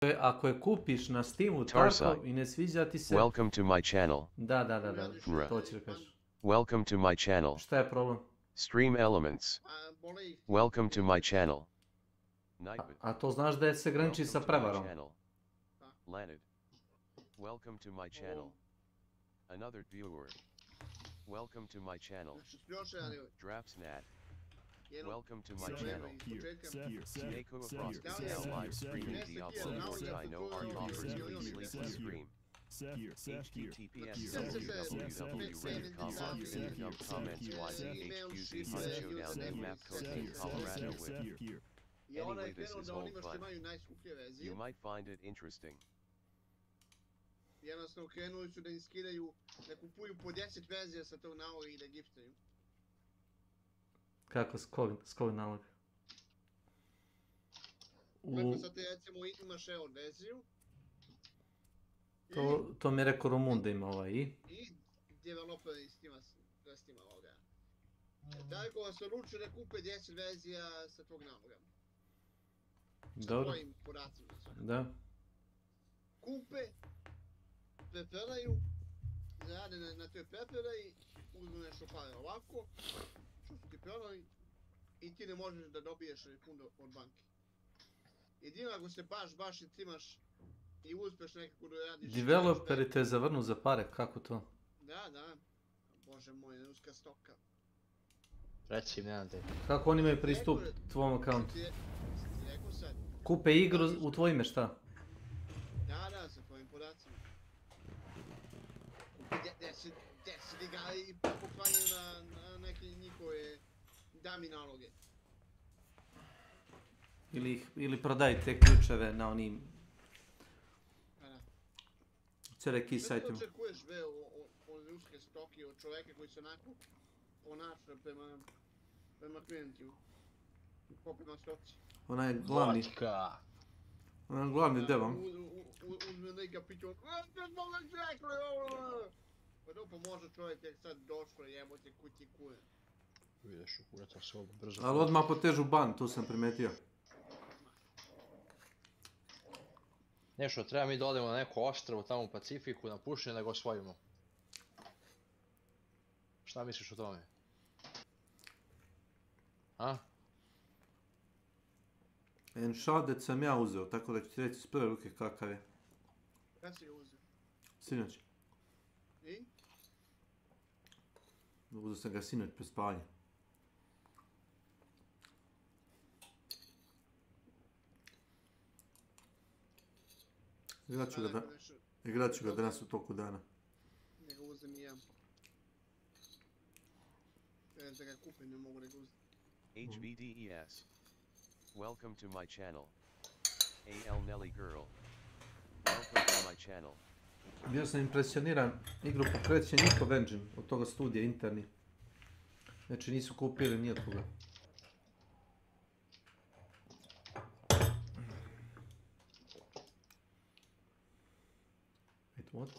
Ako je kupiš na Steamu Tarsa. tako i ne sviđa ti se... Welcome to my channel. Da, to ću da kažeš. Welcome to my channel. Šta je problem? Stream elements. Welcome to my channel. A to znaš da je se graniči sa prevarom. Leonard. Welcome to my channel. Another viewer. Welcome to my channel. Draftsnat. Welcome to my channel. S.W.Frost is now live streaming Diablo 4 Dino Art offers free sleepless stream. https://www.rated.com/comments YZHQZ Hunt Showdown and Map Cocaine Colorado with. Anyway, this is old fun. You might find it interesting. Jednostavno krenuli su da im skidaju, da kupuju po 10 verzija sa tog naloga i da giftaju. Kako, s kog naloga? Dakle, sad ti recimo imaš evo verziju. To mi je rekao Rumun da ima ovaj i? I developeri s tima ovoga. Tako vas odlučuju da kupe 10 verzija sa tog naloga. Sa tvojim podacima. Da. Kupe, preprodaju, zarade na toj preprodaji, uzmu nešto pare ovako, što su ti prodali i ti ne možeš da dobiješ refund od banke. Jedino ako se baš i cimaš i uspeš nekako da radiš... Developeri te zavrnu za pare, kako to? Da. Bože moj, ruska stoka. Reci mi, Nenade. Kako oni imaju pristup tvom akauntu? Rekao sad. Kupe igru u tvojime, šta? Da, sa tvojim podacima. Kupe 10 igara i poklanjaju na neke njihove dami naloge. Ili prodaju te ključeve na onim... Cereki sajtima. Što očekuješ od ruske stoke, od čoveka koji se onako ponaša prema klijentima? Ko prema stoci? Onaj glavni... Onaj glavni devan. Uzme neka pića, što smo već rekli ovo? Pa dobro, može čovjek jak sad došlo jebote kući kure. Vidiš, ukuraca se ovo brzo. Ali odmah potežu ban, tu sam primetio. Nešto, treba mi da odemo na neko ostrvo tamo u Pacifiku, na pušenje da ga osvojimo. Šta misliš o tome? A? Enšadet sam ja uzeo, tako da ću ti reći s prve ruke kakav je. Kad si ga uzeo? Sinoć. I? Uzeo sam ga sinoć pre spavanja. Igrat ću ga danas u toku dana. Ne ga uzem i ja. Treba da ga kupim, ne mogu da ga uzem. HBDES. Welcome to my channel. AL Nelly Girl. Welcome to my channel. Bio sam impresioniran, igru pokreće njihov engine od toga studija interni. Znači nisu kupili nijekoga. Wait, what?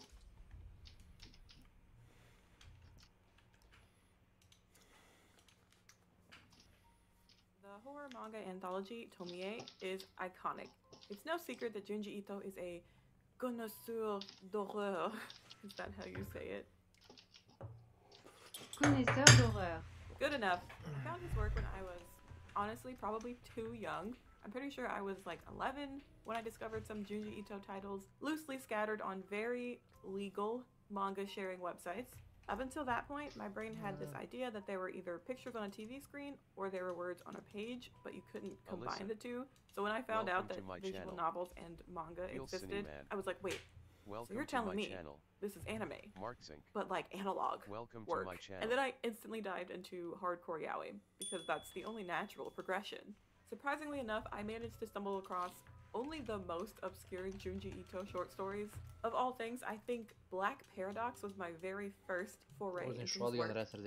The horror manga anthology Tomie is iconic. It's no secret that Junji Ito is a connoisseur d'horreur. Is that how you say it? Connaisseur d'horreur. Good enough. I found his work when I was, honestly, probably too young. I'm pretty sure I was like 11 when I discovered some Junji Ito titles loosely scattered on very legal manga sharing websites. Up until that point, my brain had this idea that there were either pictures on a TV screen or there were words on a page, but you couldn't combine the two. So when I found out that visual novels and manga existed, I was like, wait, so you're telling me this is anime, but like analog work. And then I instantly dived into hardcore yaoi because that's the only natural progression. Surprisingly enough, I managed to stumble across only the most obscure Junji Ito short stories. Of all things, I think Black Paradox was my very first foray into his work.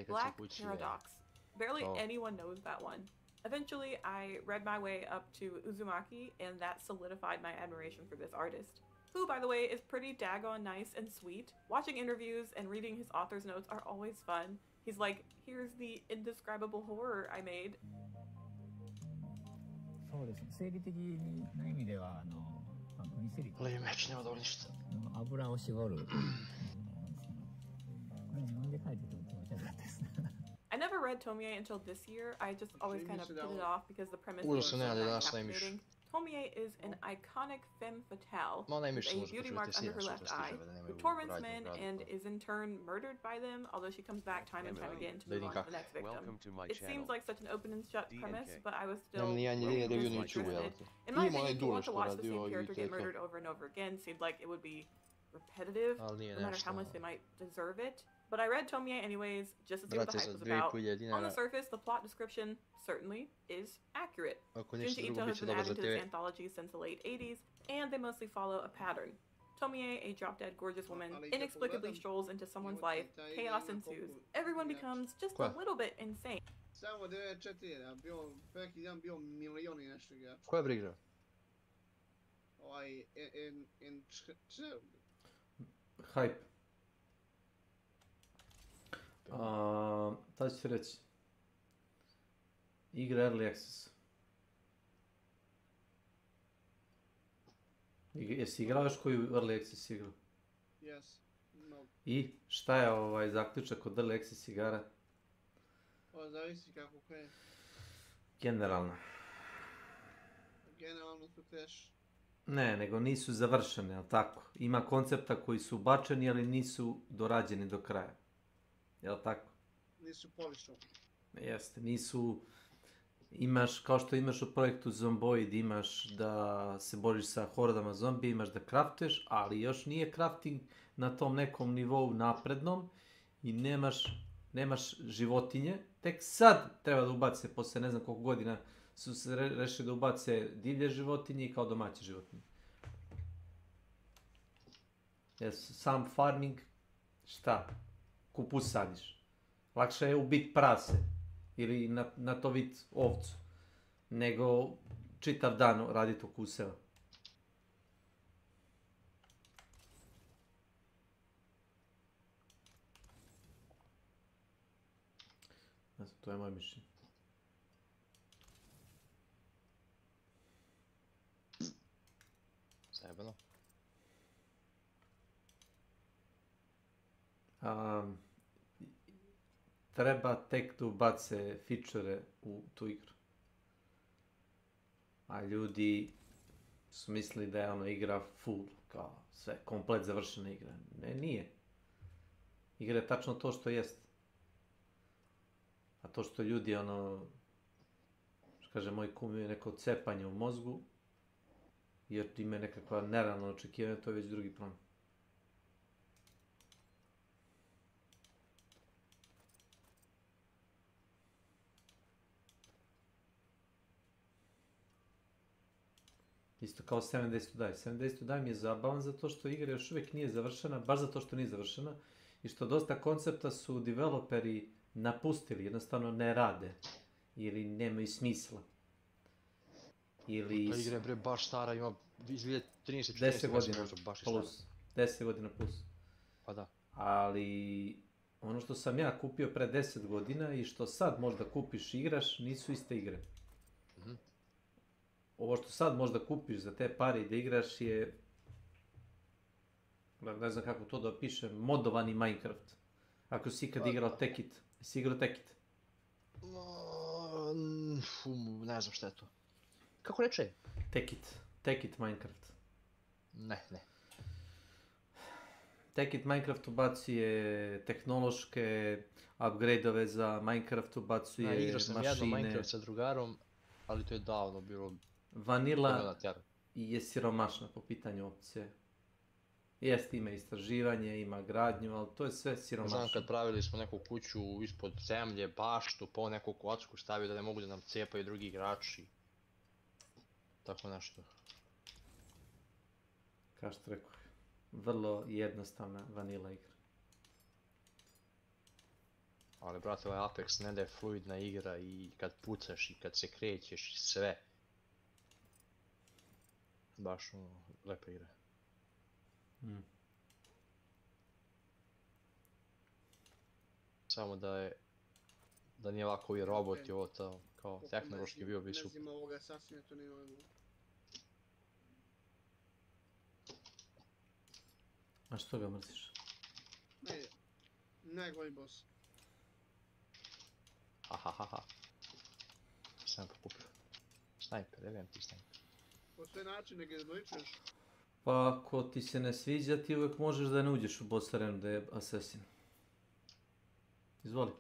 Black Paradox. Barely anyone knows that one. Eventually, I read my way up to Uzumaki, and that solidified my admiration for this artist, who, by the way, is pretty daggone nice and sweet. Watching interviews and reading his author's notes are always fun. He's like, here's the indescribable horror I made. そうですね、生理的な意味では Ali meč nema dobro ništa. 油を絞る。これ自分で書いてくる気持ち悪いです。 I never read Tomie until this year. I just always kind of put it off because the premise Užasno was so ne, ali danas captivating. Tomie is an iconic femme fatale Ma with najviše a može beauty mark under her left eye, who torments men and is in turn murdered by them, although she comes back time and time again to move on to the next victim. Welcome to my It seems channel. like such an open and shut premise, DNK. but I was Nemam still ni ja ni really review na YouTube, disinterested. jel te? In my Ima onaj opinion, to Dule want to što watch the radio same i character to je get to. murdered over and over again seemed like it would be repetitive, Ali nije no matter how much nešto. they might deserve it. But I read Tomie anyways, just to see what Brate, the hype za was about. 2500 On the dinara, surface, the plot description certainly is accurate. ako ništa Junji drugo, Ito bit has će been dobro adding za to this tebe. anthology since the late 80s, and they mostly follow a pattern. Tomie, a drop-dead gorgeous woman, inexplicably strolls into someone's life, chaos ensues, everyone becomes just a little bit insane. Samo 94, a bio, preki dan bio milion i nešto igra. Ko je brigrao? Hype. Šta ću ti reći? Igra Early Access. Jesi igrao još koju Early Access igru? Yes. No. I šta je zaključak od Early Access igara? Pa zavisi kako je. Generalno. Generalno su trash. Ne, nego nisu završene, ali tako? Ima koncepta koji su ubačeni, ali nisu dorađeni do kraja. Jel' tako? Nisu polišni. Jeste, nisu... Imaš, kao što imaš u projektu Zomboid, imaš da se boriš sa horodama zombija, imaš da craftuješ, ali još nije crafting na tom nekom nivou naprednom i nemaš životinje. Tek sad treba da ubace, posle ne znam koliko godina su se rešili da ubace divlje životinje i kao domaće životinje. Sam farming, šta? Kupus sadiš. Lakše je ubit prase ili natovit ovcu, nego čitav dan raditi oko useva. Ne znam, to je moje mišljenje. Zajebano. Treba tek da ubace fičere u tu igru. A ljudi su mislili da je ono igra full, kao sve, komplet završena igra. Ne, nije. Igra je tačno to što jest. A to što ljudi, što kaže moj kum, je neko cepanje u mozgu, jer ima nekakva nerealna očekivanja, to je već drugi problem. Isto kao 7 Days to Die. 7 Days to Die mi je zabavan zato što igra još uvijek nije završena, baš zato što nije završena i što dosta koncepta su developeri napustili, jednostavno ne rade ili nemaju smisla. Ta igra je bre baš stara, ima iz 2013. 10 godina plus. 10 godina plus. Pa da. Ali ono što sam ja kupio pre 10 godina i što sad možda kupiš i igraš, nisu iste igre. Ovo što sad možda kupiš za te pare i da igraš je, ne znam kako to da opišem, modovani Minecraft. Ako si ikad igrao Tekit, jesi igrao Tekit? Ne znam šta je to. Kako reče? Tekit Minecraft. Ne. Tekit Minecraft ubacuje tehnološke upgrade-ove za Minecraft, ubacuje mašine. Igrao sam jedno Minecraft sa drugarom, ali to je davno bilo. Vanila je siromašna po pitanju opcije. Jest, ima istraživanje, ima gradnju, ali to je sve siromašno. Znam kad pravili smo neku kuću ispod zemlje, baštu, po neku kocku stavio da ne mogu da nam cepaju drugi igrači. Tako nešto. Kao što rekao, vrlo jednostavna vanila igra. Ali brate, ovaj Apex ne da je fluidna igra i kad pucaš i kad se krećeš i sve. Baš lepa igra. Samo da nije ovako ovi roboti, ovo kao tehnološki bio bi super. Ne znam ovoga sasvim, to nije ovo. A što ga mrziš? Ne, najgori boss. Ha. Sam pokupio. Snajper, evo ti snajper. Postoji način da ga izličuješ. Pa ako ti se ne sviđa, ti uvijek možeš da ne uđeš u boss arenu da je assassin. Izvoli.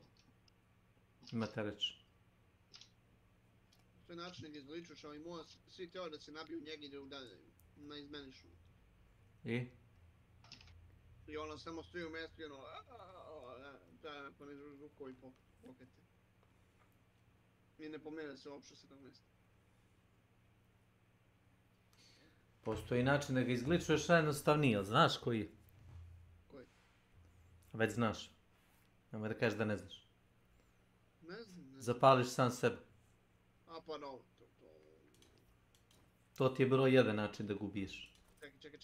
Imate reći. Postoji način da ga izličuješ, ali mora svi teo da se nabiju njega i da udaraju. Na izmenišu. I? I ono samo stoji u mjestu i ono... Da, nakon rukovi pokrete. I ne pomere se uopšte sa tog mjesta. Postoji način da ga izgličuješ najjednostavniji, ali znaš koji? Koji? Već znaš. Nemoj da kažeš da ne znaš. Ne znam. Zapališ sam sebe. A pa no, To ti je broj jedan način da ga ubiješ. Čekaj.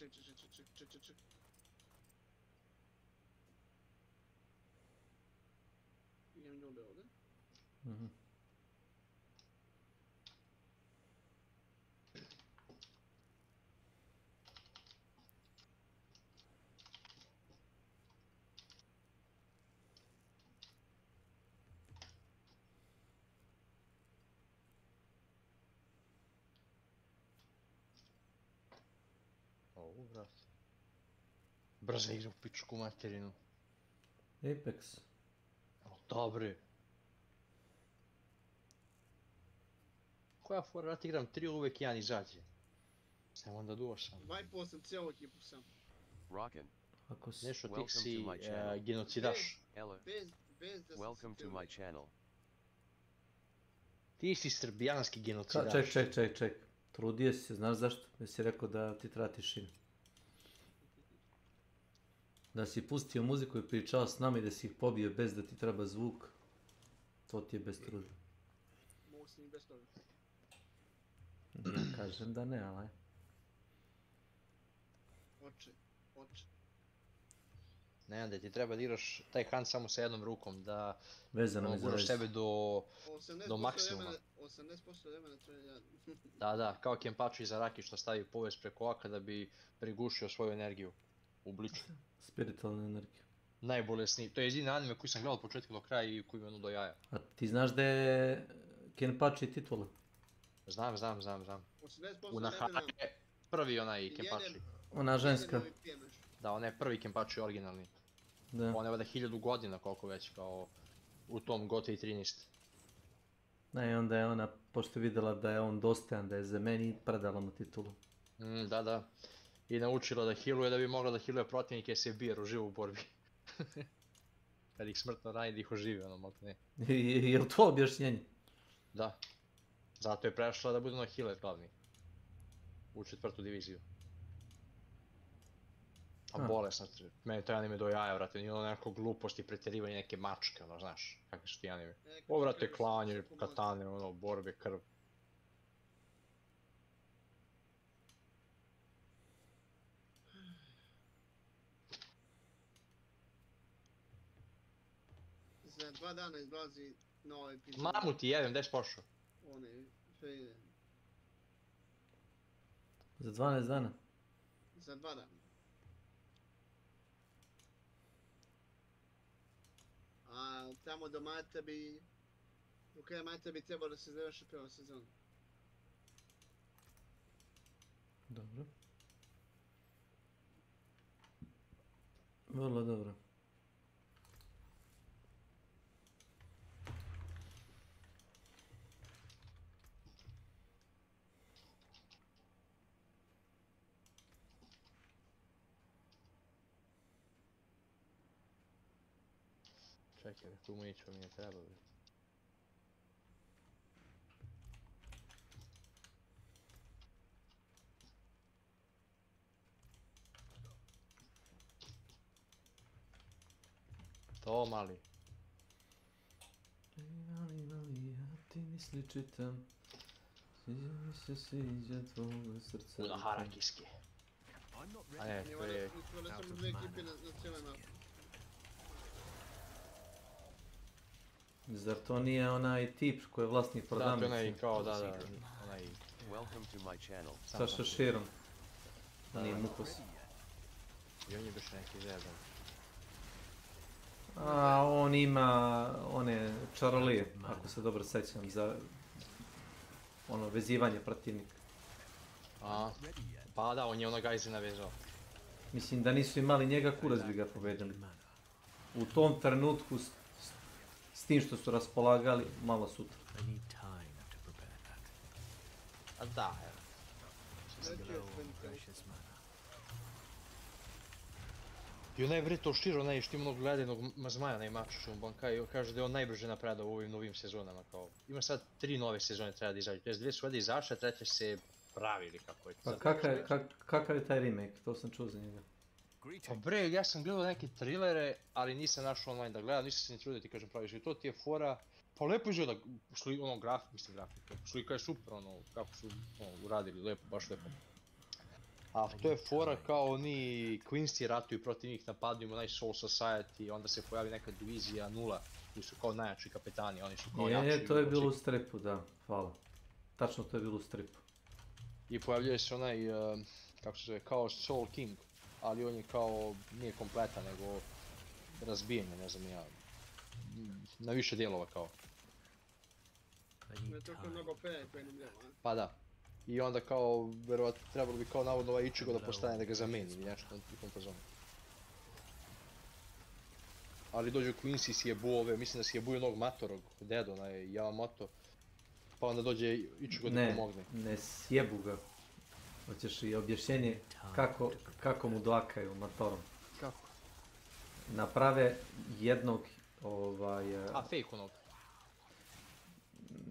Idem ljude ovdje. Ovo, brat. Brzo igra u pičku materinu. Apex. Dobre. Koja fora, rat igram 3, uvijek jedan izađe. Sam onda duo sam. Vajpo sam cijelu ekipu sam. Rockin'. Ako si... Nešto ti Welcome si to my channel. genocidaš. Ella. Bez da sam Welcome to my channel. Ti si srbijanski genocidaš. Ček. Trudio si se, znaš zašto? Da si rekao da ti treba tišina. Da si pustio muziku i pričao s nama i da si ih pobio bez da ti treba zvuk. To ti je bez truda. Mogu sam i bez toga. Ja kažem da ne, ali... Oče. Ne, onda ti treba da igraš taj hunt samo sa jednom rukom, da Vezano mi za guraš vez. sebe do maksimuma. 80% vremena to je radim. Da, kao Kempachi za Raki što stavi povez preko oka da bi prigušio svoju energiju u bliču. Spiritualna energija. Najbolesniji, to je jedini anime koji sam gledao od početka do kraja i koji me ono do jaja. A ti znaš da je Kenpachi titula? Znam. 80% U vremena... Nahara je prvi onaj Kempachi. Ona ženska. Da, on je prvi Kempachi originalni. Da. On je vada 1000 godina koliko već kao u tom Gotei 13. Ne, i onda je ona, pošto je vidjela da je on dostojan, da je za meni, predala mu titulu. Da. I naučila da healuje da bi mogla da healuje protivnike jer se bije uživo u borbi. Kad ih smrtno rani da ih oživi, ono malo ne. Je li to objašnjenje? Da. Zato je prešla da bude ono healer glavni. U 4. diviziju. A bolesno, meni to anime do jaja, vrate, nije ono neko gluposti, pretjerivanje neke mačke, ono, znaš, kakve su ti anime. Ovo, vrate, klanje, katane, ono, borbe, krv. Za 2 dana izlazi nova epizod. Mamu ti jedem, gdje si pošao? One, sve Za 12 dana. za 2 dana. A tamo do marta bi... Do kraja marta bi trebalo da se završi prva sezona. Dobro. Vrlo dobro. Čekaj, tu mu ničo mi ne treba, bre. To mali. Ja ti misli čitam. Sviđa mi se, sviđa tvoga srca. Uno harakiski. A ne, to je... Ispada samo 2 ekipe na cijeloj mapi. Zar to nije onaj tip koji je vlasnik Da, to je prodavnice? onaj kao, da, onaj... Welcome to my channel. Sa šeširom. Nije mukos. I on je baš neki zajeban. A on ima one čarolije, ako se dobro sećam, za ono vezivanje protivnika. A, pa da, on je ono gajze navezao. Mislim da nisu imali njega, kurac bi ga pobedili. U tom trenutku, s tim što su raspolagali, malo sutra. A da, evo. I onaj bre to Širo, onaj što ima onog ledenog zmaja, onaj mač što mu banka i kaže da je on najbrže napredao u ovim novim sezonama kao. Ima sad 3 nove sezone treba da izađu, to jest 2 su vada izašle, treća se pravi ili kako je. Pa kakav je taj remake, to sam čuo za njega. Pa bre, ja sam gledao neke trilere, ali nisam našao online da gledam, nisam se ni trudio ti kažem praviš i to ti je fora. Pa lepo izgleda, ono grafika, slika je super, ono, kako su uradili, lepo, baš lepo. A to je fora kao oni Quincy ratuju protiv njih, napadaju onaj Soul Society, onda se pojavi neka divizija 0, koji su kao najjači kapetani, oni su kao jači. To je bilo u stripu, da, hvala. Tačno to je bilo u stripu. I pojavljuje se onaj, kako se zove, kao Soul King, ali on je kao, nije kompletan, nego razbijen, ne znam ja, na više dijelova kao. Ne toliko mnogo pere koje ne mljeva, a? Pa da. I onda kao, verovatno, trebalo bi kao navodno ovaj Ichigo da postane da ga zameni ili nešto u tom fazonu. Ali dođe Quincy sjebu ove, mislim da sjebu onog Matorog, dedo, onaj Yamamoto. Pa onda dođe Ichigo da pomogne. Ne sjebu ga. Hoćeš i objašnjenje kako mu dlakaju Matorom. Kako? Naprave jednog, fake onog.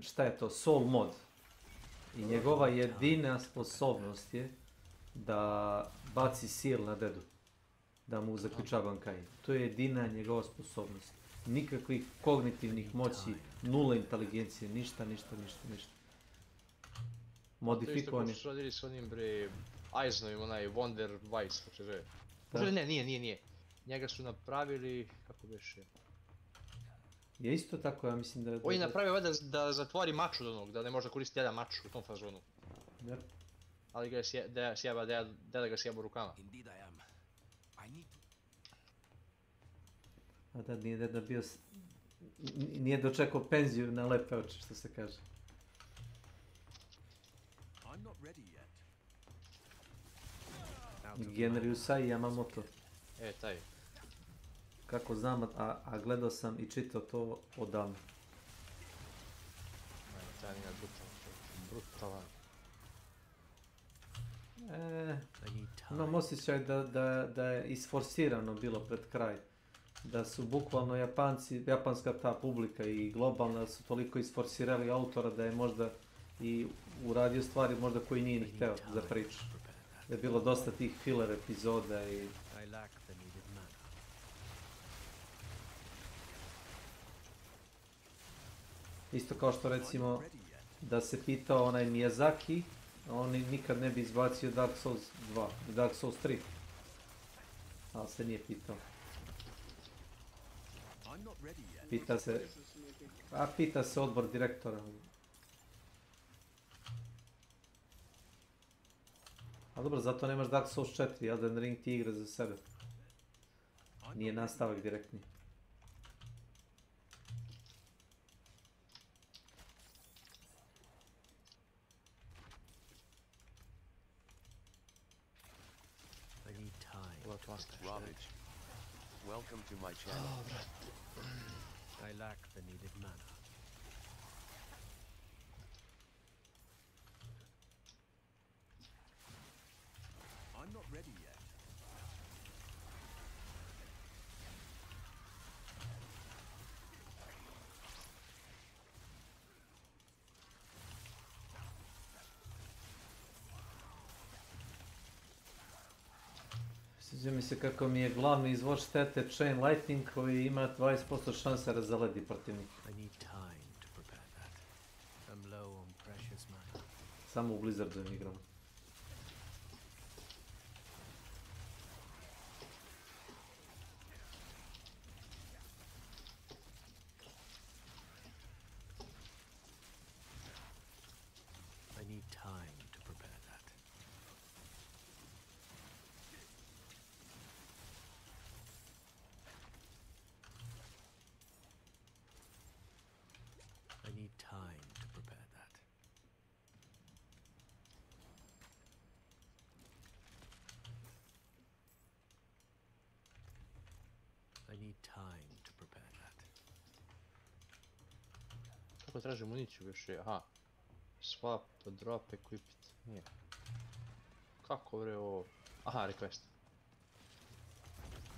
Šta je to? Soul mod. I njegova jedina sposobnost je da baci sil na dedu. Da mu zaključa Bankai. To je jedina njegova sposobnost. Nikakvih kognitivnih moći, nula inteligencije, ništa. Modifikovan je. To isto radili s onim bre, Eisnovim, onaj Wonder Vice, kako se zove. Možda ne, nije. Njega su napravili, kako beše? Je isto tako, ja mislim da... On je napravio da zatvori mač od onog, da ne može koristiti jedan mač u tom fazonu. Da. Ali ga je deda ga sjeba rukama. A da, nije deda bio... Nije dočekao penziju na lepe oči, što se kaže. Genryusa i Yamamoto. Taj. Kako znam, a gledao sam i čitao to odavno. Taj nije brutalan. Imam osjećaj da je isforsirano bilo pred kraj. Da su bukvalno japanska ta publika i globalna su toliko isforsirali autora da je možda i uradio stvari možda koji nije ni hteo za priču. Da je bilo dosta tih filler epizoda i... Isto kao što recimo da se pitao onaj Miyazaki, on nikad ne bi izbacio Dark Souls 2 i Dark Souls 3. Ali se nije pitao. Pita se odbor direktora. A dobro, zato nemaš Dark Souls 4, Elden Ring ti igra za sebe. Nije nastavak direktni. Ravage. Welcome to my channel. I lack the needed mana. I'm not ready yet. Sviđa mi se kako mi je glavni izvor štete Chain Lightning koji ima 20% šanse da zaledi protivnika. Samo u Blizzardu igram. I need time to prepare that. Kako traži municiju više? Aha. Swap, drop, equipit. Nije. Kako bre ovo? Aha, request.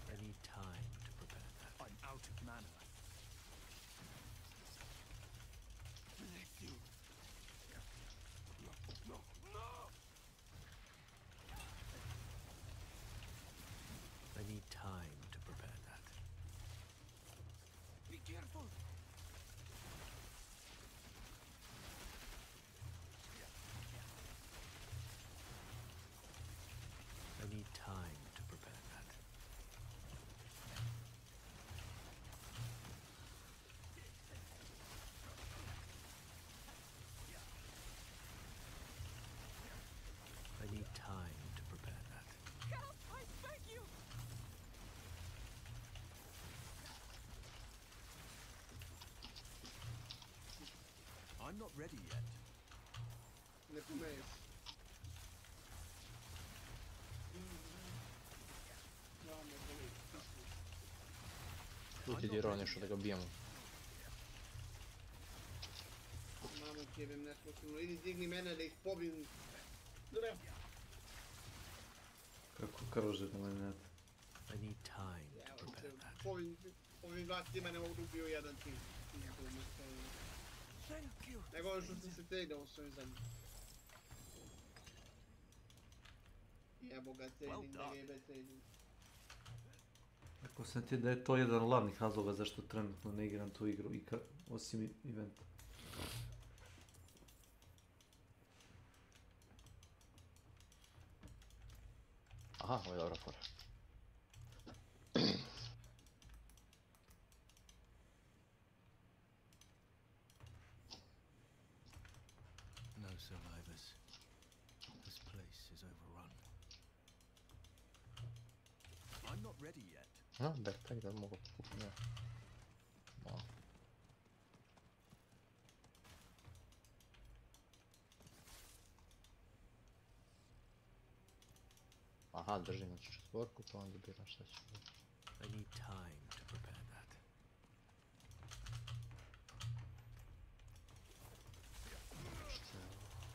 I need time to prepare that. I'm out of mana. I need time to prepare that. Be careful! I need time to prepare that. I need time to prepare that. Help! I beg you! I'm not ready yet. Ne pomeješ. Tu ti dirao nešto da ga bijemo. Mamo jebem nesposobno. Idi digni mene da ih pobijem. Dobro. Kako krože da me I need time to prepare that. Ovim dva tima ne mogu da ubiju jedan tim. Thank you. Nego ono što sam se tradao s ovim zadnjim. Jebo ga trading, da jebe trading. Rekao sam ti da je to jedan od glavnih razloga zašto trenutno ne igram tu igru osim eventa. Aha, ovo je dobra fora. No survivors. This place is overrun. I'm not ready yet. No, backpack da mogu kupiti, ne. Malo. Aha, držim znači četvorku, pa onda biram šta će biti. I need time to prepare that.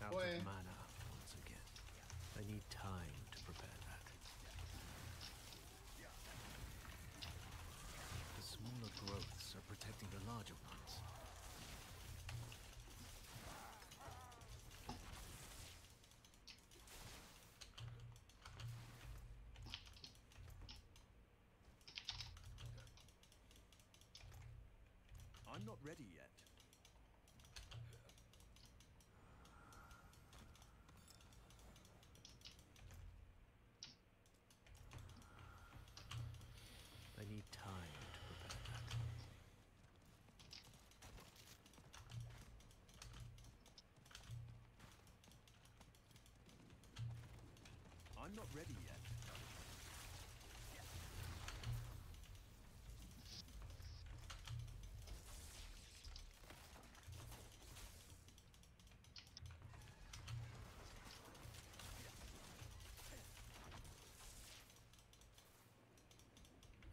Out Boy. of mana once again. I need time to prepare that. The smaller growths are protecting the larger ones. I'm not ready yet. I need time to prepare that. I'm not ready yet.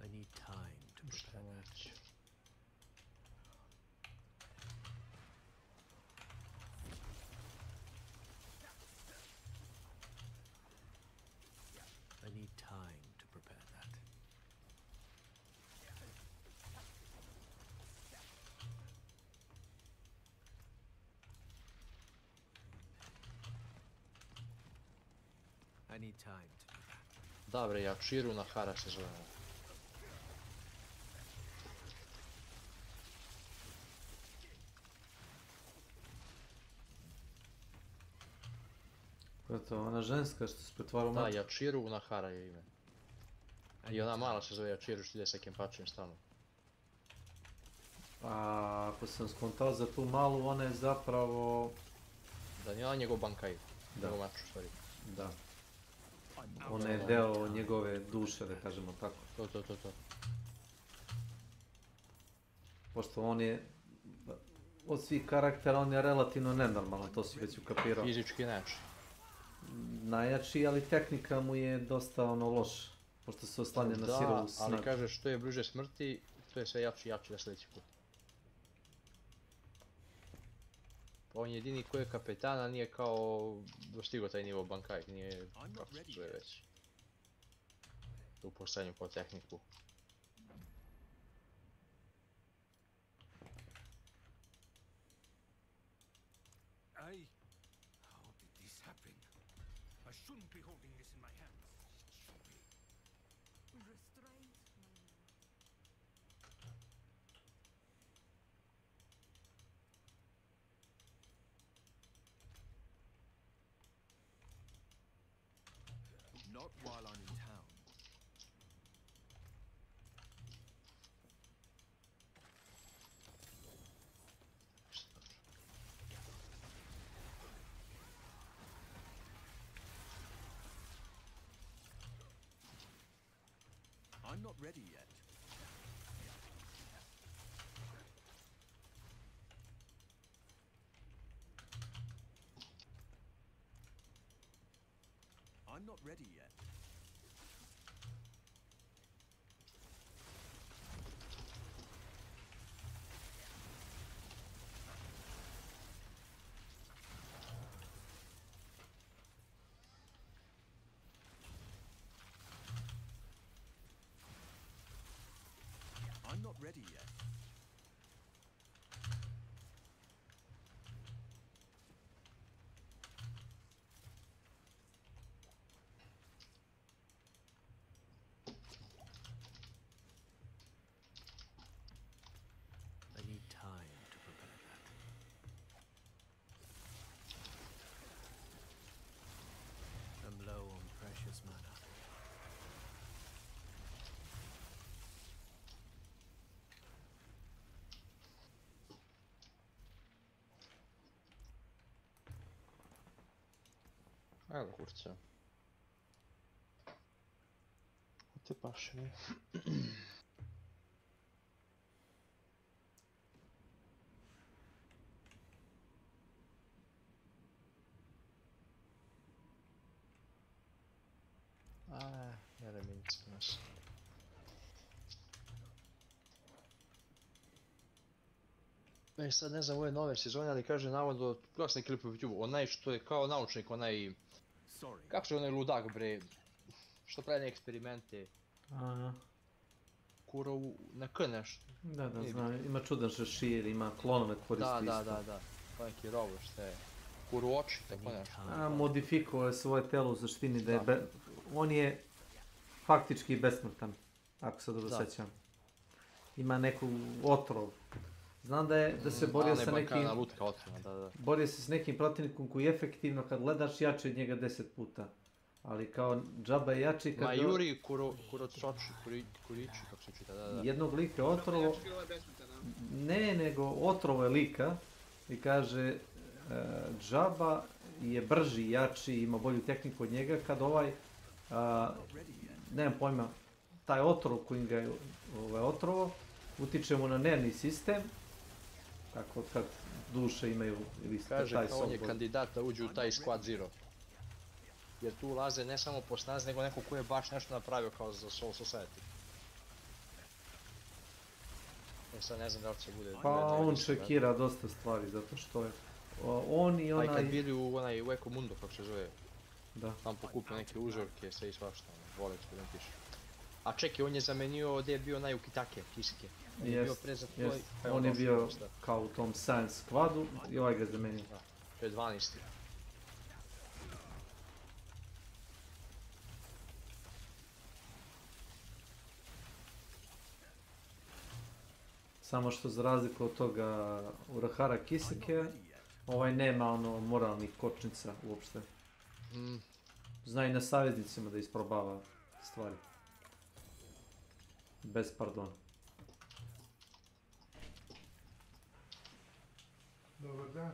I need time to Šta prepare that. neće. I need time to prepare that. I need time to do that. Da bre, Jačiru na Hara se zove. Ko je to, ona ženska što se pretvara u Da, mačku? Jačiru na Hara je ime. I ona mala se zove Jačiru što ide sa kempačem stalno. A ako sam skontao za tu malu, ona je zapravo... Da nije ona njegov bankaj. Da. Njegov mač u stvari. Da. Ona je deo njegove duše, da kažemo tako. To. Pošto on je... Od svih karaktera on je relativno nenormalan, to si već ukapirao. Fizički najjači. Najjači, ali tehnika mu je dosta loša. Pošto se oslanja na Da, sirovu ali snagu. kaže što je bliže smrti, to je sve jači i jači na sljedeći put. Pa on je jedini koji je kapetan, a nije kao dostigo taj nivo bankajk, nije kako se zove već. U postavljanju po tehniku. How did this happen? I shouldn't be holding this in my hands. It should be. Restraint, my lord. Not while I'm in town. I'm not ready yet. I'm not ready yet. I'm not ready yet. I need time to prepare that. I'm low on precious mana. Ajde kurca. Ko te paše mi? Elementica nas. Sad ne znam ove nove sezone, ali kaže navodno, gledao sam klip u YouTube, onaj što je kao naučnik, onaj... Sorry. Kako se onaj ludak bre, što pravi eksperimente, Aha. Kurovu, na K nešto. Da, Nije znam, ima čudan šešir, ima klonove koristi isto. Da. Pa neki robot, šta je? Kuru oči, tako nešto. A, modifikovao je svoje telo u suštini da je... On je faktički besmrtan, ako se dobro sjećam. Ima neku otrov. Znam da se borio sa nekim... lutka otrova, da. Borio se s nekim protivnikom koji efektivno kad gledaš jači od njega 10 puta. Ali kao džaba je jači kad... Majuri Kurocoči, Kurići, kako se čita, da. Jednog lika otrovo... Ne, nego otrovo je lika i kaže džaba je brži, jači, ima bolju tehniku od njega kad ovaj... nemam pojma, taj otrov koji ga je otrovo utiče mu na nervni sistem, tako kad duše imaju ili kaže taj kao on je software. kandidat da uđe u taj Squad Zero. Jer tu ulaze ne samo po snazi, nego neko ko je baš nešto napravio kao za Soul Society. Sad ne znam da li će bude... Pa on čekira dosta stvari, zato što je on i onaj... Pa i kad bili u Eko Mundo, kako se zove, Da. tam pokupio neke uzorke, sve i svašta, vole eksperimentiš. A čekaj, on je zamenio gdje je bio onaj Ukitake, Kiske. On je bio pre za tvoj... On je bio kao u tom Science Squadu i ovaj ga zamenio. To je 12. Samo što za razliku od toga Urahara Kiseke, ovaj nema ono moralnih kočnica uopšte. Zna i na saveznicima da isprobava stvari. Bez pardona. Dobar dan.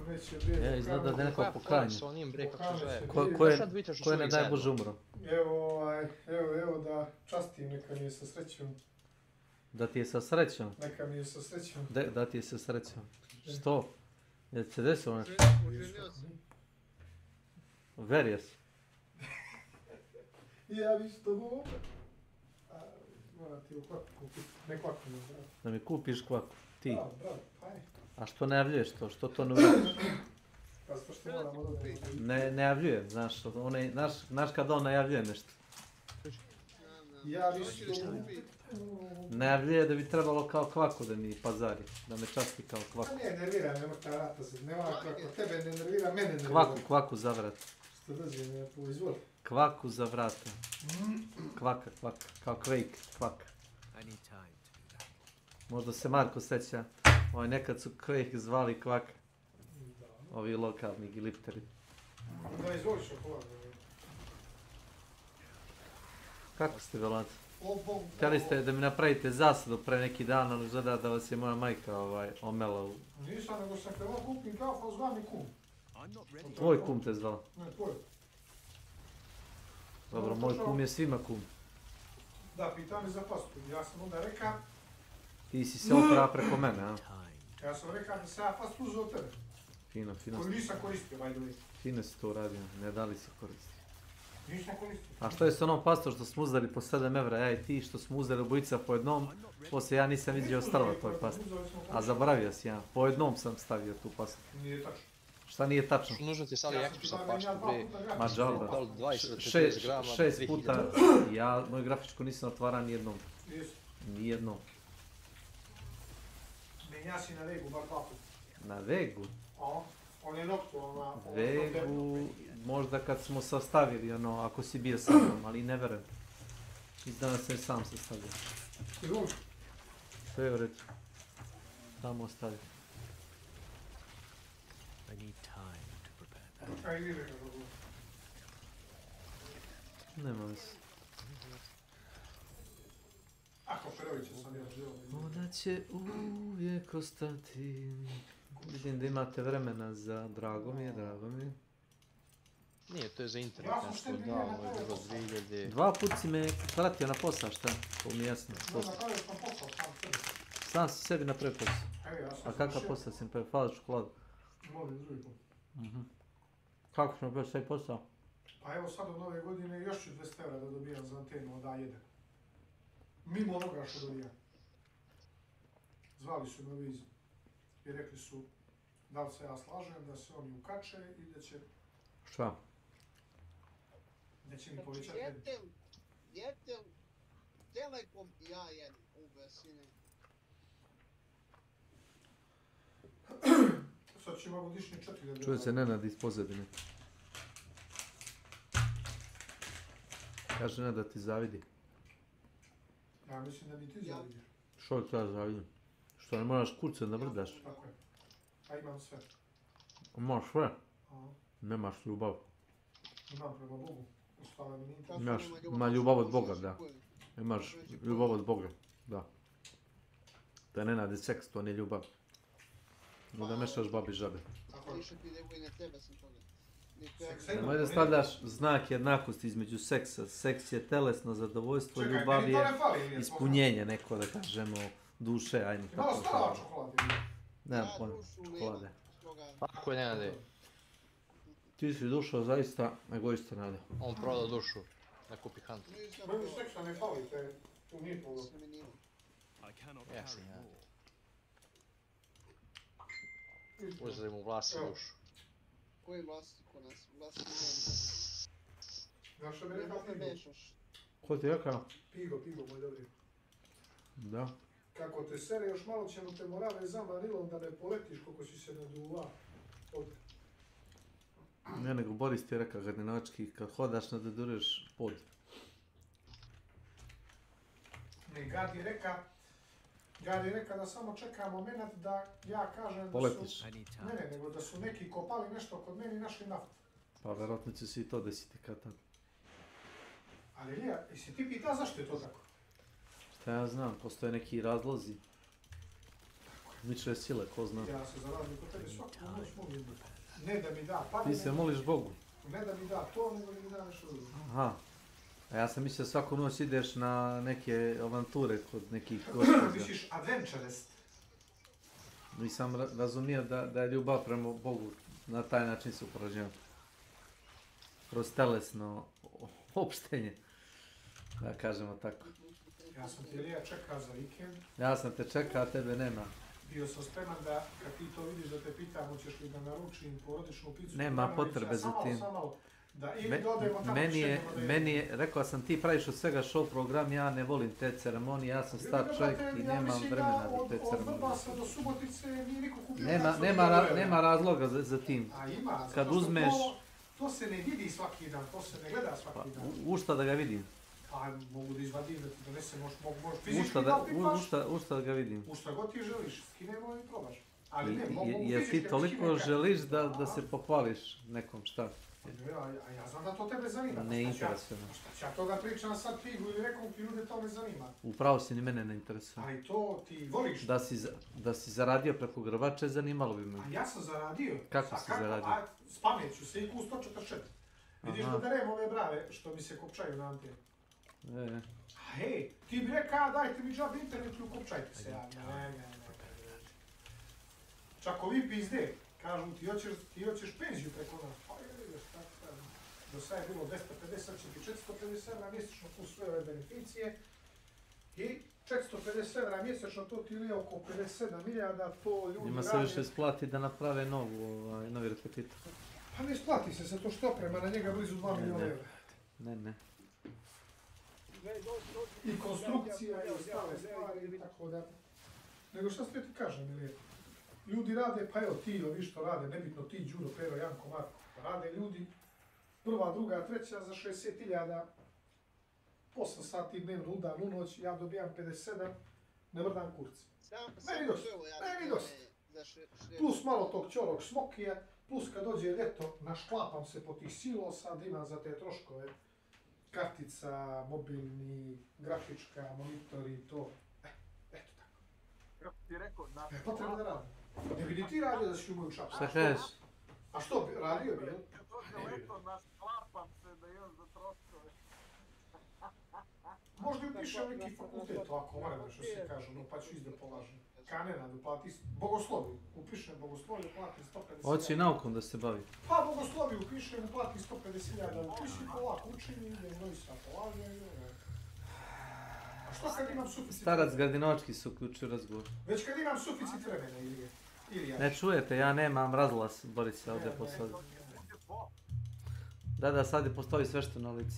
Već je bio... Izgleda da je neko pokanje. Ko je ne daj Bože umro? Evo da častim, neka mi je sa srećom. Da ti je sa srećom? Neka mi je sa srećom. Da ti je sa srećom. Što? Je se desilo nešto? Verjes. Ja bi što bude. Moram ti u kvaku kupiti. Ne kvaku, ne bravo. Da mi kupiš kvaku, ti. Bravo, bravo, hajde. A što najavljuješ to? Što to ne uradiš? Pa što moramo da Ne najavljujem, znaš, znaš kad on najavljuje nešto. Ja bi što Najavljuje da bi trebalo kao kvaku da mi pazari, da me časti kao Pa kvaku. ne, nervira me mrta vrata se. Nema kako tebe ne nervira, mene nervira. Kvaku za vrat. Što dođe me po izvoli. Kvaku za vrata. Kvaka, kao kvejk, kvaka. I need time to do that. Možda se Marko sjeća, nekad su kvejk zvali kvaka. Ovi lokalni gilipteri. Da, izvoli šokoladu. Kako ste, Velant? Htjeli ste da mi napravite zasadu pre neki dan, ali izgleda da vas je moja majka omela u... Nisam, nego sam kada kupim kafu, zva mi kum. Tvoj kum te zvao. Ne, tvoj. Dobro, moj kum je svima kum. Da, pita me za pastu. Ja sam onda rekao... Ti si se opera preko mene, a? Ja sam rekao da se ja pastu uzeo od tebe. Fino. Koju nisam koristio, by the way. Fino si to uradio, ne da li si koristio. Nisam koristio. A što je s onom pastom što smo uzeli po 7 evra, ja i ti što smo uzeli obojica po jednom, poslije ja nisam vidio ostalo toj pasti. A zaboravio si ja, po jednom sam stavio tu pastu. Nije tačno. Šta nije tačno? Nužno ti stavili ekstra sa paštu, bre. Ma džalba. 20 do 40 grama, 6 puta, ja moju grafičku nisam otvarao nijednom. Nijednom. Menja si na vegu, bar dva puta. Na vegu? On je noktu, ona... Vegu, možda kad smo sastavili ako si bio sa mnom, ali ne verujem. Iz danas sam sam sastavio. Izvoli. Sve je u redu. Tamo ostavio. I need time to prepare that. Aj, vidi ga dobro. Nema veze. Ako Perovića sam ja želio. Ona će uvijek ostati. Vidim da imate vremena za... Drago mi je. Nije, to je za internet nešto davno, je bilo 2000... 2 put si me pratio na posao, šta? To mi je jasno. Napravio sam posao sam sebi. Sam si sebi napravio posao. A kakav posao si napravio? Hvala čokoladu. Molim drugi put. Kako si napravio sve posao? Pa evo sad od nove godine još ću 200 € da dobijam za antenu od A1. Mimo onoga što dobijam. Zvali su me u vizu. I rekli su da li se ja slažem, da se oni ukače i da će... Šta? Da će mi povećati... Djetel, Telekom i A1 u Besine. Sad će ima godišnje 4000 €. Čuje se Nenad iz pozadine. Kaže Nenad da ti zavidi. Ja mislim da bi ti zavidio. Što ti ja zavidim? Što ne moraš kurce da vrdaš? Tako je. A imam sve. Imaš sve? Aha. Nemaš ljubav. Imam prema Bogu. Ostala mi nije to. Ima ljubav od Boga, da. Imaš ljubav od Boga, da. To je Nenad seks, to nije ljubav. No da mešaš babi žabe. Više ti nego i na tebe sam toga. Nemoj da stavljaš znak jednakosti između seksa. Seks je telesno zadovoljstvo, ljubav je ispunjenje neko, da kažemo, duše, ajmo tako. Malo stala čokolade. Nemam pojma, čokolade. Tako je, Nenade. Ti si dušao zaista egoista, Nade. On prodao dušu, da kupi Hunter. Meni seksa ne fali, to nije polo. Jasno, ja. Uzeli mu vlas i dušu. Koji vlas kod nas? Vlas nije. Znaš što bi rekao Pigo? Ko ti rekao? Pigo, moj dobri. Da. Kako te sere, još malo ćemo te morave zamanilom da ne poletiš koliko si se naduva. Ne, nego Boris ti je rekao Gardinački, kad hodaš nadoduruješ pod. Ne, Gad je reka da samo čeka moment da ja kažem poletiš. Da su... Ne, nego da su neki kopali nešto kod meni i našli naftu. Pa verovatno će se i to desiti kad tad. Ali Lija, jesi ti pita zašto je to tako? Šta ja znam, postoje neki razlozi. Miče sile, ko zna. Ja se za razliku od tebe svaku noć molim. Ne da mi da pare. Ti se moliš Bogu. Ne da mi da to, nego da mi da nešto drugo. Aha. A ja sam mislio svaku noć ideš na neke avanture kod nekih gospođa. Misliš adventurist? Nisam razumio da je ljubav prema Bogu na taj način se uporađena. Kroz telesno opštenje. Da kažemo tako. Ja sam ti Ilija čekao za vikend. Ja sam te čekao, a tebe nema. Bio sam spreman da, kad ti to vidiš, da te pitam, hoćeš li da naručim porodičnu picu. Nema potrebe za tim. Da ili dodajemo tamo meni je, rekao sam ti praviš od svega show program, ja ne volim te ceremonije, ja sam star čovjek i nemam vremena za te ceremonije. Do Subotice nije niko kupio nema razloga za tim. A ima, kad uzmeš... To se ne vidi svaki dan, to se ne gleda svaki dan. U šta da ga vidim? Pa mogu da izvadim, da ti donesem, možeš fizički da pipaš. U šta da ga vidim? U šta god ti želiš, skinemo i probaš. Ali ne, mogu jer fizički ti toliko želiš da se pohvališ nekom, šta? A ja znam da to tebe zanima. Ne interesuje me. Šta ću ja to da pričam sad Figu ili nekom ki ljude to ne zanima? Upravo si, ni mene ne interesuje. Ali to ti voliš. Da si zaradio preko grbače, zanimalo bi me. A ja sam zaradio. Kako si zaradio? S pameću se i ku 144. Vidiš da darem ove brave što mi se kopčaju na antenu. A hej, ti bi rekao dajte mi džab internet ili kopčajte se. Ne. Čak ovi pizde, kažu ti hoćeš penziju preko nas. Pa je, šta kažem. Do sada je bilo 250, sad će ti 450 evra mjesečno plus sve ove beneficije. I 450 evra mjesečno, to ti je oko 57.000, to ljudi radi. Njima se više isplati da naprave novi repetitor. Pa ne isplati se to što oprema na njega blizu 2 milijuna evra. Ne. I konstrukcija i ostale stvari i tako da. Nego šta sve ti kažem, Ilije? Ljudi rade, pa evo ti, ovi što rade, nebitno ti, Đuro, Pero, Janko, Marko, rade ljudi prva, druga, treća za 60.000, 8 sati dnevno, u dan, u noć, ja dobijam 57, ne vrdam kurci. Meni dosta. Plus malo tog ćorog smokija, plus kad dođe ljeto, našklapam se po tih silosa, da imam za te troškove. Kartica, mobilni, grafička, monitor i to. Eto tako. Kako ti rekao, potrebno da radim. Ne vidi ti radio da si u moju čapu. Šta kažeš? A što, radio bi, jel? Kad dođe leto, našklapam se da imam za troškove. Možda upišem neki fakultet, ovako, moram što se kaže, no pa ću izda polažem. Kanena, da plati bogoslovi. Upišem bogoslovi, plati 150.000. Hoće i naukom da se bavi. Pa bogoslovi upišem, plati 150.000. Upišem polako učenje, idem novi sa polažem. A što kad imam suficit? Starac Gardinovački se uključio razgovor. Već kad imam suficit vremena, Ilija. Ne čujete, ja nemam razglas, Boris, ovdje posadi. Da, sad je postoji svešteno lice.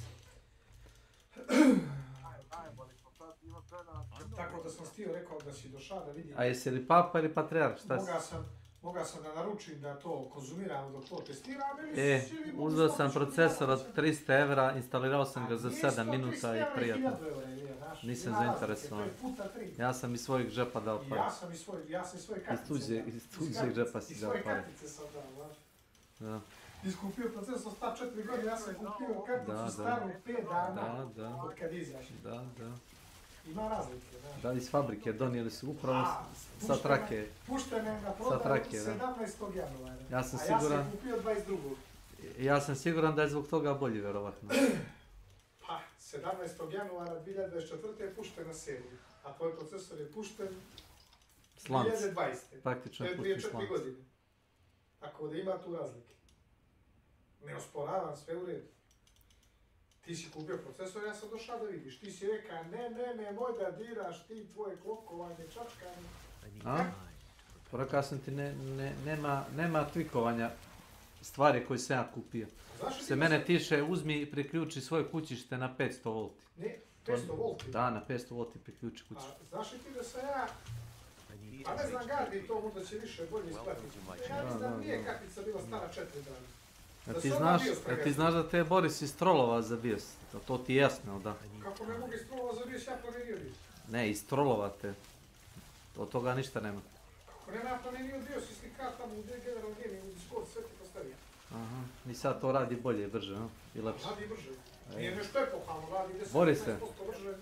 Tako da sam stio rekao da si došao da vidim. A jesi li papa ili patrijarh, šta si? Mogao sam da naručim da to konzumiram dok to testiram ili si... Uzeo sam procesor od 300 evra, instalirao sam ga za 7 minuta i prijatno. Nisam zainteresovan. Ja sam iz svojeg džepa dao pare. Ja sam iz svoje kartice. Iz tuđeg džepa si dao pare. Iz svoje kartice sam dao, znaš. Iskupio procesor star 4 godine, ja sam kupio karticu staru 5 dana od kad izašli. Da. Ima razlike, znaš. Da, iz fabrike donijeli su upravo sa trake. Puštene na prodaju 17. januara. Ja sam kupio 22. Ja sam siguran da je zbog toga bolji, verovatno. Pa, 17. januara 2024. je pušten na seriju, a tvoj procesor je pušten 2020. Praktično je pušten slanc. To je prije 4 godine. Tako da ima tu razlike. Ne osporavam, sve u redu. Ti si kupio procesor, ja sam došao da vidiš. Ti si rekao, ne, moj da diraš ti tvoje klokovanje, čačkanje. Rekao sam ti, nema trikovanja stvari koje sam ja kupio. Se mene tiše, uzmi i priključi svoje kućište na 500 volti. Ne, 500 volti? Da, na 500 volti priključi kućište. Znaš li ti da sam ja... Pa ne znam, Gardi to možda će više bolje isplatiti. Ja mislim da nije kartica bila stara 4 dana. Ti znaš da te Boris iz Trolova za BIOS, to ti je jasno, da? Kako ne mogu iz Trolova za BIOS, ja promenio BIOS? Ne, iz Trolova te, od toga ništa nema. Kako ne ja promenio BIOS, isli kad tamo u General Gaming, u Discord, sve ti postavio. Aha, i sad to radi bolje i brže, no? I lepše. Radi brže. Nije nešto epohalno, radi 10-15% brže.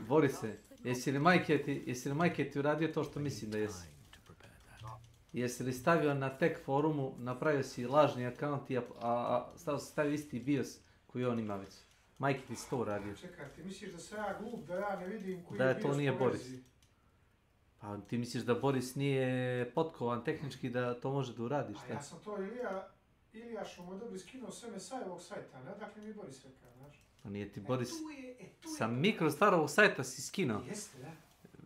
Borise, jesi li majke ti uradio to što mislim da jesi? Jesi li stavio na tech forumu, napravio si lažni akaunt, a stavio isti BIOS koji on ima već? Majke ti si to uradio. Čekaj, ti misliš da sam ja glup, da ja ne vidim koji je BIOS to nije Boris? Pa ti misliš da Boris nije potkovan tehnički da to može da uradi, šta? A ja sam to, Ilija, Ilijašu mu je dobio skinuo sve me sa ovog sajta, ne odakle mi Boris rekao, znaš. Pa nije ti Boris, Tu je sa mikrostarovog sajta si skinuo. Jeste, da.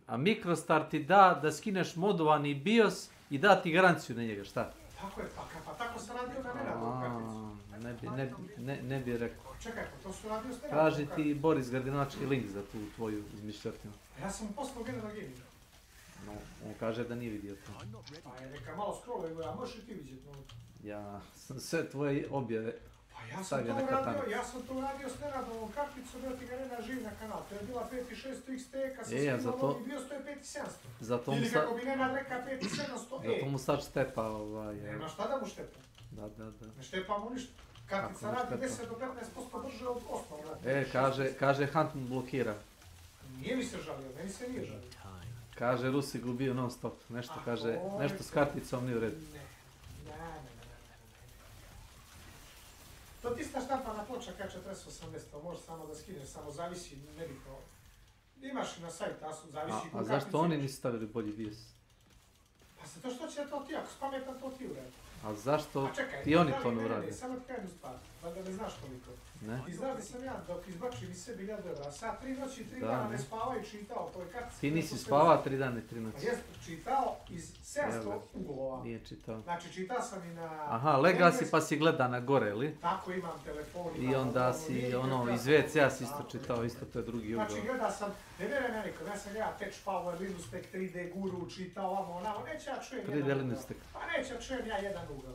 A mikrostar ti da skineš modovani BIOS i da ti garanciju na njega, šta? Tako je, pa tako se radio na Nenadu karticu. Ne bi rekao. Čekaj, pa to su radio s Nenadu Kaži ti Boris Gardinački link za tu tvoju izmišljotinu. Ja sam mu poslao General Gaming. No, on kaže da nije vidio to. Pa je neka malo scrolluje, a možeš i ti vidjeti malo. Ja sam sve tvoje objave Pa ja sam stavio to na katanac. uradio s Nenadovom karticom, da ti ga Nenad živi na kanal. To je bila 5600 XT, kad sam Ja skinuo zato- i bio stoje 5700. Zato mu Ili sad, kako bi Nenad rekao 5700, zato mu sad štepa Nema šta da mu štepa. Da. Ne štepa mu ništa. Kartica Kako mu radi štepa? 10 do 15% brže od osnovnog. Kaže Hunt mu blokira. Nije mi se žalio, meni se nije žalio. Kaže Rusi gubio non stop. Nešto kaže, nešto s karticom nije u redu. Ne. To ti sta štampana ploča K480, to možeš samo da skineš, samo zavisi, nebitno. Imaš i na sajtu, zavisi A zašto oni nisu stavili bolji BIOS? Pa zato što će to ti, ako si pametan, to ti uradi. A zašto Pa čekaj, ti oni da li to ne mene, urade? samo ti kajem stvar, da ne znaš toliko. Ne? Ti znaš da sam ja, dok izbačim iz sebi 1000 evra, sad 3 noći i 3 Da, dana ne. ne spavao i čitao toj kartici. Ti nisi spavao 3 dana i 3 Pa noći. jes, čitao iz 700 Evo, ugovora. Nije čitao. Znači, čitao sam i na... Aha, lega si pa si gleda na gore, ili? Tako imam telefon, I onda si iz WC-a si isto čitao, isto to je drugi ugao. Znači, gleda sam, ne vjerujem ja nikom, ja sam gleda Patch Power, Linux Tech 3D Guru, čitao ovamo, onamo, neće ja čujem 3D jedan Linux ugao. Tech. Pa neće ja čujem ja jedan ugao.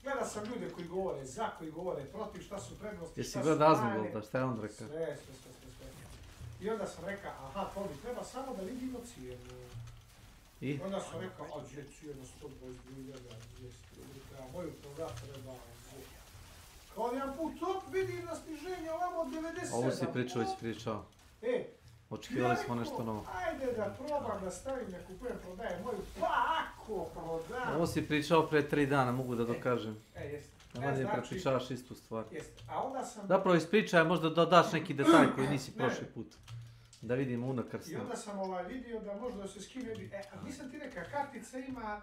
Gleda sam ljude koji govore za, koji govore protiv, šta su prednosti, Jesi šta su gleda mane. Azmogolda, šta je on rekao? Sve. I onda sam rekao, aha, to mi treba samo da vidimo cijenu. I? Onda sam rekao, a gdje cijena 122.000, a moju program treba. Kao jedan put op, vidim na sniženje ovamo 97. Ovo si pričao, već pričao. Očekivali smo nešto novo. Ajde da probam da stavim, ne kupujem, prodajem moju, pa ako prodam. Ovo si pričao pre 3 dana, mogu da dokažem. Jeste. Da manje prepričavaš istu stvar. Jeste, a onda sam... Zapravo ispričaj, možda dodaš neki detalj koji nisi prošli put. Da vidimo unakrsno. I onda sam vidio da možda se skine, a nisam ti rekao, kartica ima...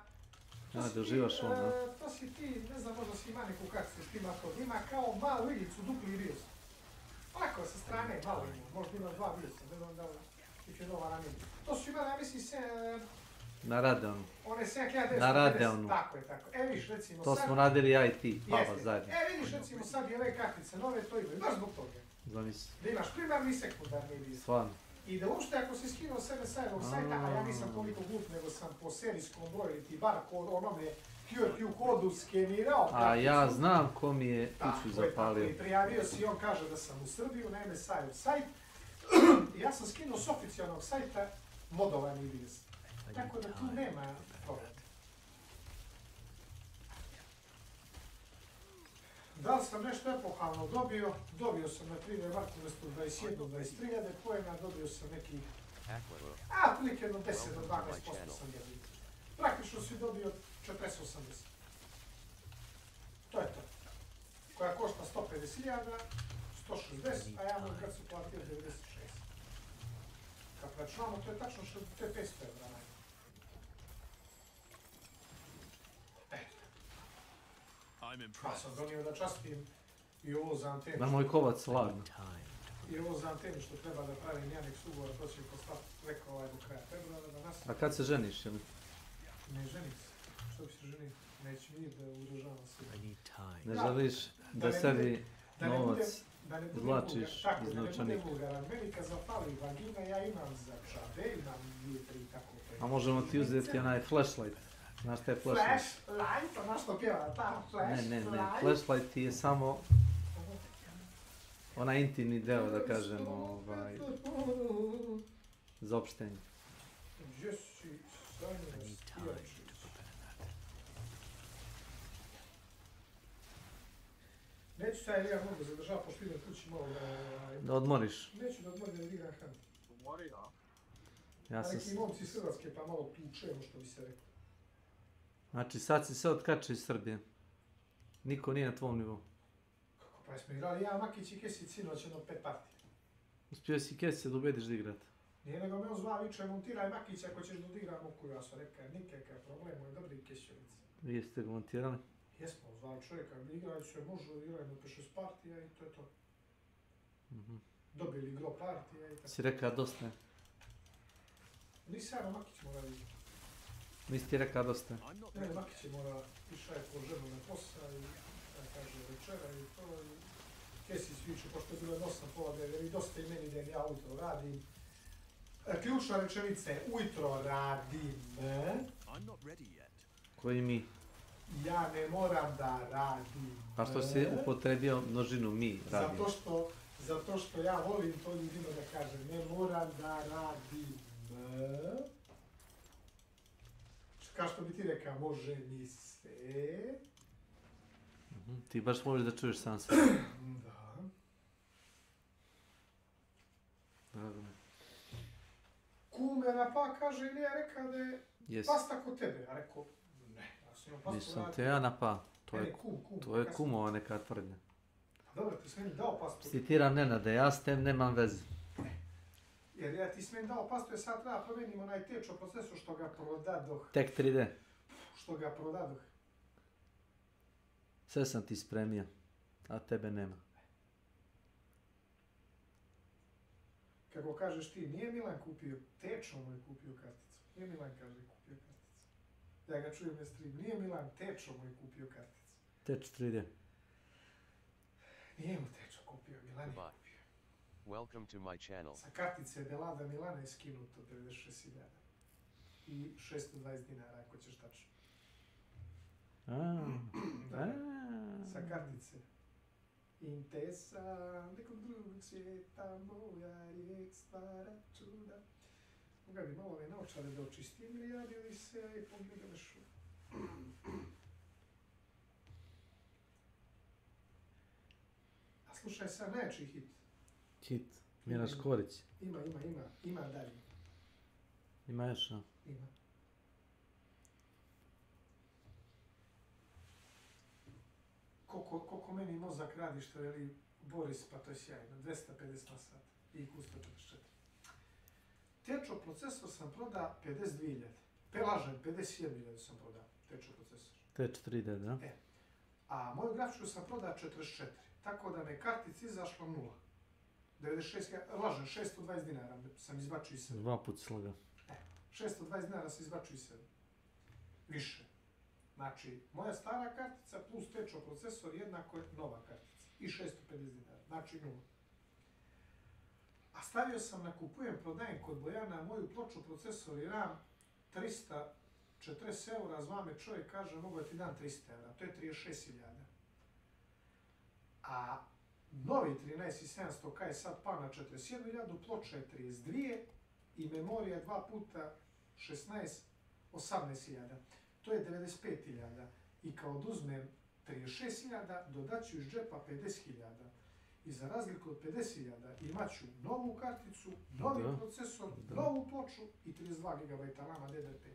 Da uživaš ono. To si ti, ne znam, možda si ima neku karticu s tima to, ima kao malu iglicu, dupli BIOS. Ovako, sa strane malo ima, možda ima 2 BIOS-a, ne znam da li ih je nova ranije. To su imali, ja mislim, Na Radeonu. one 7950. Na Radeonu. Tako je, tako. Vidiš, recimo To sad... smo radili ja i ti, Pava Jeste. zajedno. Vidiš, recimo sad i ove kartice, nove to imaju, baš zbog toga. Zamisli. Da imaš primarni i sekundarni BIOS. Stvarno. I da uopšte ako si skinuo sebe sa jednog sajta, a ja nisam toliko glup, nego sam po serijskom broju ili ti bar kod onome QR kodu skenirao. A ja znam ko mi je kuću zapalio. I prijavio si, on kaže da sam u Srbiju, na MSI sajt. Ja sam skinuo s oficijalnog sajta modovani BIOS. Tako da tu nema toga. Da li sam nešto epohalno dobio? Dobio sam na 3D Marku umjesto 21-23.000 pojena, dobio sam neki... otprilike jedno 10 do 12% sam ga vidio. Praktično si dobio 40-80. To je to. Koja košta 150.000, 160, a ja mu kad su platio 96. Kad računamo, to je tačno što to je 500 evra. Pa sam donio da častim i ovo za antenu. Na moj kovac ladno. I ovo za antenu što treba da pravim Janik s ugovora, to će postati preko do kraja februara da nas... A kad se ženiš, ili? Ne ženim se. Što bi se ženio? Neću vidjeti da uzdržavam se. Ne želiš da sebi novac izvlačiš iz novčanika. Da ne bude vulgaran. Meni kad zapali vagina, ja imam za čabe, imam 2-3 tako. A možemo ti uzeti onaj flashlight. Znaš šta je flashlight? Flashlight, to znaš što pjeva, ta flashlight. Ne, flashlight ti je samo onaj intimni deo, da kažemo, za opštenje. Gdje si sanjao spijači? Neću sad ja mogu zadržati, pošto idem kući malo da odmoriš. Neću da odmorim da igram hand. Umori, ja. Ja sam... Neki momci iz Hrvatske pa malo tučemo, što bi se rekao. Znači sad si sve otkačio iz Srbije. Niko nije na tvom nivou. Kako pa jesmo igrali ja, Makić i Kesić sinoć jedno 5 partija. Uspio si Kesića da ubediš da igrate. Nije nego me on zva, viče, montiraj Makića ako ćeš da odigram oku. Ja sam rekao, nikakav problem, moj dobri Kesićevic. Vi ste ga montirali? Jesmo, zvali čovjeka, igraju se, može, igrajmo 5-6 partija i to je to. Dobili gro partija i tako. Si rekao dosta je? Nisi ja na Makić mora vidjeti. Nisi ti rekao dosta je? Ne, Makić je mora išao je po ženu na posao i kaže večera i to i Kesi sviče, pošto je bilo 8:30 i dosta i meni da ja ujutro radim. Ključna rečenica je ujutro radim. Koji mi? Ja ne moram da radim. A što si upotrebio množinu mi radimo? Zato što ja volim to ljudima da kažem, ne moram da radim. Kao što bi ti rekao, može mi se. Ti baš voliš da čuješ sam sebe. Da. Drago me. Kumera pa kaže, ili ja rekao da je pasta kod tebe. Ja rekao, ne, ja sam imao pastu Nisam radio. te ja napao. To je kasnije. kumova neka tvrdnja. Pa dobro, ti si meni dao pastu. Citiram Nenada, ja s tem nemam veze. Jer ja ti si meni dao pastu, jer sad treba promijenim onaj tečo procesor što ga prodadoh. Tek 3D. Što ga prodadoh. Sve sam ti spremio, a tebe nema. Kako kažeš ti, nije Milan kupio, tečo mu je kupio karticu. Nije Milan kaže kupio karticu. Ja ga čujem na streamu, nije Milan, tečo mu je kupio karticu. Teč 3D. Nije mu tečo kupio, Milan je kupio. Welcome to my channel. Sa kartice Delada Milana je skinuto 96.000 i 620 dinara ako ćeš tačno. Sa kartice. Intesa nekog drugog svijeta, moja riječ stvara čuda. Moga bi malo ove naočare da očistim ili javio se i pogledam šu. A slušaj sad najjači hit. Hit. Mira Škorić. Ima dalje. Ima još, a? Ima. Koliko meni mozak radi što veli Boris, pa to je sjajno. 250 na sat. I Q144. Tečo procesor sam prodao 52.000. Lažem, 51.000 sam prodao tečo procesor. Teč 3D, da? A moju grafičku sam prodao 44. Tako da me kartica izašla 0. 96, lažem, 620 dinara sam izbačio iz sebe. 2 put slaga. 620 dinara sam izbačio iz sebe. Više. Znači, moja stara kartica plus tečo procesor jednako je nova kartica. I 650 dinara. Znači 0. A stavio sam na kupujem, prodajem kod Bojana moju ploču, procesor i RAM 340 eura, zva me čovjek, kaže mogu da ti dam 300 eura, to je 36.000. A novi 13700K je sad pao na 41.000, ploča je 32 i memorija 2 puta 16, 18.000. To je 95.000. I kao oduzmem 36.000, dodat ću iz džepa 50.000. I za razliku od 50.000 imat ću novu karticu, novi procesor, novu ploču i 32 GB RAM DDR5.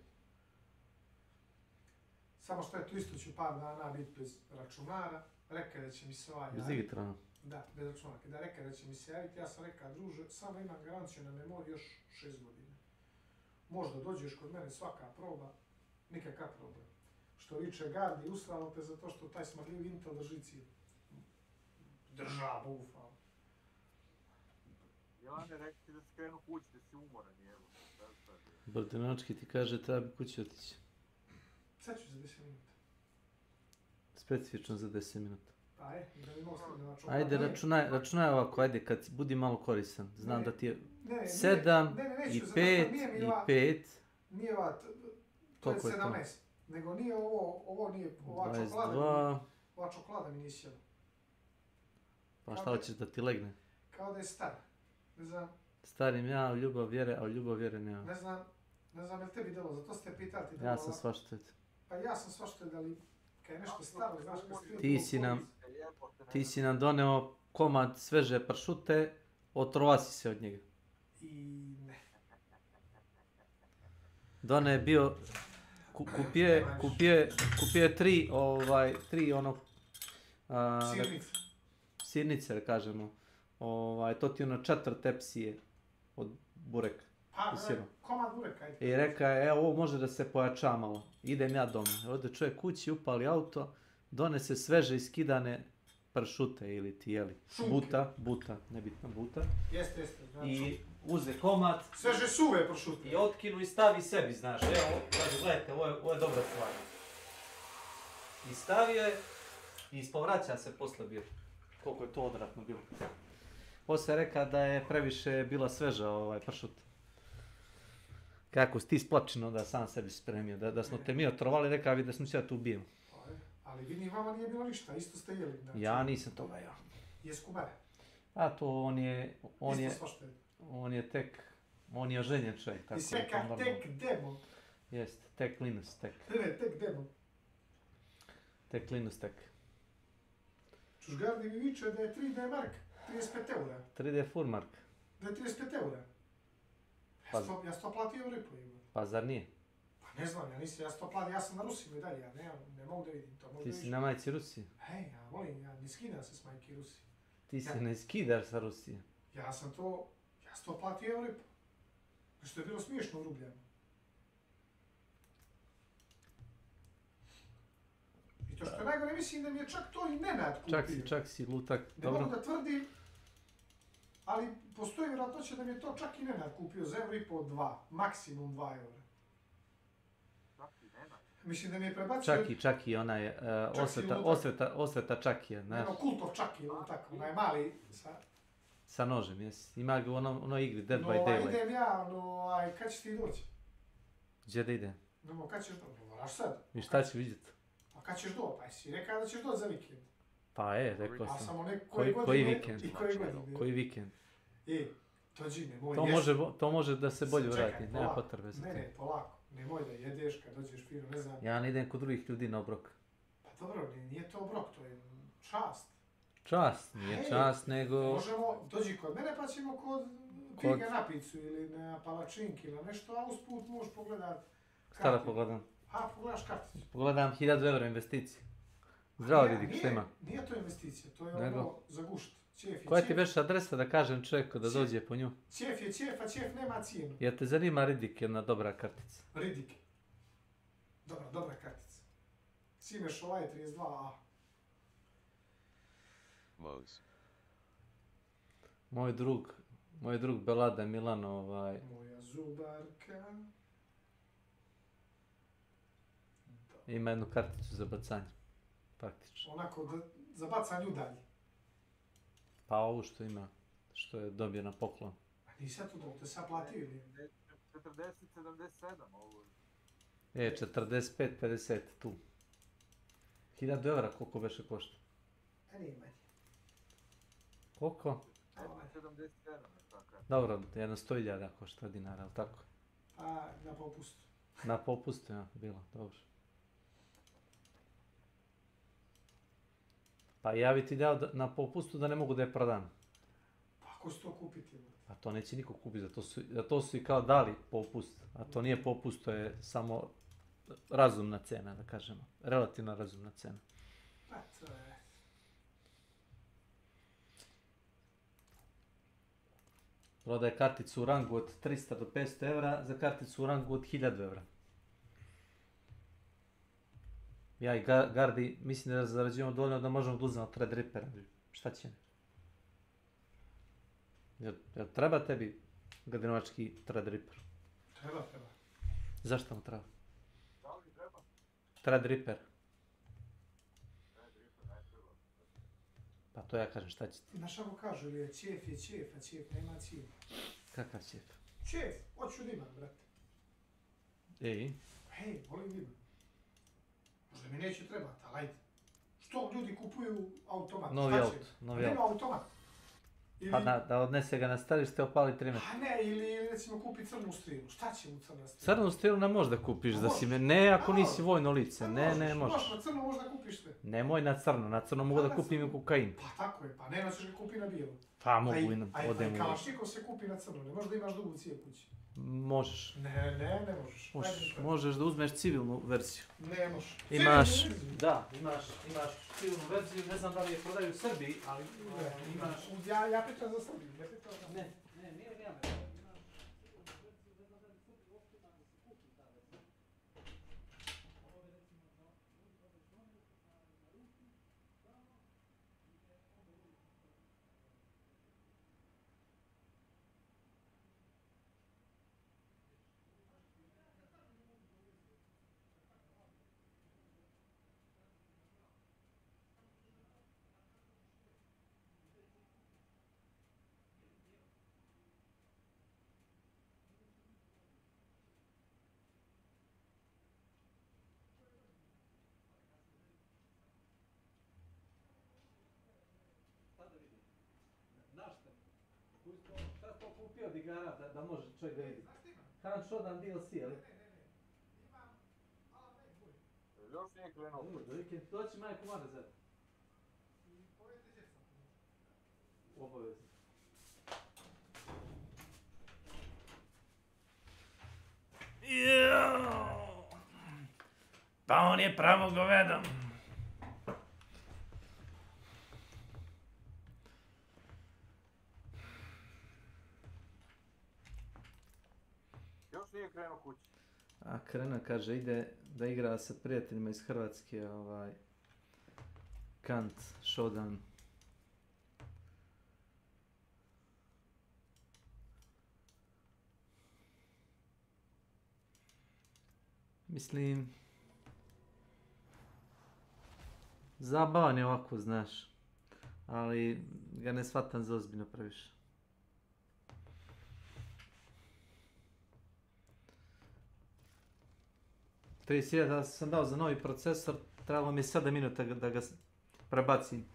Samo što je to isto ću par dana biti bez računara. Rekao da će mi se javiti. Bez digitalna? Da, bez računarke. Da, rekao da će mi se javiti. Ja sam rekao, druže, samo imam garanciju na memoriju još 6 godina. Možda dođeš kod mene svaka proba, nikakav problem. Što viče gardi, usralo te zato što taj smagljiv Intel drži cijel. Drža, bufal. Jelane, rekli ti da si krenu kući, da si umoran, evo. Brdinački ti kaže treba bi kući otići. Sad ću za 10 minuta. Specifično za 10 minuta. Pa da mi mogu staviti na račun. Ajde, računaj ovako, ajde, kad budi malo koristan. Znam da ti je 7 i 5 i 5. Nije ova, to je 17. Nego nije ovo nije, ova čokolada mi nije sjela. Pa šta hoćeš da ti legne? Kao da je stara. Ne znam. Starim ja, u ljubav vjere, a u ljubav vjere nema. Ne znam je li tebi delo, zato ste pitali ti delo. Ja sam svašta. Pa ja sam svašta, da li kad je nešto staro, znaš kad ste... Ti si nam doneo komad sveže pršute, otrova si se od njega. I ne. Done je bio, kupije tri ono... Sirnice. Sirnice, da kažemo. To ti ono 4 tepsije od bureka. Pa, komad bureka. I reka je, evo, ovo može da se pojača malo. Idem ja doma. Ode čovjek kući, upali auto, donese sveže iskidane pršute ili ti jeli. Šunke. Buta, nebitno buta. Jeste, znači. I uze komad. Sveže suve pršute. I otkinu i stavi sebi, znaš. Evo, kaže, gledajte, ovo je dobra stvar. I stavio je i ispovraća se posle bio. Koliko je to odvratno bilo. Poslije je rekao da je previše bila sveža pršuta. Kako si ti splačeno da sam sebi spremio, da smo te mi otrovali, rekao bi da smo se ja tu ubijem. Ali vidim, vama nije bilo ništa, isto ste jeli. Znači, ja nisam toga jeo. Jes kumare? A to on je oženjen čovjek. I seka tek demo. Jeste, tek linus, tek. Ne, tek demo. Tek linus, tek. Čužgardi mi viče da je 3D mark, 35 eura. 3D furmark. Da je 35 eura. Ja sam to platio u ripu. Pa zar nije? Pa ne znam, ja sam to platio, ja sam na Rusiji i dalje, ja ne mogu da vidim to. Ti si na majci Rusije? Hej, ja volim, ja ne skidam se s majke Rusije. Ti se ne skidaš sa Rusije? Ja sam to platio u ripu. Što je bilo smiješno u rubljama. I to što je najgore, mislim da mi je čak to i Nenad kupio. Čak si lutak, ne mogu da tvrdim, ali postoji vjerojatnoća da mi je to čak i Nenad kupio za euro i po 2, maksimum 2 eura. Mislim da mi je prebacio... Čak i onaj osveta Čakija, znaš. Kultov Čaki, tako, onaj mali sa nožem, jesi. Ima ga u onoj igri, Dead by Daylight. Idem ja, kad ćeš ti doći? Gdje da idem? Kad ćeš doći? Moraš sad. I šta ću vidjeti? Pa kad ćeš doći? Pa si rekao da ćeš doći za vikend. Pa rekao sam. A samo koji vikend? Koji vikend? Dođi, nemoj to može da se bolje uradi, nema potrebe za to. Ne, polako. Nemoj da jedeš kad dođeš fino, ne znam. Ja ne idem kod drugih ljudi na obrok. Pa dobro, nije to obrok, to je čast. Čast, nije čast, nego... Možemo, dođi kod mene pa ćemo kod piga na picu ili na palačinki ili nešto, a usput možeš pogledat karticu. Šta da pogledam? Pogledaš karticu. Pogledam 1000 eura investicije. Zdravo vidi šta ima. Nije to investicija, to je ono za gušt. Koja ti već adresa da kažem čovjeku da dođe po nju? Čef je čef, a čef nema cijenu. Jel te zanima Ridik, jedna dobra kartica? Ridik. Dobra kartica. Simeš 32A. Moj drug Belada Milan, Moja zubarka. Ima jednu karticu za bacanje. Praktično. Onako za bacanje udalje. Pa ovo što ima, što je dobio na poklon. A nisi ja to da te sad platio ili? 40-77 ovo. 45-50 tu. 1000 eura koliko beše košta? A nije manje. Koliko? 77 tako. Dobro, jedno 100.000 košta dinara, ali tako? A na popustu. Na popustu, ja, bilo, dobro. Pa ja bi ti dao na popustu da ne mogu da je prodam. Pa ako si to kupiti? A to neće niko kupiti, zato su i kao dali popust. A to nije popust, to je samo razumna cena, da kažemo. Relativno razumna cena. Pa to je... Prodaje karticu u rangu od 300 do 500 eura za karticu u rangu od 1000 eura. Ja i Gardi mislim da zarađujemo dovoljno da možemo da uzmemo Threadrippera. Šta će? Jel treba tebi gadinovački Threadripper? Treba. Zašto mu treba? Da li treba? Threadripper. Pa to ja kažem, šta će ti? Znaš ako kažu li je čef, a čef nema cijenu. Kakav čef? Čef, hoću da imam, brate. Hej, volim da imam. Možda mi neće trebati, ali ajde. Što ljudi kupuju automat? Novi auto. Nema automat. Pa da odnese ga na starište, opali 3 metra. A ne, ili recimo kupi crnu strilu. Šta će mu crna strila? Crnu strilu ne možeš da kupiš za sime. Ne, ako nisi vojno lice. Ne možeš. Možeš na crno možda kupiš sve. Nemoj na crno. Na crno mogu da kupim i kokain. Pa tako je, pa ne ćeš ga kupi na bijelo. Pa mogu i na odem. A Kalašnikov se kupi na crno, ne možeš da imaš dugu cijel kući. Možeš. Ne možeš. Možeš da uzmeš civilnu verziju. Ne možeš. Imaš civilnu verziju, ne znam da li je prodaju u Srbiji, ali imaš... Ja pričam za Srbiju, ne pričam za... Ne, nije nema. Šta sam kupio od igara da može čovjek da vidi? Han Shodan DLC, ali? Još nije krenuo kući. Doći majku mada sad. Obavezno. Pa on je pravo govedo. Još nije krenuo kući. A Krena kaže ide da igra sa prijateljima iz Hrvatske, Kant, Shodan. Mislim, zabavan je ovako, znaš, ali ga ne shvatam za ozbiljno previše. Da sam dao za novi procesor, trebalo mi je 7 minuta da ga prebacim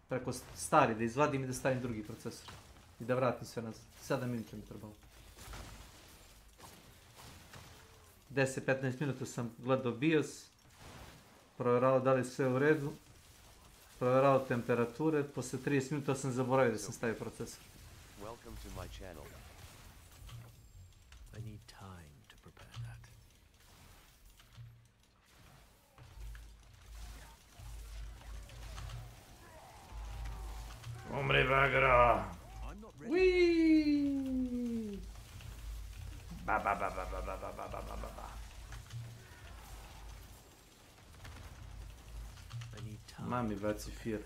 preko stari, da izvadim i da stavim drugi procesor. I da vratim sve nazad. 7 minuta mi je trebalo. 10-15 minuta sam gledao BIOS, provjerao da li sve u redu, provjerao temperature, posle 30 minuta sam zaboravio da sam stavio procesor. Welcome to my channel. I need time to prepare that. Umri Vagra! Wii! Ba ba ba ba ba ba ba ba ba ba ba. I need time. Mami baci fir.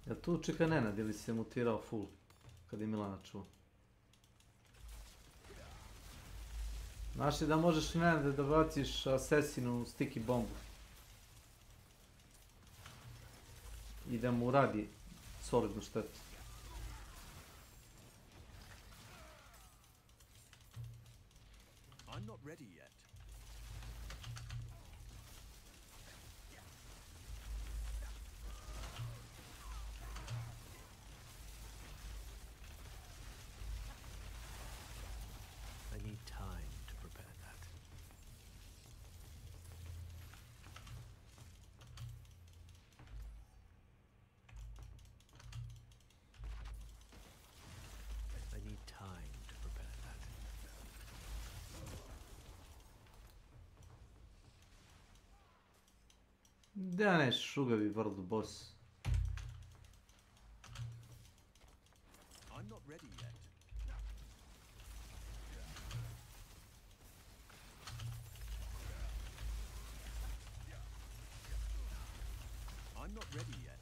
Jel tu čeka Nenad ili si se mutirao full? Kad je Milana čuo. Znaš li da možeš Nenad da baciš Assassinu sticky bombu? I da mu radi solidnu štetu. I'm not ready yet. I need time to prepare that. I need time to prepare that. Da ne šugavi vrlo boss. I'm not ready yet. I'm not ready yet.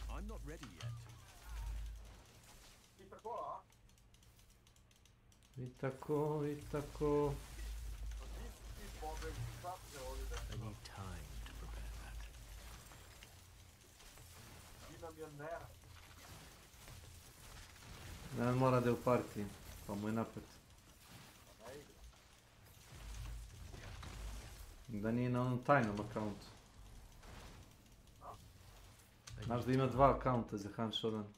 I'm not ready yet. I tako, a? I tako, i tako. Ti pobeg, sad se ovdje I desilo. need time to prepare that. Ti nam je nerad. Nenad mora da je u partiji, pa mu je napet. Ne igra. Da nije na onom tajnom akauntu. I Znaš need da ima time. 2 akaunta za Han Shodan.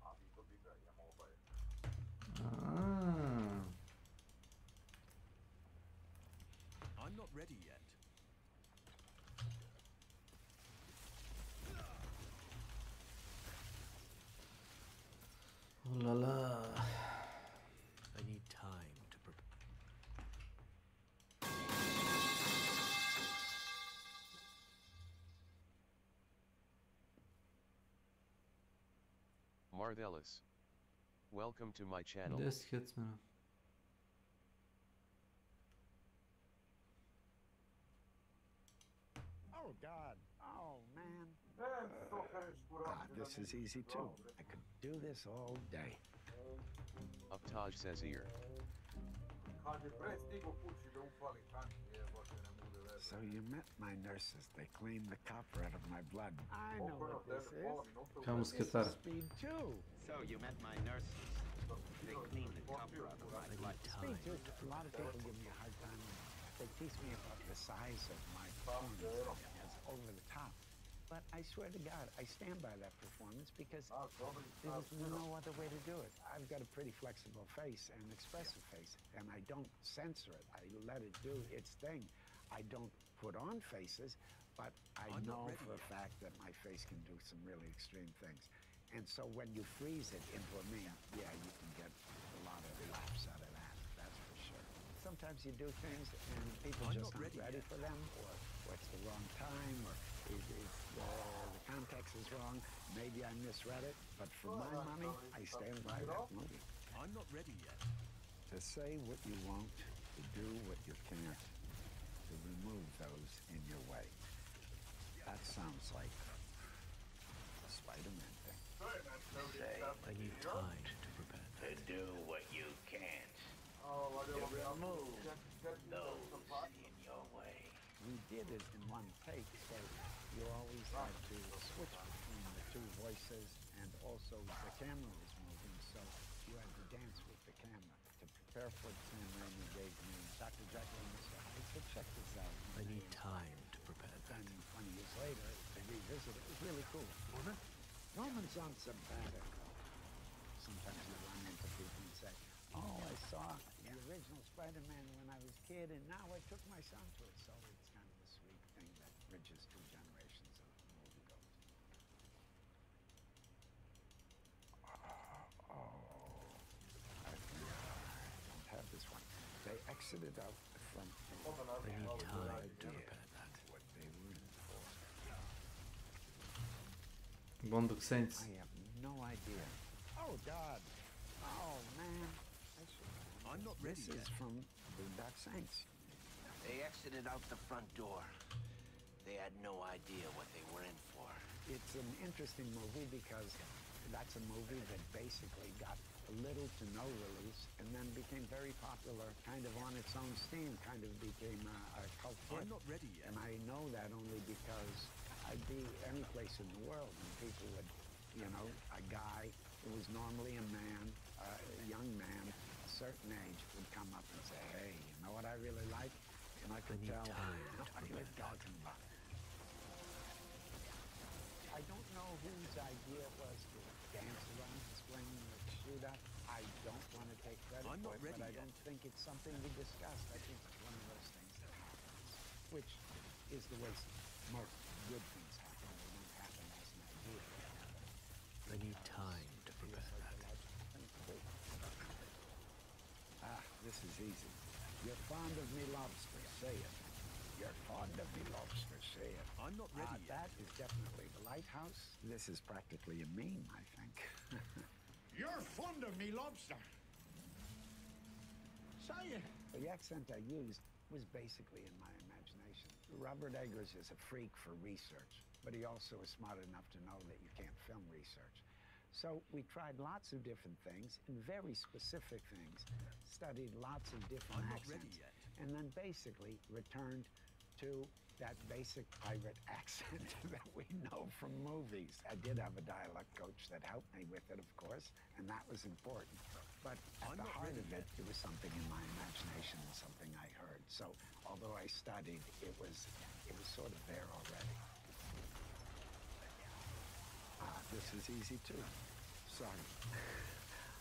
A mi to biga, imamo obaje. Aaaa. I'm not ready yet. Oh la la. I need time to prepare. Marvelous. Welcome to my channel. 10 Hetmana. Oh, God. Oh, man. To kažeš God, this is easy, too. I could do this all day. Uptaj says here. Kad je pre stigo kući da upali tank, jebote, ne bude veze. So you met my nurses. They cleaned the copper out of my blood. I know what this is. Kao This is musketar. speed, too. So you met my nurses. They cleaned the copper out of my blood. It's me too. A lot of people give me a hard time. They tease me about the size of my performance as over the top. But I swear to God, I stand by that performance because there was no other way to do it. I've got a pretty flexible face and expressive face, and I don't censor it. I let it do its thing. I don't put on faces, but I know for a fact that my face can do some really extreme things. And so when you freeze it into a meme, yeah, you can get a lot of laughs out of that, that's for sure. Sometimes you do things and people just aren't ready for them, or it's the wrong time, or the context is wrong. Maybe I misread it, but for my money, I stand by that movie. I'm not ready yet. To say what you won't, to do what you can't, to remove those in your way. That sounds like a Spider-Man thing. I need time to prepare that. To do what you can't. To remove those in your way. We did it in one take, so you always had to switch between the two voices, and also the camera was moving, so you had to dance with the camera. To prepare for the Sam Raimi gave me Dr. Jekyll and Mr. Hyde, so check this out. I need time to prepare that. Then 20 years later, to revisit it, it was really cool. Norman's on sabbatical. Sometimes you run into people and say, oh, I saw the original Spider-Man when I was a kid, and now I took my son to it. So it's kind of a sweet thing that bridges two generations of moviegoers. I don't have this one. They exited out the front door. I need time to prepare that. What they were in for. Bonduk Saints. I have no idea. Oh, God. Oh, man. I'm not ready This is from the Dark Saints. They exited out the front door. They had no idea what they were in for. It's an interesting movie because that's a movie that basically got a little to no release and then became very popular, kind of on its own steam, kind of became a cult hit. I'm not ready yet. And I know that only because I'd be any place in the world and people would, you know, a guy who was normally a man, a young man, a certain age, would come up and say, hey, you know what I really like? And I could tell what he was talking about. I don't know whose idea it was to dance around the spring and shoot up. I don't want to take credit for it, but I don't think it's something we discussed. I think it's one of those things that happens, which is the way most good things happen. They don't happen as an idea. I need time to prepare that. Ah, this is easy. You're fond of me, lobster. Say it. You're fond of me, lobster. Say it. I'm not ready yet. That is definitely the lighthouse. This is practically a meme, I think. You're fond of me, lobster. Say it. The accent I used was basically in my imagination. Robert Eggers is a freak for research, but he also is smart enough to know that you can't film research. So we tried lots of different things, and very specific things, studied lots of different accents, and then basically returned to that basic pirate accent that we know from movies. I did have a dialect coach that helped me with it, of course, and that was important. But at the heart of it, it was something in my imagination and something I heard. So although I studied, it was sort of there already. This is easy too. Sorry.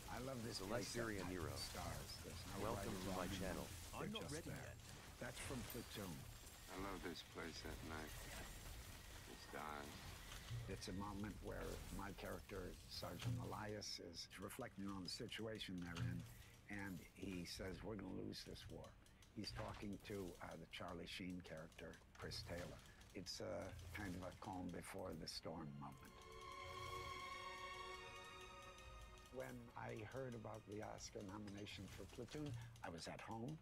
I love this place at Syrian night Nero. with stars. There's no Welcome right to or my wrong channel. anymore. I'm They're not just ready there. yet. That's from Platoon. I love this place at night. The stars. It's a moment where my character, Sergeant Elias, is reflecting on the situation they're in, and he says, we're going to lose this war. He's talking to the Charlie Sheen character, Chris Taylor. It's kind of a calm before the storm moment. When I heard about the Oscar nomination for Platoon, I was at home,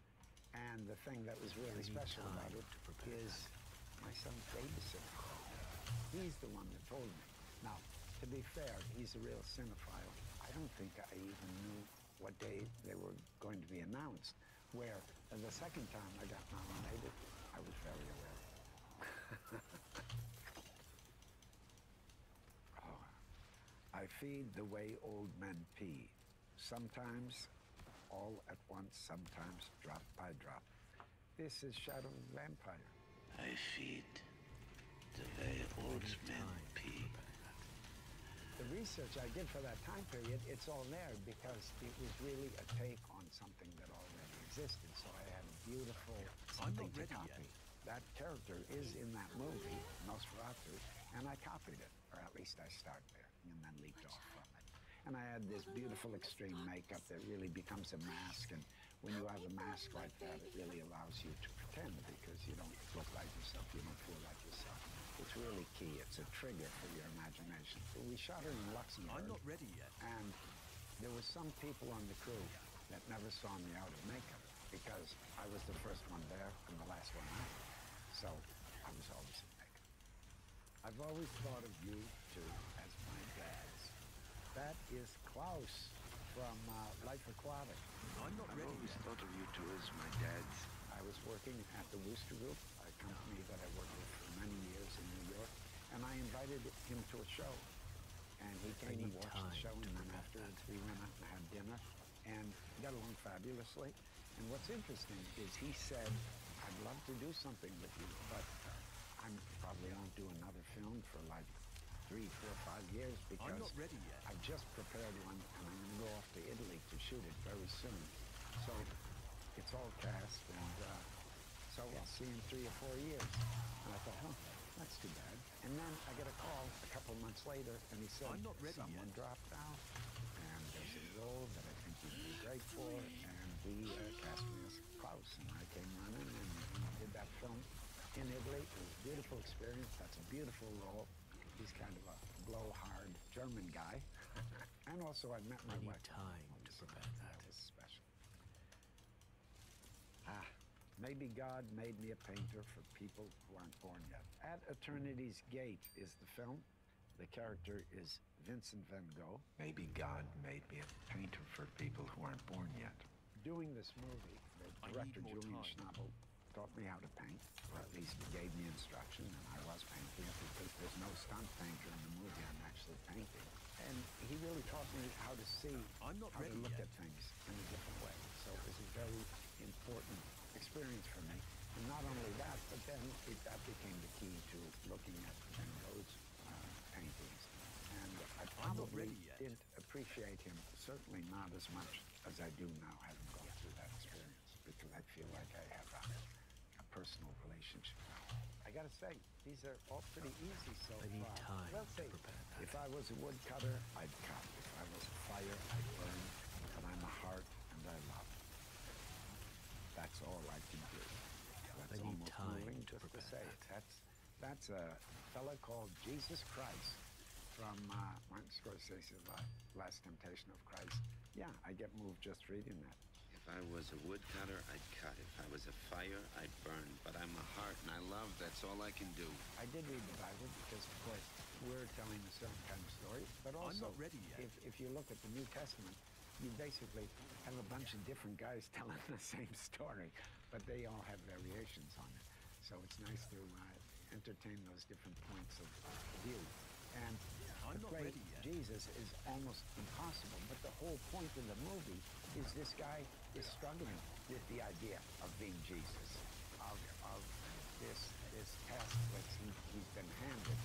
and the thing that was really special about it is my son's babysitter called me. He's the one that told me. Now, to be fair, he's a real cinephile. I don't think I even knew what day they were going to be announced, where the second time I got nominated, I was very aware. I feed the way old men pee. Sometimes all at once, sometimes drop by drop. This is Shadow of the Vampire. I feed the way old men pee. The research I did for that time period, it's all there because it was really a take on something that already existed. So I had a beautiful something to copy. That character is in that movie, Nosferatu, and I copied it, or at least I started there and then leaped off from it. And I had this beautiful extreme makeup that really becomes a mask, and when you have a mask like that, it really allows you to pretend because you don't look like yourself, you don't feel like yourself. It's really key. It's a trigger for your imagination. We shot it in Luxembourg. I'm not ready yet. And there were some people on the crew that never saw me out of makeup because I was the first one there and the last one out. So I was always in makeup. I've always thought of you two as my dads. That is Klaus from Life Aquatic. I'm not ready I've always yet. thought of you two as my dads. I was working at the Wooster Group, a company that I worked with for many years in New York, and I invited him to a show. And he came and watched the show, and then afterwards we went out and had dinner, and got along fabulously. And what's interesting is he said, I'd love to do something with you, but I probably won't do another film for like 3, 4, 5 years because I'm not ready yet. I've just prepared one, and I'm going to go off to Italy to shoot it very soon. So it's all cast, and so I'll see in 3 or 4 years. And I thought, that's too bad. And then I get a call a couple of months later, and he said, I'm not ready someone yet. dropped out, and there's a role that I think you'd be great for, and he cast me as Klaus, and I came running and did that film in Italy. It was a beautiful experience. That's a beautiful role. He's kind of a blowhard German guy. And also I met my wife. Time to prepare that was special. Maybe God made me a painter for people who aren't born yet. At Eternity's Gate is the film. The character is Vincent van Gogh. Maybe God made me a painter for people who aren't born yet. Doing this movie, the director Julian Schnabel taught me how to paint, or at least gave me instruction, and I was painting because there's no stunt painter in the movie. I'm actually painting. And he really taught me how to see, how to look at things in a different way. So it was a very important experience for me. And not only that, but then that became the key to looking at Van Gogh's paintings. And I probably didn't appreciate him, certainly not as much as I do now, having gone through that experience, because I feel like I have a personal relationship now. I gotta say, these are all pretty easy so I need far. time Well, to say, prepare that. if I was a woodcutter, I'd cut. If I was a fire, I'd burn. But I'm a heart and I love. That's all I can do. That's I need almost time moving to just to prepare say it. That's a fella called Jesus Christ from Martin Scorsese's Last Temptation of Christ. Yeah, I get moved just reading that. If I was a woodcutter, I'd cut. If I was a fire, I'd burn. But I'm a heart and I love. That's all I can do. I did read the Bible because, of course, we're telling a certain kind of story. But also, I'm not ready yet. If you look at the New Testament, you basically have a bunch of different guys telling the same story, but they all have variations on it. So it's nice to entertain those different points of view. And to play Jesus is almost impossible, but the whole point of the movie is this guy is struggling with the idea of being Jesus, of this task that he's been handed.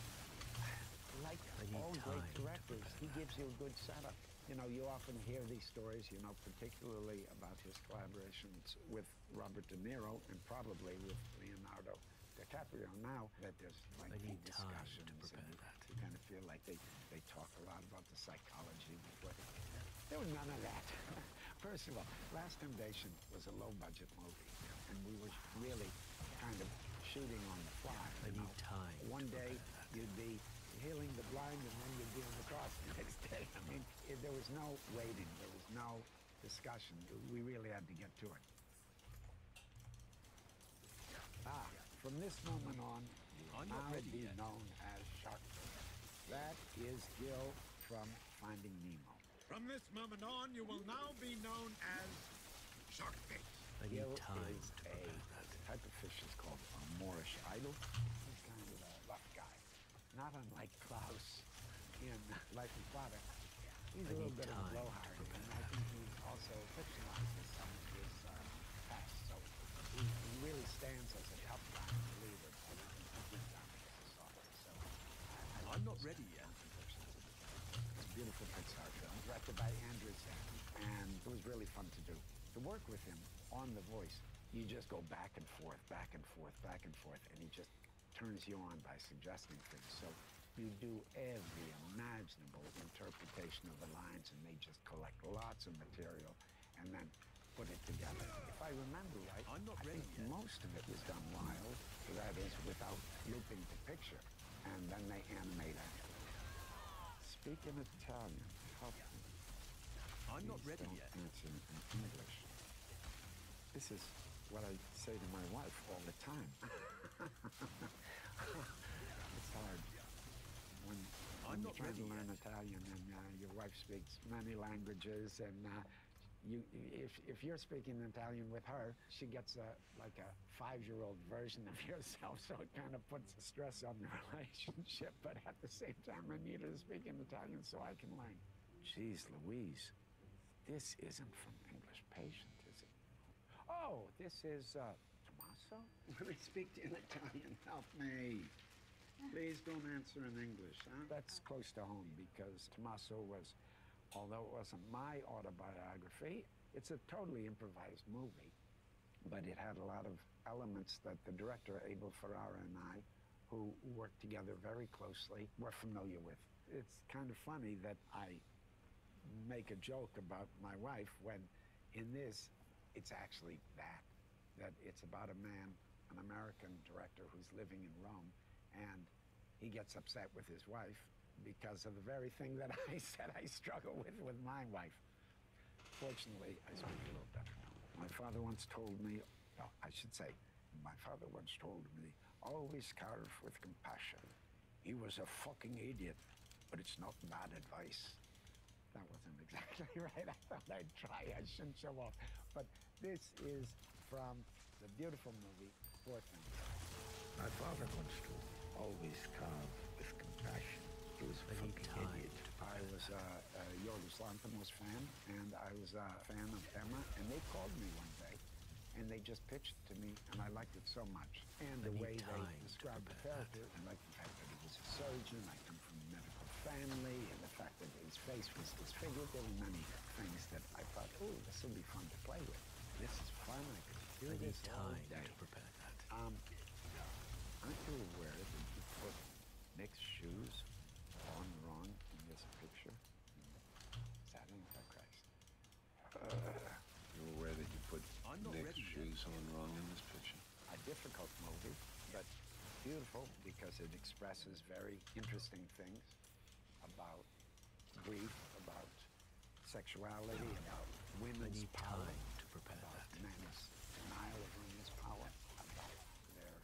Like all great directors, he gives you a good setup. You know, you often hear these stories, you know, particularly about his collaborations with Robert De Niro and probably with Leonardo DiCaprio now, that there's lengthy discussions and you kind of feel like they talk a lot about the psychology before there was none of that. First of all, Last Temptation was a low-budget movie, and we were really kind of shooting on the fly. I need time. One day you'd be healing the blind, and then you'd be on the cross the next day. I mean, there was no waiting. There was no discussion. We really had to get to it. From this moment on, you will now be known as Sharkbait. That is Gil from Finding Nemo. From this moment on, you will now be known as Sharkbait. Gil is a type of fish is called a Moorish idol. He's kind of a rough guy. Not unlike Klaus in Life Aquatic. He's a little bit of a blowhard, and I think he also fictionalized ready yet. It's a beautiful Pixar film, directed by Andrew Stanton, and it was really fun to do. To work with him on The Voice, you just go back and forth, back and forth, back and forth, and he just turns you on by suggesting things. So you do every imaginable interpretation of the lines, and they just collect lots of material and then put it together. If I remember right, I think most of it was done wild, that is, without looping the picture, and then they animate afterwards. Speaking Italian, help me. I'm not ready yet. Answer in English. This is what I say to my wife all the time. It's hard when you're trying to learn Italian and your wife speaks many languages, and if you're speaking Italian with her, she gets like a 5-year-old version of yourself, so it kind of puts a stress on the relationship. But at the same time, I need her to speak in Italian so I can learn. Jeez Louise, this isn't from English Patient, is it? Oh, this is Tommaso? Let me speak in Italian. Help me. Please don't answer in English, huh? That's close to home because Tommaso was, although it wasn't my autobiography, it's a totally improvised movie, but it had a lot of elements that the director, Abel Ferrara, and I, who worked together very closely, were familiar with. It's kind of funny that I make a joke about my wife when in this, it's actually that it's about a man, an American director who's living in Rome, and he gets upset with his wife because of the very thing that I said I struggle with my wife. Fortunately, I speak a little better now. My father once told me, my father once told me, always carve with compassion. He was a fucking idiot, but it's not bad advice. That wasn't exactly right. I thought I'd try. I shouldn't show off. But this is from the beautiful movie, Poor Things. My father once told me, always carve with compassion. He was a fucking idiot. I was a Yorgos Lanthimos fan, and I was a fan of Emma, and they called me one day, and they just pitched it to me, and I liked it so much. And the way they described the character, I liked the fact that he was a surgeon, I come from a medical family, and the fact that his face was disfigured. There were many things that I thought, oh, this will be fun to play with. This is fun, I could do this all day. To prepare that. Aren't you aware that you put Nick's shoes on wrong in this picture? Is that Antichrist? You're aware that you put Nick's shoes on wrong in this picture? A difficult movie, but beautiful because it expresses very interesting things about grief, about sexuality, about women's power, about men's denial of women's power, about their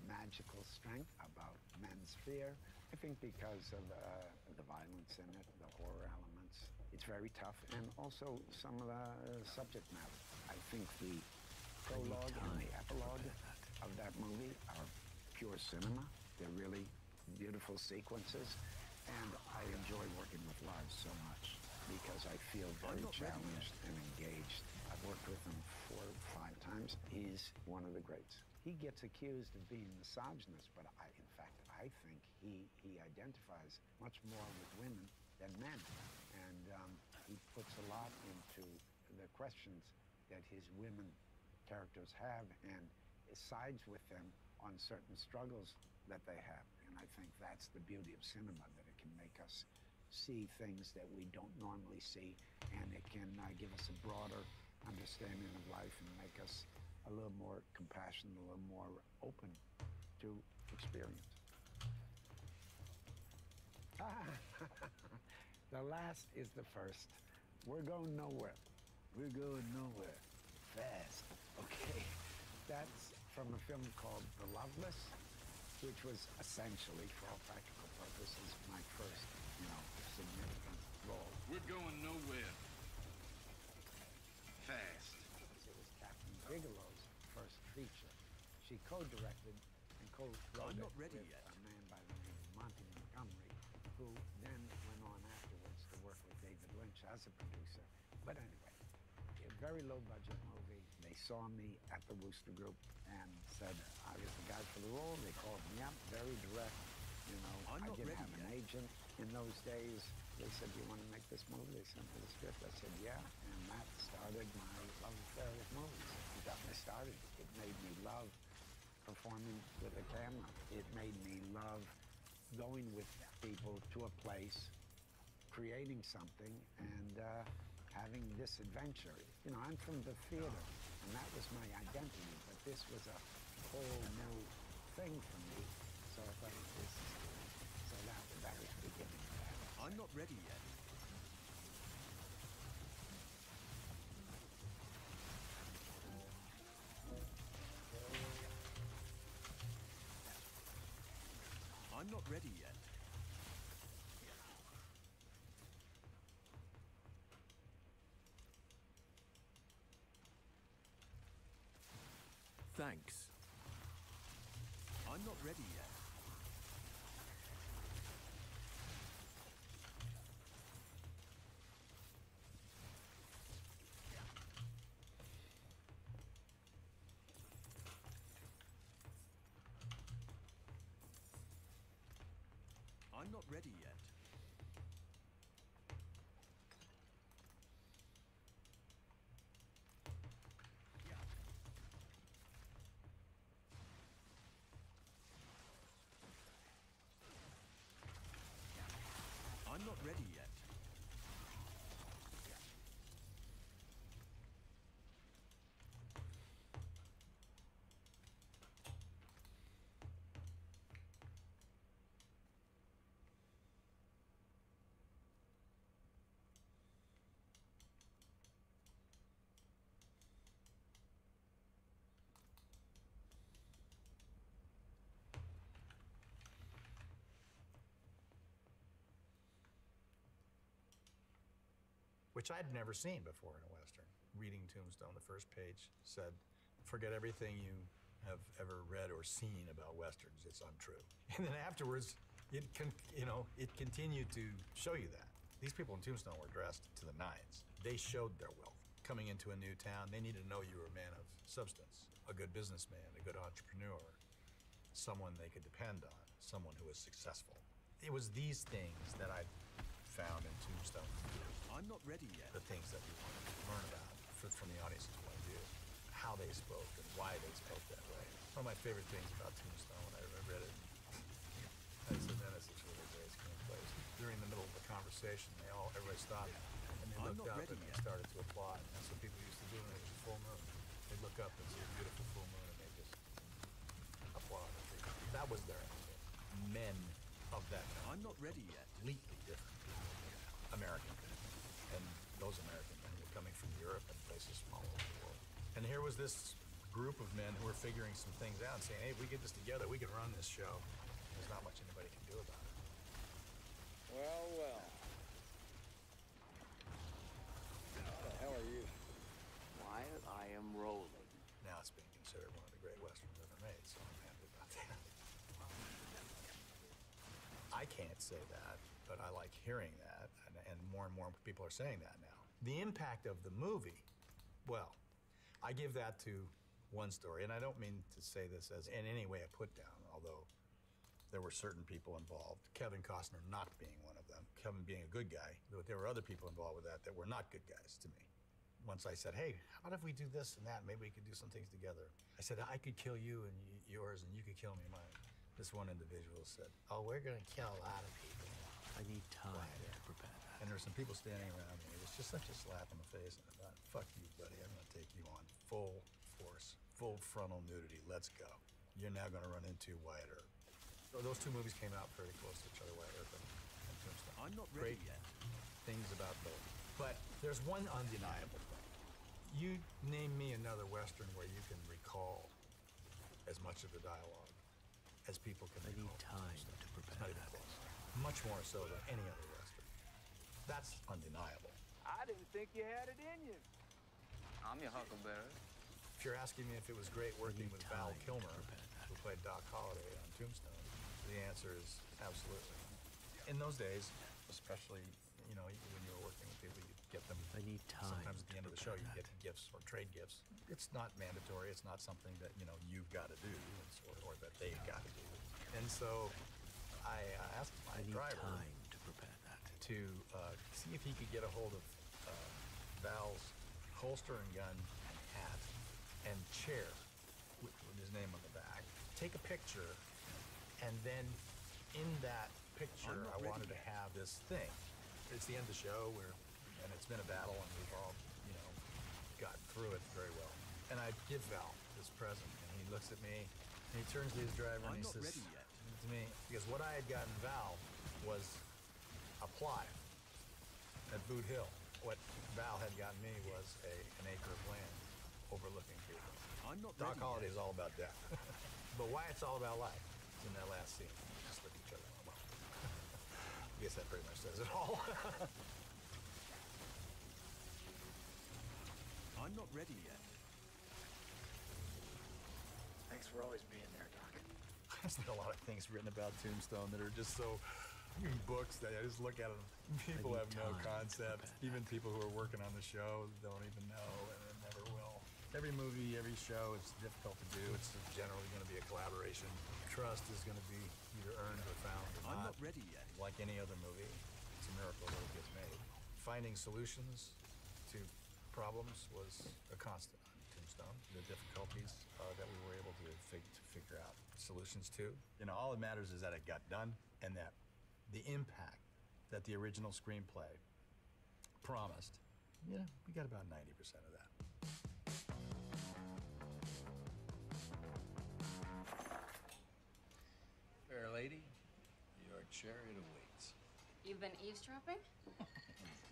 magical strength, about men's fear. I think because of the violence in it, the horror elements, it's very tough, and also some of the subject matter. I think the prologue and the epilogue of that movie are pure cinema. They're really beautiful sequences, and I enjoy working with Lars so much because I feel very challenged and engaged. I've worked with him 4 or 5 times. He's one of the greats. He gets accused of being misogynist, but in fact, I think he identifies much more with women than men, and he puts a lot into the questions that his women characters have and sides with them on certain struggles that they have. And I think that's the beauty of cinema, that it can make us see things that we don't normally see, and it can give us a broader understanding of life and make us a little more compassionate, a little more open to experience. The last is the first. We're going nowhere. We're going nowhere. Fast. Okay. That's from a film called The Loveless, which was essentially, for all practical purposes, my first, significant role. We're going nowhere. Fast. It was Catherine Bigelow's first feature. She co-directed and co-wrote it with a man by the name of Monty Montgomery, who then went on afterwards to work with David Lynch as a producer. But anyway, a very low-budget movie. They saw me at the Wooster Group and said I was the guy for the role. They called me up, very direct, You know, I didn't have an agent in those days. They said, "Do you want to make this movie?" They sent me the script. I said, "Yeah," and that started my love affair with movies. It got me started. It made me love performing with a camera. It made me love going with people to a place, creating something, and having this adventure. You know, I'm from the theater, and that was my identity, but this was a whole new thing for me. So I thought, this is good. So that was the beginning of that. I'm not ready yet. I'm not ready yet. Thanks. I'm not ready yet. I'm not ready yet. I'm not ready yet. Which I'd never seen before in a Western. Reading Tombstone, the first page said, "Forget everything you have ever read or seen about Westerns, it's untrue." And then afterwards, it continued to show you that. These people in Tombstone were dressed to the nines. They showed their wealth. Coming into a new town, they needed to know you were a man of substance, a good businessman, a good entrepreneur, someone they could depend on, someone who was successful. It was these things that I found in Tombstone. I'm not ready yet. The things that we wanted to learn about from the audience's point of view, how they spoke and why they spoke that way. One of my favorite things about Tombstone, when I read it, I said, man, it's a really great screenplay. During the middle of the conversation, everybody stopped and they looked up and they started to applaud. That's what people used to do when it was a full moon. They'd look up and see a beautiful full moon and they just applaud. That was their attitude. Men of that time. I'm not ready yet. Completely different American men. And those American men were coming from Europe and places from all over the world. And here was this group of men who were figuring some things out and saying, hey, if we get this together, we can run this show. There's not much anybody can do about it. Well, well. What the hell are you? Wyatt, I am rolling. Now it's being considered one of the great Westerns ever made, so I'm happy about that. I can't say that, but I like hearing that, and more people are saying that now. The impact of the movie, well, I give that to one story, and I don't mean to say this as in any way a put down, although there were certain people involved, Kevin Costner not being one of them, Kevin being a good guy, but there were other people involved with that were not good guys to me. Once I said, hey, how about if we do this and that, maybe we could do some things together. I said, I could kill you and yours, and you could kill me mine. This one individual said, oh, we're gonna kill a lot of people. I need time to prepare that. And there were some people standing around me. It was just such a slap in the face, and I thought, fuck you, buddy, I'm gonna take you on full force, full frontal nudity, let's go. You're now gonna run into Wyatt Earp. So those two movies came out pretty close to each other, Wyatt Earp and Tombstone. I'm not ready yet. Things about both. But there's one undeniable thing. You name me another Western where you can recall as much of the dialogue as people can recall. I need time to prepare. Not even close. Much more so than any other Western. That's undeniable. I didn't think you had it in you. I'm your huckleberry. If you're asking me if it was great working with Val Kilmer, who played Doc Holliday on Tombstone, the answer is absolutely. In those days, especially, when you were working with people, you'd get them. I need time. Sometimes at the end of the show, you get gifts or trade gifts. It's not mandatory. It's not something that you've got to do, or that they've got to do. And so, I asked my driver time to prepare that. to see if he could get a hold of Val's holster and gun and hat and chair with his name on the back. Take a picture, and then in that picture, I wanted to have this thing. It's the end of the show and it's been a battle, and we've all, gotten through it very well. And I give Val this present, and he looks at me, and he turns to his driver, and he says to me, because what I had gotten Val was a plot at Boot Hill. What Val had gotten me was an acre of land overlooking Boot Hill. Doc Holliday is all about death. But Wyatt's all about life. It's in that last scene. Just look at each other. Well, I guess that pretty much says it all. I'm not ready yet. Thanks for always being there, Doc. There's been a lot of things written about Tombstone that are just so books that I just look at them. People have no concept. Even people who are working on the show don't even know, and never will. Every movie, every show, it's difficult to do. It's generally going to be a collaboration. Trust is going to be either earned or found or I'm not. not ready yet. Like any other movie, it's a miracle that it gets made. Finding solutions to problems was a constant on Tombstone. The difficulties that we were able to figure out solutions to. All that matters is that it got done, and that the impact that the original screenplay promised, we got about 90% of that. Fair lady, your chariot awaits. You've been eavesdropping?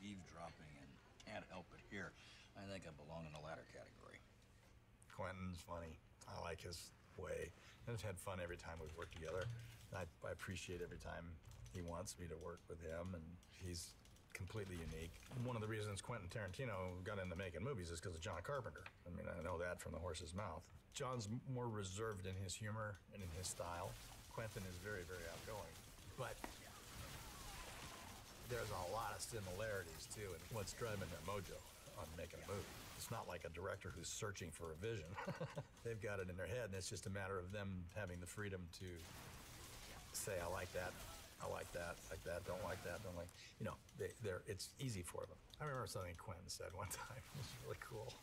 Eavesdropping and can't help it here. I think I belong in the latter category. Quentin's funny. I like his way. I've had fun every time we've worked together. I appreciate every time he wants me to work with him, and he's completely unique. One of the reasons Quentin Tarantino got into making movies is because of John Carpenter. I mean, I know that from the horse's mouth. John's more reserved in his humor and in his style. Quentin is very, very outgoing. But there's a lot of similarities, too, in what's driving their mojo on making a movie. It's not like a director who's searching for a vision. They've got it in their head, and it's just a matter of them having the freedom to say, I like that, like that, don't like that, don't like... it's easy for them. I remember something Quentin said one time. It was really cool.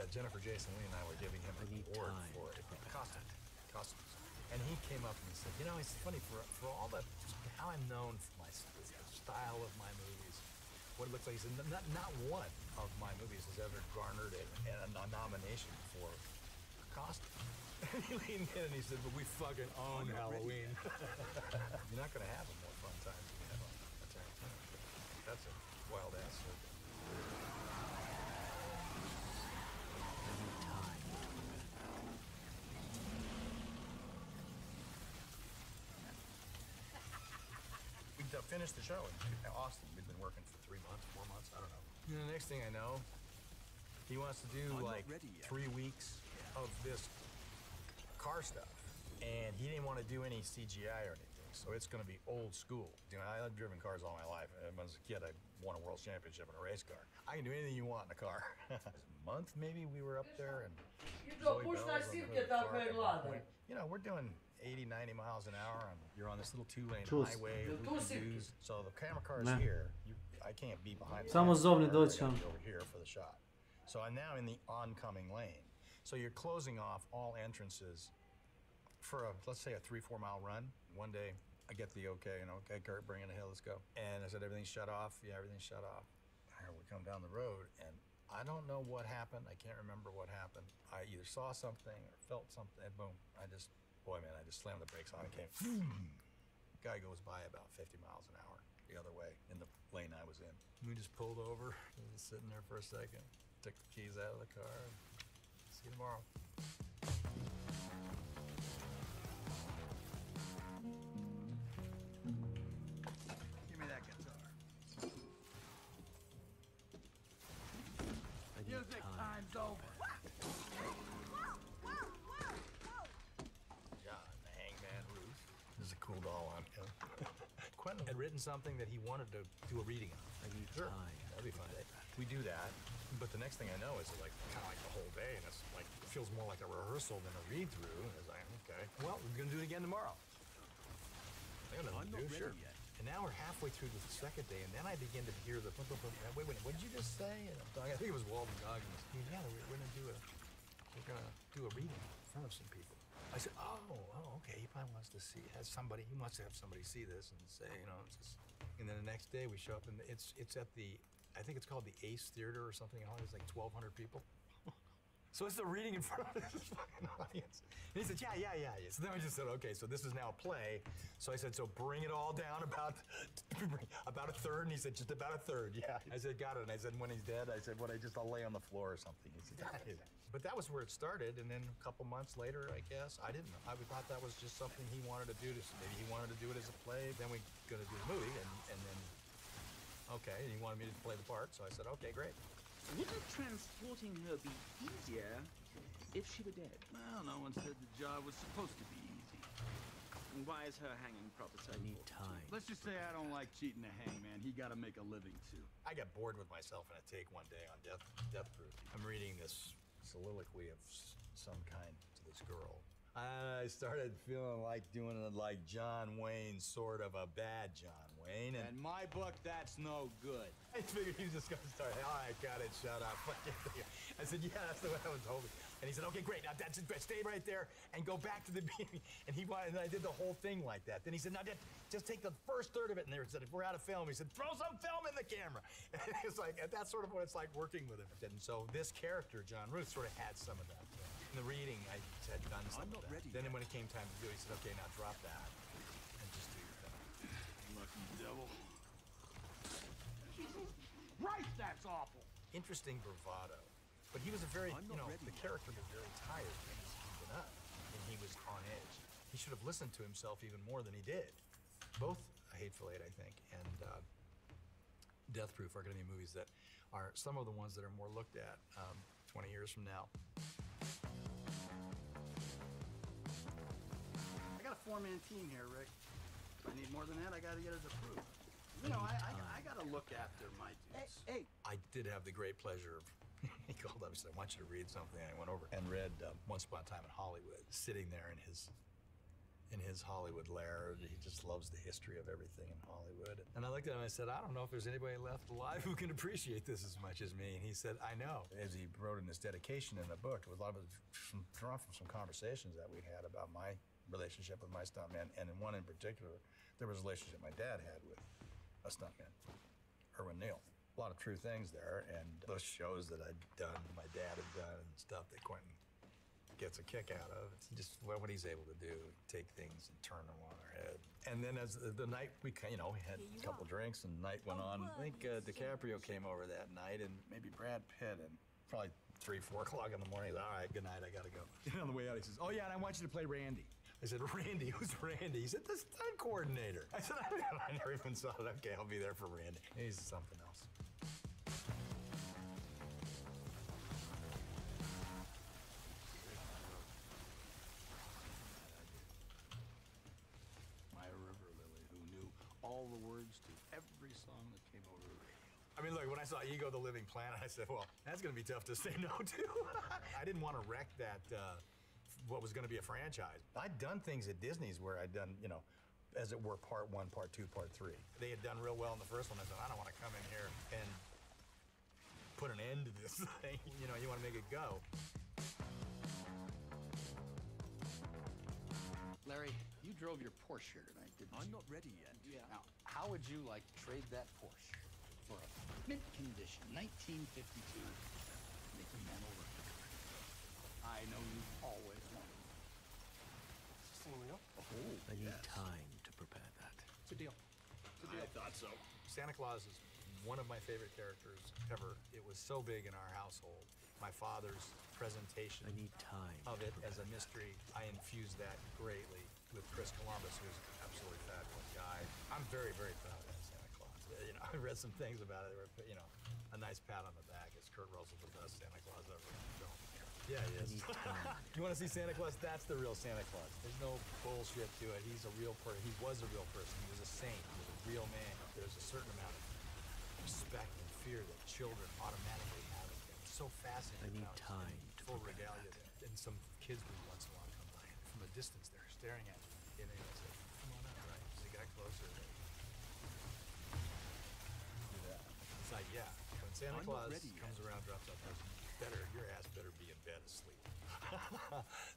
Jennifer Jason Leigh and I were giving him an award for costumes. And he came up and he said, it's funny, for all that, how I'm known for the style of my movies, what it looks like, he said, not one of my movies has ever garnered a nomination for a costume. And he leaned in and he said, but we fucking own Halloween. You're not going to have a more fun time than you have a Tarantino. That's a wild-ass circuit. We finished the show in Austin. We'd been working for 3 months, 4 months, I don't know. And the next thing I know, he wants to do 3 weeks of this car stuff. And he didn't want to do any CGI or anything, so it's going to be old school. I've driven cars all my life. When I was a kid, I won a world championship in a race car. I can do anything you want in a car. A month, maybe, we were up there, and Zoe Bell's on the car. We're doing 80, 90 miles an hour, and you're on this little 2-lane highway. So the camera car is here. I can't be behind the Samo zovni doći over here for the shot. So I'm now in the oncoming lane. So you're closing off all entrances for let's say a 3-4 mile run. One day I get the okay, okay, Kurt, bring it ahead, let's go. And I said, everything's shut off? Yeah, everything's shut off. Here we come down the road, and I don't know what happened. I can't remember what happened. I either saw something or felt something, and boom, I just slammed the brakes on and came, guy goes by about 50 miles an hour the other way in the lane I was in. We just pulled over, was sitting there for a second, took the keys out of the car, and see you tomorrow. Give me that guitar. Music time's over. Cool doll on him. Quentin had written something that he wanted to do a reading of. Sure, that'd be fun. We do that, but the next thing I know is kind of like the whole day, and it feels more like a rehearsal than a read-through. It's like, okay, well, we're gonna do it again tomorrow. Yeah, I'm not ready sure. yet. And now we're halfway through the second day, and then I begin to hear the wait, what did you just say? And I'm talking, I think it was Walton Goggins. Yeah, we're gonna do a reading in front of some people. I said, oh, okay. He probably wants to see. He wants to have somebody see this and say, you know. It's just, and then the next day we show up, and it's at the, I think it's called the Ace Theater or something. It's like 1,200 people. So it's the reading in front of this fucking audience. And he said, yeah. So then I just said, okay, so this is now a play. So I said, so bring it all down about a third. And he said, just about a third, yeah. I said, got it. And I said, when he's dead, I said, I'll lay on the floor or something. He said, but that was where it started. And then a couple months later, I guess, I didn't know. I thought that was just something he wanted to do. Maybe he wanted to do it as a play. Then we're going to do the movie. And then, okay, and he wanted me to play the part. So I said, okay, great. Wouldn't transporting her be easier if she were dead? Well, no one said the job was supposed to be easy. And why is her hanging proper so important? Time. Let's just say I don't like cheating the hangman. He got to make a living, too. I got bored with myself in a take one day on Death Proof. I'm reading this soliloquy of some kind to this girl. I started feeling like doing it like John Wayne, sort of a bad John Wayne. And in my book, that's no good. I figured he was just going to start, all right, got it, shut up. I said, yeah, that's the way I was hoping. And he said, okay, great, now that's it, stay right there and go back to the beginning. And I did the whole thing like that. Then he said, now just take the first third of it. And they said, if we're out of film, he said, throw some film in the camera. And it's like, that's sort of what it's like working with him. And so this character, John Ruth, sort of had some of that. In the reading, I had done some of that. Ready then yet. When it came time to do it, he said, okay, now drop that and just do your thing. Lucky devil. Right, that's awful. Interesting bravado. But he was a very, the character was very tired when he was keeping up. And he was on edge. He should have listened to himself even more than he did. Both Hateful Eight, I think, and Death Proof are going to be movies that are some of the ones that are more looked at 20 years from now. I got a 4-man team here, Rick. If I need more than that, I got to get it approved. You know, I got to look after my dudes. Hey. I did have the great pleasure of, he called up and said, I want you to read something. I went over and read Once Upon a Time in Hollywood, sitting there in his Hollywood lair. He just loves the history of everything in Hollywood. And I looked at him and I said, I don't know if there's anybody left alive who can appreciate this as much as me. And he said, I know. As he wrote in his dedication in the book, it was a lot of it drawn from some conversations that we had about my relationship with my stuntman. And in one in particular, there was a relationship my dad had with a stuntman, Irwin Neal. A lot of true things there, and those shows that I'd done, my dad had done, and stuff that Quentin gets a kick out of. It's just what he's able to do, take things and turn them on their head. And then as the night, we had a couple drinks, and the night went on. I think DiCaprio came over that night, and maybe Brad Pitt, and probably 3, 4 o'clock in the morning. He's, all right, good night, I gotta go. And on the way out, he says, oh yeah, and I want you to play Randy. I said, Randy? Who's Randy? He said, the stunt coordinator. I said, I never even saw it. Okay, I'll be there for Randy. He's something else. My river lily, who knew all the words to every song that came over the radio. I mean, look, when I saw Ego the Living Planet, I said, well, that's going to be tough to say no to. I didn't want to wreck that, what was going to be a franchise. I'd done things at Disney's where I'd done, as it were, part 1, part 2, part 3. They had done real well in the first one. I said, I don't want to come in here and put an end to this thing. You want to make it go. Larry, you drove your Porsche here tonight, didn't you? I'm not ready yet. Yeah. Now, how would you like to trade that Porsche for a mint condition 1952 Mickey Mantle record? I know you've always wanted one. Is this thing real? I need time to prepare that. It's a deal. I thought so. Santa Claus is one of my favorite characters ever. It was so big in our household. My father's presentation of it as a mystery, I infused that greatly with Chris Columbus, who's an absolutely fabulous guy. I'm very, very proud of that Santa Claus. I read some things about it. A nice pat on the back. It's Kurt Russell, the best Santa Claus ever filmed. Yeah, he is. You want to see Santa Claus? That's the real Santa Claus. There's no bullshit to it. He's a real person. He was a real person. He was a saint. He was a real man. There's a certain amount of respect and fear that children automatically have. It's so fascinating. I need time to full regalia there. And some kids would once in a while come by, and from a distance they're staring at you. And they say, come on out, right? So you got closer. Do that. It's like, yeah, when Santa Claus comes around, drops off presents, your ass better be in bed asleep.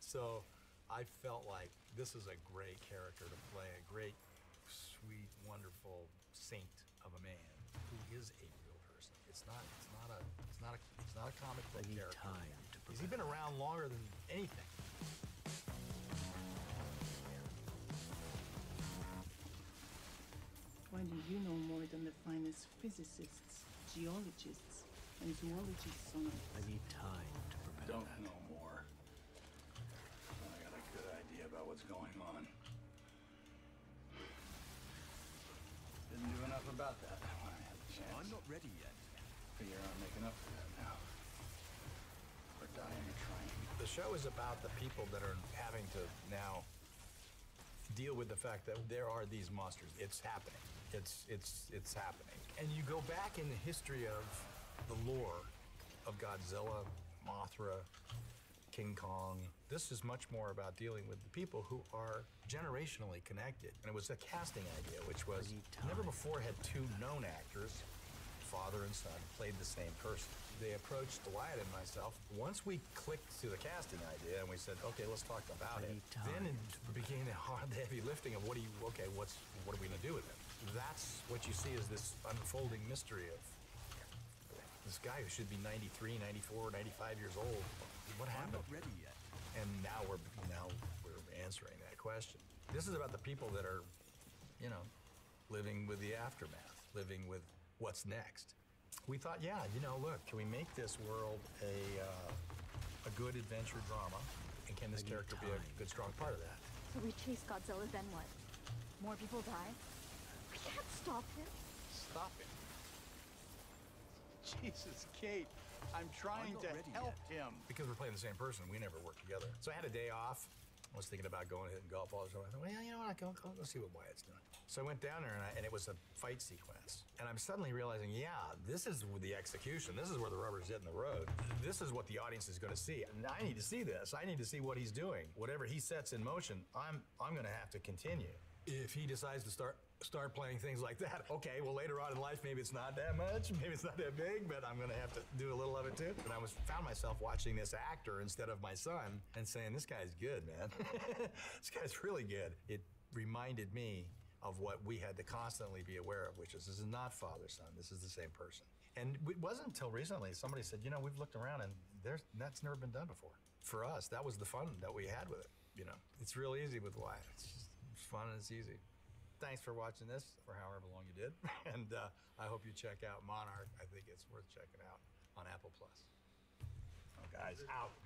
So I felt like this is a great character to play, a great, sweet, wonderful saint of a man who is a real person. It's not a comic book character. He's been around longer than anything. Why do you know more than the finest physicists, geologists, and zoologists on Earth? I need time to prepare. Don't know more. I got a good idea about what's going on. Didn't do enough about that when I had the chance. I'm not ready yet. Figure I'm making up for that now. We're dying trying. The show is about the people that are having to now deal with the fact that there are these monsters. It's happening. It's happening. And you go back in the history of the lore of Godzilla, Mothra, King Kong. This is much more about dealing with the people who are generationally connected. And it was a casting idea, which was never before had two known actors, father and son, played the same person. They approached Wyatt and myself. Once we clicked to the casting idea and we said, okay, let's talk about it, then it began the heavy lifting of what are we gonna do with it? That's what you see is this unfolding mystery of this guy who should be 93, 94, 95 years old. What happened? I'm not ready yet. And now we're answering that question. This is about the people that are, living with the aftermath, living with what's next. We thought, look, can we make this world a good adventure drama? And can this character be a good, strong part of that? So we chase Godzilla, then what? More people die? We can't stop him. Stop him. Jesus, Kate, I'm trying to help him. Because we're playing the same person, we never work together. So I had a day off. I was thinking about going hitting golf balls. I thought, well, you know what, I'll go see what Wyatt's doing. So I went down there and it was a fight sequence. And I'm suddenly realizing, this is the execution. This is where the rubber's hitting the road. This is what the audience is going to see. And I need to see this. I need to see what he's doing. Whatever he sets in motion, I'm going to have to continue. If he decides to start playing things like that, okay, well, later on in life, maybe it's not that much, maybe it's not that big, but I'm going to have to do a little of it too. And I found myself watching this actor instead of my son and saying, this guy's good, man. This guy's really good. It reminded me of what we had to constantly be aware of, which is this is not father-son, this is the same person. And it wasn't until recently somebody said, we've looked around and that's never been done before. For us, that was the fun that we had with it. It's real easy with Wyatt. It's fun and it's easy. Thanks for watching this for however long you did. And I hope you check out Monarch. I think it's worth checking out on Apple Plus. Oh, guys, out.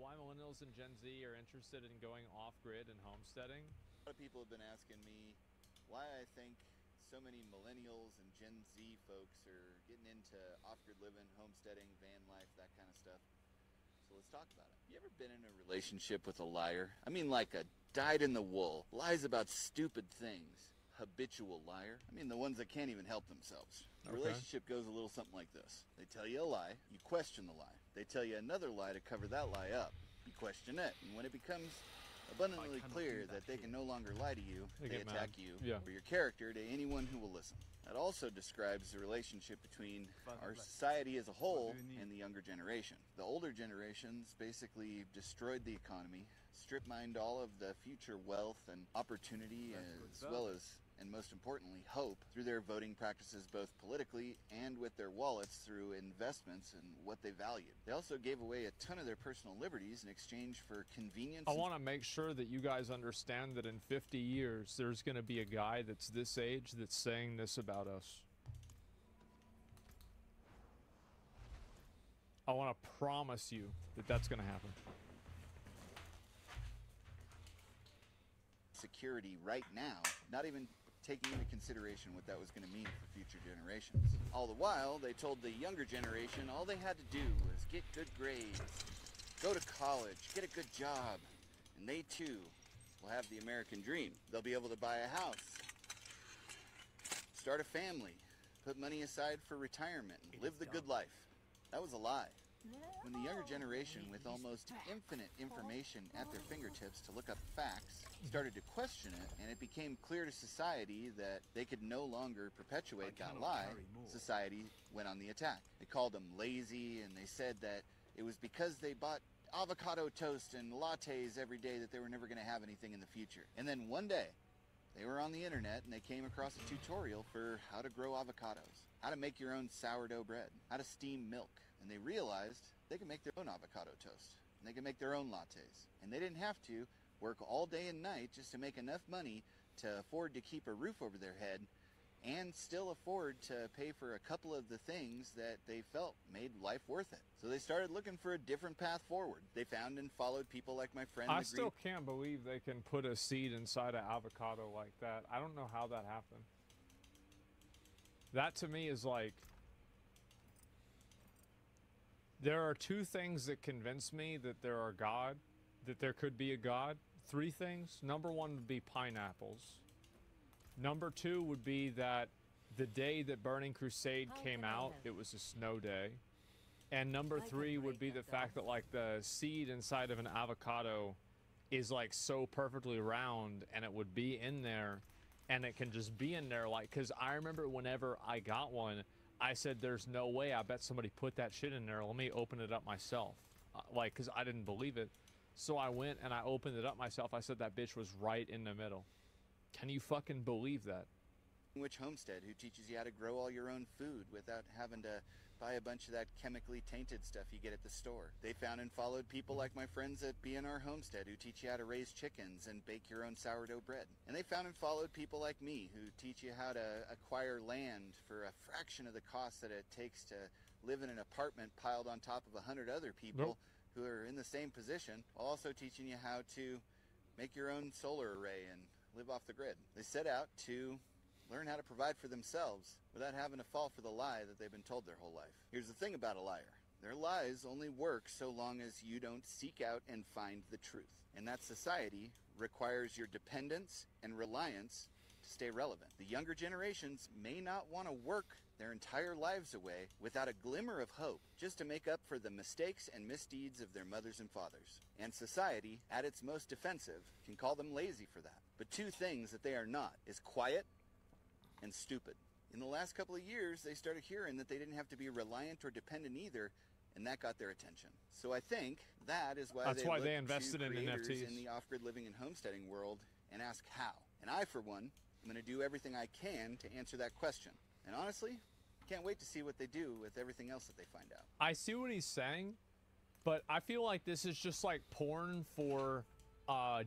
Why millennials and Gen Z are interested in going off-grid and homesteading? A lot of people have been asking me why I think so many millennials and Gen Z folks are getting into off-grid living, homesteading, van life, that kind of stuff. So let's talk about it. You ever been in a relationship with a liar? I mean like a dyed-in-the-wool, lies about stupid things. Habitual liar. I mean the ones that can't even help themselves. The relationship goes a little something like this. They tell you a lie, you question the lie. They tell you another lie to cover that lie up. You question it, and when it becomes abundantly clear that they can no longer lie to you, they attack you or your character to anyone who will listen. That also describes the relationship between our society as a whole and the younger generation. The older generations basically destroyed the economy, strip mined all of the future wealth and opportunity, as well as, and most importantly, hope, through their voting practices both politically and with their wallets through investments and what they valued. They also gave away a ton of their personal liberties in exchange for convenience. I want to make sure that you guys understand that in 50 years, there's going to be a guy that's this age that's saying this about us. I want to promise you that that's going to happen. security right now, not even taking into consideration what that was going to mean for future generations. All the while, they told the younger generation all they had to do was get good grades, go to college, get a good job, and they too will have the American dream. They'll be able to buy a house, start a family, put money aside for retirement, and live the good life. That was a lie. When the younger generation, with almost infinite information at their fingertips to look up facts, started to question it, and it became clear to society that they could no longer perpetuate that lie, society went on the attack. They called them lazy, and they said that it was because they bought avocado toast and lattes every day that they were never going to have anything in the future. And then one day, they were on the internet and they came across a tutorial for how to grow avocados, how to make your own sourdough bread, how to steam milk. And they realized they could make their own avocado toast, and they could make their own lattes. And they didn't have to work all day and night just to make enough money to afford to keep a roof over their head and still afford to pay for a couple of the things that they felt made life worth it. So they started looking for a different path forward. They found and followed people like my friend. I still can't believe they can put a seed inside an avocado like that. I don't know how that happened. That to me is like, there are two things that convince me that there are God, that there could be a God. Three things. Number one would be pineapples. Number two would be that the day that Burning Crusade came out, it was a snow day. And number three would be the fact that like the seed inside of an avocado is like so perfectly round, and it would be in there, and it can just be in there. Like, because I remember whenever I got one, I said, there's no way, I bet somebody put that shit in there. Let me open it up myself. Like, because I didn't believe it. So I went and I opened it up myself. I said that bitch was right in the middle. Can you fucking believe that? Which Homestead, who teaches you how to grow all your own food without having to buy a bunch of that chemically tainted stuff you get at the store. They found and followed people like my friends at B&R Homestead, who teach you how to raise chickens and bake your own sourdough bread. And they found and followed people like me, who teach you how to acquire land for a fraction of the cost that it takes to live in an apartment piled on top of 100 other people who are in the same position, while also teaching you how to make your own solar array and live off the grid. They set out to learn how to provide for themselves without having to fall for the lie that they've been told their whole life. Here's the thing about a liar. Their lies only work so long as you don't seek out and find the truth. And that society requires your dependence and reliance to stay relevant. The younger generations may not want to work their entire lives away without a glimmer of hope, just to make up for the mistakes and misdeeds of their mothers and fathers. And society, at its most defensive, can call them lazy for that. But two things that they are not is quiet and stupid. In the last couple of years, they started hearing that they didn't have to be reliant or dependent either, and that got their attention. So I think that is why they invested in NFTs in the off-grid living and homesteading world and ask how. And I, for one, am going to do everything I can to answer that question. And honestly, can't wait to see what they do with everything else that they find out. I see what he's saying, but I feel like this is just like porn for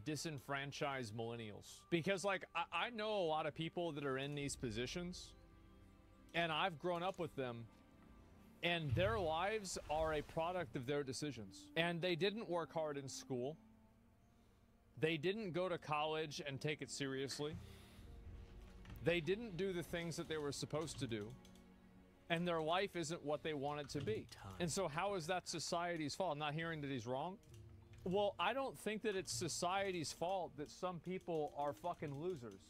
disenfranchised millennials. Because like I know a lot of people that are in these positions, and I've grown up with them, and their lives are a product of their decisions. And they didn't work hard in school. They didn't go to college and take it seriously. They didn't do the things that they were supposed to do. And their life isn't what they want it to be. And so how is that society's fault? I'm not hearing that he's wrong. Well, I don't think that it's society's fault that some people are fucking losers.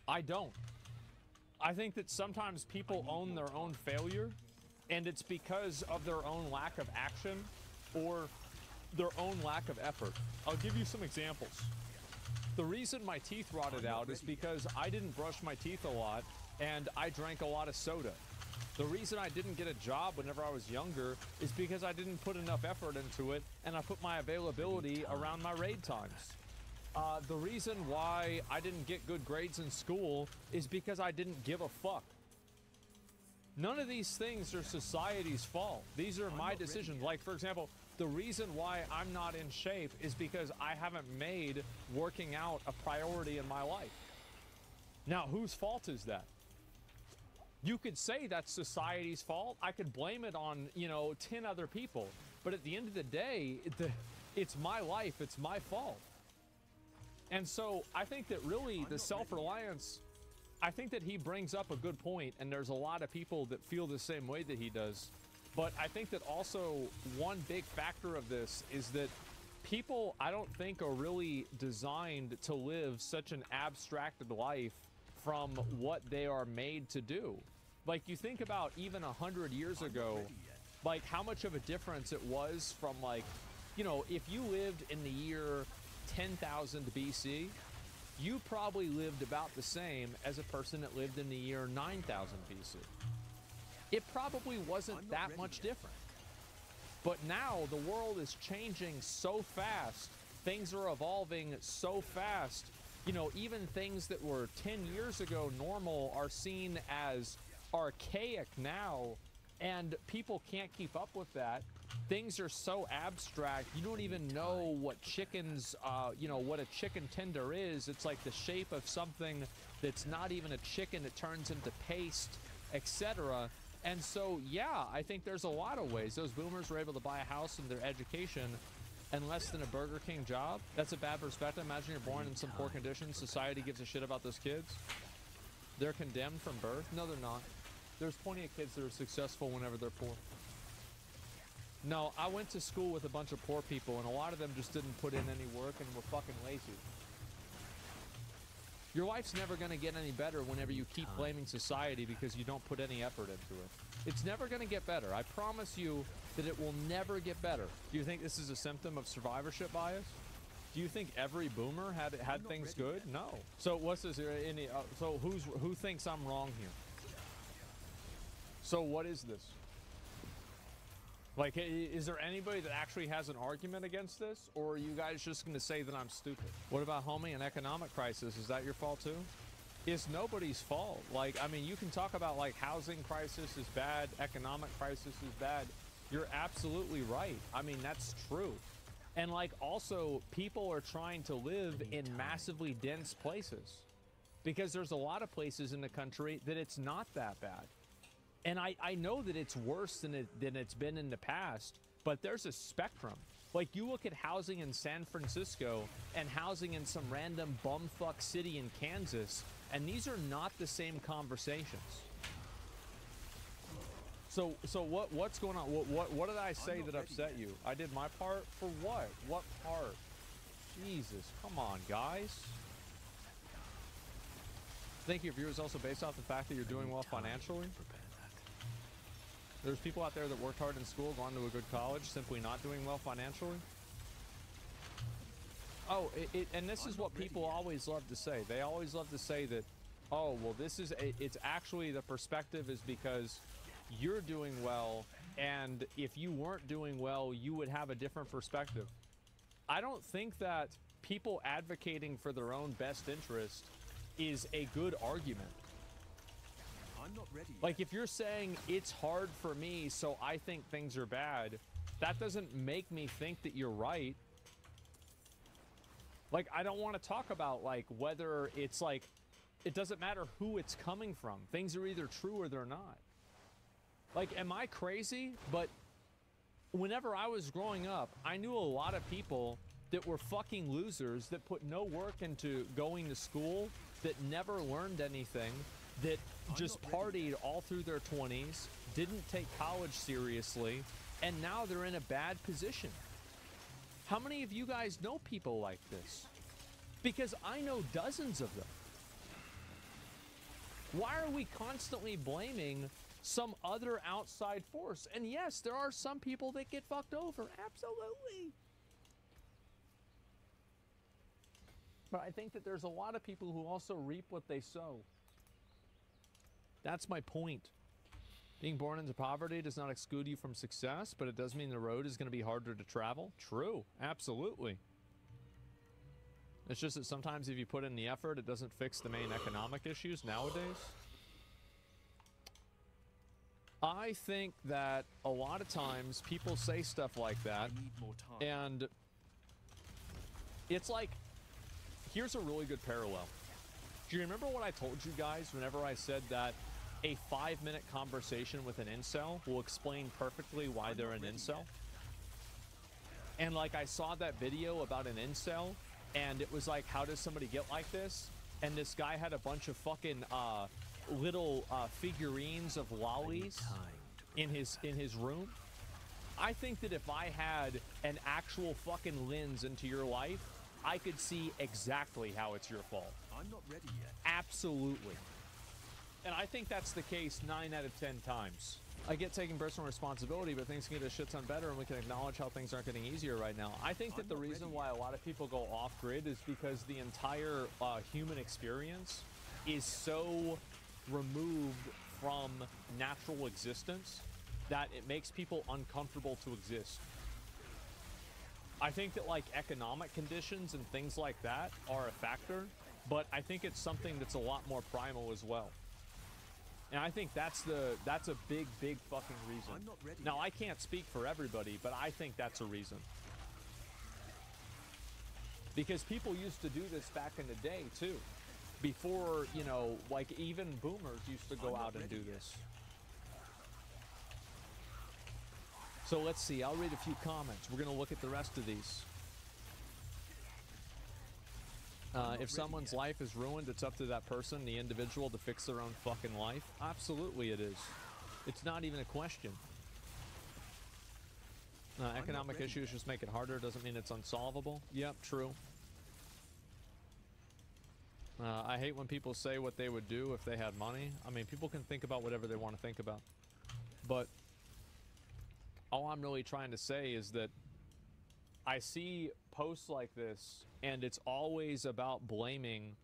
I don't. I think that sometimes people own their own failure, and it's because of their own lack of action or their own lack of effort. I'll give you some examples. The reason my teeth rotted out is because I didn't brush my teeth a lot, and I drank a lot of soda. The reason I didn't get a job whenever I was younger is because I didn't put enough effort into it, and I put my availability around my raid times. The reason why I didn't get good grades in school is because I didn't give a fuck. None of these things are society's fault. These are my decisions. Like, for example, the reason why I'm not in shape is because I haven't made working out a priority in my life. Now, whose fault is that? You could say that's society's fault. I could blame it on, 10 other people. But at the end of the day, it's my life. It's my fault. And so I think that really the self-reliance, I think that he brings up a good point, and there's a lot of people that feel the same way that he does. But I think that also one big factor of this is that people, I don't think, are really designed to live such an abstracted life from what they are made to do. Like, you think about even 100 years ago, like how much of a difference it was from, like, you know, if you lived in the year 10,000 BC, you probably lived about the same as a person that lived in the year 9,000 BC. It probably wasn't that much different. But now the world is changing so fast. Things are evolving so fast. You know, even things that were 10 years ago normal are seen as archaic now, and people can't keep up with that. Things are so abstract, you don't even know what chickens, you know, what a chicken tender is. It's like the shape of something that's not even a chicken, it turns into paste, etc. And so, yeah, I think there's a lot of ways. Those boomers were able to buy a house and their education and less than a Burger King job. That's a bad perspective. Imagine you're born in some poor conditions. Society gives a shit about those kids. They're condemned from birth. No, they're not. There's plenty of kids that are successful whenever they're poor. No, I went to school with a bunch of poor people, and a lot of them just didn't put in any work and were fucking lazy. Your life's never going to get any better whenever you keep blaming society because you don't put any effort into it. It's never going to get better. I promise you that it will never get better. Do you think this is a symptom of survivorship bias? Do you think every boomer had things good? No. So what's this? So who thinks I'm wrong here? So what is this? Like, is there anybody that actually has an argument against this? Or are you guys just going to say that I'm stupid? What about, homie, an economic crisis? Is that your fault too? It's nobody's fault. Like, I mean, you can talk about, like, housing crisis is bad, economic crisis is bad. You're absolutely right. I mean, that's true. And, like, also, people are trying to live in massively dense places. Because there's a lot of places in the country that it's not that bad. And I know that it's worse than it's been in the past, but there's a spectrum. Like, you look at housing in San Francisco and housing in some random bumfuck city in Kansas, and these are not the same conversations. So what's going on? What did I say that upset you? I did my part? For what? What part? Jesus, come on, guys. I think your view is also based off the fact that you're doing well financially. There's people out there that worked hard in school, gone to a good college, simply not doing well financially. Oh, and this is what people always love to say. They always love to say that, oh, well, it's actually the perspective is because you're doing well, and if you weren't doing well, you would have a different perspective. I don't think that people advocating for their own best interest is a good argument. I'm not ready yet. Like, if you're saying it's hard for me, so I think things are bad, that doesn't make me think that you're right. Like, I don't want to talk about, like, whether it's like, it doesn't matter who it's coming from. Things are either true or they're not. Like, am I crazy? But whenever I was growing up, I knew a lot of people that were fucking losers that put no work into going to school, that never learned anything, that just partied all through their 20s, didn't take college seriously, and now they're in a bad position. How many of you guys know people like this? Because I know dozens of them. Why are we constantly blaming some other outside force? And yes, there are some people that get fucked over, absolutely. But I think that there's a lot of people who also reap what they sow. That's my point. Being born into poverty does not exclude you from success, but it does mean the road is going to be harder to travel. True, absolutely. It's just that sometimes if you put in the effort, it doesn't fix the main economic issues nowadays. I think that a lot of times people say stuff like that, and it's like, here's a really good parallel. Do you remember what I told you guys whenever I said that a 5-minute conversation with an incel will explain perfectly why they're an incel? And like, I saw that video about an incel and it was like, how does somebody get like this? And this guy had a bunch of fucking little figurines of lollies in his room. I think that if I had an actual fucking lens into your life, I could see exactly how it's your fault. I'm not ready yet. Absolutely. And I think that's the case 9 out of 10 times. I get taking personal responsibility, but things can get a shit ton better, and we can acknowledge how things aren't getting easier right now. I think that the reason why a lot of people go off-grid is because the entire human experience is so removed from natural existence that it makes people uncomfortable to exist. I think that like economic conditions and things like that are a factor, but I think it's something that's a lot more primal as well. And I think that's a big fucking reason. I'm not ready now, yet. I can't speak for everybody, but I think that's a reason. Because people used to do this back in the day too. Before, you know, like even boomers used to go out and do this. So let's see, I'll read a few comments. We're gonna look at the rest of these. If someone's life is ruined, it's up to that person, the individual, to fix their own fucking life. Absolutely it is. It's not even a question. Economic issues just make it harder. Doesn't mean it's unsolvable. Yep, true. I hate when people say what they would do if they had money. I mean, people can think about whatever they want to think about. But all I'm really trying to say is that I see posts like this, and it's always about blaming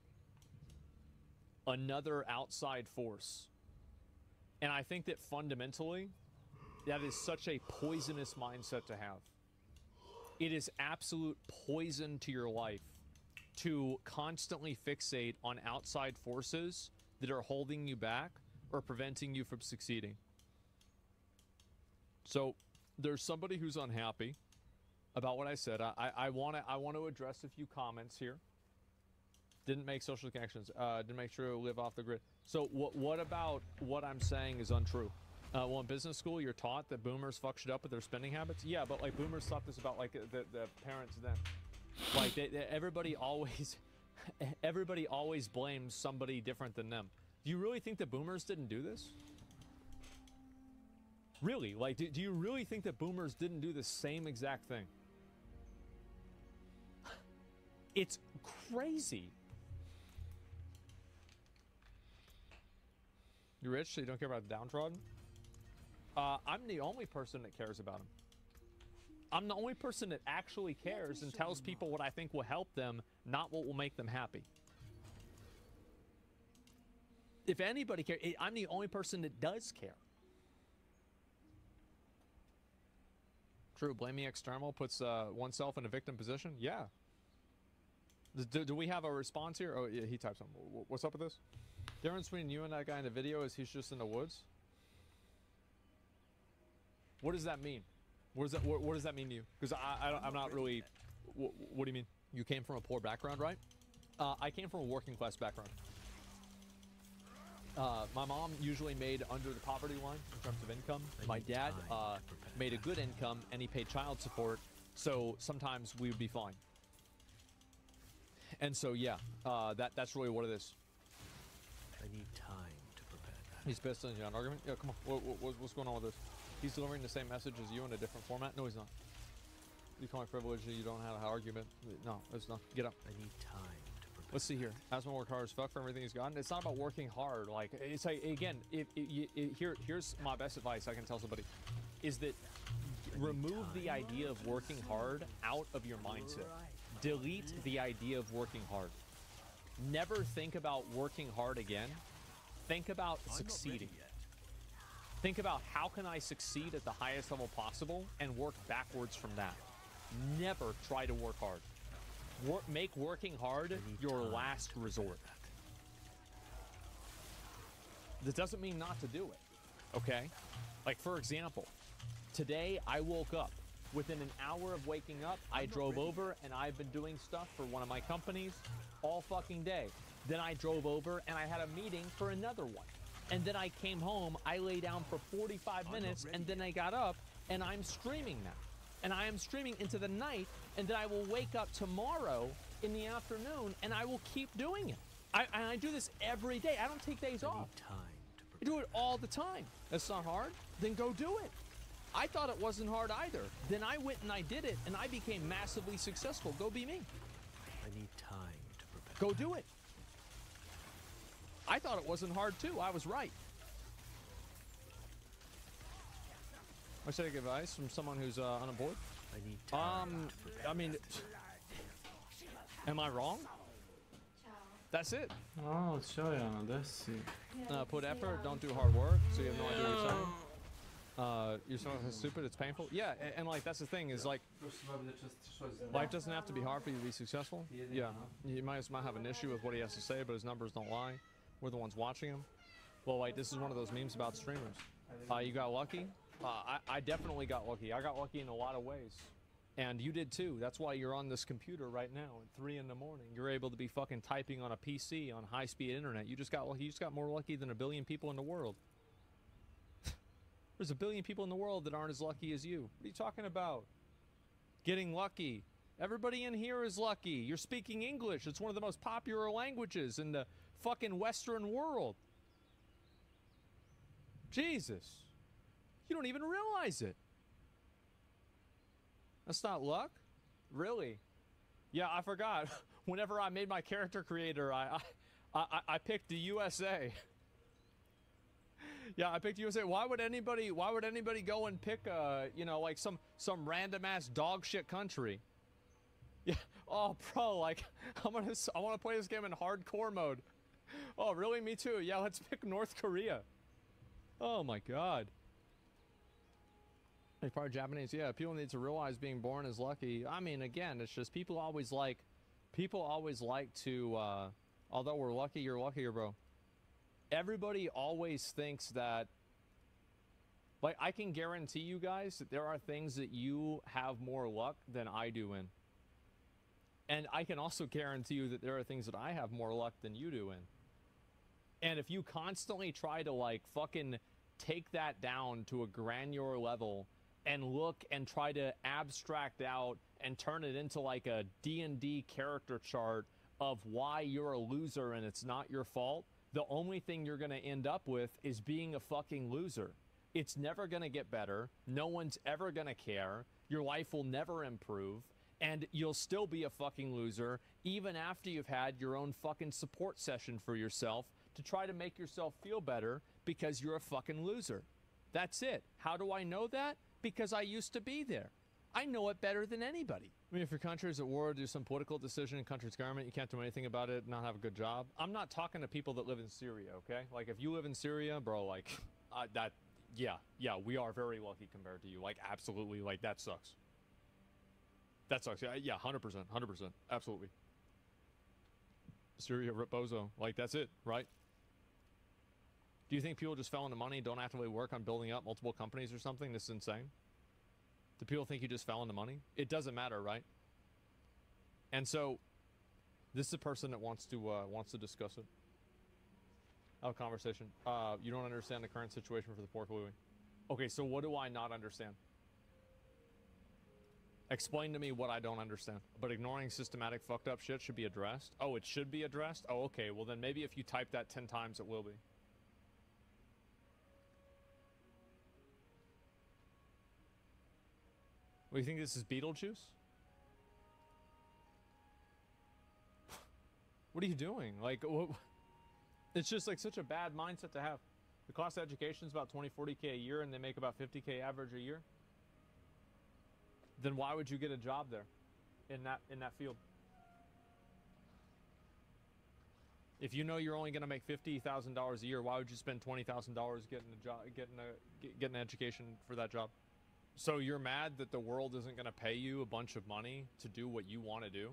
another outside force. And I think that fundamentally, that is such a poisonous mindset to have. It is absolute poison to your life to constantly fixate on outside forces that are holding you back or preventing you from succeeding. So there's somebody who's unhappy about what I said. I want to address a few comments here. Didn't make social connections. Didn't make sure to live off the grid. So what about what I'm saying is untrue? Well, in business school, you're taught that boomers fuck shit up with their spending habits. Yeah, but like boomers thought this about like the parents then. Like everybody always blames somebody different than them. Do you really think that boomers didn't do this? Really? Like, do you really think that boomers didn't do the same exact thing? It's crazy. You're rich, so you don't care about the downtrodden? I'm the only person that cares about them. I'm the only person that actually cares and tells people what I think will help them, not what will make them happy. If anybody cares, I'm the only person that does care. True, blaming external puts oneself in a victim position? Yeah. Do we have a response here? Oh, yeah, he typed something. What's up with this? Difference between you and that guy in the video is he's just in the woods? What does that mean? What does that mean to you? Because I'm not really... What do you mean? You came from a poor background, right? I came from a working class background. My mom usually made under the poverty line in terms of income. My dad made a good income, and he paid child support, so sometimes we would be fine. And so, yeah, that's really what it is. I need time to prepare that. He's pissed on you on argument? Yeah, come on. What's going on with this? He's delivering the same message as you in a different format? No, he's not. You call me privileged, you don't have an argument. No, it's not. Get up. I need time to prepare. Let's see here. Asma worked hard as fuck for everything he's gotten. It's not about working hard. Like, it's like, again, here's my best advice I can tell somebody, is that remove the idea of working hard out of your mindset. Delete the idea of working hard. Never think about working hard again. Think about succeeding. Think about how can I succeed at the highest level possible and work backwards from that. Never try to work hard. Make working hard your last resort. That doesn't mean not to do it, okay? Like, for example, today I woke up. Within an hour of waking up, I drove over and I've been doing stuff for one of my companies all fucking day. Then I drove over and I had a meeting for another one. And then I came home, I lay down for 45 minutes, and then I got up and I'm streaming now. And I am streaming into the night, and then I will wake up tomorrow in the afternoon, and I will keep doing it. I do this every day. I don't take days off. I do it all the time. That's not hard? Then go do it. I thought it wasn't hard either. Then I went and I did it, and I became massively successful. Go be me. I need time to prepare. Go do it. I thought it wasn't hard too. I was right. I should take advice from someone who's unemployed. I need time to prepare. I mean, am I wrong? That's it. Oh, ciao Jana, dessi. Put effort, don't do hard work, so you have no idea what you're saying. You're so stupid, it's painful. Yeah, and like that's the thing is like, life doesn't have to be hard for you to be successful. Yeah, you might have an issue with what he has to say, but his numbers don't lie. We're the ones watching him. Well, like this is one of those memes about streamers. You got lucky. I definitely got lucky. I got lucky in a lot of ways. And you did too. That's why you're on this computer right now at 3 in the morning. You're able to be fucking typing on a PC on high-speed internet. You just got lucky. You just got more lucky than a billion people in the world. There's a billion people in the world that aren't as lucky as you. What are you talking about? Getting lucky. Everybody in here is lucky. You're speaking English. It's one of the most popular languages in the fucking Western world. Jesus. You don't even realize it. That's not luck? Really? Yeah, I forgot. Whenever I made my character creator, I picked the USA. Yeah, I picked USA. Why would anybody go and pick you know, like some random ass dog shit country? Yeah. Oh, bro, like I want to play this game in hardcore mode. Oh, really? Me too. Yeah, let's pick North Korea. Oh my god. It's part Japanese. Yeah, people need to realize being born is lucky. I mean, again, it's just people always like to, although we're lucky, you're luckier, bro. Everybody always thinks that, like, I can guarantee you guys that there are things that you have more luck than I do in. And I can also guarantee you that there are things that I have more luck than you do in. And if you constantly try to, like, fucking take that down to a granular level and look and try to abstract out and turn it into like a D&D character chart of why you're a loser and it's not your fault, the only thing you're going to end up with is being a fucking loser. It's never going to get better. No one's ever going to care. Your life will never improve. And you'll still be a fucking loser even after you've had your own fucking support session for yourself to try to make yourself feel better because you're a fucking loser. That's it. How do I know that? Because I used to be there. I know it better than anybody. I mean, if your country is at war, do some political decision in country's government, you can't do anything about it, not have a good job. I'm not talking to people that live in Syria, okay? Like, if you live in Syria, bro, like, yeah, we are very lucky compared to you. Like, absolutely, like, that sucks. That sucks. Yeah, 100%, absolutely. Syria, Reposo, like, that's it, right? Do you think people just fell into money, don't actively work on building up multiple companies or something? This is insane. Do people think you just fell into money? It doesn't matter, right? And so, this is a person that wants to discuss it. Have a conversation. You don't understand the current situation for the pork Louie. Okay, so what do I not understand? Explain to me what I don't understand. But ignoring systematic fucked up shit should be addressed? Oh, it should be addressed? Oh, okay. Well, then maybe if you type that 10 times, it will be. What, do you think this is Beetlejuice? What are you doing? Like, what? It's just like such a bad mindset to have. The cost of education is about 20-40K a year and they make about 50K average a year. Then why would you get a job there in that field? If you know you're only going to make $50,000 a year, why would you spend $20,000 getting a job, getting an education for that job? So you're mad that the world isn't going to pay you a bunch of money to do what you want to do?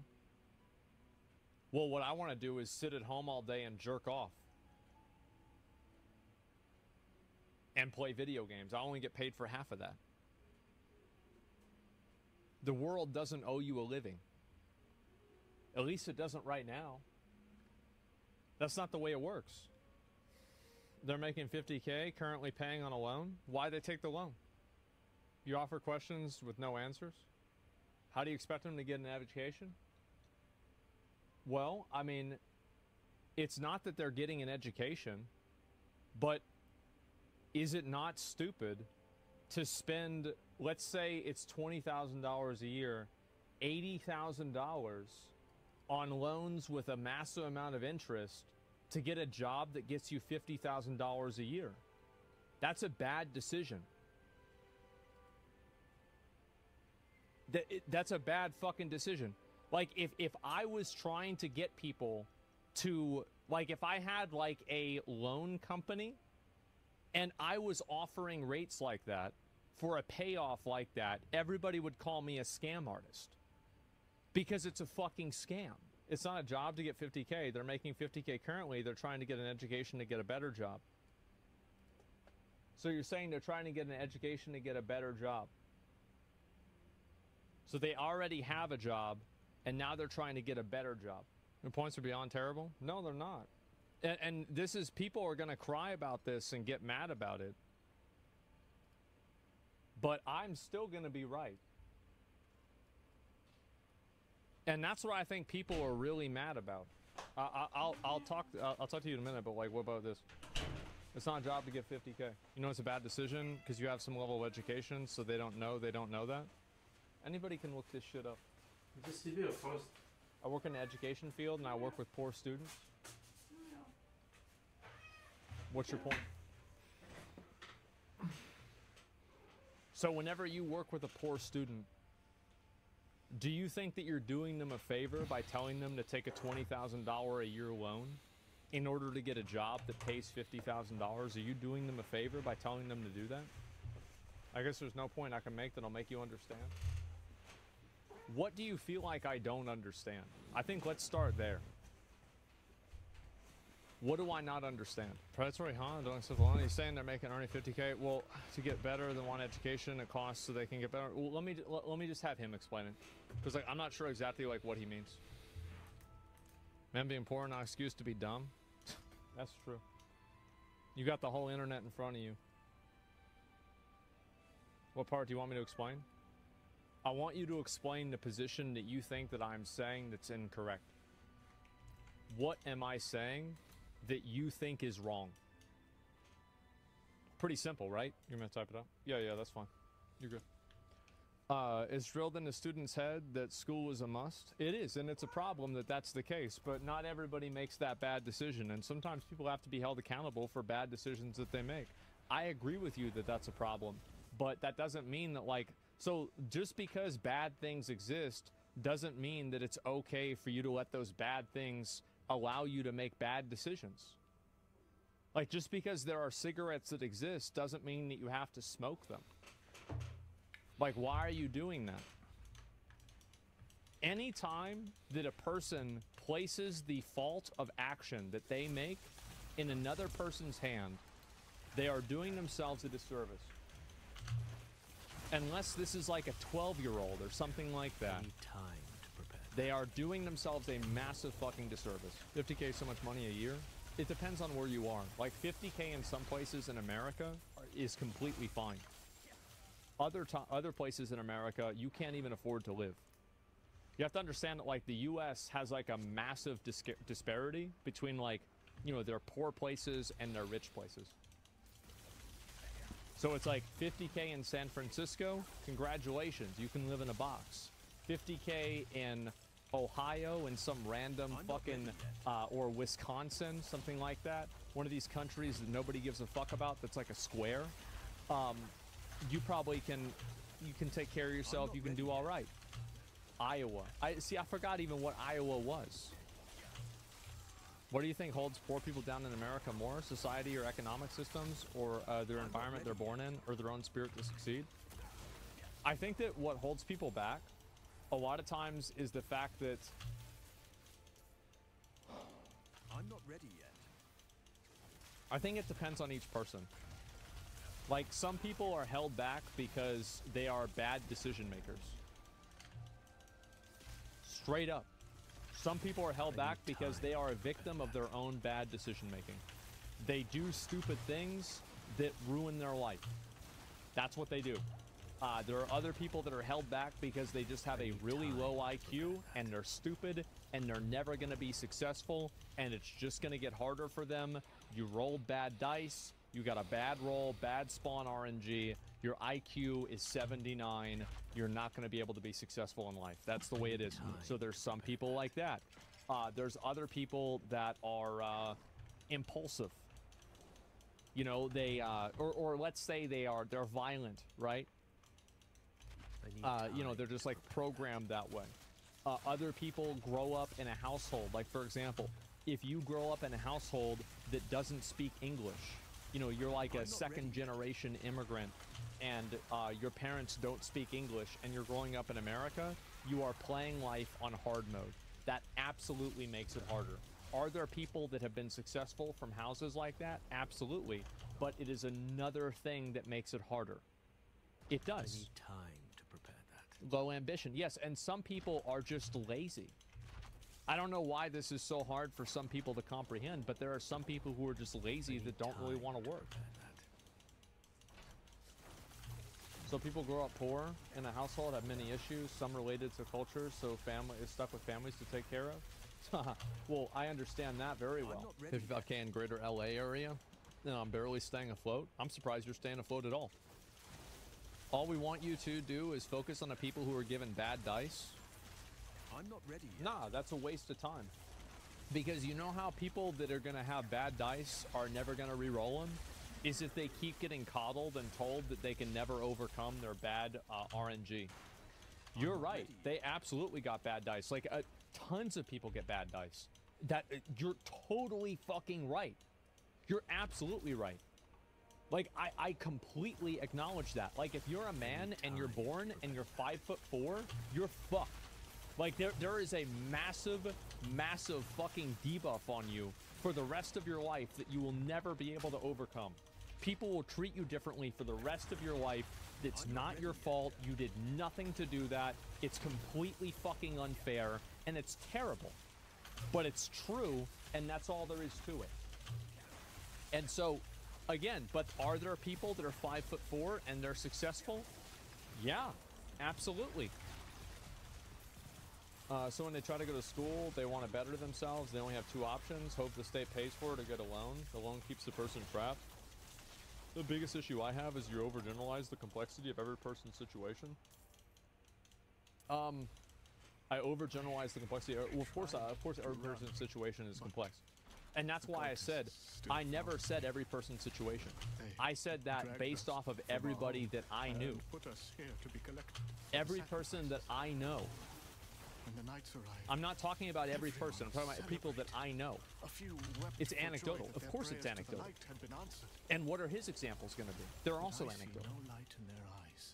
Well, what I want to do is sit at home all day and jerk off. And play video games. I only get paid for half of that. The world doesn't owe you a living. At least it doesn't right now. That's not the way it works. They're making 50K, currently paying on a loan. Why'd they take the loan? You offer questions with no answers? How do you expect them to get an education? Well, I mean, it's not that they're getting an education, but is it not stupid to spend, let's say it's $20,000 a year, $80,000 on loans with a massive amount of interest to get a job that gets you $50,000 a year? That's a bad decision. That's a bad fucking decision. Like, if I was trying to get people to, like, if I had, like, a loan company and I was offering rates like that for a payoff like that, everybody would call me a scam artist. Because it's a fucking scam. It's not a job to get 50K. They're making 50K currently. They're trying to get an education to get a better job. So you're saying they're trying to get an education to get a better job. So they already have a job, and now they're trying to get a better job. The points are beyond terrible? No, they're not. And this is, people are going to cry about this and get mad about it. But I'm still going to be right. And that's what I think people are really mad about. I'll talk to you in a minute, but like, what about this? It's not a job to get 50K. You know it's a bad decision because you have some level of education, so they don't know that. Anybody can look this shit up. S.W.Frost. I work in the education field and I work with poor students. What's your point? So whenever you work with a poor student, do you think that you're doing them a favor by telling them to take a $20,000 a year loan in order to get a job that pays $50,000? Are you doing them a favor by telling them to do that? I guess there's no point I can make that'll make you understand. What do you feel like I don't understand? I think let's start there. What do I not understand? Predatory, huh? Don't accept the loan. He's saying they're earning 50K. Well, to get better, they want education. It costs so they can get better. Well, let me just have him explain it, because like I'm not sure exactly like what he means. Man, being poor, not an excuse to be dumb. That's true. You got the whole internet in front of you. What part do you want me to explain? I want you to explain the position that you think that I'm saying that's incorrect. What am I saying that you think is wrong? Pretty simple, right? You're gonna type it up? Yeah, that's fine. You're good. It's drilled in the student's head that school is a must. It is, and it's a problem that that's the case, but not everybody makes that bad decision, and sometimes people have to be held accountable for bad decisions that they make. I agree with you that that's a problem, but that doesn't mean that, like, so just because bad things exist doesn't mean that it's okay for you to let those bad things allow you to make bad decisions. Like, just because there are cigarettes that exist doesn't mean that you have to smoke them. Like, why are you doing that? Anytime that a person places the fault of action that they make in another person's hand, they are doing themselves a disservice. Unless this is like a 12-year-old or something like that. They are doing themselves a massive fucking disservice. 50K is so much money a year. It depends on where you are. Like 50K in some places in America is completely fine. Other places in America, you can't even afford to live. You have to understand that like the US has like a massive disparity between like, you know, their poor places and their rich places. So it's like 50K in San Francisco, congratulations, you can live in a box. 50K in Ohio, in some random fucking, or Wisconsin, something like that. One of these countries that nobody gives a fuck about that's like a square. You probably can, you can take care of yourself, you can do all right. Iowa. I forgot even what Iowa was. What do you think holds poor people down in America more? Society or economic systems, or their environment they're born in, or their own spirit to succeed? I think that what holds people back a lot of times is the fact that I'm not ready yet. I think it depends on each person. Like, some people are held back because they are bad decision makers. Straight up. Some people are held back because they are a victim of their own bad decision making. They do stupid things that ruin their life. That's what they do. There are other people that are held back because they just have a really low IQ and they're stupid and they're never going to be successful and it's just going to get harder for them. You rolled bad dice, you got a bad roll, bad spawn RNG, your IQ is 79, you're not going to be able to be successful in life. That's the way it is. So there's some people like that. There's other people that are impulsive. You know, they, or let's say they're violent, right? You know, they're just like programmed that way. Other people grow up in a household. Like, for example, if you grow up in a household that doesn't speak English, you know, you're like a second generation immigrant and your parents don't speak English and you're growing up in America, you are playing life on hard mode. That absolutely makes it harder. Are there people that have been successful from houses like that? Absolutely. But it is another thing that makes it harder. It does. I need time to prepare that. Low ambition, yes, and some people are just lazy. I don't know why this is so hard for some people to comprehend, but there are some people who are just lazy that don't really want to work. So people grow up poor in a household, have many issues, some related to culture, so family is stuck with families to take care of. Well, I understand that very well. If okay, in greater LA area, you know, I'm barely staying afloat. I'm surprised you're staying afloat at all. All we want you to do is focus on the people who are given bad dice. I'm not ready yet. Nah, that's a waste of time. Because you know how people that are going to have bad dice are never going to re-roll them? Is if they keep getting coddled and told that they can never overcome their bad RNG. You're right. They absolutely got bad dice. Like, tons of people get bad dice. You're totally fucking right. You're absolutely right. Like, I completely acknowledge that. Like, if you're a man and you're born and you're 5'4", you're fucked. Like, there is a massive, massive fucking debuff on you for the rest of your life that you will never be able to overcome. People will treat you differently for the rest of your life. It's not your fault. You did nothing to do that. It's completely fucking unfair, and it's terrible. But it's true, and that's all there is to it. And so, again, but are there people that are 5'4" and they're successful? Yeah, absolutely. So when they try to go to school, they want to better themselves. They only have two options: hope the state pays for it or get a loan. The loan keeps the person trapped. The biggest issue I have is you overgeneralize the complexity of every person's situation. I overgeneralize the complexity. Well, of course, every person's situation is complex. And that's why I said, I never said every person's situation. I said that based off of everybody that I knew. Every person that I know. I'm not talking about every person. I'm talking about people that I know. It's anecdotal. Of course it's anecdotal. And what are his examples going to be? They're also anecdotal.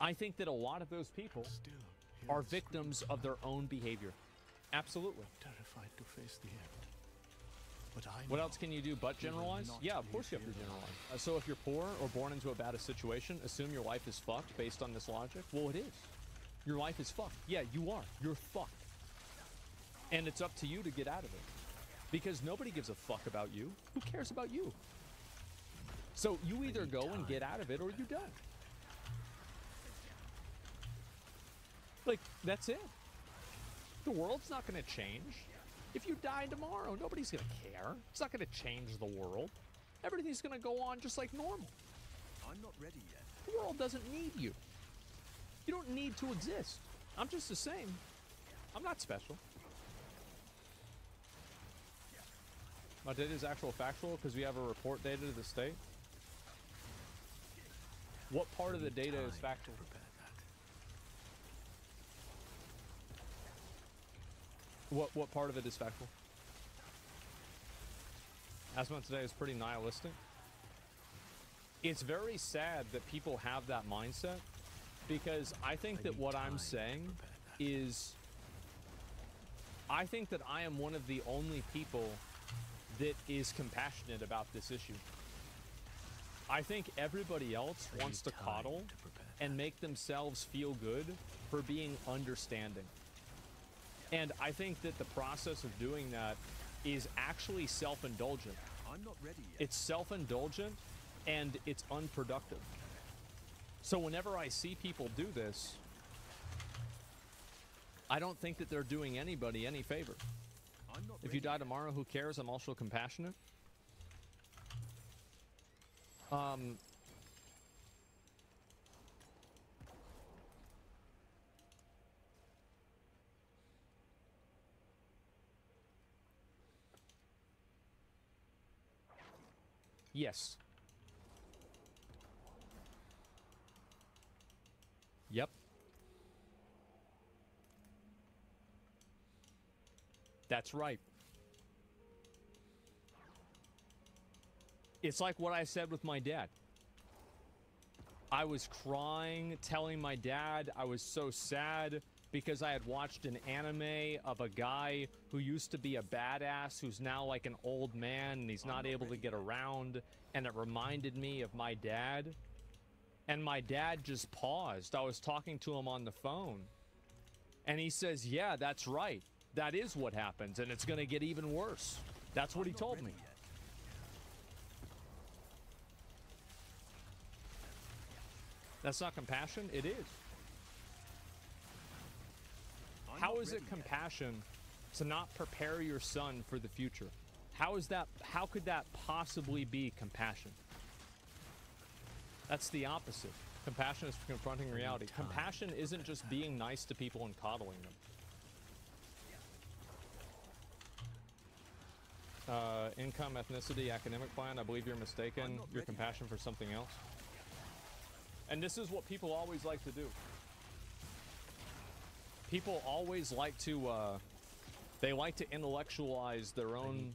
I think that a lot of those people are victims of their own behavior. Absolutely. Terrified to face the end. What else can you do but generalize? Yeah, of course you have to generalize. So if you're poor or born into a bad situation, assume your life is fucked based on this logic? Well, it is. Your life is fucked. Yeah, you are. You're fucked. And it's up to you to get out of it. Because nobody gives a fuck about you. Who cares about you? So you either go and get out of it or you don't. Like, that's it. The world's not going to change. If you die tomorrow, nobody's going to care. It's not going to change the world. Everything's going to go on just like normal. I'm not ready yet. The world doesn't need you. You don't need to exist. I'm just the same. I'm not special. My data is actual factual because we have a report data to the state. What part of the data is factual? What part of it is factual? Asthma today is pretty nihilistic. It's very sad that people have that mindset, because I think that what I'm saying is, I think that I am one of the only people that is compassionate about this issue. I think everybody else wants to coddle and make themselves feel good for being understanding. And I think that the process of doing that is actually self-indulgent. I'm not ready yet. It's self-indulgent and it's unproductive. So whenever I see people do this, I don't think that they're doing anybody any favor. If you die tomorrow, who cares? I'm also compassionate. Yes. Yep. That's right. It's like what I said with my dad. I was crying, telling my dad I was so sad because I had watched an anime of a guy who used to be a badass who's now like an old man and he's not able to get around, and it reminded me of my dad. And my dad just paused. I was talking to him on the phone and he says, yeah, that's right. That is what happens, and it's going to get even worse. That's what he told me. That's not compassion? It is. How is it compassion to not prepare your son for the future? How is that? How could that possibly be compassion? That's the opposite. Compassion is confronting reality. Compassion isn't just being nice to people and coddling them. Income, ethnicity, academic plan. I believe you're mistaken. Your compassion for something else. And this is what people always like to do. People always like to, they like to intellectualize their own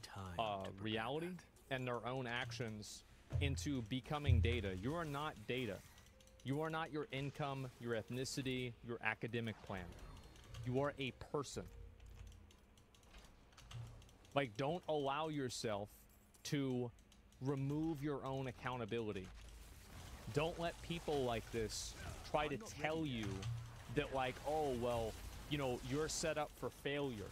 reality and their own actions into becoming data. You are not data. You are not your income, your ethnicity, your academic plan. You are a person. Like, don't allow yourself to remove your own accountability. Don't let people like this try to tell you that, like, oh, well, you know, you're set up for failure.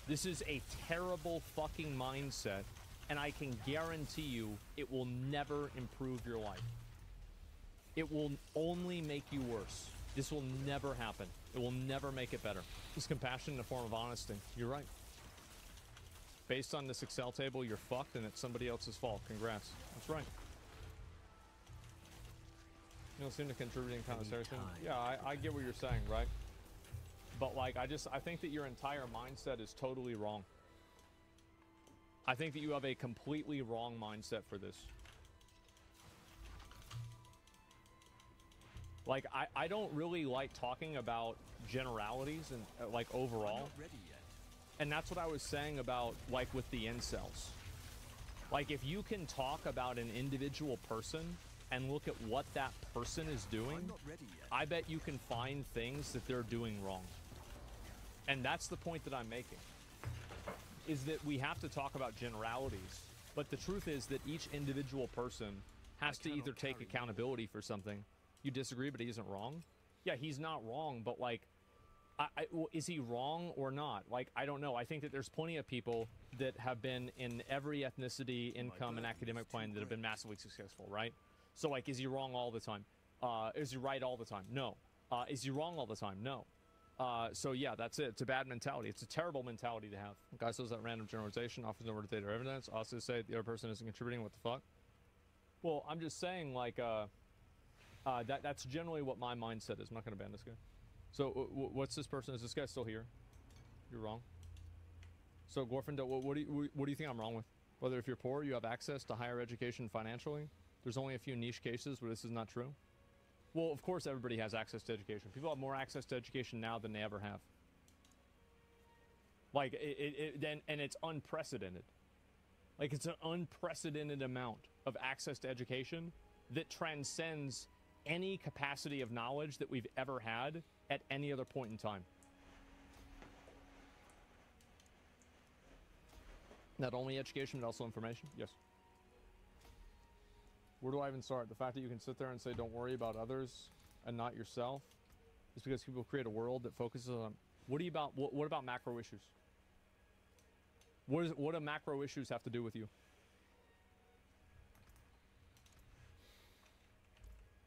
This is a terrible fucking mindset, and I can guarantee you it will never improve your life. It will only make you worse. This will never happen. It will never make it better. It's compassion in the form of honesty. You're right. Based on this Excel table, you're fucked, and it's somebody else's fault. Congrats. That's right. You don't seem to contribute in conversation. Yeah, I get what you're saying, right? But, like, I think that your entire mindset is totally wrong. I think that you have a completely wrong mindset for this. Like, I don't really like talking about generalities and, like, overall. I'm not ready yet. And that's what I was saying about, like, with the incels. Like, if you can talk about an individual person and look at what that person is doing, I bet you can find things that they're doing wrong. And that's the point that I'm making, is that we have to talk about generalities, but the truth is that each individual person has to either take accountability for something. You disagree, but he isn't wrong? Yeah, he's not wrong, but, like, is he wrong or not? Like, I don't know. I think that there's plenty of people that have been in every ethnicity, income, and academic plan that have been massively successful, right? So, like, is he wrong all the time? Is he right all the time? No. Is he wrong all the time? No. So, yeah, that's it. It's a bad mentality. It's a terrible mentality to have. The guy says that random generalization offers no data or evidence. Also say the other person isn't contributing. What the fuck? Well, I'm just saying, like, that's generally what my mindset is. I'm not going to ban this guy. So, what's this person? Is this guy still here? You're wrong. So, Gorfin, what do you think I'm wrong with? Whether if you're poor, you have access to higher education financially. There's only a few niche cases where this is not true. Well, of course, everybody has access to education. People have more access to education now than they ever have. Like, and it's unprecedented. Like, it's an unprecedented amount of access to education that transcends any capacity of knowledge that we've ever had at any other point in time. Not only education, but also information? Yes. Where do I even start? The fact that you can sit there and say, don't worry about others and not yourself, is because people create a world that focuses on... What about macro issues? What do macro issues have to do with you?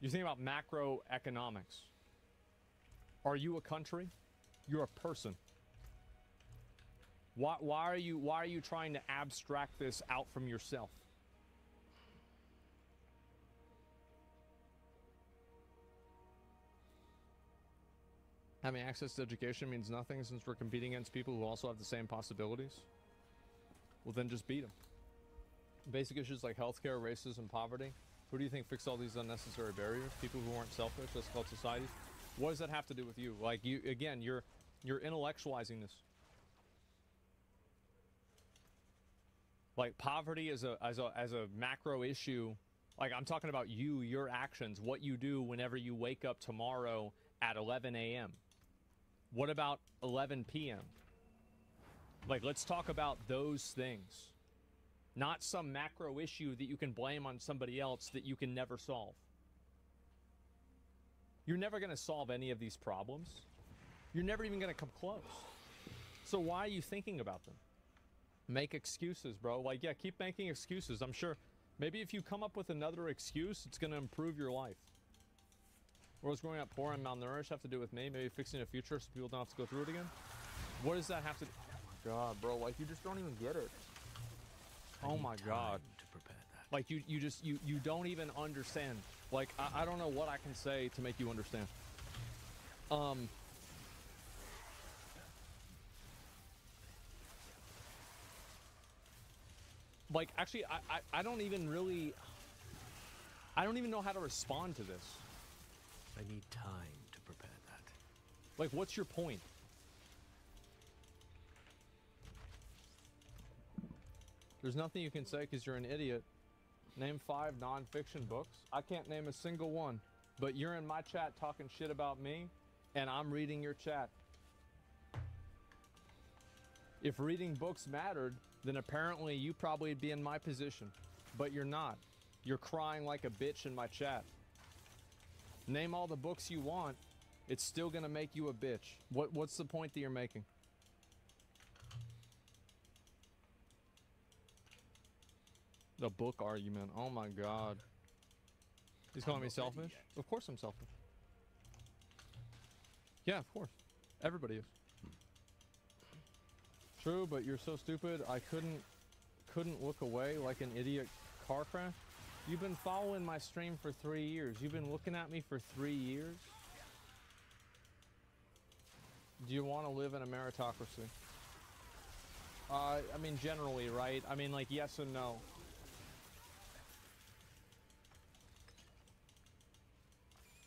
You think about macroeconomics. Are you a country? You're a person. Why are you trying to abstract this out from yourself? Having access to education means nothing since we're competing against people who also have the same possibilities. Well, then just beat them. Basic issues like healthcare, racism, poverty. Who do you think fixed all these unnecessary barriers? People who aren't selfish. That's called society. What does that have to do with you? Like you again, you're intellectualizing this. Like poverty as a macro issue. Like I'm talking about you, your actions, what you do whenever you wake up tomorrow at 11 a.m. What about 11 p.m.? Like, let's talk about those things. Not some macro issue that you can blame on somebody else that you can never solve. You're never going to solve any of these problems. You're never even going to come close. So why are you thinking about them? Make excuses, bro. Like, yeah, keep making excuses. I'm sure maybe if you come up with another excuse, it's going to improve your life. What does growing up poor and malnourished have to do with me? Maybe fixing a future so people don't have to go through it again? What does that have to do? Oh my god, bro, like you just don't even get it. Oh my god. To prepare that. Like you don't even understand. Like I don't know what I can say to make you understand. Like actually I don't even know how to respond to this. I need time to prepare that. Like, what's your point? There's nothing you can say because you're an idiot. Name 5 non-fiction books. I can't name a single one. But you're in my chat talking shit about me, and I'm reading your chat. If reading books mattered, then apparently you probably would be in my position. But you're not. You're crying like a bitch in my chat. Name all the books you want, it's still gonna make you a bitch. What's the point that you're making? The book argument, oh my god. He's calling me selfish? Of course I'm selfish. Yeah, of course. Everybody is. True, but you're so stupid, I couldn't look away like an idiot car crash. You've been following my stream for 3 years. You've been looking at me for 3 years? Do you want to live in a meritocracy? I mean, generally, right? I mean, like, yes and no.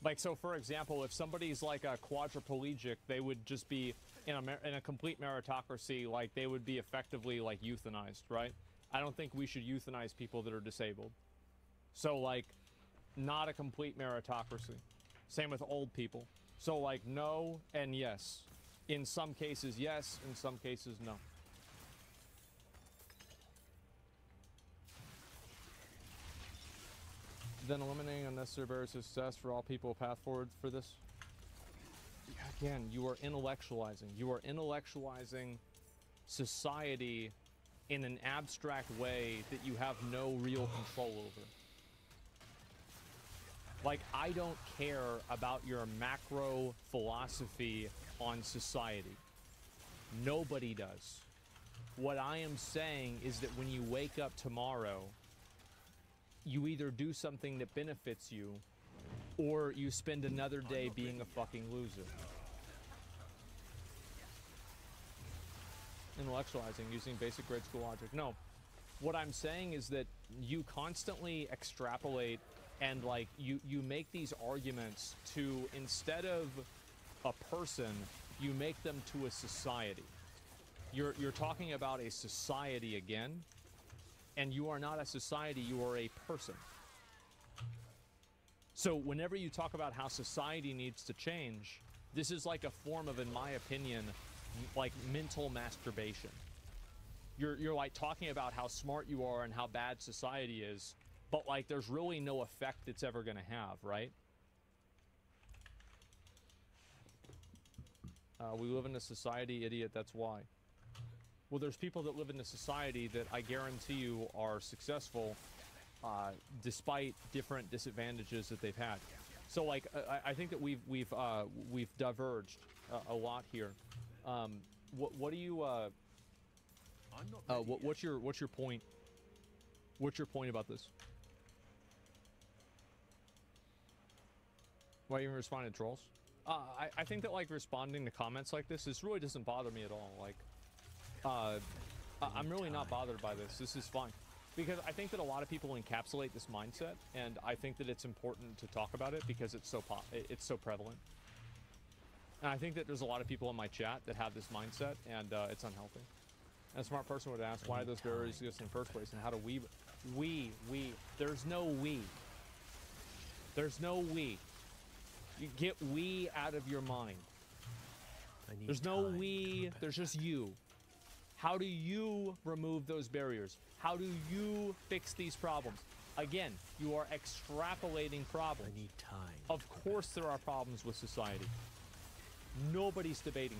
Like, so for example, if somebody's like a quadriplegic, they would just be in a complete meritocracy, like, they would be effectively, like, euthanized, right? I don't think we should euthanize people that are disabled. So, like, not a complete meritocracy. Same with old people. So, like, no and yes. In some cases, yes. In some cases, no. Then eliminating unnecessary barriers to success for all people, a path forward for this. Again, you are intellectualizing. You are intellectualizing society in an abstract way that you have no real control over. Like, I don't care about your macro philosophy on society. Nobody does. What I am saying is that when you wake up tomorrow, you either do something that benefits you, or you spend another day being a fucking loser. Intellectualizing, using basic grade school logic. No. What I'm saying is that you constantly extrapolate and, like, you make these arguments to, instead of a person, you make them to a society. You're talking about a society again, and you are not a society, you are a person. So whenever you talk about how society needs to change, this is like a form of, in my opinion, like mental masturbation. You're like talking about how smart you are and how bad society is, but like there's really no effect it's ever gonna have, right? We live in a society, idiot, that's why. Well, there's people that live in a society that I guarantee you are successful, despite different disadvantages that they've had. So like I think that we've diverged a lot here. What do you what's your point? What's your point about this? Why are you even responding to trolls? I think that like responding to comments like this really doesn't bother me at all. Like I'm really not bothered by this. This is fine. Because I think that a lot of people encapsulate this mindset, and I think that it's important to talk about it because it's so prevalent. And I think that there's a lot of people in my chat that have this mindset, and it's unhealthy. And a smart person would ask, why do those barriers exist in the first place, and how do we... There's no we. There's no we. You get we out of your mind. There's no we, there's just you. How do you remove those barriers? How do you fix these problems? Again, you are extrapolating problems. I need time. Of course there are problems with society. Nobody's debating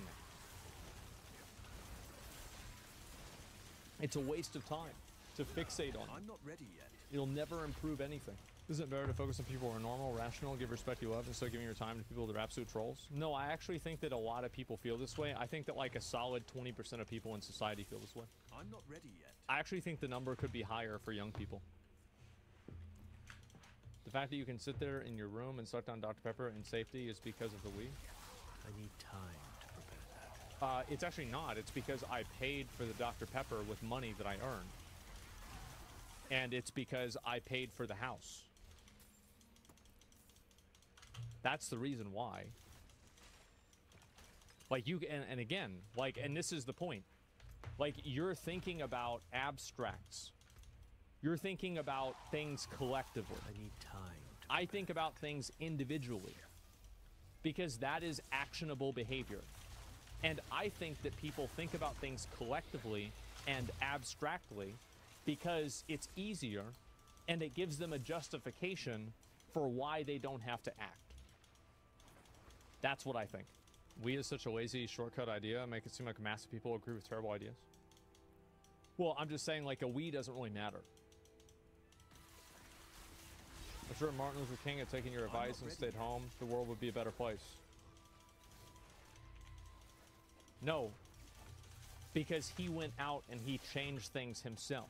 that. It's a waste of time to fixate on it. I'm not ready yet. It'll never improve anything. Isn't it better to focus on people who are normal, rational, give respect you love, instead of giving your time to people that are absolute trolls? No, I actually think that a lot of people feel this way. I think that like a solid 20% of people in society feel this way. I'm not ready yet. I actually think the number could be higher for young people. The fact that you can sit there in your room and suck down Dr. Pepper in safety is because of the Wii. I need time to prepare that. It's actually not. It's because I paid for the Dr. Pepper with money that I earned. And it's because I paid for the house. That's the reason why. Like you, and again, like, and this is the point. Like, you're thinking about abstracts. You're thinking about things collectively. I need time. I think about things individually. Because that is actionable behavior. And I think that people think about things collectively and abstractly because it's easier and it gives them a justification for why they don't have to act. That's what I think. We is such a lazy shortcut idea, make it seem like massive people agree with terrible ideas. Well, I'm just saying like a we doesn't really matter. I'm sure Martin Luther King had taken your advice and stayed home, the world would be a better place. No, because he went out and he changed things himself.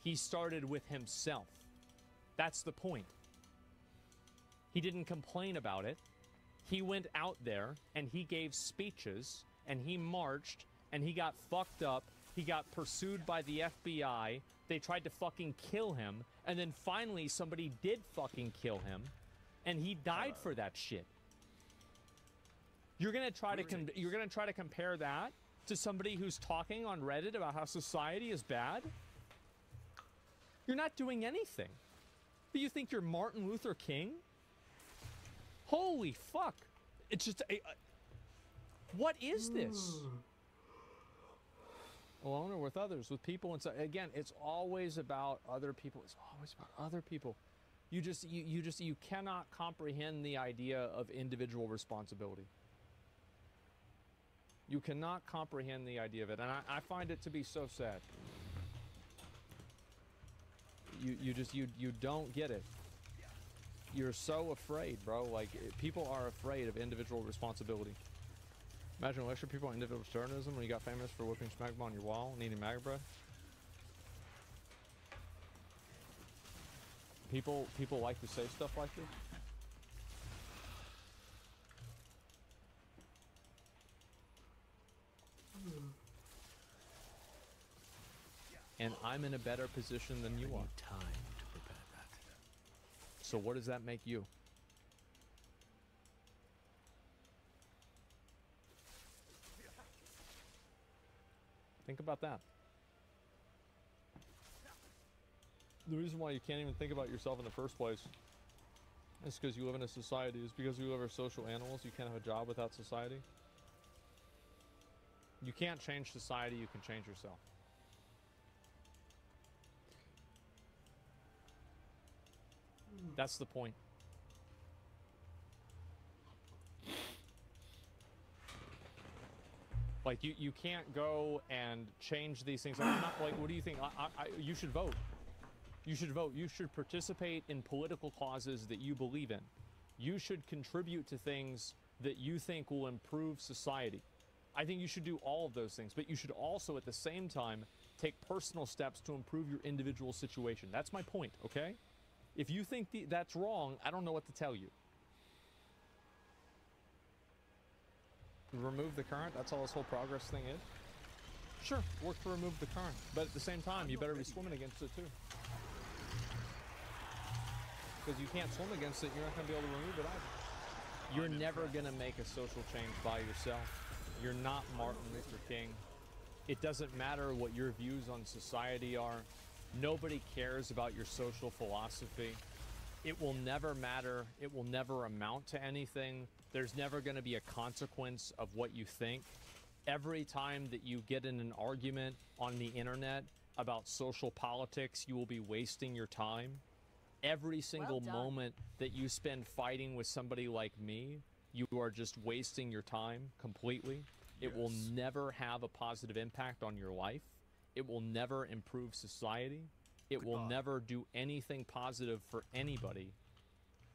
He started with himself. That's the point. He didn't complain about it. He went out there and he gave speeches and he marched and he got fucked up. He got pursued by the FBI. They tried to fucking kill him. And then finally somebody did fucking kill him. And he died for that shit. You're gonna try to compare that to somebody who's talking on Reddit about how society is bad? You're not doing anything. But you think you're Martin Luther King? Holy fuck. It's just what is this? Alone or with others, with people, and so again, it's always about other people. It's always about other people. You cannot comprehend the idea of individual responsibility. You cannot comprehend the idea of it, and I find it to be so sad. You don't get it. You're so afraid, bro. Like, people are afraid of individual responsibility. Imagine lecture people on individual journalism when you got famous for whipping smegma on your wall and eating MAGA bread. People like to say stuff like this. And I'm in a better position than you are. I need time to prepare that. So what does that make you? Think about that. The reason why you can't even think about yourself in the first place is because you live in a society. Is because you live as social animals. You can't have a job without society. You can't change society. You can change yourself. That's the point. Like, you can't go and change these things. I'm not, like, what do you think? You should vote. You should vote. You should participate in political causes that you believe in. You should contribute to things that you think will improve society. I think you should do all of those things, but you should also at the same time take personal steps to improve your individual situation. That's my point, okay? If you think that's wrong, I don't know what to tell you. Remove the current, that's all this whole progress thing is? Sure, work to remove the current, but at the same time, you better be swimming against it too. Because you can't swim against it, you're not going to be able to remove it either. You're never going to make a social change by yourself. You're not Martin Luther King. It doesn't matter what your views on society are. Nobody cares about your social philosophy. It will never matter. It will never amount to anything. There's never going to be a consequence of what you think. Every time that you get in an argument on the internet about social politics, you will be wasting your time. Every single moment that you spend fighting with somebody like me, you are just wasting your time completely. Yes. It will never have a positive impact on your life. It will never improve society. It will never do anything positive for anybody.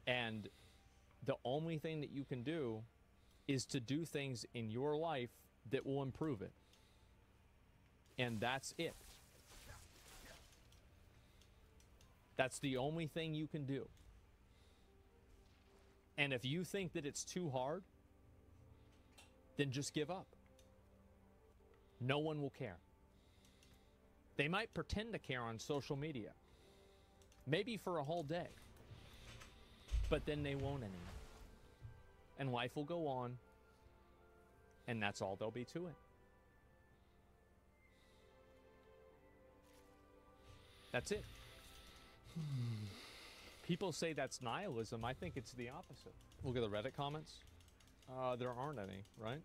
And the only thing that you can do is to do things in your life that will improve it. And that's it. That's the only thing you can do. And if you think that it's too hard, then just give up. No one will care. They might pretend to care on social media. Maybe for a whole day. But then they won't anymore. And life will go on. And that's all there'll be to it. That's it. People say that's nihilism. I think it's the opposite. Look at the Reddit comments. There aren't any, right?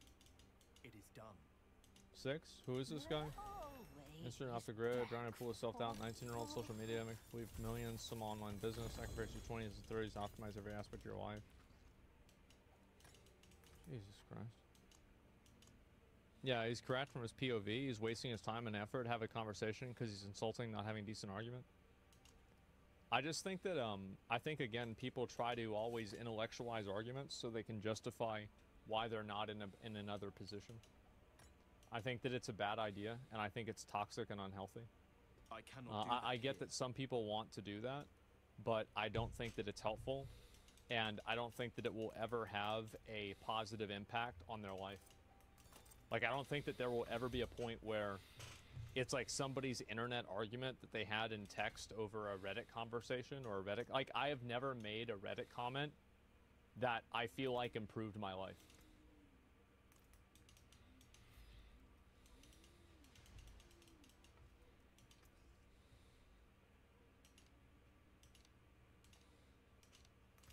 It is done. 6? Who is this guy? Instantly off the grid, trying to pull himself out. 19-year-old social media, make believe millions, some online business, sacrifice your 20s and 30s, optimize every aspect of your life. Jesus Christ. Yeah, he's correct from his POV. He's wasting his time and effort to have a conversation because he's insulting, not having a decent argument. I just think that, I think, again, people try to always intellectualize arguments so they can justify why they're not in another position. I think that it's a bad idea, and I think it's toxic and unhealthy. I cannot I get that some people want to do that, but I don't think that it's helpful, and I don't think that it will ever have a positive impact on their life. Like, I don't think that there will ever be a point where it's like somebody's internet argument that they had in text over a Reddit conversation or a Reddit... Like, I have never made a Reddit comment that I feel like improved my life.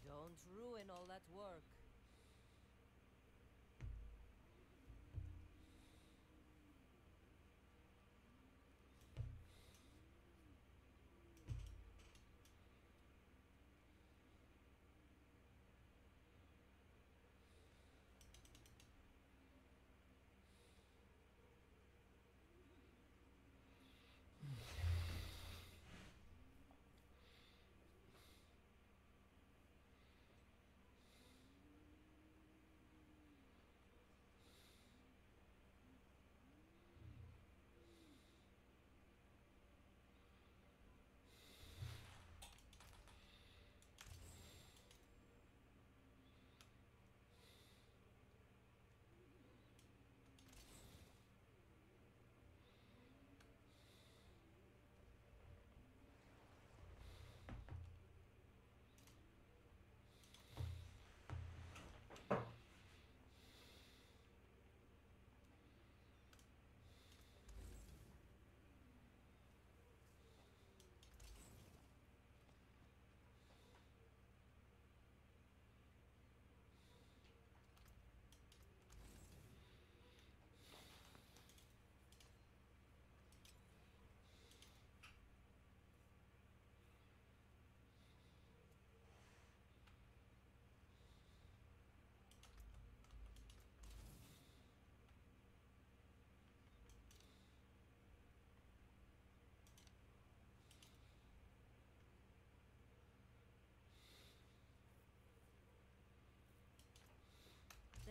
Don't ruin all that work.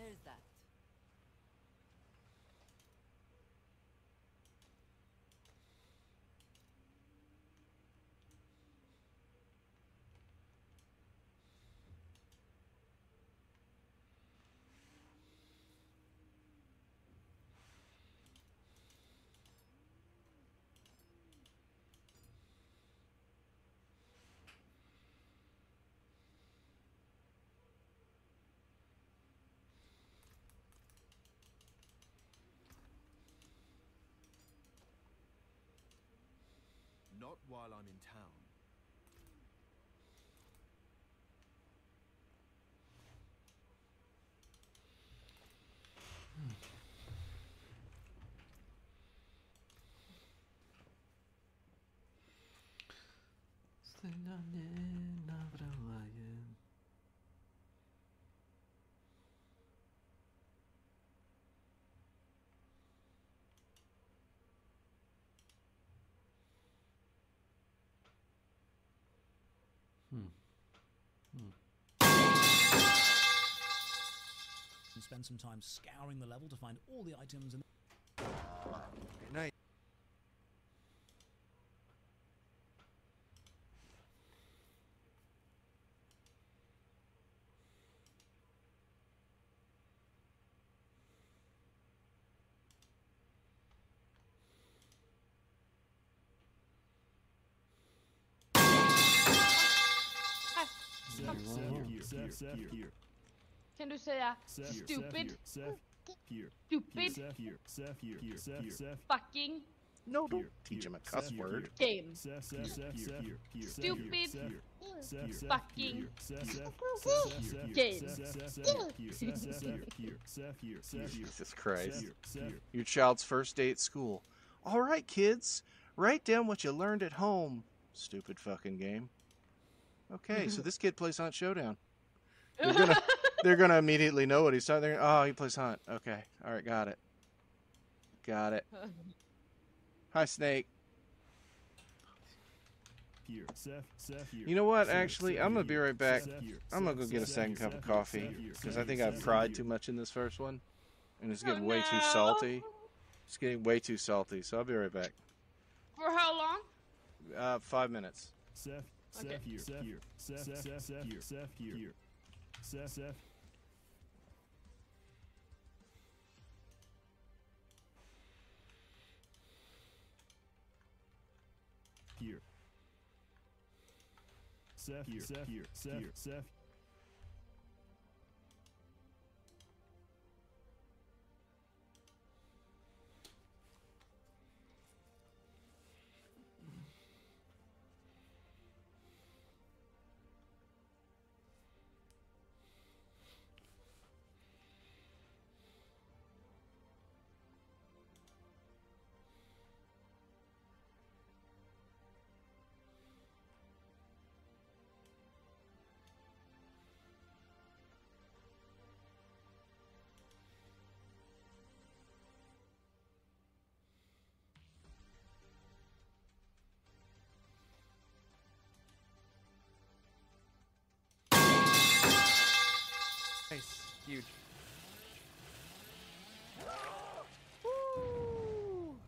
There's that. Not while I'm in town. And spend some time scouring the level to find all the items and Good night. Kan du säga stupid? Stupid. Fucking. No, don't teach him a cuss word. Game. Stupid. Fucking. Game. Jesus Christ. Your child's first day at school. All right, kids. Write down what you learned at home. Stupid fucking game. Okay, so this kid plays Hunt Showdown. They're gonna immediately know what he's talking. Oh, he plays Hunt. Okay, all right, got it. Got it. Hi, Snake. You know what? Actually, I'm gonna be right back. I'm gonna go get a second cup of coffee because I think I've cried too much in this first one, and it's getting way too salty. It's getting way too salty, so I'll be right back. For how long? 5 minutes. Okay. Nice. Huge.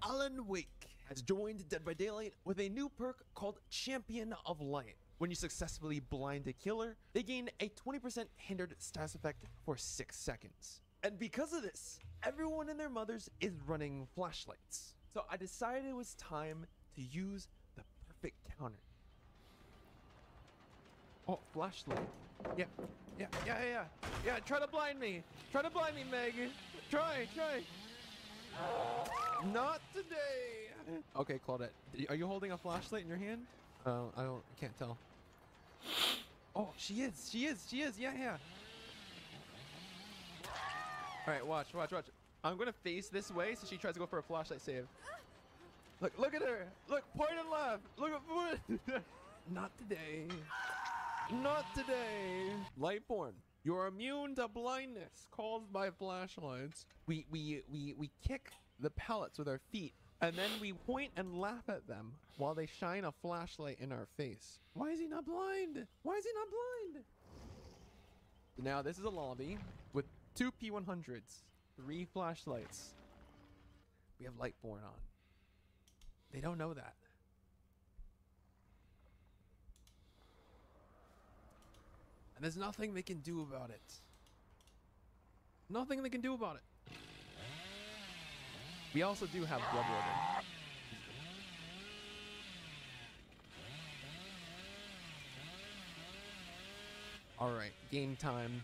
Alan Wake has joined Dead by Daylight with a new perk called Champion of Light. When you successfully blind a killer, they gain a 20% hindered status effect for 6 seconds. And because of this, everyone and their mothers is running flashlights. So I decided it was time to use the perfect counter. Oh, flashlight. Yeah, try to blind me. Try to blind me, Meg. Try. Not today. Okay, Claudette. Are you holding a flashlight in your hand? I can't tell. Oh, she is. Yeah. All right, watch. I'm gonna face this way so she tries to go for a flashlight save. Look at her. Look, point and laugh. Look at Not today. Not today. Lightborn, you're immune to blindness caused by flashlights. We kick the pellets with our feet, and then we point and laugh at them while they shine a flashlight in our face. Why is he not blind? Now this is a lobby with 2 P100s, 3 flashlights. We have Lightborn on. They don't know that. And there's nothing they can do about it. Nothing they can do about it. We also do have Blood Warden. Alright, game time.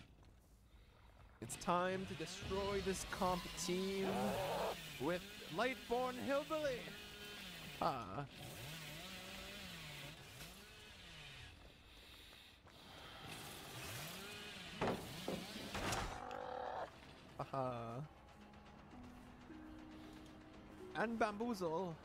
It's time to destroy this comp team with Lightborn Hillbilly. Ah. Haha. And Bamboozle.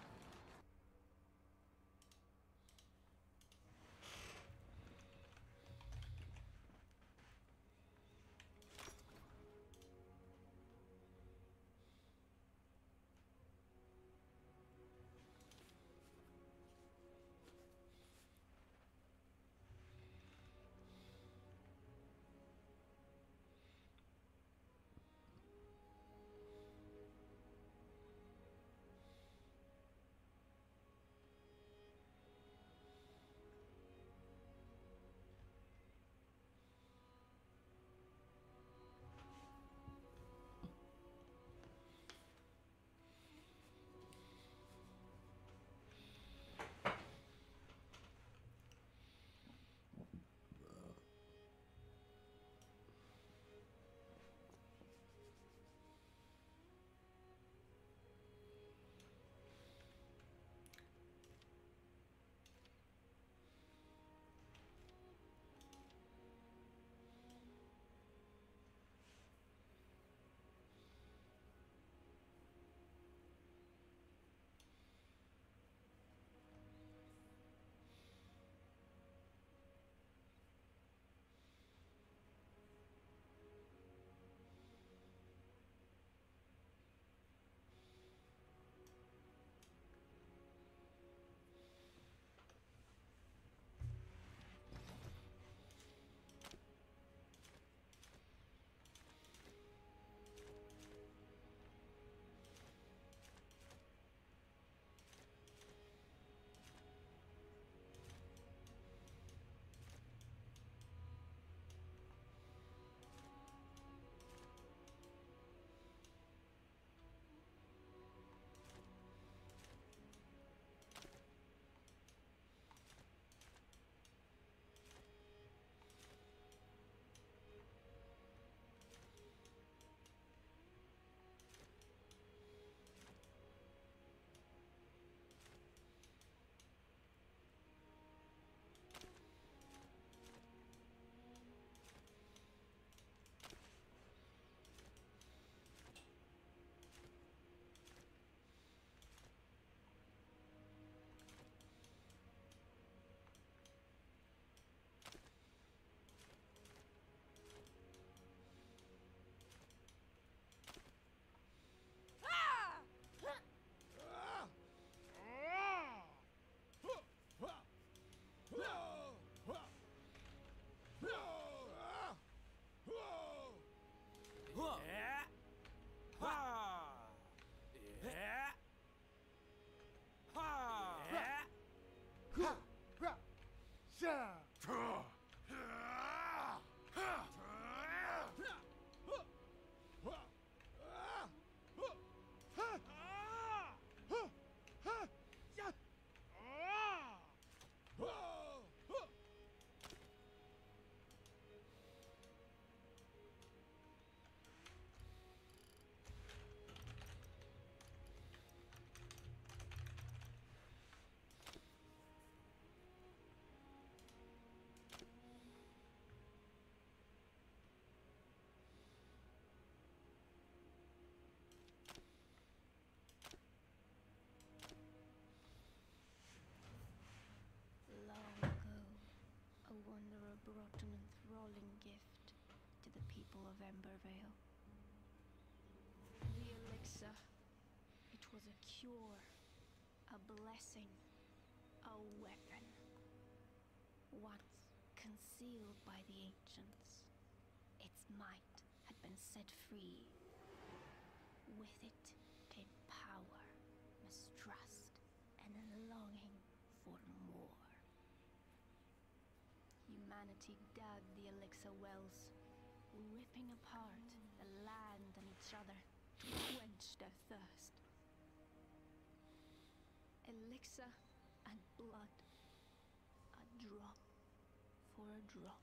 brought an enthralling gift to the people of Embervale. The elixir. It was a cure, a blessing, a weapon. Once concealed by the ancients, its might had been set free. With it came power, mistrust, and a longing for more. Humanity dug the elixir wells, ripping apart the land and each other to quench their thirst. Elixir and blood, a drop for a drop.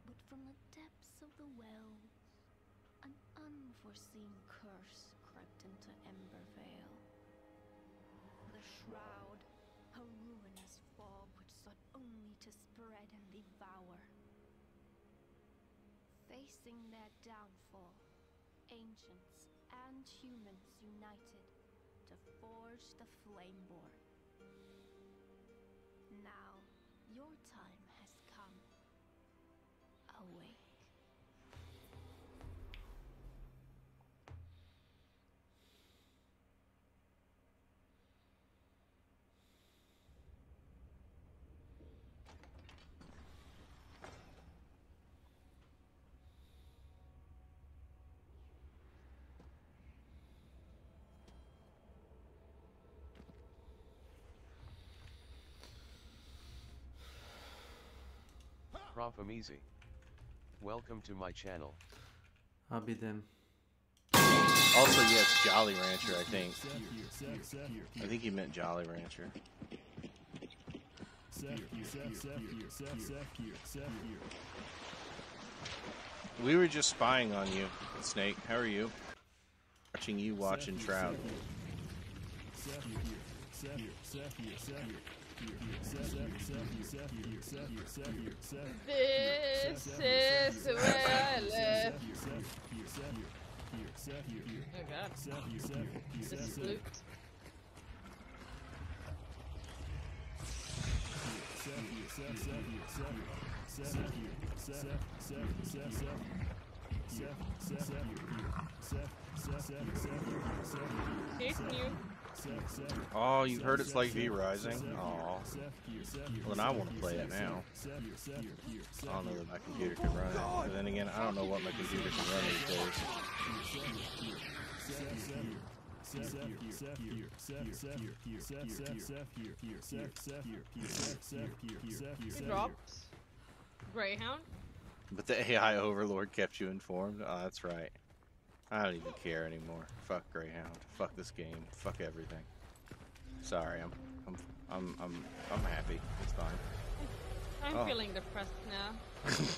But from the depths of the wells, an unforeseen curse crept into Embervale. The shroud, a ruinous fog which sought only to spread and devour. Facing their downfall, ancients and humans united to forge the Flameborn. Now, your time has come. Awake. Prof, I'm easy. Welcome to my channel. I'll be them. Also, yeah, it's Jolly Rancher, I think. I think he meant Jolly Rancher. We were just spying on you, Snake. How are you? Watching you watching Trout. This is where I live. Oh god. This is flute. Oh, you heard it's like V Rising? Oh. Well, then I want to play it now. I don't know that my computer can run it. But then again, I don't know what my computer can run these days. He drops. Greyhound. But the AI Overlord kept you informed? Oh, that's right. I don't even care anymore. Fuck Greyhound. Fuck this game. Fuck everything. Sorry, I'm happy. It's fine. I'm feeling depressed now.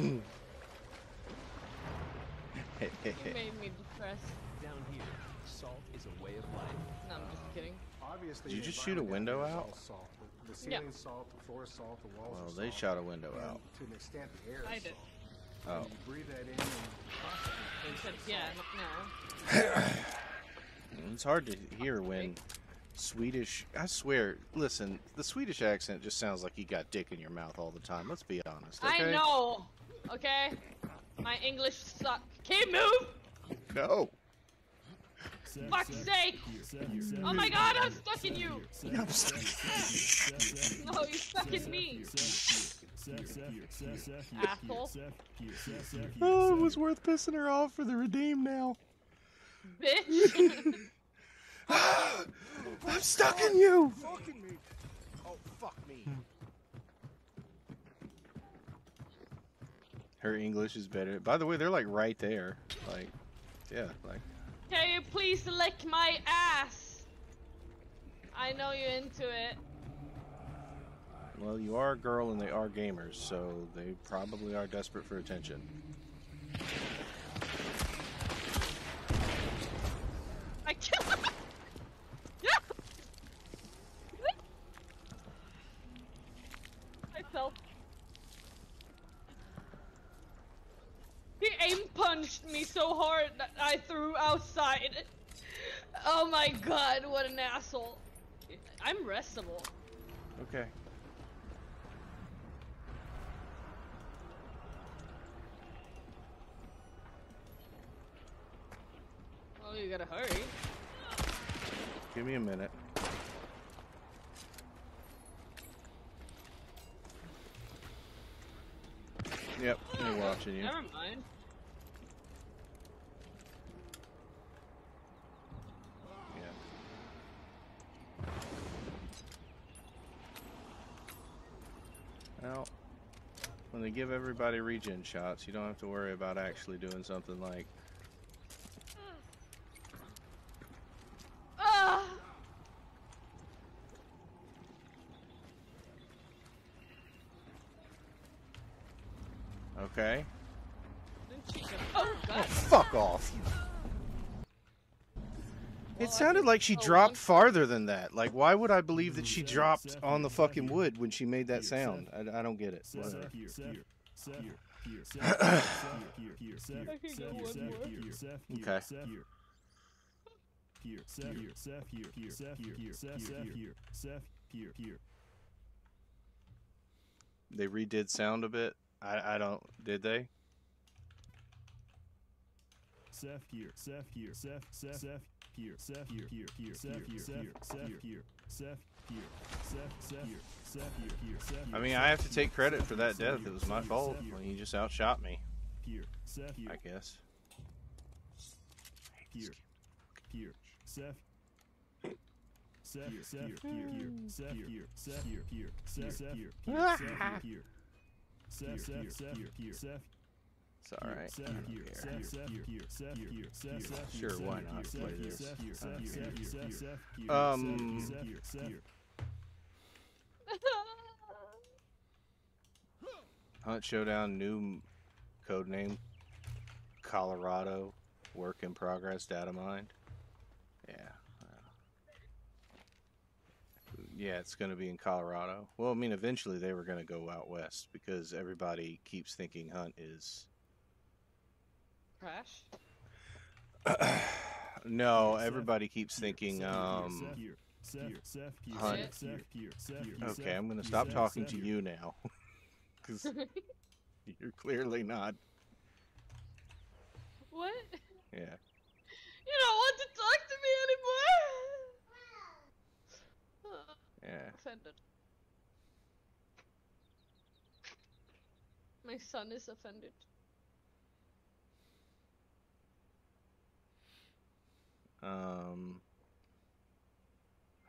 You made me depressed. Down here, salt is a way of life. No, I'm just kidding. Obviously, Did you just shoot a window out? Salt. The ceiling salt, the floor salt, the walls Well, are they salt. shot a window And out. to an extent, the air is I did. salt. Oh. You breathe that in and constantly Yeah, no. It's hard to hear when Swedish... I swear, listen, the Swedish accent just sounds like you got dick in your mouth all the time. Let's be honest, okay? I know. Okay. My English sucks. Can you move? No. Fuck's sake! Oh my god, I'm stuck in you! I'm stuck. No, you're stuck in me! Asshole. Oh, it was worth pissing her off for the redeem now. Bitch! I'm stuck in you! fucking me. Oh, fuck me. Her English is better. By the way, they're like right there. Like, yeah, like. Can you please lick my ass? I know you're into it. Well, you are a girl and they are gamers, so they probably are desperate for attention. I killed him! Myself. He aim punched me so hard that I threw outside. Oh my god, what an asshole. I'm restable. Okay. Well, you gotta hurry. Give me a minute. Yep, they're watching you. Never mind. Well, when they give everybody regen shots, you don't have to worry about actually doing something like... Okay. Oh, God. Fuck off. It sounded like she dropped farther than that. Like, why would I believe that she dropped on the fucking wood when she made that sound? I don't get it. Whatever. Okay. They redid sound a bit. I don't. Did they? Seth here, Seth here, Seth here, Seth here, here, Seth here, Seth here, Seth here, Seth here, Seth here, Seth here, Seth. I mean, I have to take credit for that death. It was my fault when he just outshot me. I guess. Here, here, Seth. Seth here, Seth here, Seth here, Seth here, here, Seth here, Seth here, Seth here, Seth here, Seth. It's alright. Sure, why not play this? Hunt Showdown, new codename Colorado, work in progress, data mined. Yeah. Yeah, it's going to be in Colorado. Well, I mean, eventually they were going to go out west because everybody keeps thinking Hunt is... Crash? No, everybody keeps thinking, Hunt. Okay, I'm going to stop talking to you now. Because you're clearly not. What? Yeah. You don't want to talk to me anymore! Yeah. Offended. My son is offended.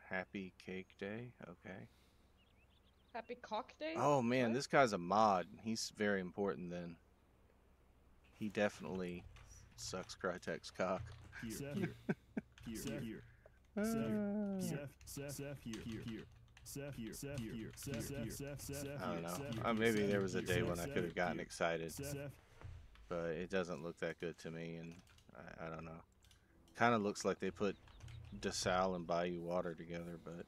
Happy Cake Day, okay. Happy Cock Day? Oh man, what? this guy's a mod. He's very important then. He definitely sucks Crytek's cock. Here, here, here, here. I don't know. Maybe there was a day when I could have gotten excited, but it doesn't look that good to me, and I don't know. Kind of looks like they put DeSalle and Bayou Water together, but...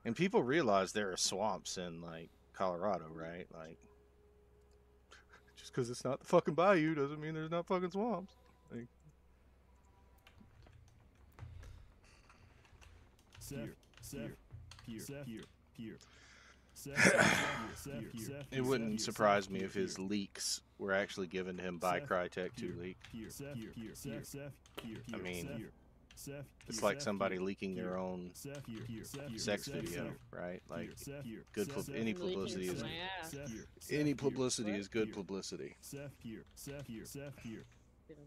And people realize there are swamps in, like, Colorado, right? Like, just because it's not the fucking bayou doesn't mean there's not fucking swamps. Like, it wouldn't surprise me if his leaks were actually given to him by Crytek to leak. I mean, it's like somebody leaking their own sex video, right? Like, good any publicity is good publicity. Didn't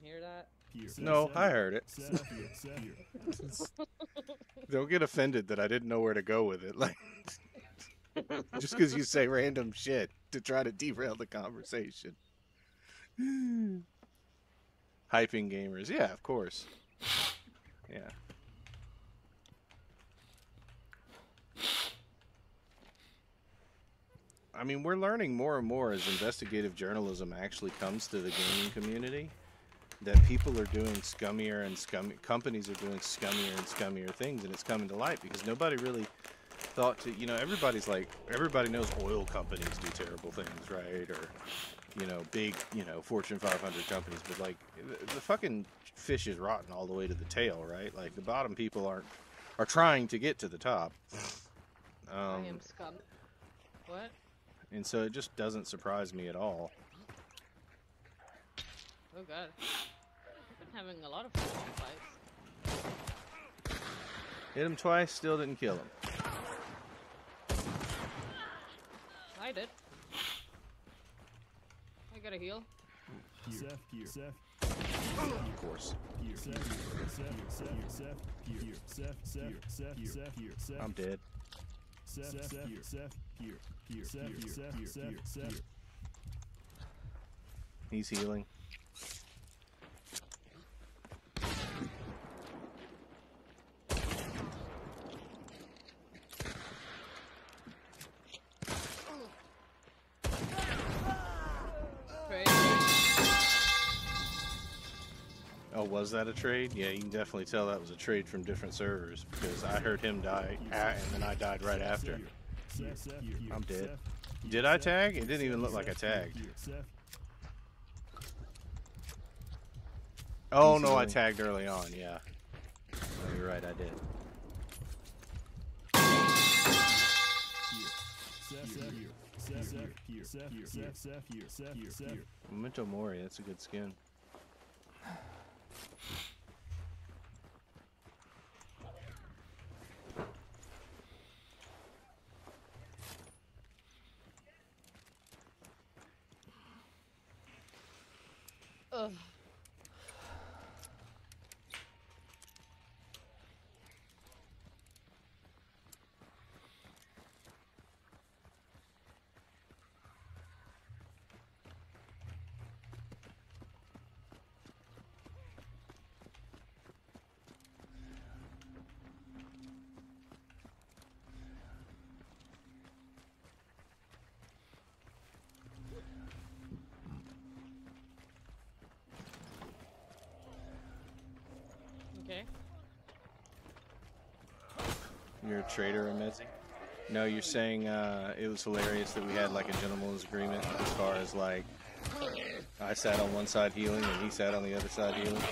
hear that? No, I heard it. Don't get offended that I didn't know where to go with it. Like, just because you say random shit to try to derail the conversation. Hyping gamers. Yeah, of course. Yeah. I mean, we're learning more and more as investigative journalism actually comes to the gaming community that people are doing scummier and companies are doing scummier and scummier things, and it's coming to light because nobody really thought to, you know, everybody knows oil companies do terrible things, right? Or, you know, big, you know, Fortune 500 companies, but like the fucking fish is rotten all the way to the tail, right? Like the bottom people are trying to get to the top. I am scum. What? And so it just doesn't surprise me at all. Oh god. I've been having a lot of fun fights. Hit him twice, still didn't kill him. I did. I got a heal. Of course. I'm dead. He's healing. Oh, was that a trade? Yeah, you can definitely tell that was a trade from different servers because I heard him die and then I died right after. I'm dead. Did I tag? It didn't even look like I tagged. Oh no, I tagged early on, yeah. Oh, you're right, I did. Memento Mori, that's a good skin. Ugh. Okay. You're a traitor, Amezi? No, you're saying it was hilarious that we had like a gentleman's agreement as far as like I sat on one side healing and he sat on the other side healing.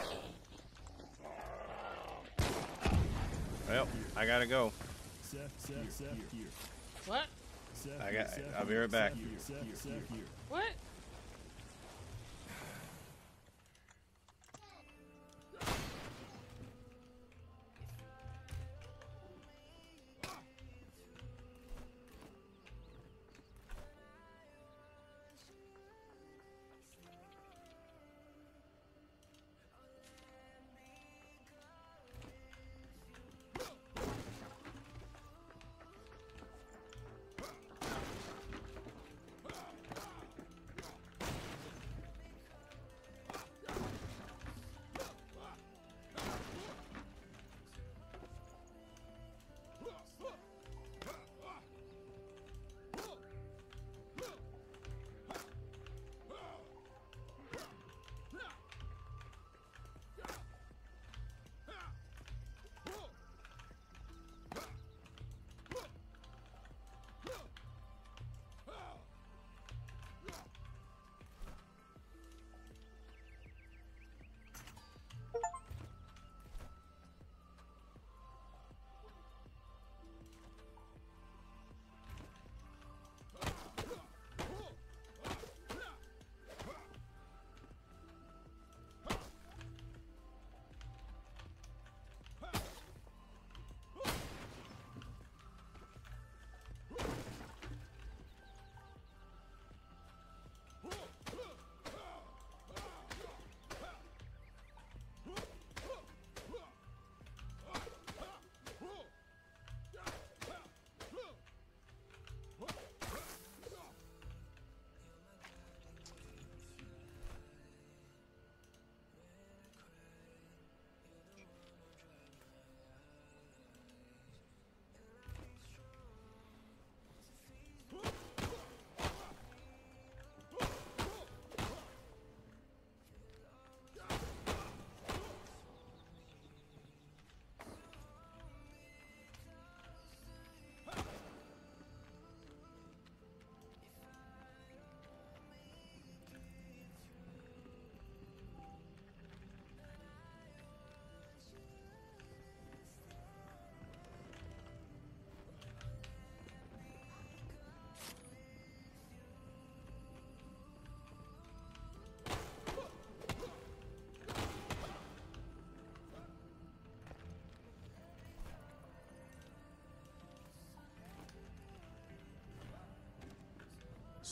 Well, I gotta go. What? I'll be right back. What?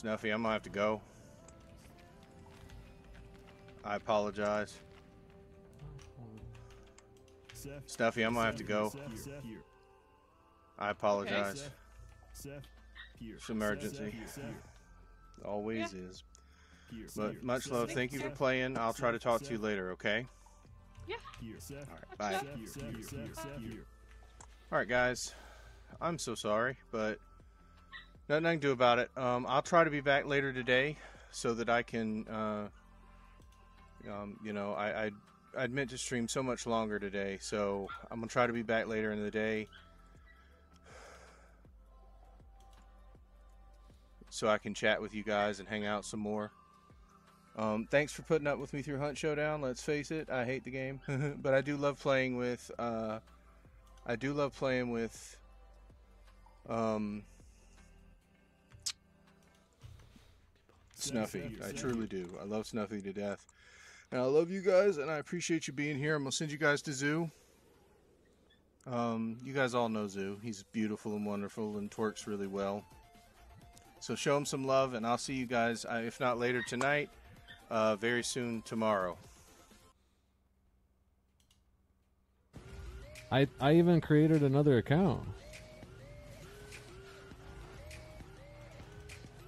Snuffy, I'm gonna have to go. I apologize. Snuffy, I'm gonna have to go. I apologize. It's an emergency. Always is. But much love. Thank you for playing. I'll try to talk to you later, okay? Yeah. Alright, bye. Alright, guys. I'm so sorry, but nothing I can do about it. I'll try to be back later today so that I can, you know, I'd meant to stream so much longer today, so I'm going to try to be back later in the day so I can chat with you guys and hang out some more. Thanks for putting up with me through Hunt Showdown. Let's face it, I hate the game, but I do love playing with, Snuffy. I truly do. I love Snuffy to death. And I love you guys, and I appreciate you being here. I'm going to send you guys to Zoo. You guys all know Zoo. He's beautiful and wonderful and twerks really well. So show him some love, and I'll see you guys, if not later tonight, very soon tomorrow. I even created another account.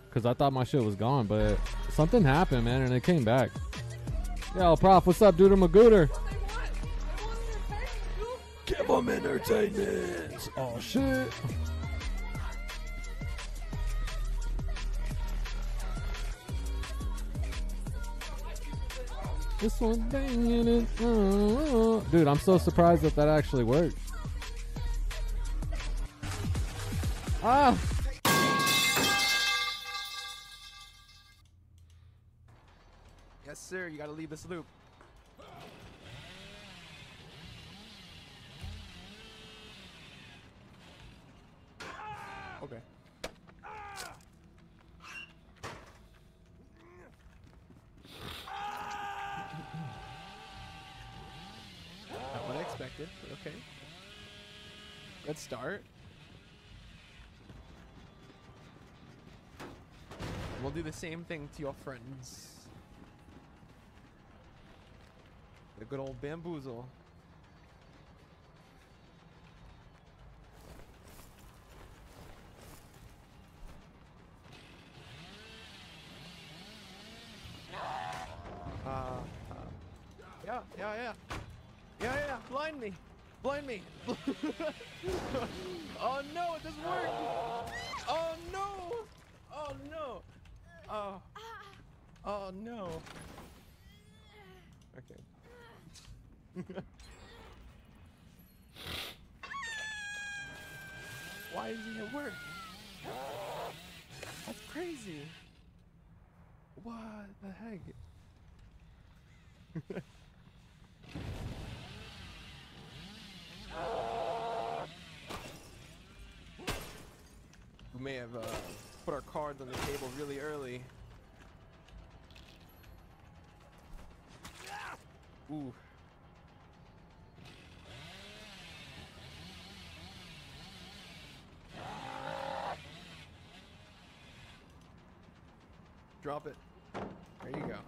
Because I thought my shit was gone, but something happened, man, and it came back. Yo, Prof, what's up, dude? I'm a gooter. Give them entertainment. Oh, shit. This one banging it. Oh. Dude, I'm so surprised that actually worked. Ah! Yes, sir. You gotta leave this loop. Okay. Not what I expected, but okay. Good start. We'll do the same thing to your friends. The good old bamboozle. Yeah, blind me. Blind me. Oh no, it doesn't work. Oh no. Oh no. Oh no. Okay. Why doesn't it work? That's crazy. What the heck? We may have put our cards on the table really early. Ooh. Drop it. There you go.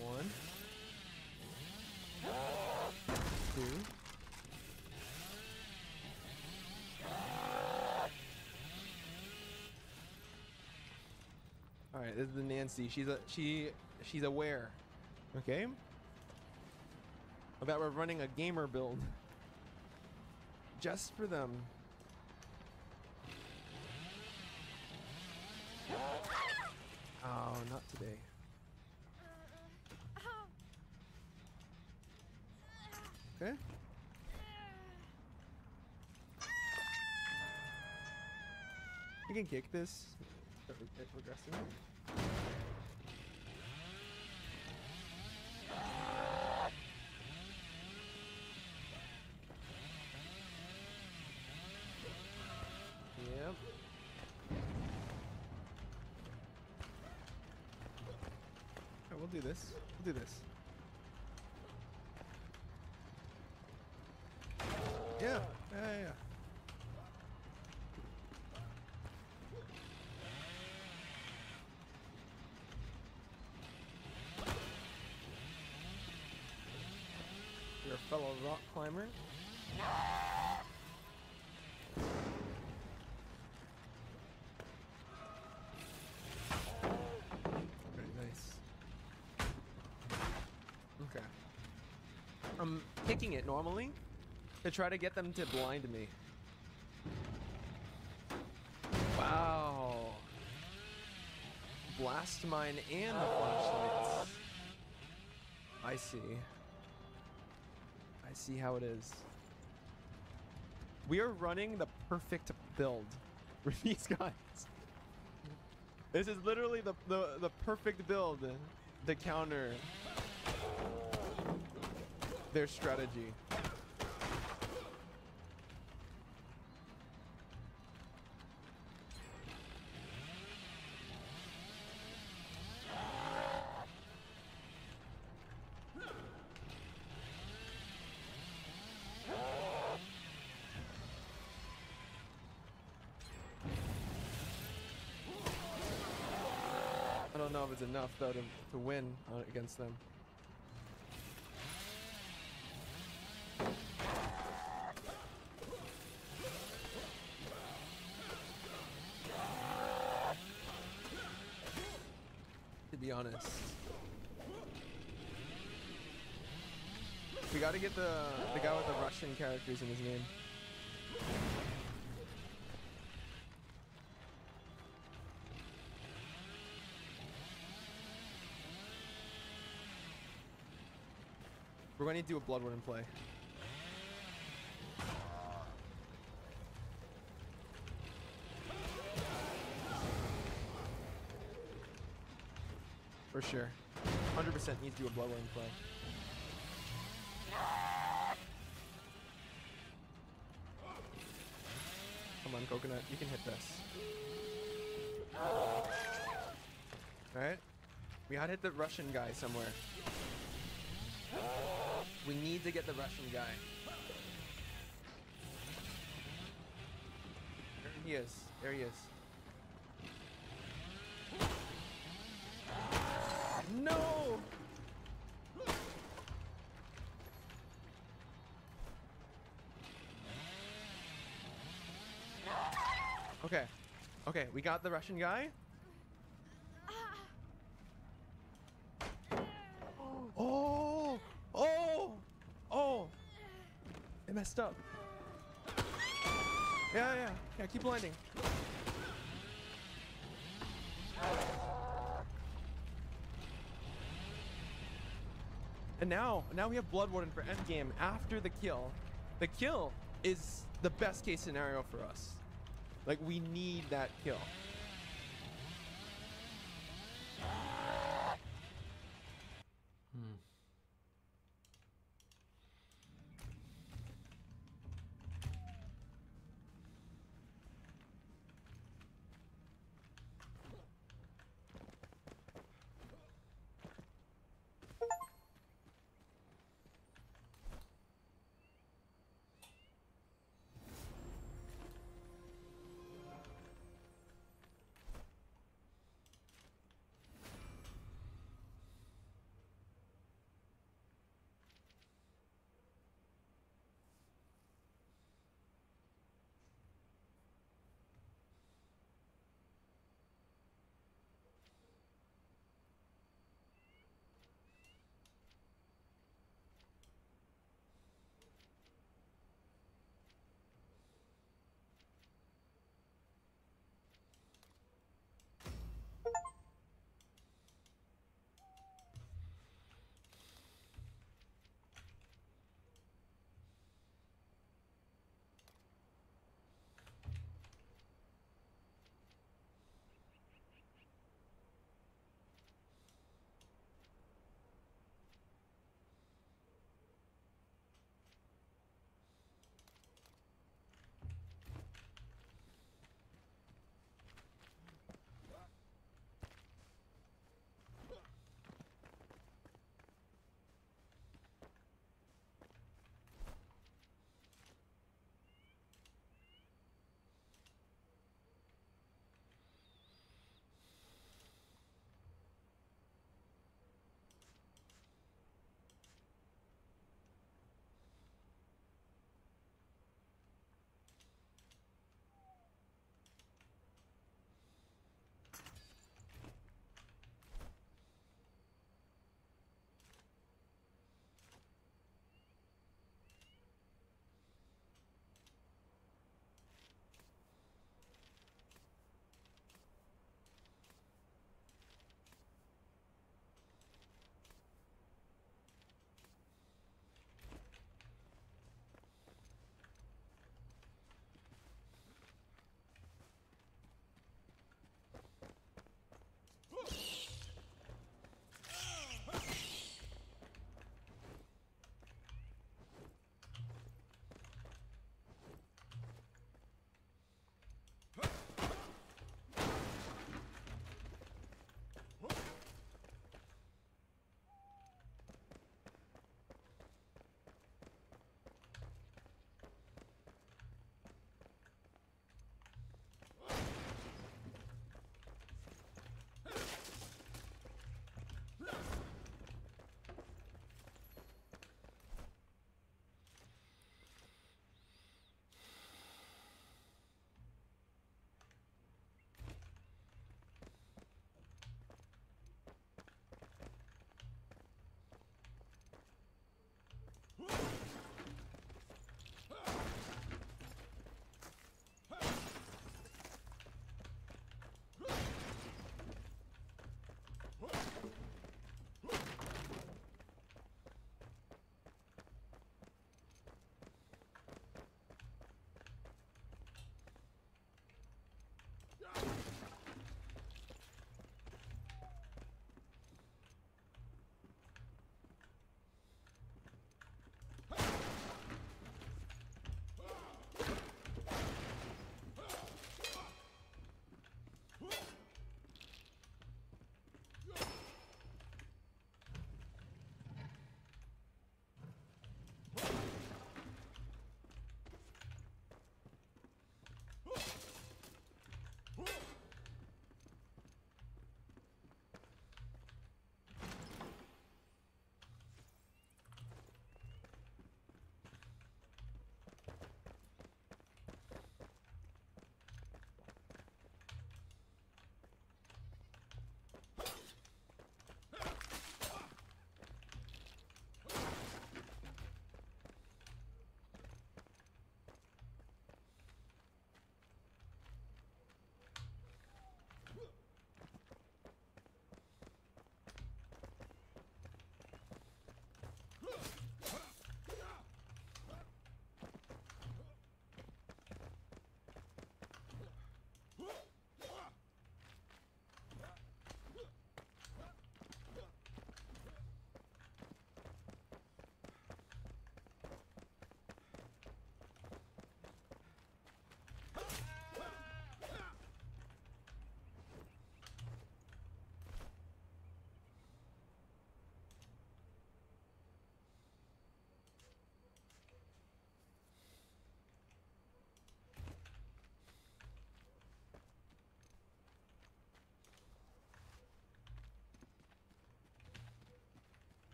One. Two. All right, this is the Nancy. She's aware, okay? That we're running a gamer build just for them. Oh, not today. Okay. You can kick this. Progressing. Yep. we'll do this. We'll do this. Yeah. You're a fellow rock climber. Very nice. Okay. I'm kicking it normally to try to get them to blind me. Wow. Blast mine and the flashlights. I see. I see how it is. We are running the perfect build for these guys. This is literally the perfect build to counter their strategy. I don't know if it's enough though to win against them. To be honest, we gotta get the guy with the Russian characters in his name. We're going to do a Blood Warden play. For sure. 100% need to do a Blood Warden play. Come on, Coconut. You can hit this. Alright. We gotta hit the Russian guy somewhere. We need to get the Russian guy. There he is. There he is. No! Okay. Okay, we got the Russian guy. Oh! Oh! Oh! It messed up. Yeah, keep blinding. And now we have Blood Warden for endgame after the kill. The kill is the best case scenario for us. Like, we need that kill.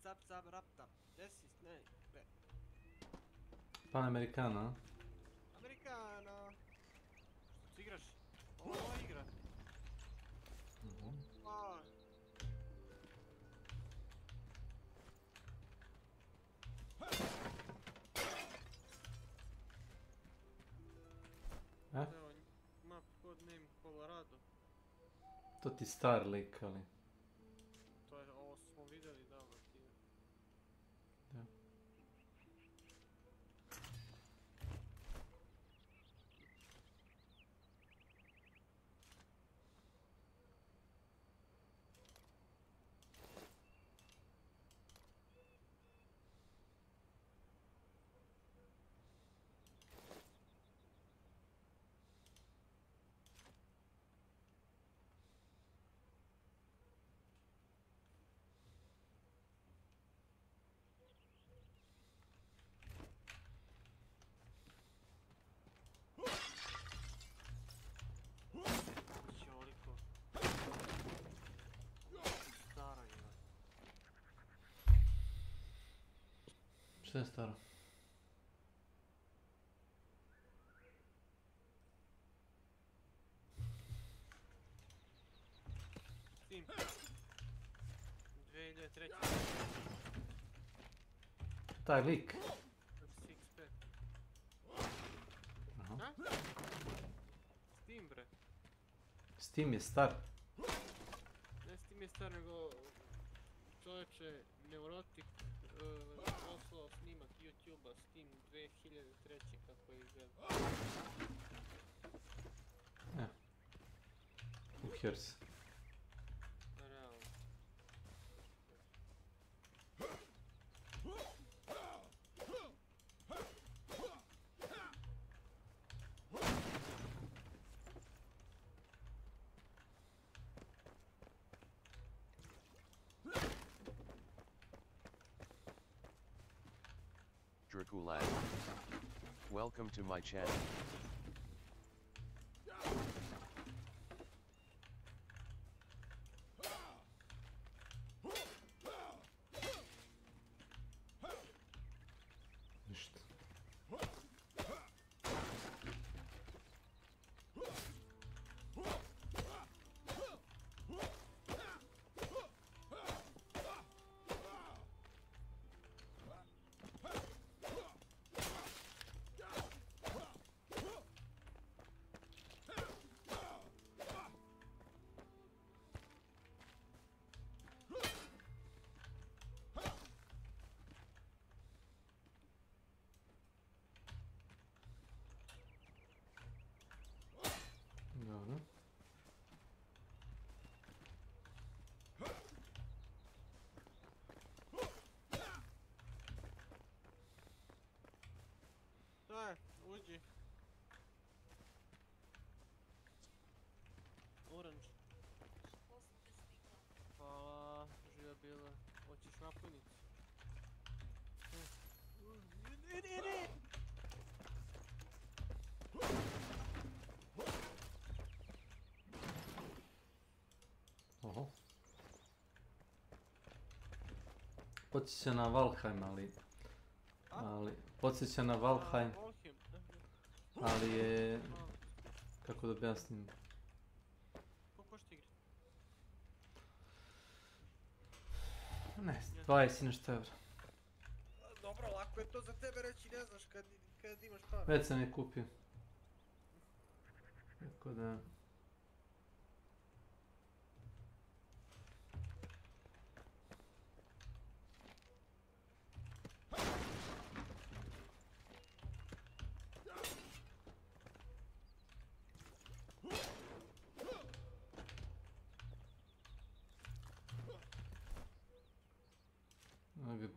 zap zap rap tap. This is nice. Panamericana, a? Americano. Što ti igraš? Ova igra. Opa. Evo, map codename Colorado. To ti star lik, ali... To je, ovo smo vidjeli davno prije. Da. Znači ovoliko. Stara igra. Šta je staro? Steam. 2003. Taj lik. Six-pack. Aha. Ha? Steam bre. Steam je star. Ne Steam je star nego čovječe neurotik poslao snimak YouTube-a Steam 2003. kako je izgleda. Ja. Who cares? Realno. Draculad. Welcome to my channel. Ništa. Dobro. Daj, uđi. Orange. Hvala, živja bila. Hoćeš napunicu? Idi! Oho. Podsjeća na Valheim, ali podsjeća na Valheim, ali je, kako da objasnim, Koliko košta igra? ne, 20 i nešto evra. Dobro, lako je to za tebe reći, ne znaš kad imaš para. Već sam je kupio. Tako da...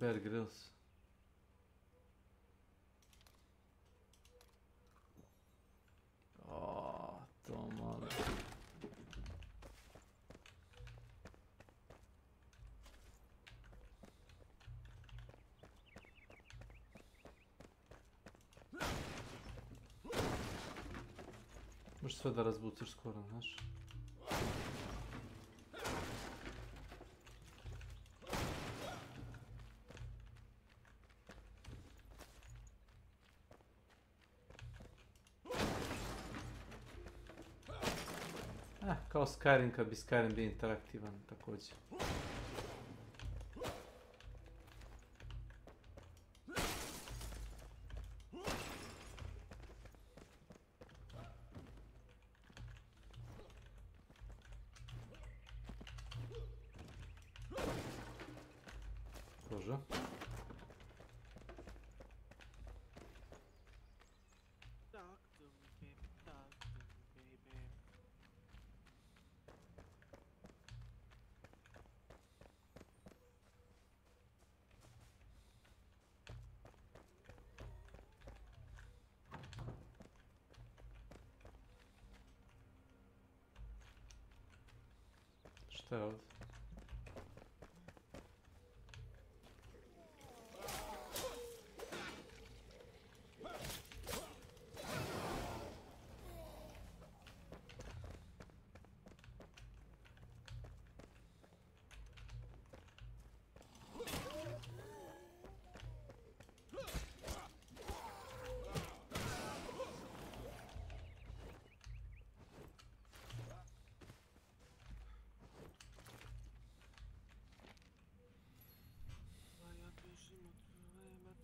Bear Grylls. To malo. Možeš sve da razbucaš skoro, znaš? Kao Skyrim kad bi Skyrim bio interaktivan također. Bože. Šta je ovdje?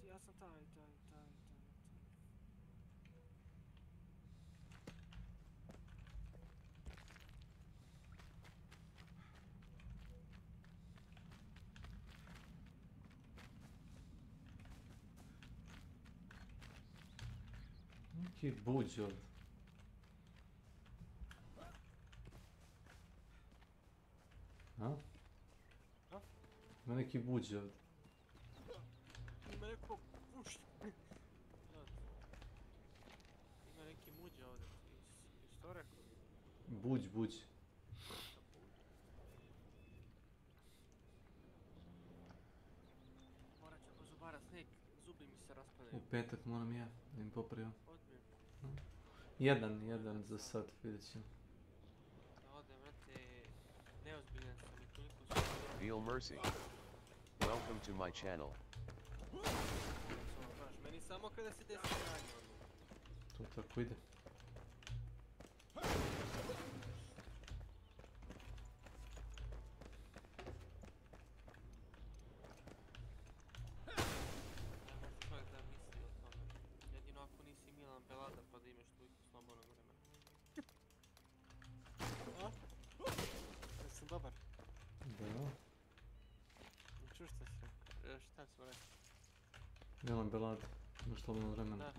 Ja sam taj. Neki buđ ovdje. A? Ima neki buđ ovdje. Ima neko puš. Ima neki muđa ovdje. Što rekao? Buđ. Morat ću pozubarat snijeg, zubi mi se raspadaju. U petak moram ja, da im popravim. Odbijem. Jedan za sad, vidjet ćemo. Da odem, vrate, neozbiljan sam i toliko su... Feel mercy. Welcome to my channel. Baš, meni samo kada se desi sranje ono. To tako ide. Čovjek da misli o tome. Jedino ako nisi Milan Belada pa da imaš toliko slobodnog vremena. A? Ja sam dobar. Da. Čuš šta si rekao? Šta smo rekli? Milan Belad, imaš slobodno vremena. Da.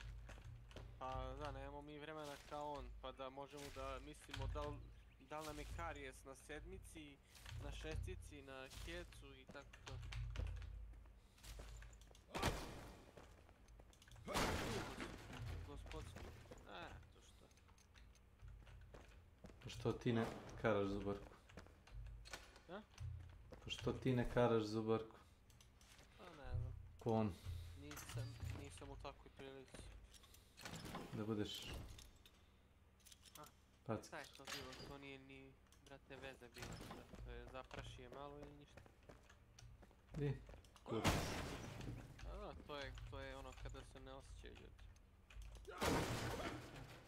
Pa da, nemamo mi vremena kao on, pa da možemo da mislimo da li nam je karijes na sedmici, na šestici, na kecu i tako to. Gospodski. To što? Pa što ti ne karaš zubarku? A? Pa što ti ne karaš zubarku? Pa ne znam. Ko on? Nisam u takvoj prilici. Da budeš... Packi. Šta je to bilo? To nije ni, brate, veze bilo. To je zaprašije malo i ništa. Di? Kurac. A da, to je ono kada se ne osjećaju ljudi.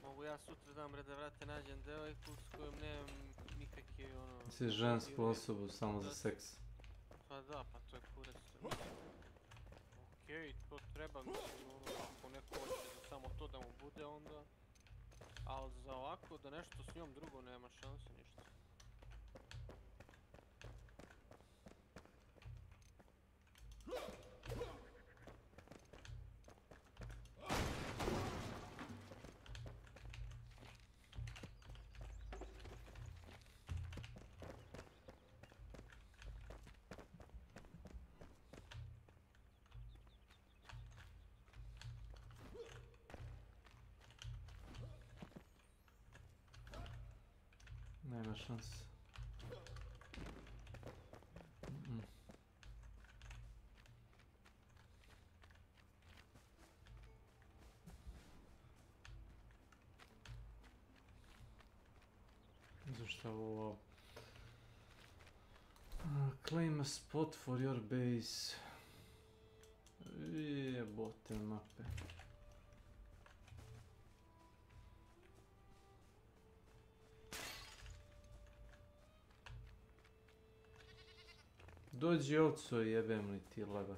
Mogu ja sutra dan, bre, da vrate nađem devojku s kojom nemam nikakve ono... Si žensku osobu samo za seks. Pa da, pa to je kurac. Okej, to treba, mislim, ono, ako neko hoće da samo to da mu bude, onda... Ali za ovako, da nešto s njom drugo nema šanse, ništa. Nema šanse. Zašto ovo? Claim a spot for your base. Jebote mape. Dođi ovco, jebem li ti lagac.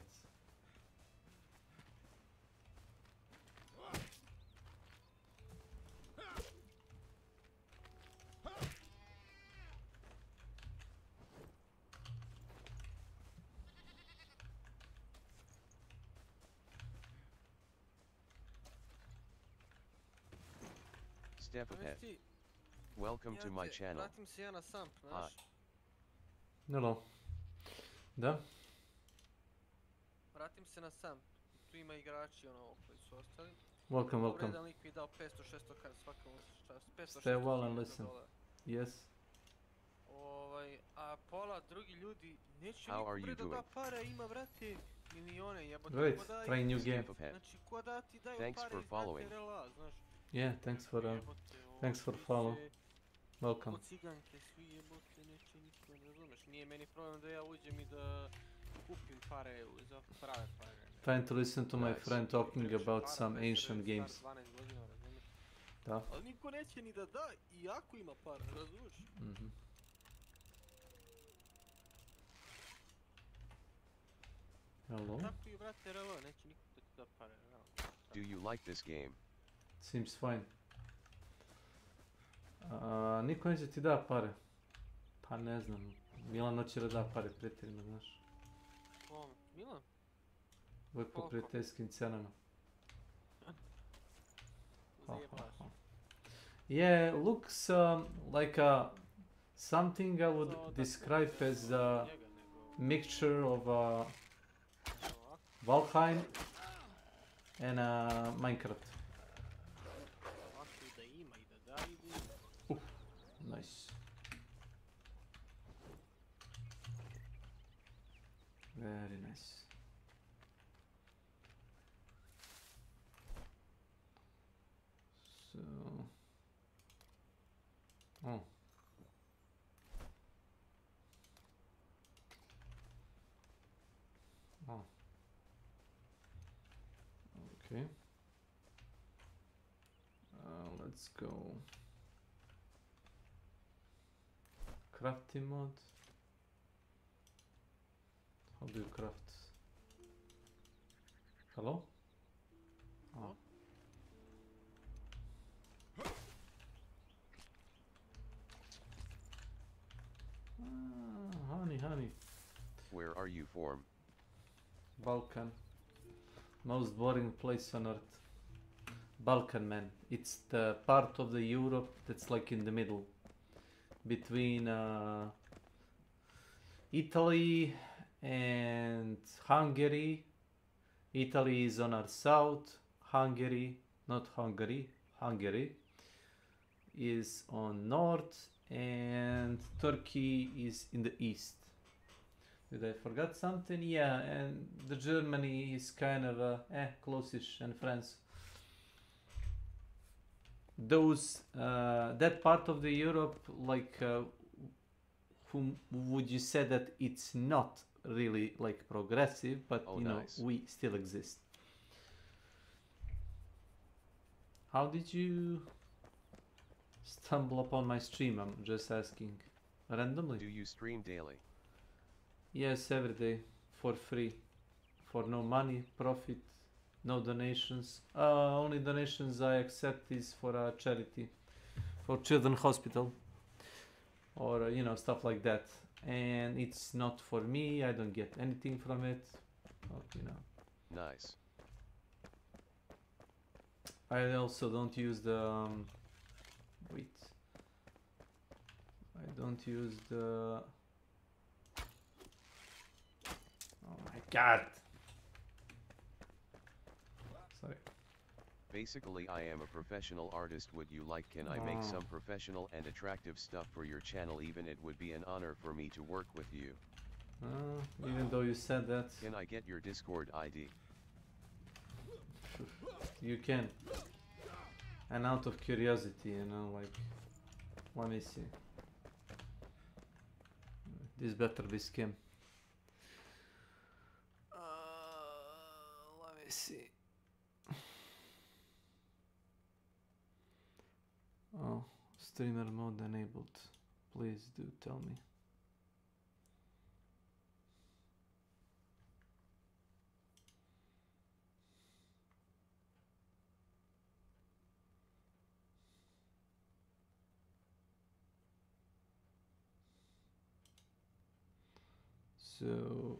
Step ahead. Welcome to my channel. Vratim se ja na samp, znaš. No. Da? Vratim se na samp. Tu ima igrači ono koji su ostali. Welcome. Vredan lik mi dao 500-600 kar svaka čast. 500-600 Stay well and listen. Yes. A pola drugi ljudi neće How are niko you bre da doing? pare, ima vrate milione jebote. Great, Ko da try new game. Znači ko da ti daju Thanks pare for iz following. rela, znaš. Yeah, thanks for follow. Welcome. Od ciganke svi jebote, neće niko, ne razumeš. Nije meni problem da ja uđem i da kupim pare za prave pare. Trying to listen to my friend talking about some ancient games. 12 godina, razumeš. Da. Ali niko neće ni da da, iako ima para, razumeš. Hello? Tako i brate relo, neće niko da ti da pare, realno. Do you like this game? Seems fine. Niko neće ti da pare. Pa ne znam. Milan hoće da da pare prijateljima, znaš. Kome? Milan? Uvijek po prijateljskim cenama. Yeah, looks like something I would describe as a mixture of Valheim and Minecraft. Nice. Very nice. So, oh. Oh. Okay. Let's go. Crafting mode. How do you craft? Hello? Oh. Honey. Where are you from? Balkan. Most boring place on earth. Balkan, man. It's the part of the Europe that's like in the middle. Between Italy and Hungary. Italy is on our south. Hungary is on north, and Turkey is in the east. Did I forget something? Yeah, and the Germany is kind of close-ish, and France. Those that part of the Europe, like, whom would you say that it's not really like progressive, but you know, we still exist. How did you stumble upon my stream? I'm just asking. Randomly? Do you stream daily? Yes, every day. For free. For no money, profit, no donations. Only donations I accept is for a charity. For Children's Hospital. Or, you know, stuff like that. And it's not for me. I don't get anything from it. But, you know. Nice. I also don't use the wait. I don't use the. Oh my god. Sorry. Basically, I am a professional artist. Would you like? Can I make some professional and attractive stuff for your channel? Even it would be an honor for me to work with you. Even though you said that. Can I get your Discord ID? You can. And out of curiosity, you know, like, let me see. This better be scam. Let me see. Oh, streamer mode enabled. Please do tell me. So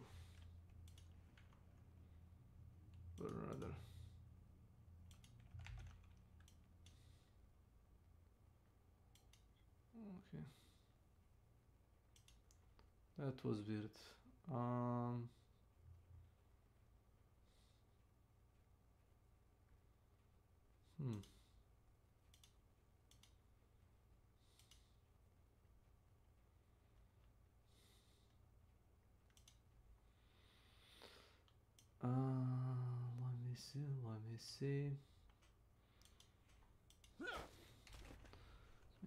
brother. Okay. That was weird. Let me see.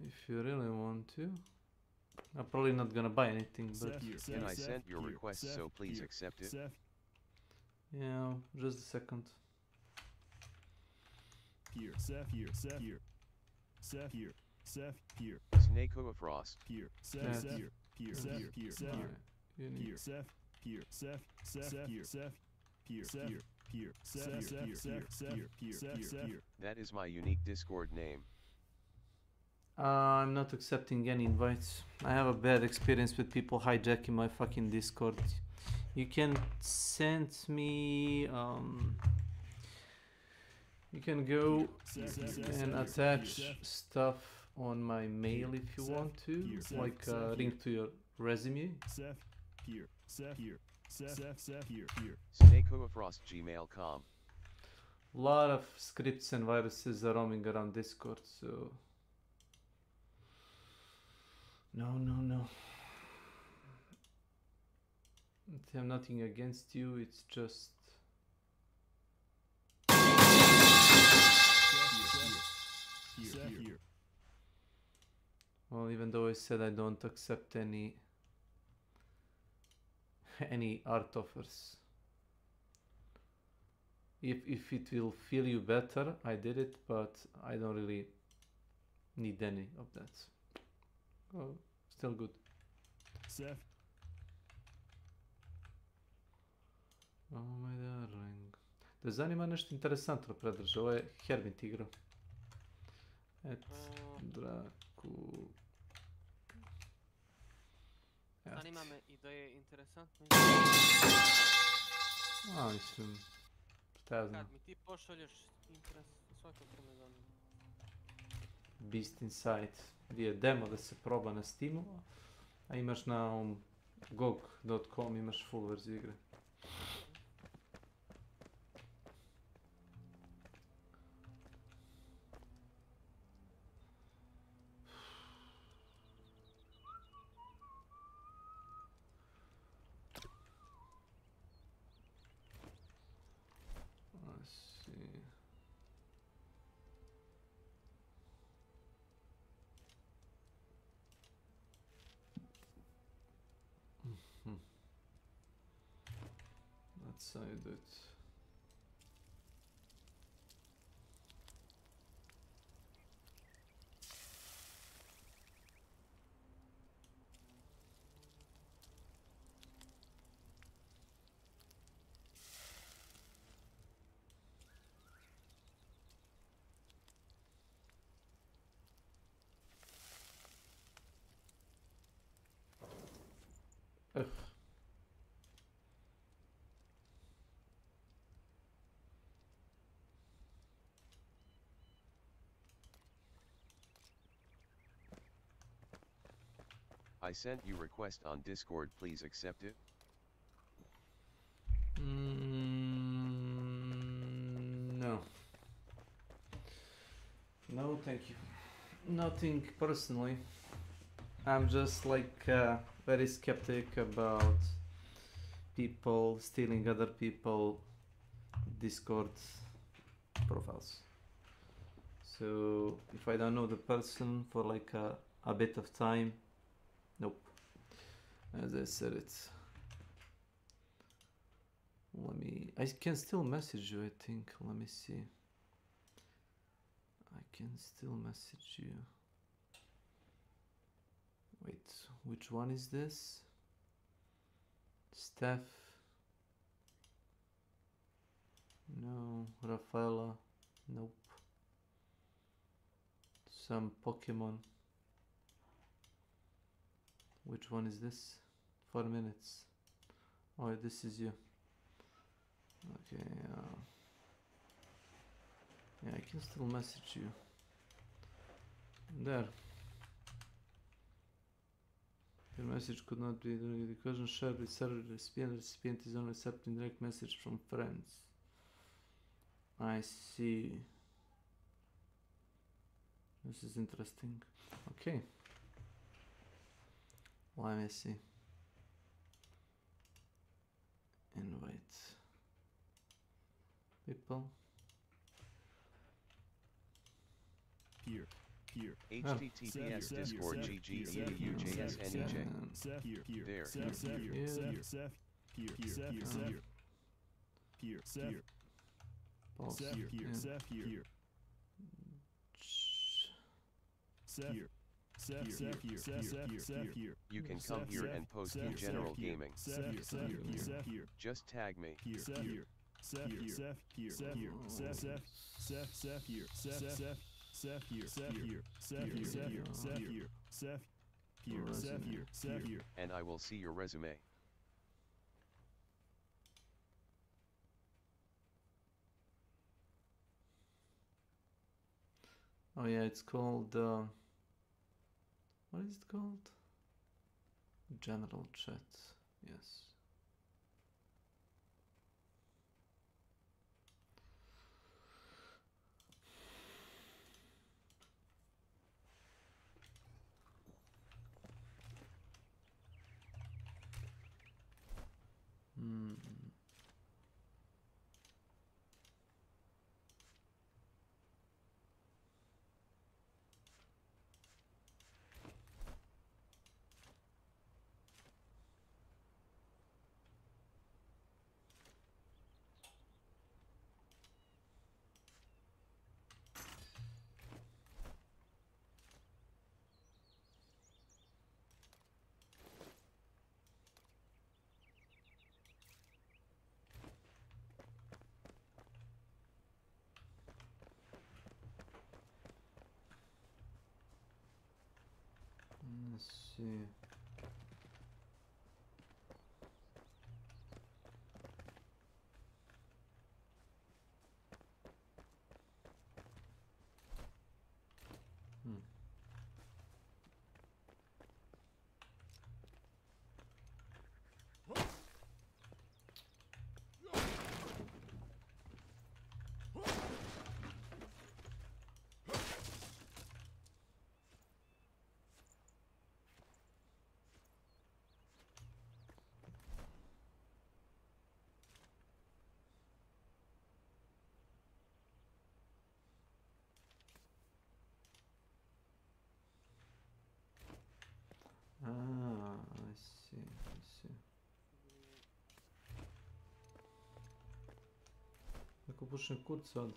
If you really want to. I'm probably not gonna buy anything, but... Can I send your request, so please accept it? Yeah, just a second. Here, Seth, here, Seth, here. Seth, here, Seth, here. S.W.Frost. Here, Seth, here, here, Seth, here, Seth, here. Here, Seth, here, Seth, Seth, here, Seth, here, Seth, here, Seth, here, Seth, here, Seth, here. That is my unique Discord name. I'm not accepting any invites. I have a bad experience with people hijacking my fucking Discord. You can send me you can go and attach stuff on my mail if you want to, like a link to your resume. S.W.Frost@gmail.com. A lot of scripts and viruses are roaming around Discord, so no. I have nothing against you, it's just... Well, even though I said I don't accept any art offers. If it will feel you better, I did it, but I don't really need any of that. Oh, still good. Seth. Oh my darling. Da zanima nešto interesantno predrže, ovo je Hermit igra. Draku... Zanima me i da je interesantno. Mislim, šta ja znam. Kad mi ti pošalješ svakako me zanima. Beast Inside, gdje je demo da se proba na Steamu, a imaš na gog.com imaš full verziju igre. That's how you do it. Ugh. I sent you request on Discord, please accept it. No. No, thank you. Nothing personally. I'm just like very skeptic about people stealing other people Discord profiles. So if I don't know the person for like a bit of time, nope. As I said it. I can still message you, I think. Let me see. I can still message you. Wait, which one is this? Steph? No. Rafaela? Nope. Some Pokemon. Which one is this? 4 minutes. Oh, this is you. Okay, yeah, I can still message you. There. Your message could not be the recursion shared with server recipient. Recipient is only accepting direct message from friends. I see. This is interesting. Okay. Let me see. Invite people. Here. HTTPS Discord GGEUJSNEJ. There. You can come here and post in general gaming. Just tag me. And I will see your resume. Oh yeah, it's called what is it called? General chat. Yes. Let's see. I see, I see. Ako pušem kurt sad.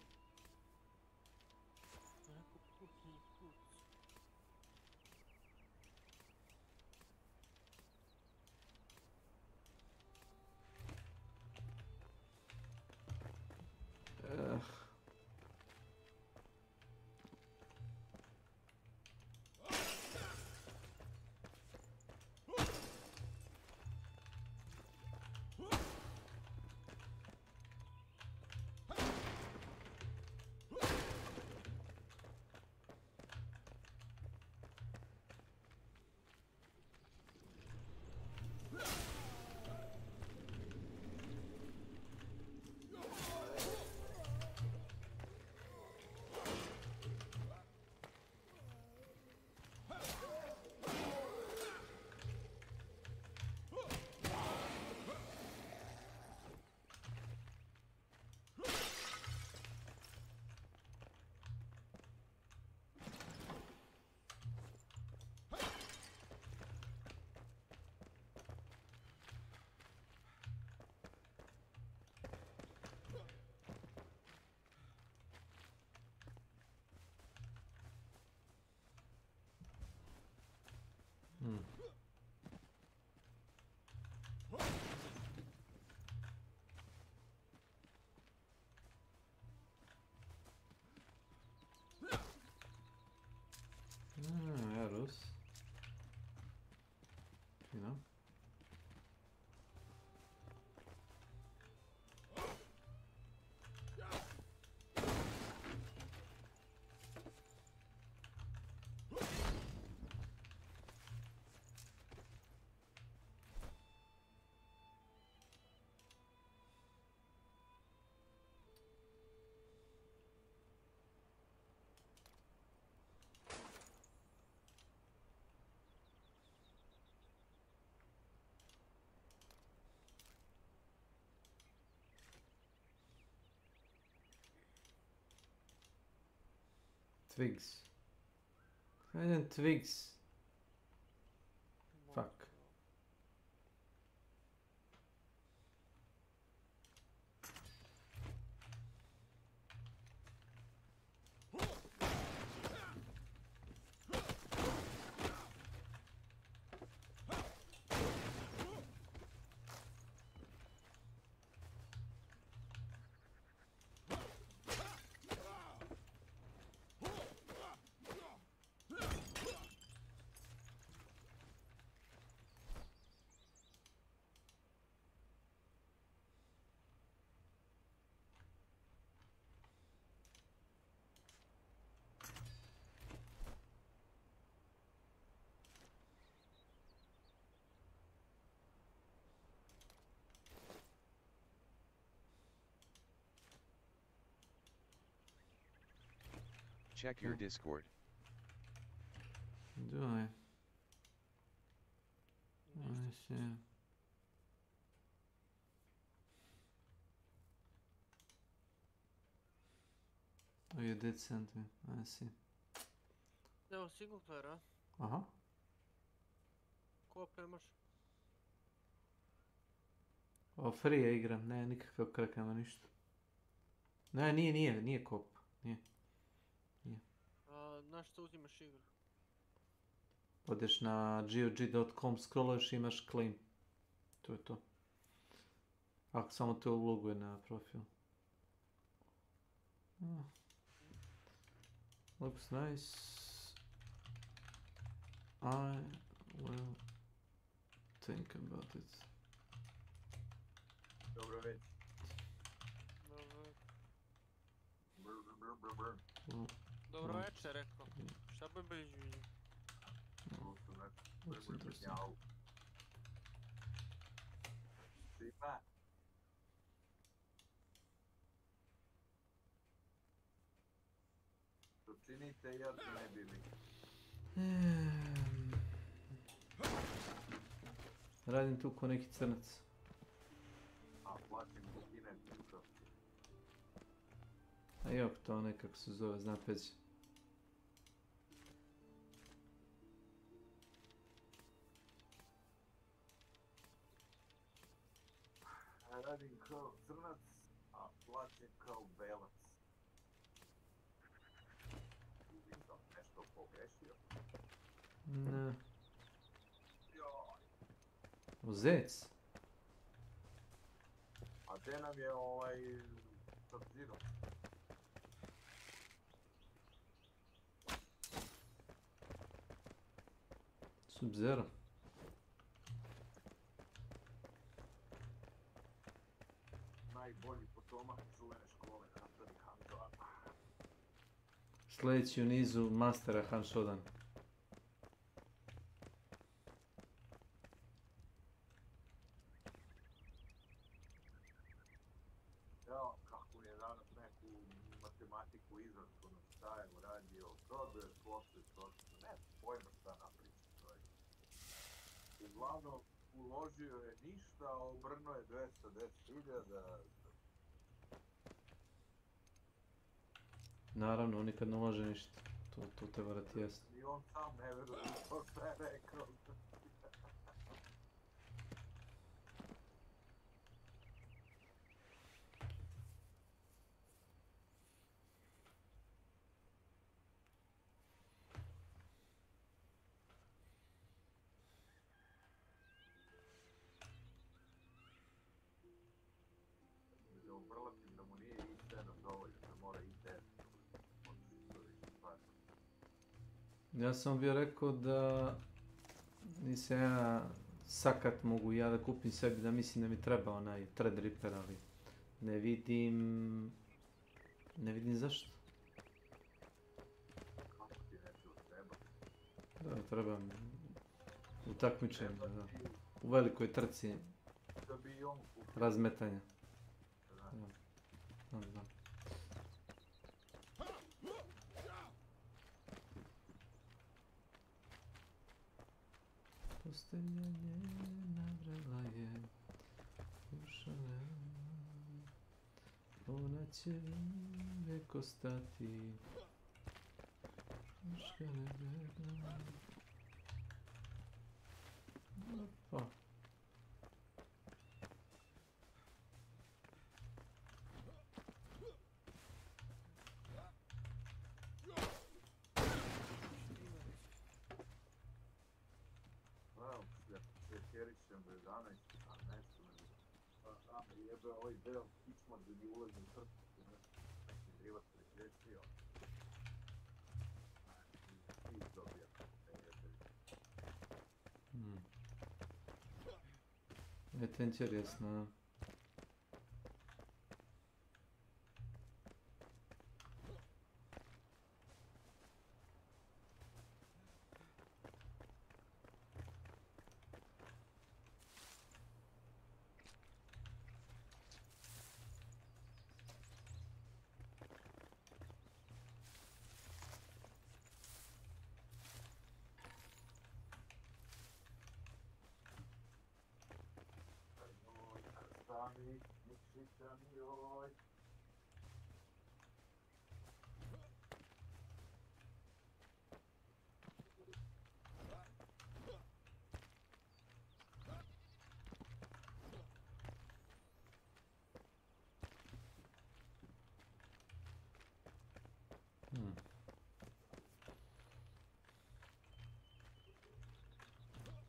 Twigs. Jedan Twigs. Fuck. Check your Discord. Do I? I see. Oh, you did send me. I see. Evo, single player, a? Aha. Ko imaš? O, free je igram, ne, nikakav krek, nema ništa. Ne, nije kop. Nije. Na što uzimaš igru? Odeš na gog.com, scrolluješ i imaš claim. To je to. Ako samo te uloguje na profil. Looks nice. I will think about it. Dobro već. Dobro večer, rekao. Šta bi bliži? Looks interesting. Svima. To činite ja to ne bi mi. Radim tu ko neki crnac. A plaćim bukine tuto. A jok, to nekako se zove, zna Peđa. Radim kao crnac, a plaćem kao belac. Vidim da nešto pogrešio. Ne. O, zec? A te nam je Sub-Zero. Sub-Zero. Najbolji potomak čuvene škole Hunter i Hanzoa. Sljedeći u nizu Mastera Han Shodan. Evo kako je danas neku matematiku izračunu šta je uradio, prodaju flotu, ne pojma šta napriča čovjek. Uglavnom uložio je ništa, a obrnuo je 210.000. Naravno, on nikad ne ulaže ništa. To te vrati jasno. I on sam ne veruje to šta je rekao. Da ubrlatim da mu nije i7 dovoljno, da mora i10. Ja sam bio rekao da nisam ja sakat mogu ja da kupim sebi, da mislim da mi treba onaj Threadripper, ali ne vidim zašto. Kako ti nešto treba? Da, treba mi u takmičenju, da. U velikoj trci Da bi i on kupio. razmetanja. Da. Postavljanje navrela je ušale, ona će uvijek ostati. Opa. Wow, se kerišem do 11, a nešto me... A jebe ovaj deo pisma gdje mi ulazi u srcu, neki drivac prekrestio. I dobija te jebe. Это интересно. Stani, mišića mi oj.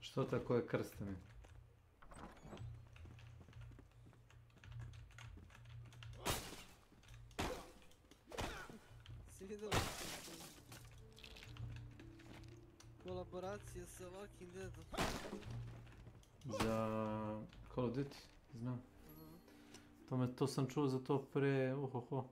Что такое крстами? Svidjelo se kolaboracija sa Walking Deadom. Za Call of Duty, znam. To sam čuo za to pre, uhoho.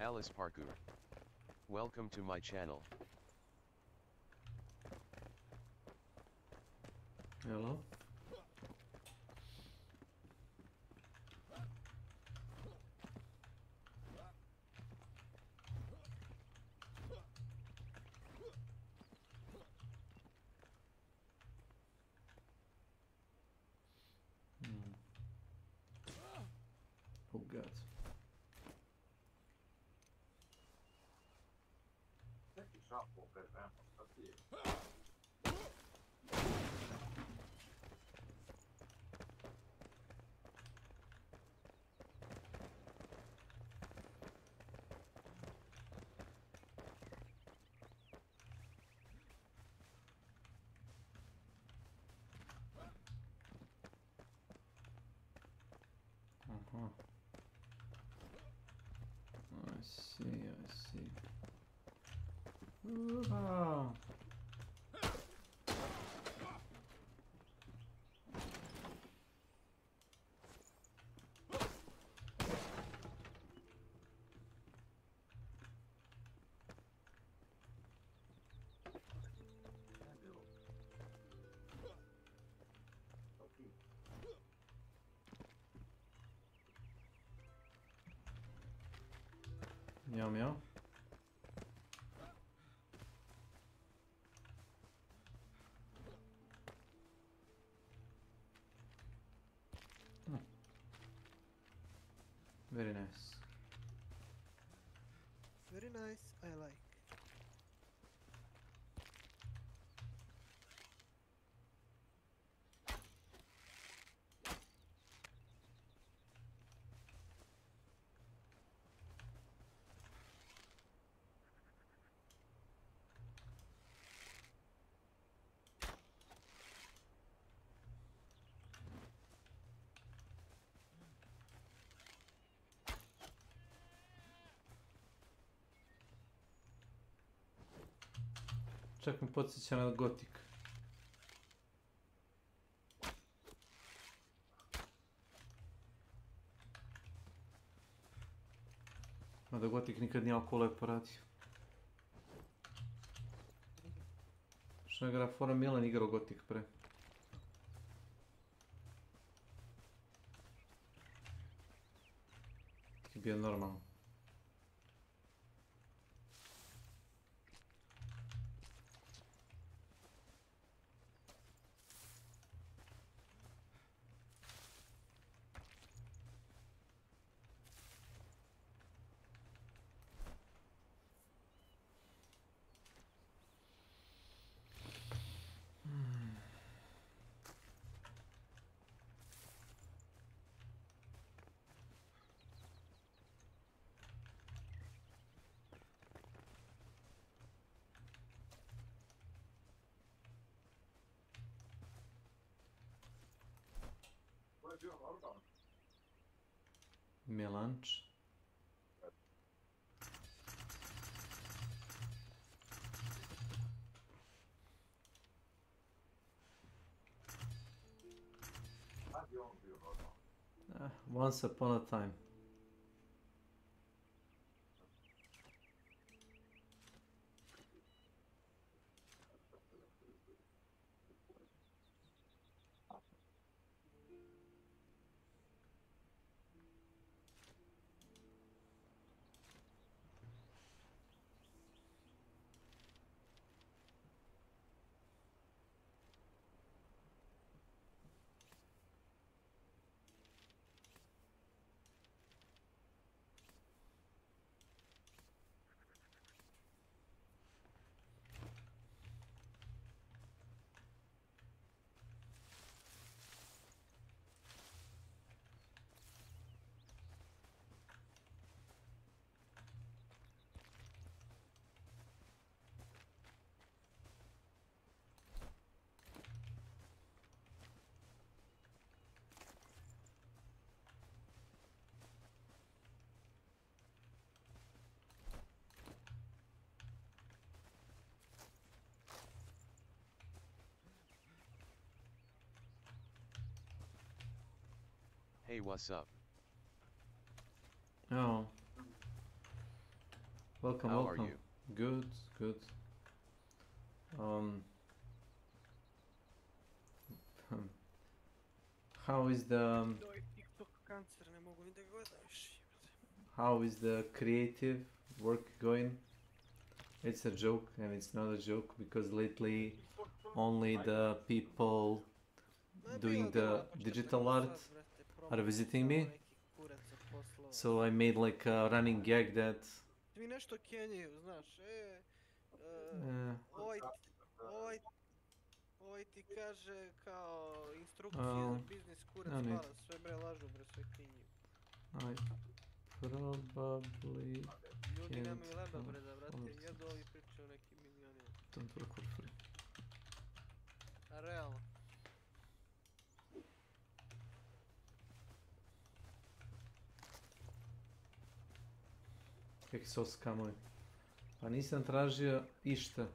Alice Parkour. Welcome to my channel. Hello. Oh god. Neki šapo opet, nema, šta ti je? Uh-huh. I see, I see. Ah. Meow meow. Very nice. Very nice, I like. Čak mi podsjeća na gotik. Mada gotik nikad nije oko lepo radio. Što je igra fora Milan igrao gotik pre. Je bio normalno. Melanč. Once upon a time. Hey, what's up? Oh. Welcome, How welcome. are you? Good, good. How is the how is the creative work going? It's a joke, and it's not a joke because lately only the people doing the digital art are visiting me. So I made like a running gag that Svi nešto kenjaju, znaš, ovaj ti kaže kao instrukcije za biznis, kurac no need. hvala, sve bre lažu bre, sve kenjaju. I probably Ljudi can't nemaju leba bre da vrate, afford jedu ovi pričaju o nekim milionima. Don't work for free. A realno. Kakvi su skamovi. Pa nisam tražio išta.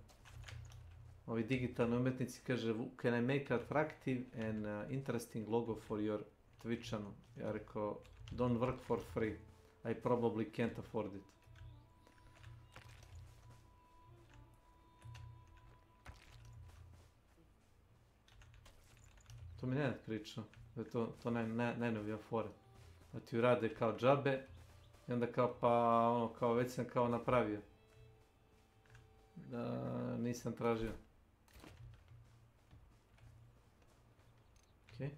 Ovi digitalni umetnici kaže can I make attractive and interesting logo for your Twitch channel? Ja rekao don't work for free. I probably can't afford it. To mi Nenad pričao. Da je to najnovija fora. Da ti urade kao džabe. I onda kao pa ono kao već sam kao napravio. Da nisam tražio. Okay.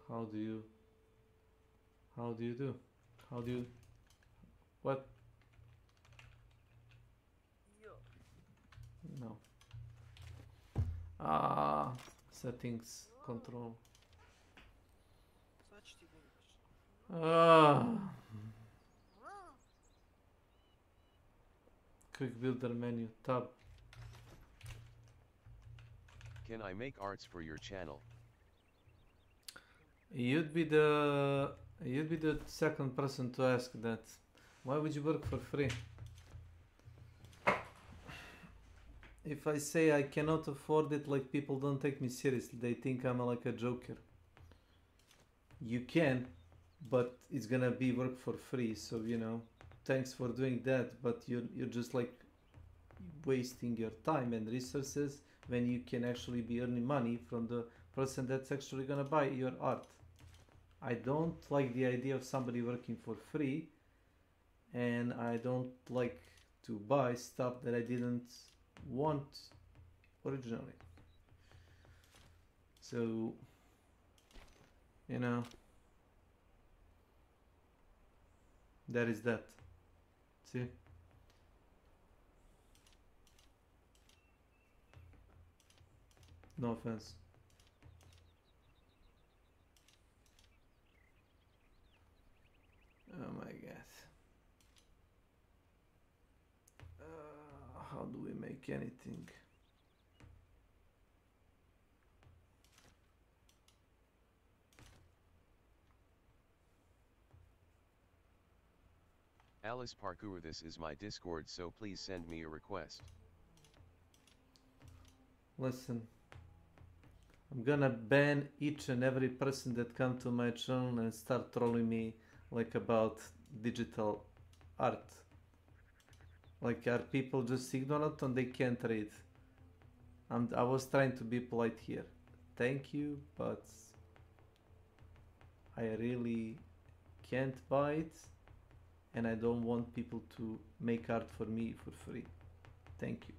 How do you do? What? No. Settings, control. Sad ću ti budiš. Quick builder menu, tab. Can I make arts for your channel? You'd be the You'd be the second person to ask that. Why would you work for free? If I say I cannot afford it, like, people don't take me seriously. They think I'm like a joker. You can, but it's gonna be work for free. So, you know, thanks for doing that, but you're just like wasting your time and resources when you can actually be earning money from the person that's actually gonna buy your art. I don't like the idea of somebody working for free, and I don't like to buy stuff that I didn't want originally. So, you know, that is that. See? No offense. Oh my god. How do we make anything? Alice Parkour, this is my Discord, so please send me a request. Listen, I'm gonna ban each and every person that come to my channel and start trolling me like about digital art. Like, are people just ignorant and they can't read? I was trying to be polite here. Thank you, but I really can't buy it, and I don't want people to make art for me for free. Thank you.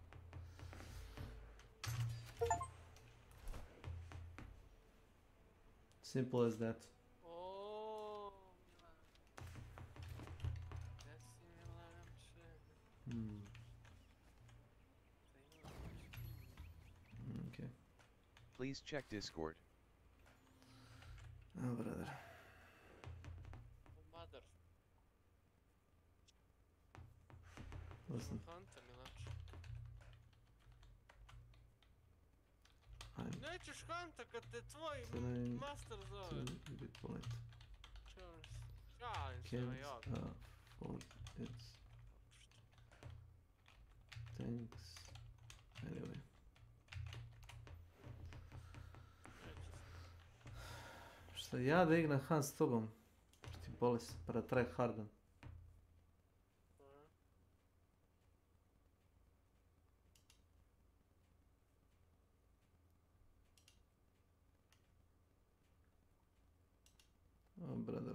Simple as that. O, Milan. Okay. Please check Discord. Oh, brother. Mother. Listen. Hanta, Milanče. Nećeš hanta kad te tvoj master zove. Can't afford it. Thanks. Anyway. Šta ja da igram Han s tobom? Ti boli se, para try hardan. Oh, brother.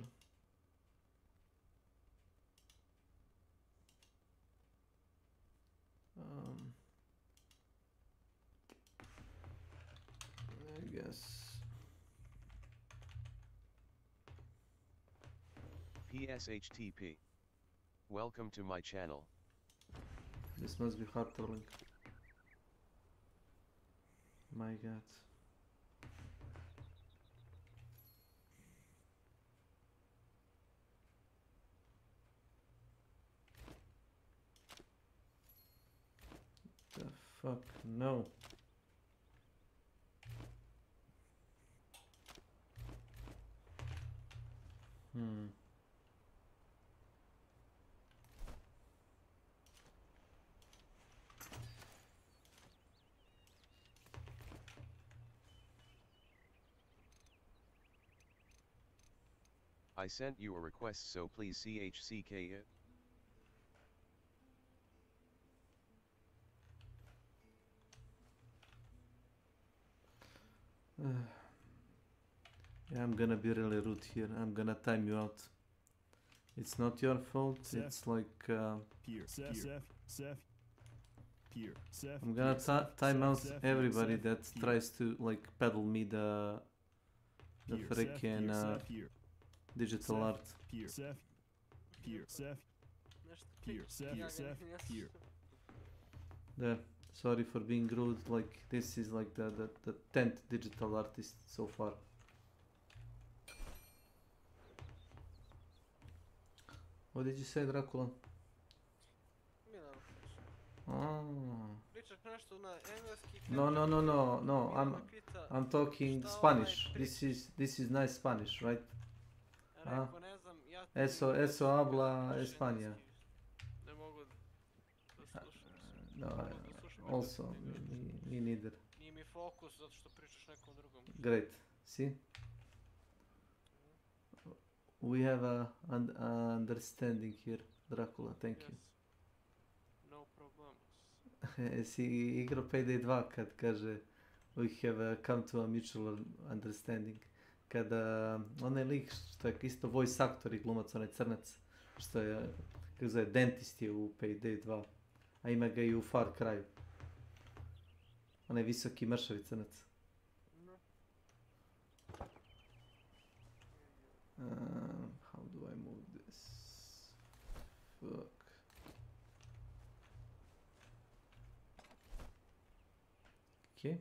I guess. PSHTP. Welcome to my channel. This must be hard to link. My god. The fuck? No. I sent you a request, so please CHCK it. Yeah, I'm gonna be really rude here. I'm gonna time you out. It's not your fault. It's like I'm gonna time out everybody that tries to like peddle me the freaking digital art. There. Sorry for being rude. Like, this is like the 10th digital artist so far. What did you say, Dracula? Milan. Oh. Pričaš nešto na engleski? No. I'm talking Spanish. This is nice Spanish, right? Rekao, ne znam, ja ti... Eso habla España. Ne mogu da slušam. No, also, me neither. Nije mi fokus zato što pričaš nekom drugom. Great. See? We have a understanding here, Dracula. Thank you. No problemos. Si igrao Payday 2 kad kaže we have come to a mutual understanding. Kada onaj lik što je isto voice actor i glumac, onaj crnac, što je, kako zove, dentist je u Payday 2, a ima ga i u Far Cry. Onaj visoki mršavi crnac. How do I move this? Fuck. Okay.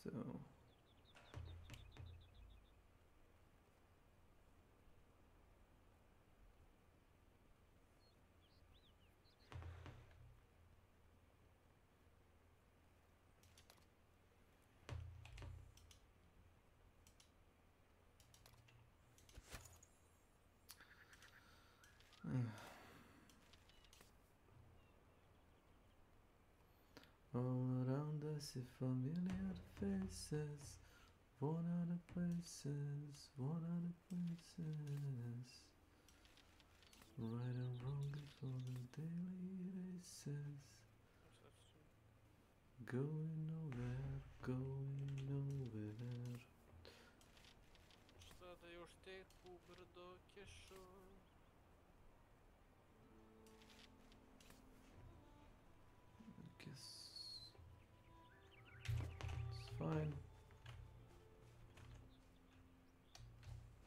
So. All around us see familiar faces, one other places, one other places. Right and wrong before the daily races. Going nowhere, going nowhere. Šta da još teku brdo kešo? Fine.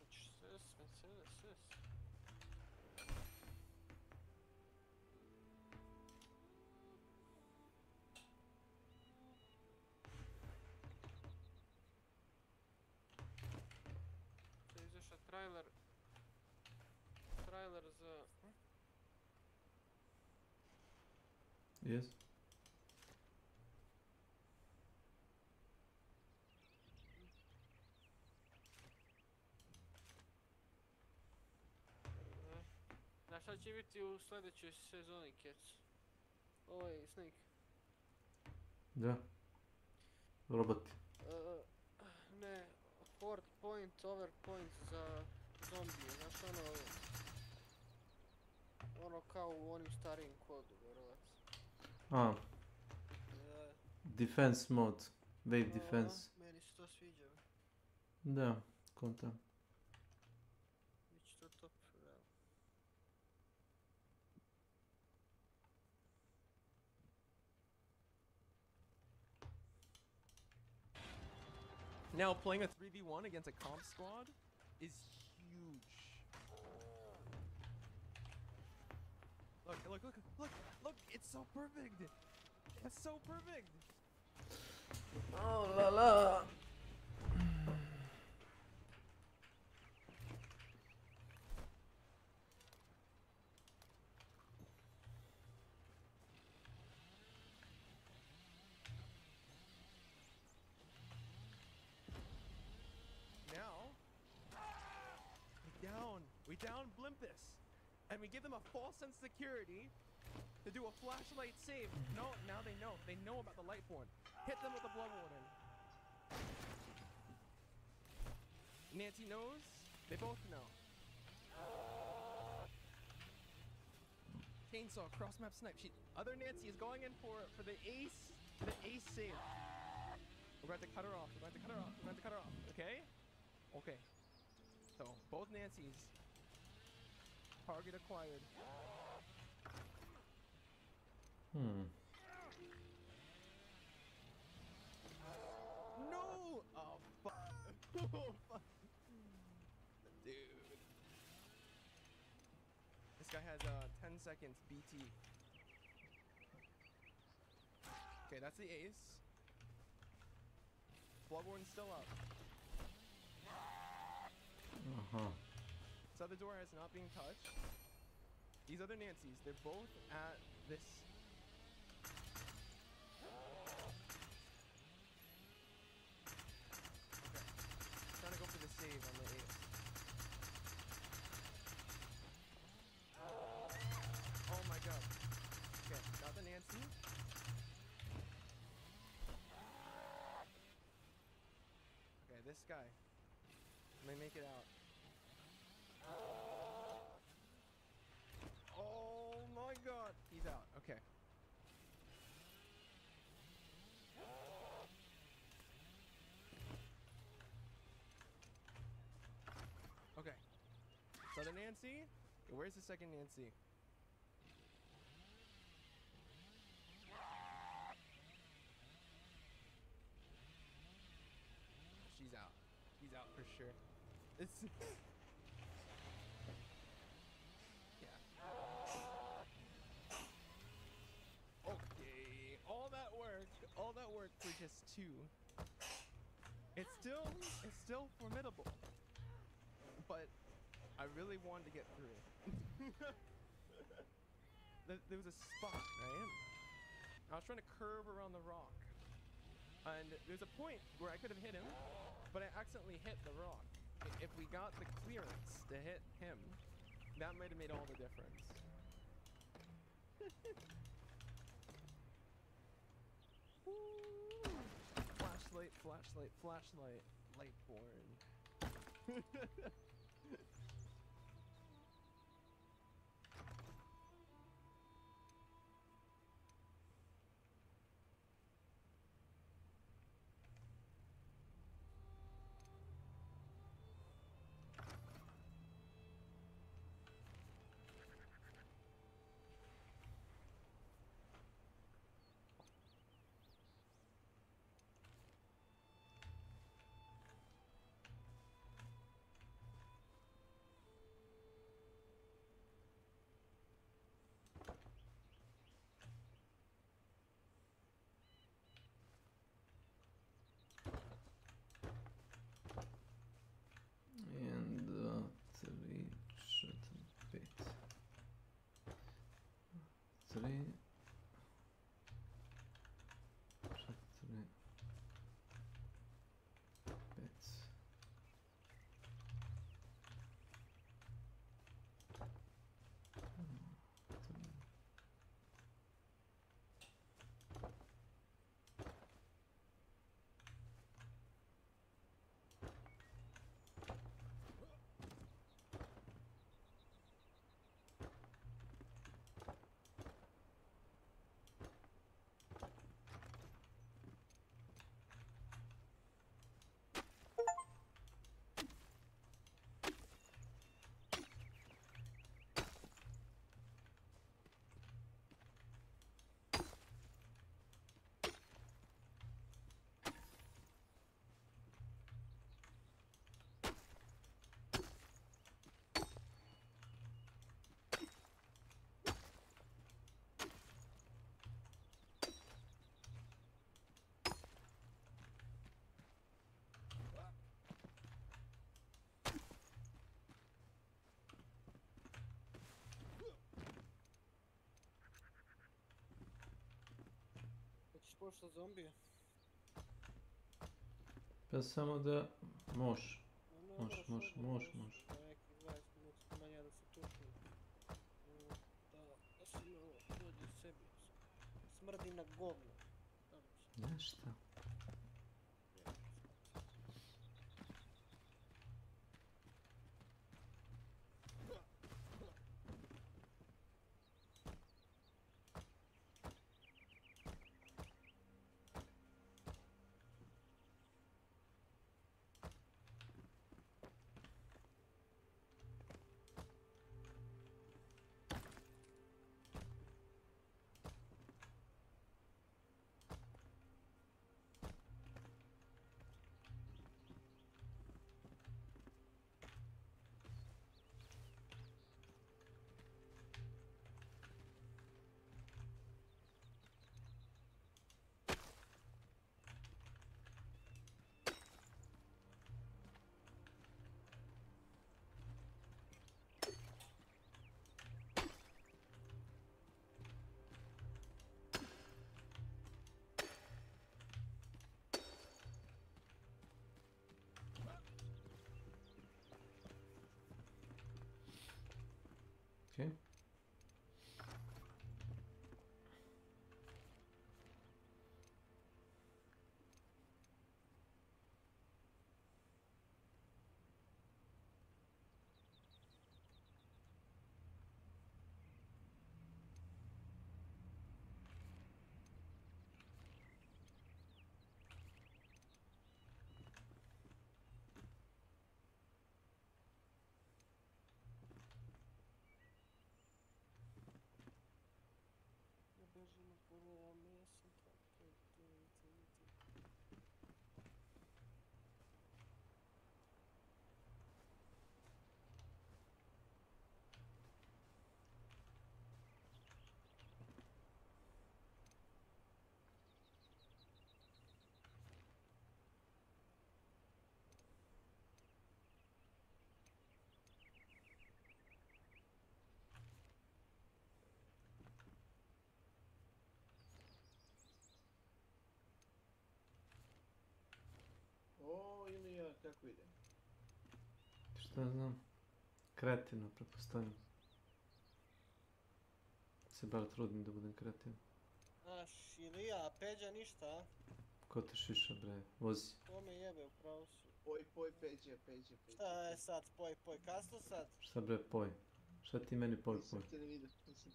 What's this? What's this? To je izašao trailer za... Yes. Znaš šta će biti u sljedećoj sezoni, Kec? Ovaj Snake. Da. Roboti. Ne, Fort Point, Overpoint za zombije, znaš ono kao u onim starijim kodu, vjerovac. Defense mode. Wave defense. Meni se to sviđa. Da, kontam. Biće to top, da. Now, playing a 3v1 against a comp squad is huge. Look, it's so perfect. It's so perfect. Oh la la. We down Blimpus, and we give them a false sense of security to do a flashlight save. No, now they know. They know about the Lightborn. Hit them with the Blood Warden. Nancy knows. They both know. Chainsaw, cross map snipe. Other Nancy is going in for the ace save. We're going to cut her off. We're going to cut her off. We're going to cut her off. Okay? Okay. So both Nancys. Target acquired. No! Oh, fuck. Oh, fuck. Dude. This guy has 10 seconds BT. Okay, that's the ace. Bloodborne's still up. This other door is not being touched. These other Nancys, they're both at this. Okay. Trying to go for the save on the ace. this guy. Let me make it out. Oh my god. He's out. Okay. Okay. So the Nancy. Okay, where's the second Nancy? She's out. She's out for sure. It's yeah. Okay. All that work for just two. It's still formidable. But I really wanted to get through. There was a spot, right? I was trying to curve around the rock. And there's a point where I could have hit him, but I accidentally hit the rock. If we got the clearance to hit him, that might have made all the difference. Flashlight, flashlight, flashlight, lightborn. And 3 shot bit. 3 shot 3 bits. Pošto zombije. Pa samo da moš. Ne Moš. moraš odmah, možeš za nekih 20 minuta manja da se tušim. Da se malo dođe sebi. Smrdi na govno. Znaš šta? kako ide? Šta znam? Kreativno, pretpostavljam. Se bar trudim da budem kreativan. Znaš, Ilija, Peđa ništa, a? Ko te šiša, bre? Vozi. Ko me jebe, upravo su. Poj, Peđa. Šta je sad, poj, kasno sad? Šta bre, poj? Šta ti meni poj? Nisam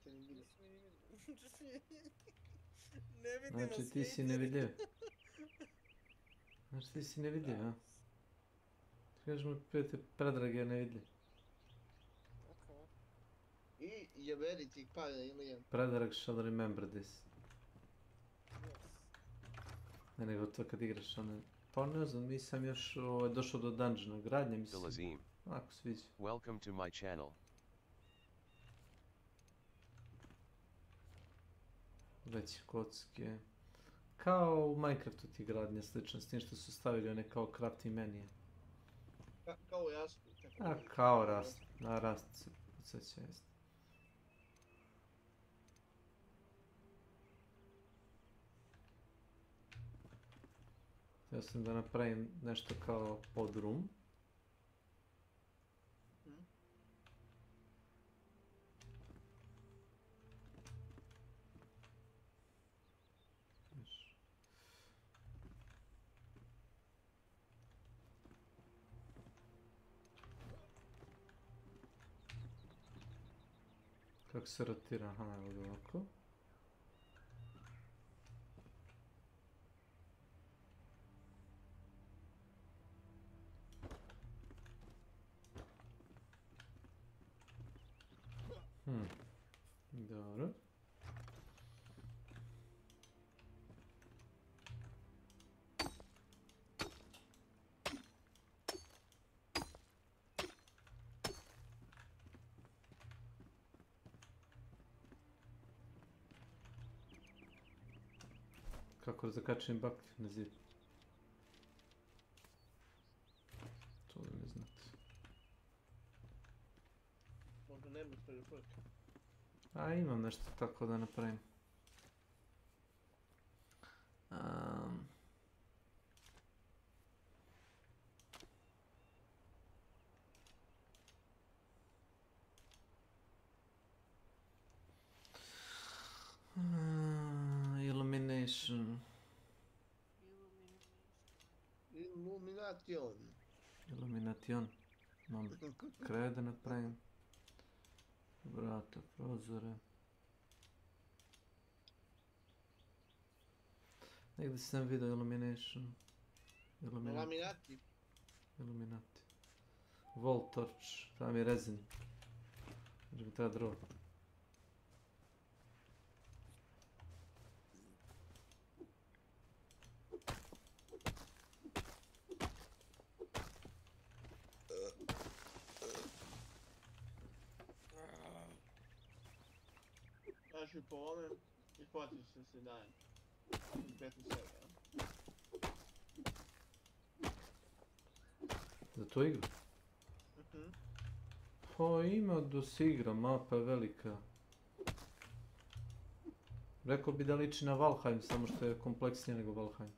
te ni vidio. Ne vidimo Znači ti si nevidljiv. Znači ti si nevidljiv, a? Kažeš mi prijatelj Predrag je nevidljiv. I jeberi ti pada ili Predrag shall remember this. Ne nego to kad igraš one... Pa ne znam, nisam još došao do dungeona, gradnje mislim. Dilazim. Ako sviđa. Welcome to my channel. Veće kocke. Kao u Minecraftu ti gradnje slično, s tim što su stavili one kao crafting menije. Kao jasno. A kao rast, na rast se podsjeća jest. Htio sam da napravim nešto kao podrum. Kako se rotira? Aha, evo ga ovako. Dobro. Kako da zakačim baklju na zid? To da ne znate. Možda nemaš prvi. A imam nešto tako da napravim. Illumination. Illumination. Imam kraj da napravim. Vrata, prozore. Negdje sam vidio Illumination. Laminati. Illuminati. Wall torch, tam je rezin. Znači mi treba drvo. Znači po ovome i hvatit će se dan. 15 sekunda. Za to igra? Pa ima da se igra, mapa je velika. Rekao bi da liči na Valheim, samo što je kompleksnije nego Valheim.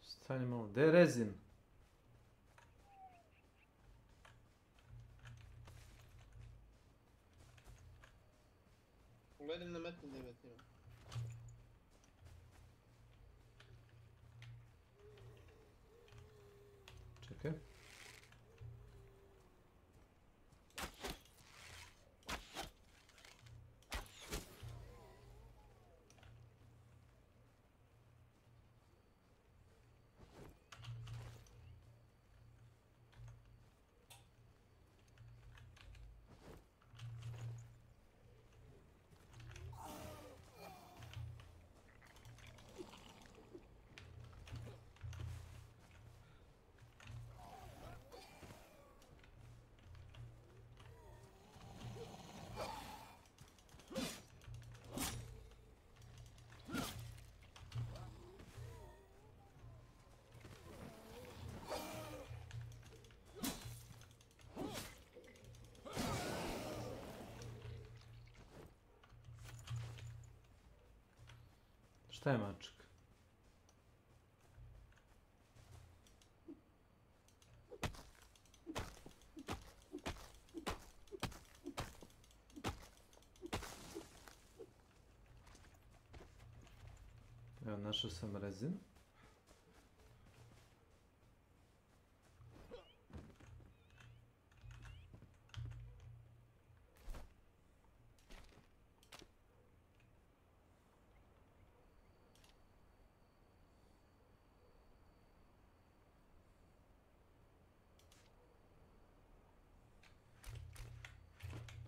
Stani malo, gdje je rezin? Gledam na metnu 9 ima. Čekaj. Šta je mačak? Evo, našao sam rezin.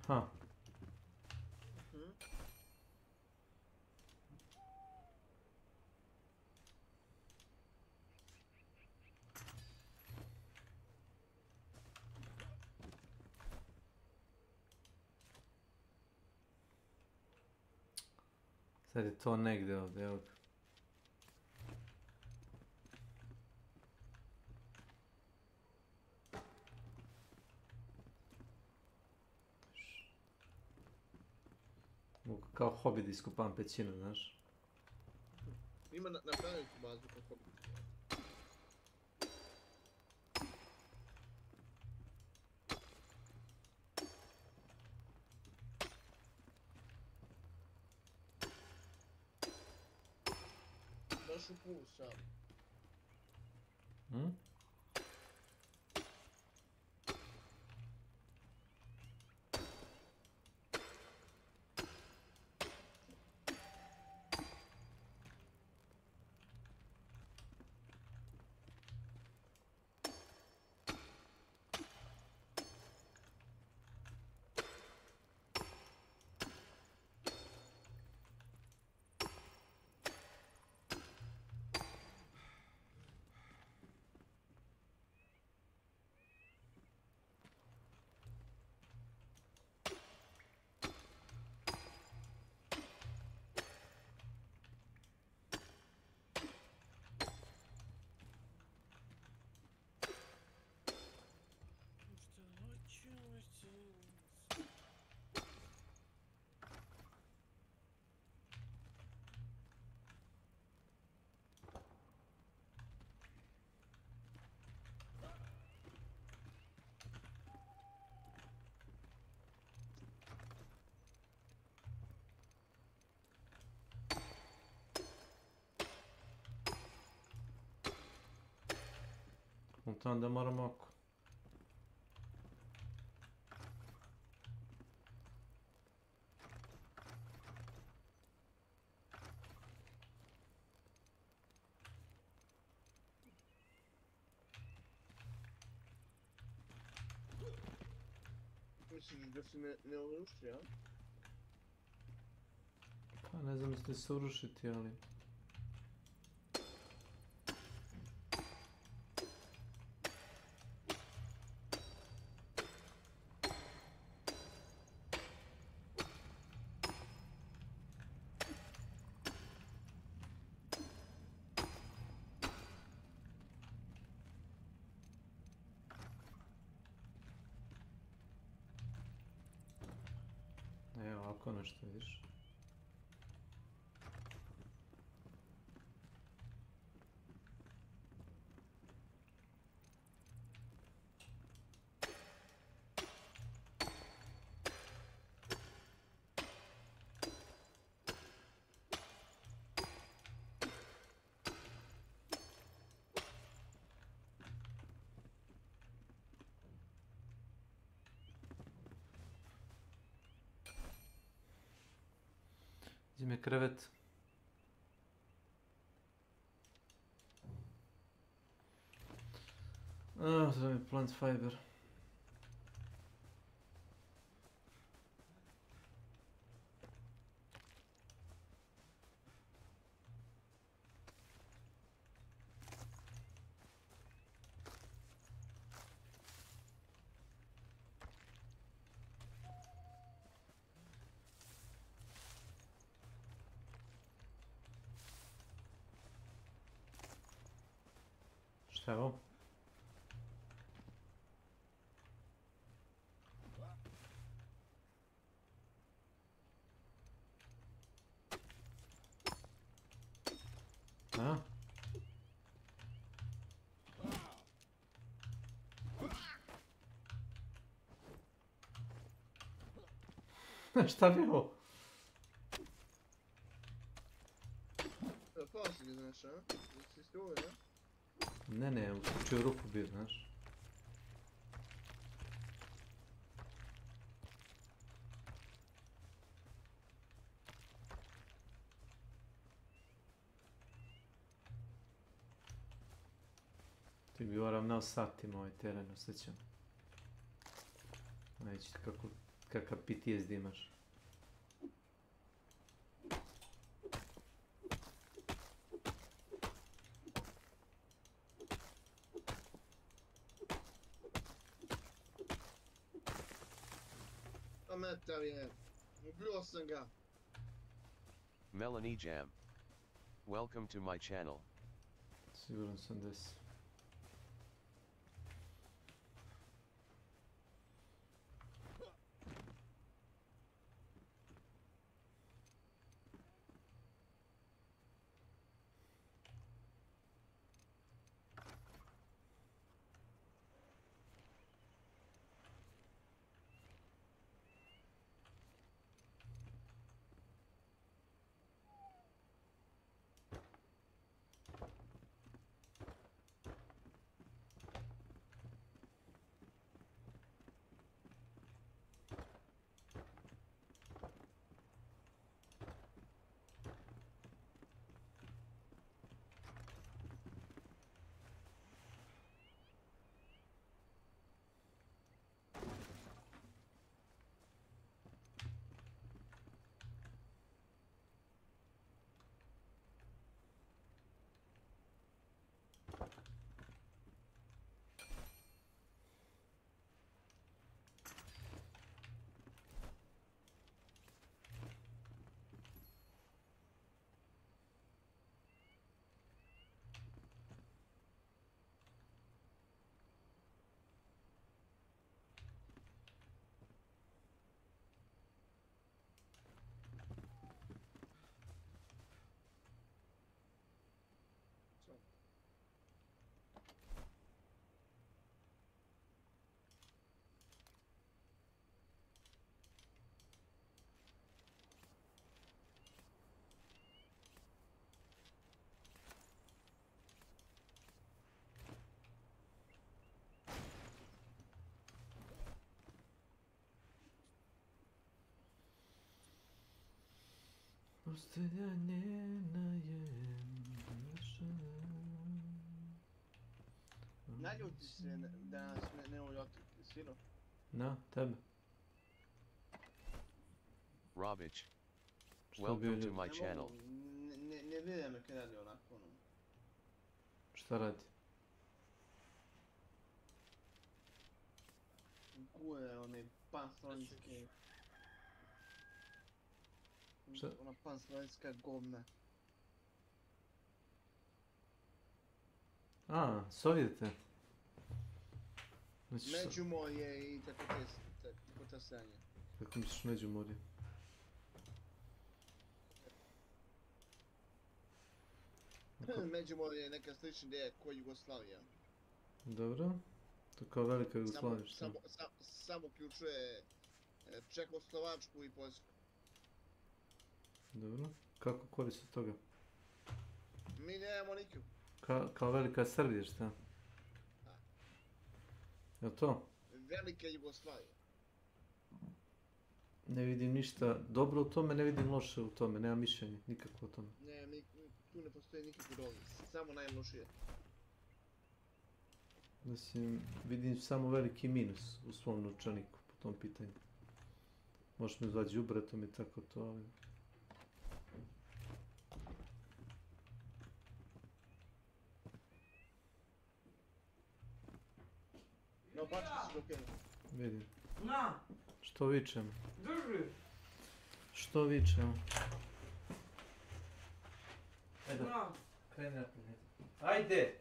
Ha. Sad je to negdje ovdje, evo ga. Mogu kao hobi da iskupam pećinu, znaš. Ima na planetu bazu kako bi. Baš u pulu sam. Onda moramo oko. Misliš da se ne uruši, ja? Pa ne znam jeste se urušiti, ali... Evo, ovako nešto vidiš. Gdje mi je krevet? Treba mi plant fiber. Šta je ovo? A? Šta bi ovo? Fast ga znaš, a? Si struo, a? Ne, u slučaju ruku bio, znaš. Ti bi moram satima ovaj teren osjećam. Neći kakav PTSD imaš. Metav je. Ubio sam ga. Melanie Jam. Welcome to my channel. Siguran sam da si. Naljuti se da nas ne ovdje otkriti, sino? Na, tebe. Robić. Welcome to my channel. Ne vidim me kad radi onako, ono. Šta radi? Guje, one panslonjske... Šta? Ona panslonjska govna. A, Sovjete. Znači, Međumorje i tako te sranje. Kako misliš Međumorje? Međumorje je neka slična ideja ko Jugoslavija. Dobro. To kao velika Jugoslavija, šta? Samo uključuje Čekoslovačku i Poljsku. Dobro. Kako korist od toga? Mi nemamo nikju. Kao velika Srbija, šta? Jel to? Velika Jugoslavija. Ne vidim ništa dobro u tome, ne vidim loše u tome, nema mišljenja nikako o tome. Ne, tu ne postoji nikakvi dobi, samo najlošije. Mislim, vidim samo veliki minus u svom novčaniku po tom pitanju. Možeš me zvati đubretom i tako to, ali... No, bačite se dok je. Vidim. Na! Što vičemo? Drži! Što vičemo? Ajde, Na! kreni naprijed. Ajde!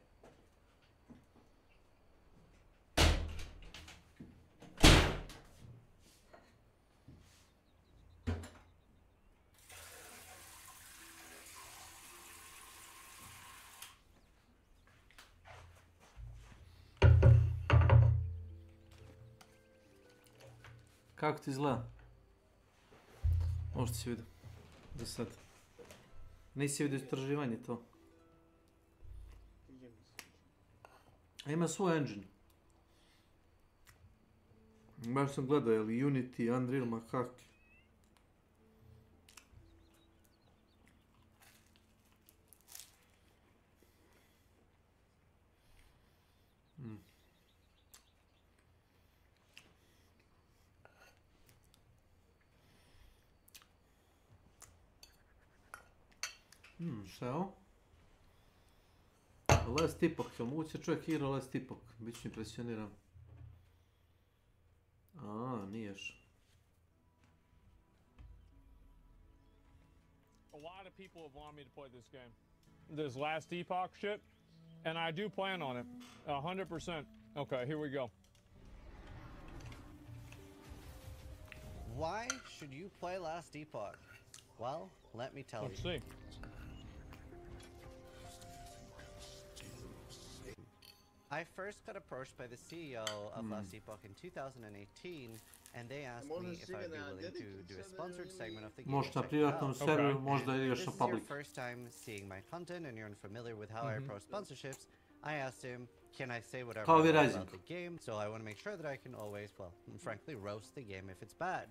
Kako ti izgleda? Možda si vidio. Do sad. Nisi vidio istraživanje to. A ima svoj engine. Baš sam gledao, je li Unity, Unreal, ma kak. Šta je ovo? Last Epoch, jel moguće čovjek igra Last Epoch? Biću impresioniran. A, niješ. A lot of people have wanted me to play this game. This Last Epoch shit. And I do plan on it. 100%. Okay, here we go. Why should you play Last Epoch? Well, let me tell you. Let's see. I first got approached by the CEO of Last Epoch in 2018, and they asked me if I'd be willing to do a sponsored segment of the game. Možda na privatnom serveru, možda ideš na public. This is your first time seeing my content and you're unfamiliar with how I approach sponsorships. I asked him, can I say whatever I want about the game? So I want to make sure that I can always, well, frankly, roast the game if it's bad.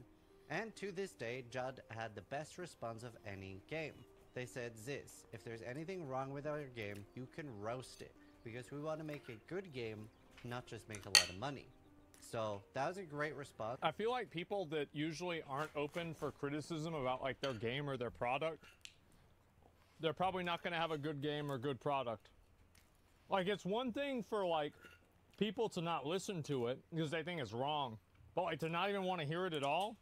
And to this day, Judd had the best response of any game. They said, Ziz, if there's anything wrong with our game, you can roast it. Because we want to make a good game, not just make a lot of money. So that was a great response. I feel like people that usually aren't open for criticism about like their game or their product, they're probably not going to have a good game or good product. Like, it's one thing for like people to not listen to it because they think it's wrong, but like to not even want to hear it at all.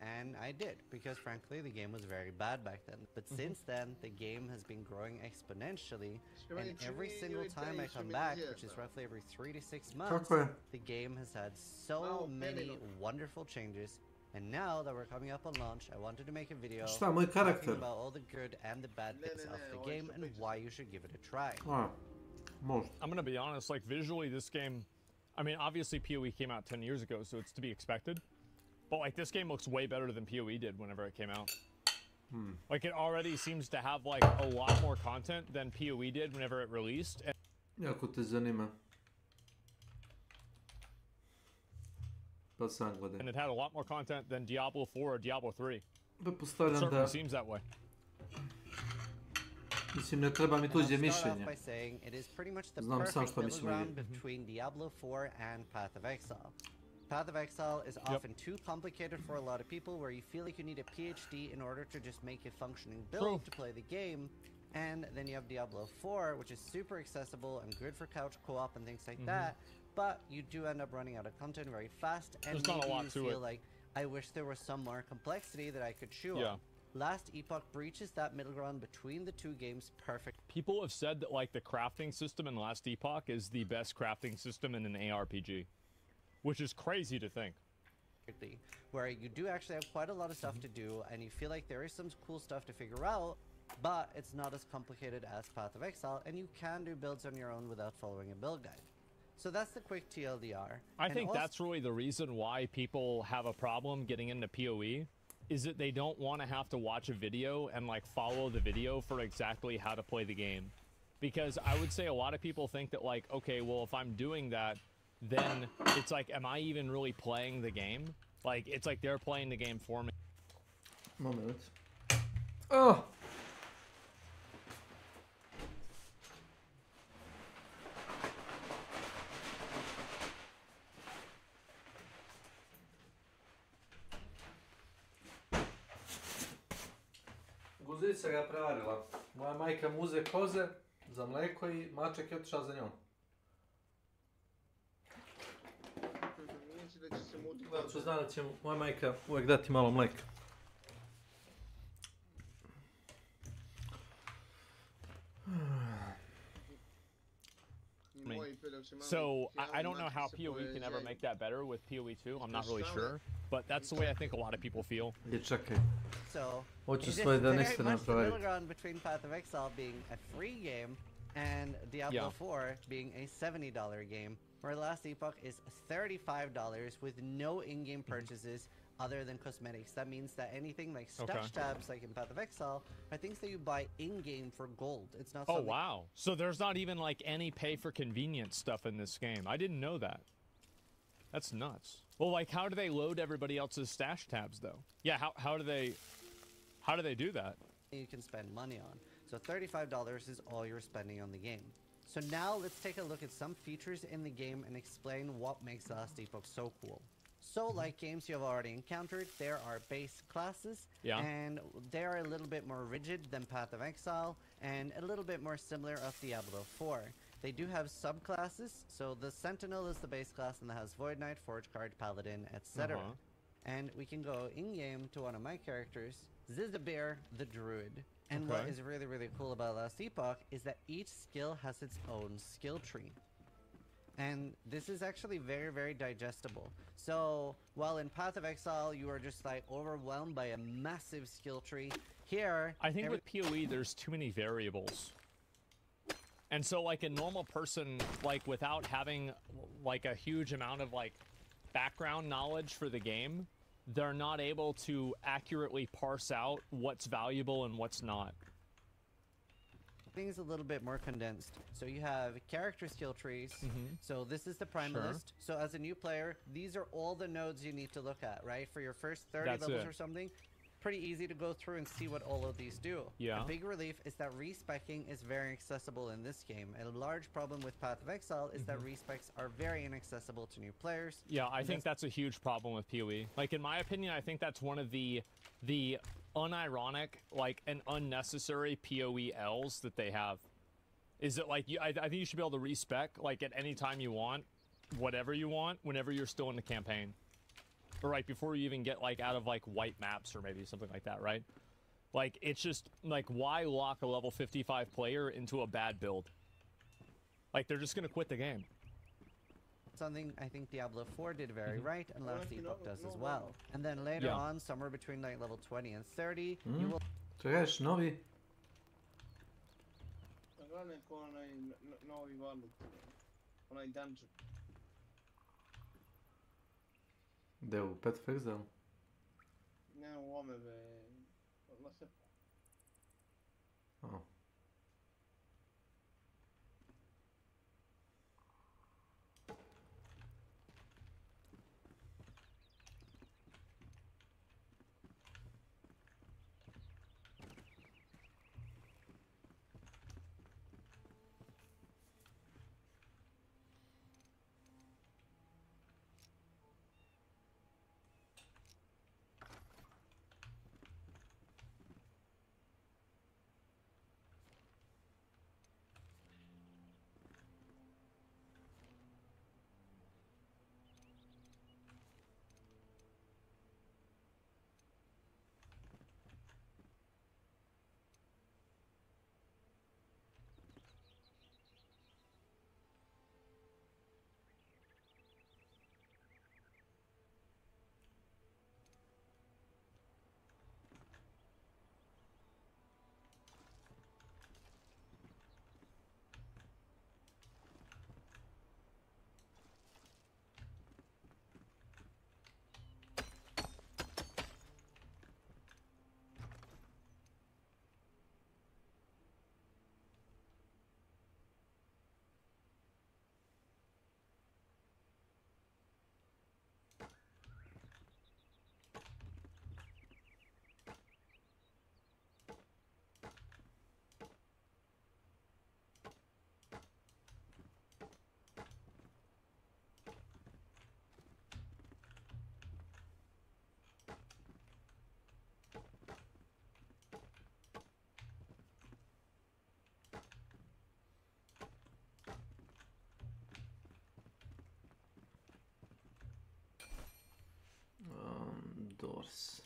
And I did, because frankly the game was very bad back then. But since then, the game has been growing exponentially, and every single time I come back, which is roughly every 3 to 6 months, the game has had so many wonderful changes. And now that we're coming up on launch, I wanted to make a video talking about all the good and the bad bits of the game and why you should give it a try. I'm gonna be honest, like visually this game, I mean obviously PoE came out 10 years ago, so it's to be expected. But like this game looks way better than PoE did whenever it came out. Like it already seems to have like a lot more content than PoE did whenever it released. Jako te zanima. Pa sam gledaj. And it had a lot more content than Diablo 4 or Diablo 3. Pretpostavljam It certainly seems that way. Mislim, ne treba mi tuđe mišljenje. Znam sam što mislim. Between Diablo 4 and Path of Exile. Path of Exile is often too complicated for a lot of people, where you feel like you need a PhD in order to just make a functioning build to play the game. And then you have Diablo 4, which is super accessible and good for couch co-op and things like that. But you do end up running out of content very fast, and maybe you feel like, I wish there was some more complexity that I could chew on. Last Epoch breaches that middle ground between the two games perfect. People have said that like the crafting system in Last Epoch is the best crafting system in an ARPG. Which is crazy to think. Where you do actually have quite a lot of stuff to do, and you feel like there is some cool stuff to figure out, but it's not as complicated as Path of Exile, and you can do builds on your own without following a build guide. So that's the quick TLDR. I think that's really the reason why people have a problem getting into PoE, is that they don't want to have to watch a video and like follow the video for exactly how to play the game. Because I would say a lot of people think that like, okay, well if I'm doing that, then it's like, am I even really playing the game? Like, it's like they're playing the game for me. Moment. Oh! Guzica ga prevarila. Moja majka mu uze koze za mleko i maček je otišao za njom. Znači, znam da će moja majka uvijek dati malo mleka. So I don't know how PoE can ever make that better with PoE 2. I'm not really sure, but that's the way I think a lot of people feel. So Hoću it svoje is da very niste much nam the proveriti. middle ground between Path of Exile being a free game and Diablo 4 being a $70 game. where Last Epoch is $35 with no in-game purchases other than cosmetics. That means that anything like stash tabs, like in Path of Exile, are things that you buy in-game for gold. It's not Oh, something... wow. So there's not even like any pay for convenience stuff in this game. I didn't know that. That's nuts. Well, like, how do they load everybody else's stash tabs, though? Yeah, how do they do that? You can spend money on. So $35 is all you're spending on the game. So now let's take a look at some features in the game and explain what makes Last Epoch so cool. So, like games you have already encountered, there are base classes, and they are a little bit more rigid than Path of Exile, and a little bit more similar of Diablo 4. They do have subclasses, so the Sentinel is the base class, and that has Void Knight, Forge Guard, Paladin, etc. And we can go in-game to one of my characters, Zizabir the Druid. And what is really, really cool about Last Epoch is that each skill has its own skill tree. And this is actually very, very digestible. So, while in Path of Exile you are just like overwhelmed by a massive skill tree, here... I think with PoE there's too many variables. And so like a normal person, like without having like a huge amount of like background knowledge for the game, they're not able to accurately parse out what's valuable and what's not. Things a little bit more condensed. So you have character skill trees. So this is the primalist. So as a new player, these are all the nodes you need to look at, right? For your first 30 levels or something, pretty easy to go through and see what all of these do. Yeah. The big relief is that respecing is very accessible in this game. A large problem with Path of Exile is that respecs are very inaccessible to new players. Yeah, I think that's a huge problem with PoE. Like, in my opinion, I think that's one of the unironic, like, and unnecessary PoE Ls that they have. Is that, like, I think you should be able to respec, like, at any time you want, whatever you want, whenever you're still in the campaign. Or, right, before you even get, like, out of, like, white maps or maybe something like that, right? Like, it's just, like, why lock a level 55 player into a bad build? Like, they're just gonna quit the game. Something I think Diablo 4 did very right, and Last Epoch does as well. And then later on, somewhere between, like, level 20 and 30, you will... Čekajš, novi? Gledaj ko onaj novi valut, onaj dungeon. Gde u Path of Exile? Ne u ome be, odmah se... Doors.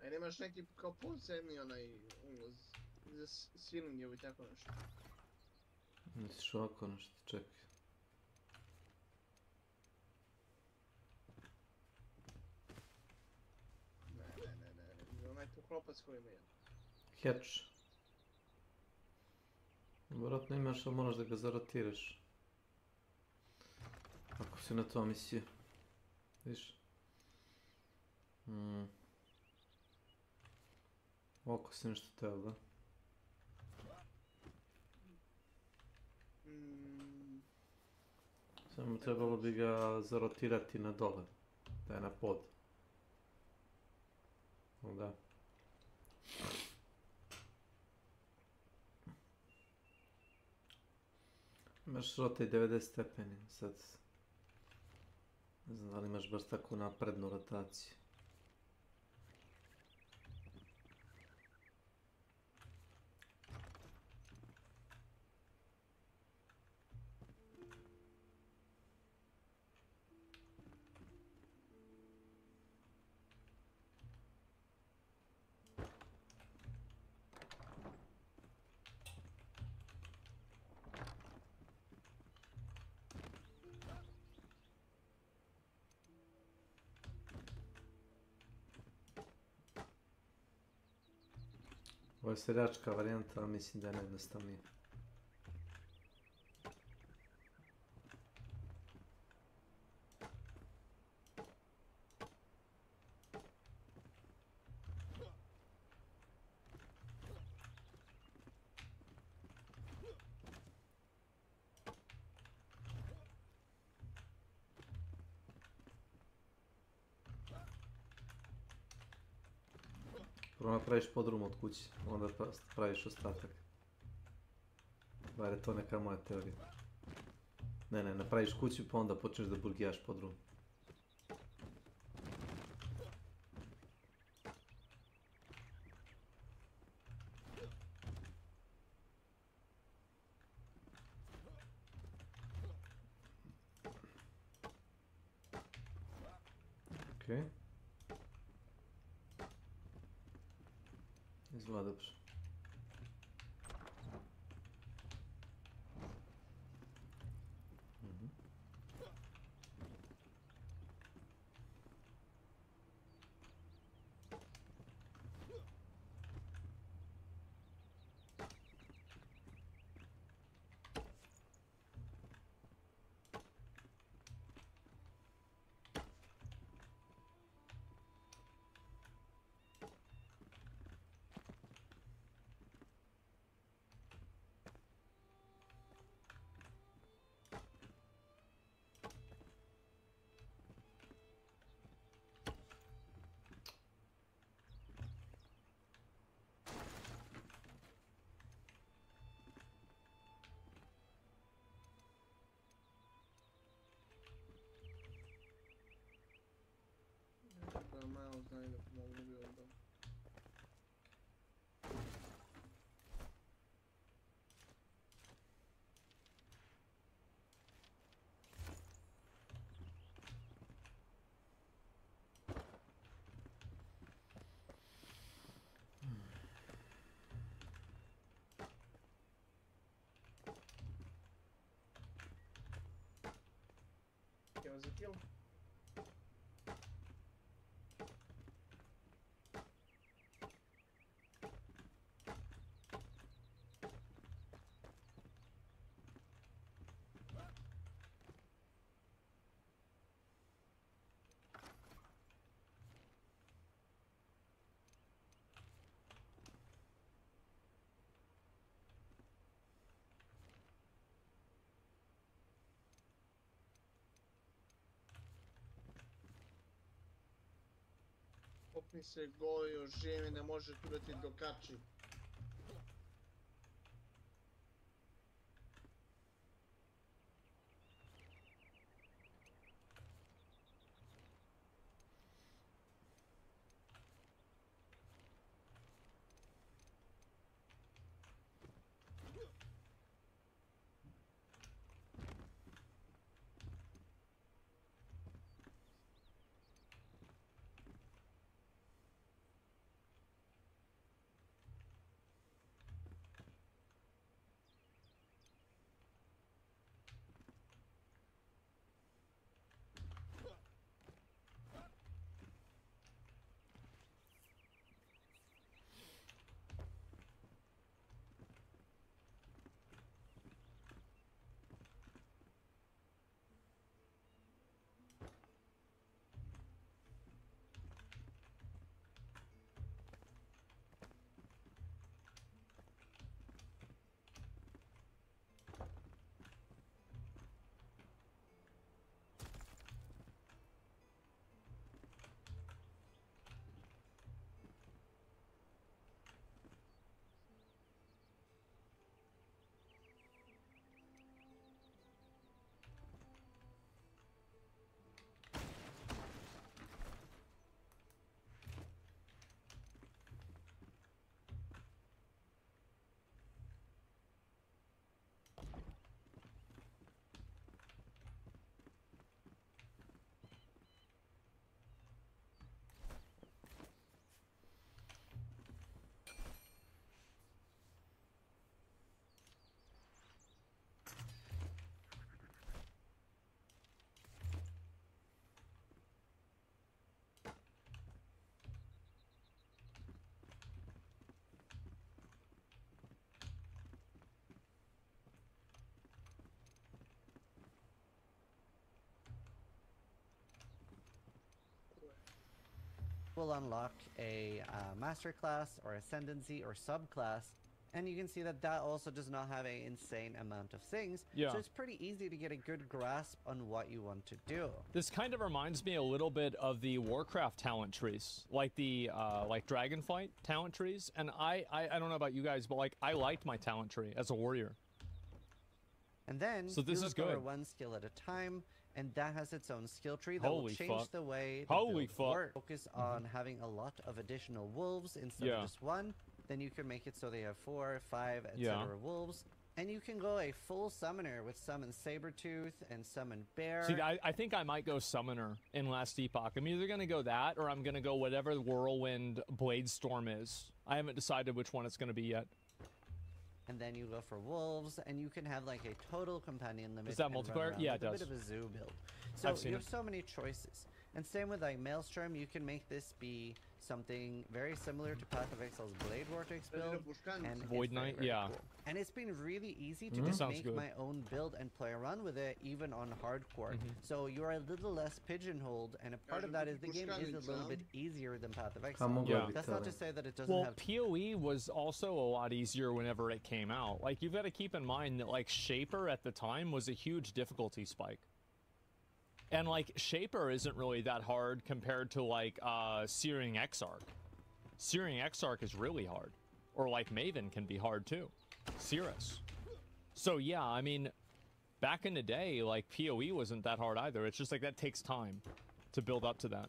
Ajde nemaš neki kao podzemni onaj ulaz za swimming i tako nešto? Misliš ovako nešto, čekaj. Ne, onaj poklopac koji ima jedan. Hatch. Vjerojatno imaš, ali moraš da ga zarotiraš. Ako si na to misiju. Viš? Oko si nešto teo, da? Samo trebalo bi ga zarotirati na dole. Da je na pod. Da. Imaš rotaj 90 stepeni, sad ne znam da li imaš baš tako naprednu rotaciju. Ovo je seljačka varijanta, ali mislim da je najjednostavnije. Prvo napraviš podrum od kuće, onda praviš ostatak. Bar je to neka moja teorija. Ne, napraviš kuću pa onda počneš da burgijaš podrum. Okej. Izgleda dobro. Malo znaju da pomogli bi onda. Evo za kill. Popni se goli, još živi, ne može tu da ti dokači. will unlock a master class or ascendancy or subclass, and you can see that that also does not have an insane amount of things. Yeah. So it's pretty easy to get a good grasp on what you want to do. This kind of reminds me a little bit of the Warcraft talent trees, like the like Dragonflight talent trees. And I don't know about you guys, but like I liked my talent tree as a warrior. And then so this you is look over good. one skill at a time, and that has its own skill tree that will Holy change fuck. the way the Holy build fuck. works. Focus on having a lot of additional wolves instead of just one. Then you can make it so they have 4, 5, etc. wolves. And you can go a full summoner with summon Sabertooth and summon Bear. See, I think I might go Summoner in Last Epoch. I'm either going to go that, or I'm going to go whatever the Whirlwind Blade Storm is. I haven't decided which one it's going to be yet. And then you go for wolves, and you can have like a total companion limit. Is that and run multiplayer? around Yeah, with it a does. bit of a zoo build. So I've seen you have it. so many choices. And same with like Maelstrom, you can make this be something very similar to Path of Exile's Blade Vortex build. And Void it's very, Knight, very yeah. cool. And it's been really easy to Mhm. just Sounds make good. my own build and play around with it, even on hardcore. So you're a little less pigeonholed, and a part of that is the game is a little bit easier than Path of Exile. Yeah. That's not to say that it doesn't Well, have PoE was also a lot easier whenever it came out. Like, you've got to keep in mind that, like, Shaper at the time was a huge difficulty spike. And, like, Shaper isn't really that hard compared to, like, Searing Exarch. Searing Exarch is really hard. Or, like, Maven can be hard, too. Cirrus. So, yeah, I mean, back in the day, like, PoE wasn't that hard either. It's just, like, that takes time to build up to that.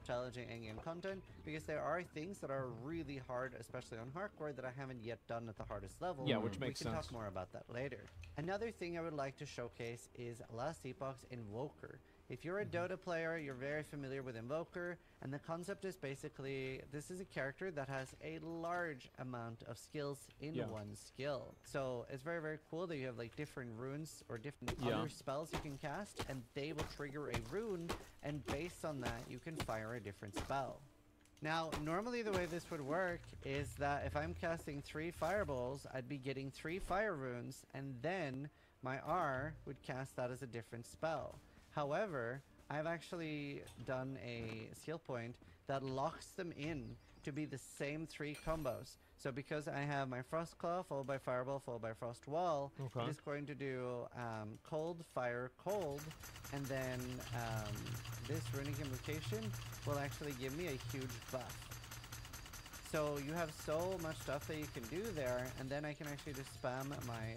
challenging in-game content, because there are things that are really hard, especially on hardcore, that I haven't yet done at the hardest level. Yeah, which makes We can sense. talk more about that later. Another thing I would like to showcase is Last Epoch's Invoker. If you're a Dota player, you're very familiar with Invoker, and the concept is basically, this is a character that has a large amount of skills in one skill. So it's very, very cool that you have like different runes or different other spells you can cast, and they will trigger a rune, and based on that, you can fire a different spell. Now, normally the way this would work is that if I'm casting 3 fireballs, I'd be getting 3 fire runes, and then my R would cast that as a different spell. However, I've actually done a skill point that locks them in to be the same 3 combos. So because I have my Frost Claw followed by Fireball followed by Frost Wall, it is going to do Cold, Fire, Cold, and then this Runic Invocation will actually give me a huge buff. So you have so much stuff that you can do there, and then I can actually just spam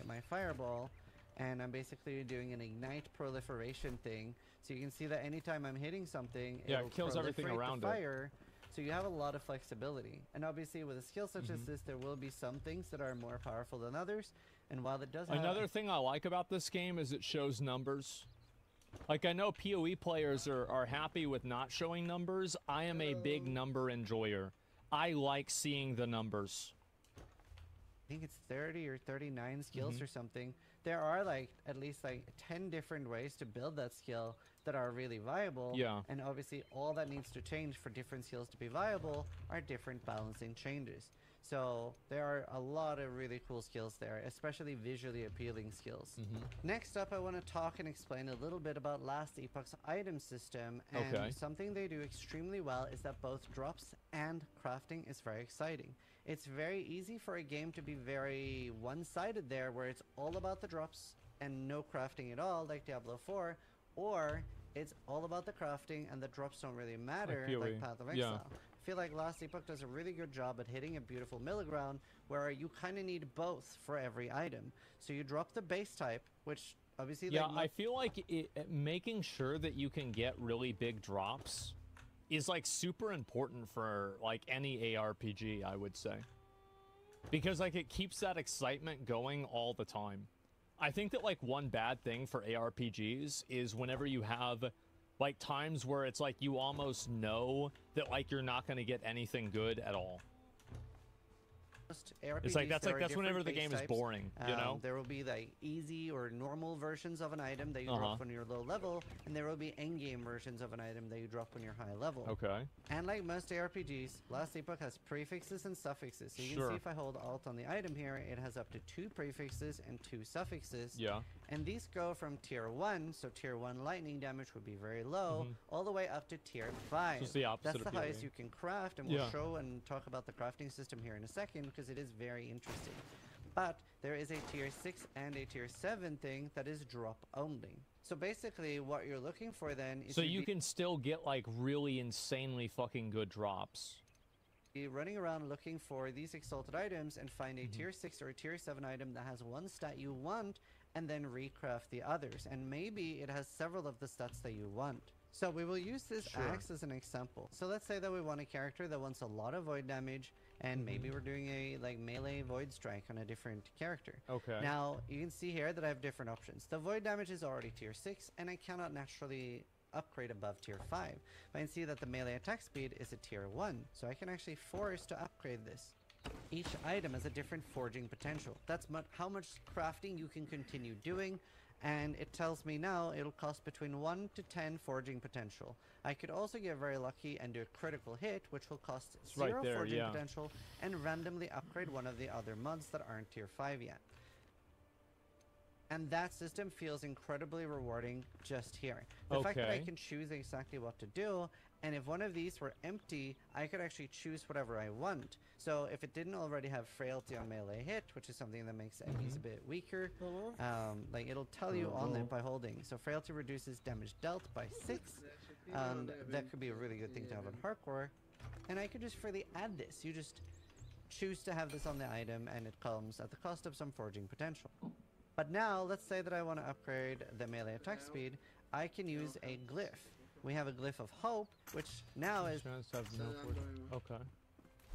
my Fireball, and I'm basically doing an ignite proliferation thing. So you can see that anytime I'm hitting something, Yeah, it'll it kills everything proliferate around the it. fire. So you have a lot of flexibility. And obviously with a skill such as this, there will be some things that are more powerful than others. And while it does have... Another thing I like about this game is it shows numbers. Like, I know PoE players are happy with not showing numbers. I am a big number enjoyer. I like seeing the numbers. I think it's 30 or 39 skills or something. There are like at least like 10 different ways to build that skill that are really viable. Yeah. And obviously all that needs to change for different skills to be viable are different balancing changes. So there are a lot of really cool skills there, especially visually appealing skills. Next up, I want to talk and explain a little bit about Last Epoch's item system. And something they do extremely well is that both drops and crafting is very exciting. It's very easy for a game to be very one-sided there, where it's all about the drops and no crafting at all, like Diablo 4, or it's all about the crafting and the drops don't really matter, like Path of Exile. I feel like Last Epoch does a really good job at hitting a beautiful middle ground where you kind of need both for every item. So you drop the base type, which obviously... Yeah, I feel like making sure that you can get really big drops is like super important for like any ARPG, I would say. Because like it keeps that excitement going all the time. I think that like one bad thing for ARPGs is whenever you have like times where it's like you almost know that like you're not going to get anything good at all. It's like RPGs, there are that's whenever the different game base is types. boring, you know? There will be like easy or normal versions of an item that you drop when you're low level, and there will be endgame versions of an item that you drop when you're high level. Okay. And like most ARPGs, Last Epoch has prefixes and suffixes. So you can see if I hold Alt on the item here, it has up to 2 prefixes and 2 suffixes. Yeah. And these go from tier 1, so tier 1 lightning damage would be very low, all the way up to tier 5. So it's the opposite That's of the highest PvE. you can craft, and we'll show and talk about the crafting system here in a second, because it is very interesting. But there is a tier 6 and a tier 7 thing that is drop only. So basically what you're looking for then is... So you can still get like really insanely fucking good drops. Be running around looking for these exalted items and find a tier 6 or a tier 7 item that has one stat you want, and then recraft the others. And maybe it has several of the stats that you want. So we will use this axe as an example. So let's say that we want a character that wants a lot of void damage, and maybe we're doing a like melee void strike on a different character. Okay. Now you can see here that I have different options. The void damage is already tier 6, and I cannot naturally upgrade above tier 5. But I can see that the melee attack speed is a tier 1, so I can actually force to upgrade this. Each item has a different forging potential. That's how much crafting you can continue doing, and it tells me now it'll cost between 1 to 10 forging potential. I could also get very lucky and do a critical hit, which will cost 0 forging potential, and randomly upgrade one of the other mods that aren't tier 5 yet. And that system feels incredibly rewarding just here. The fact that I can choose exactly what to do, and if one of these were empty, I could actually choose whatever I want. So if it didn't already have frailty on melee hit, which is something that makes enemies a bit weaker, like it'll tell you on it by holding. So frailty reduces damage dealt by 6, and that could be a really good thing to have on hardcore. And I could just freely add this. You just choose to have this on the item, and it comes at the cost of some forging potential. But now, let's say that I want to upgrade the melee attack speed. I can use a glyph. We have a glyph of hope, which now is okay.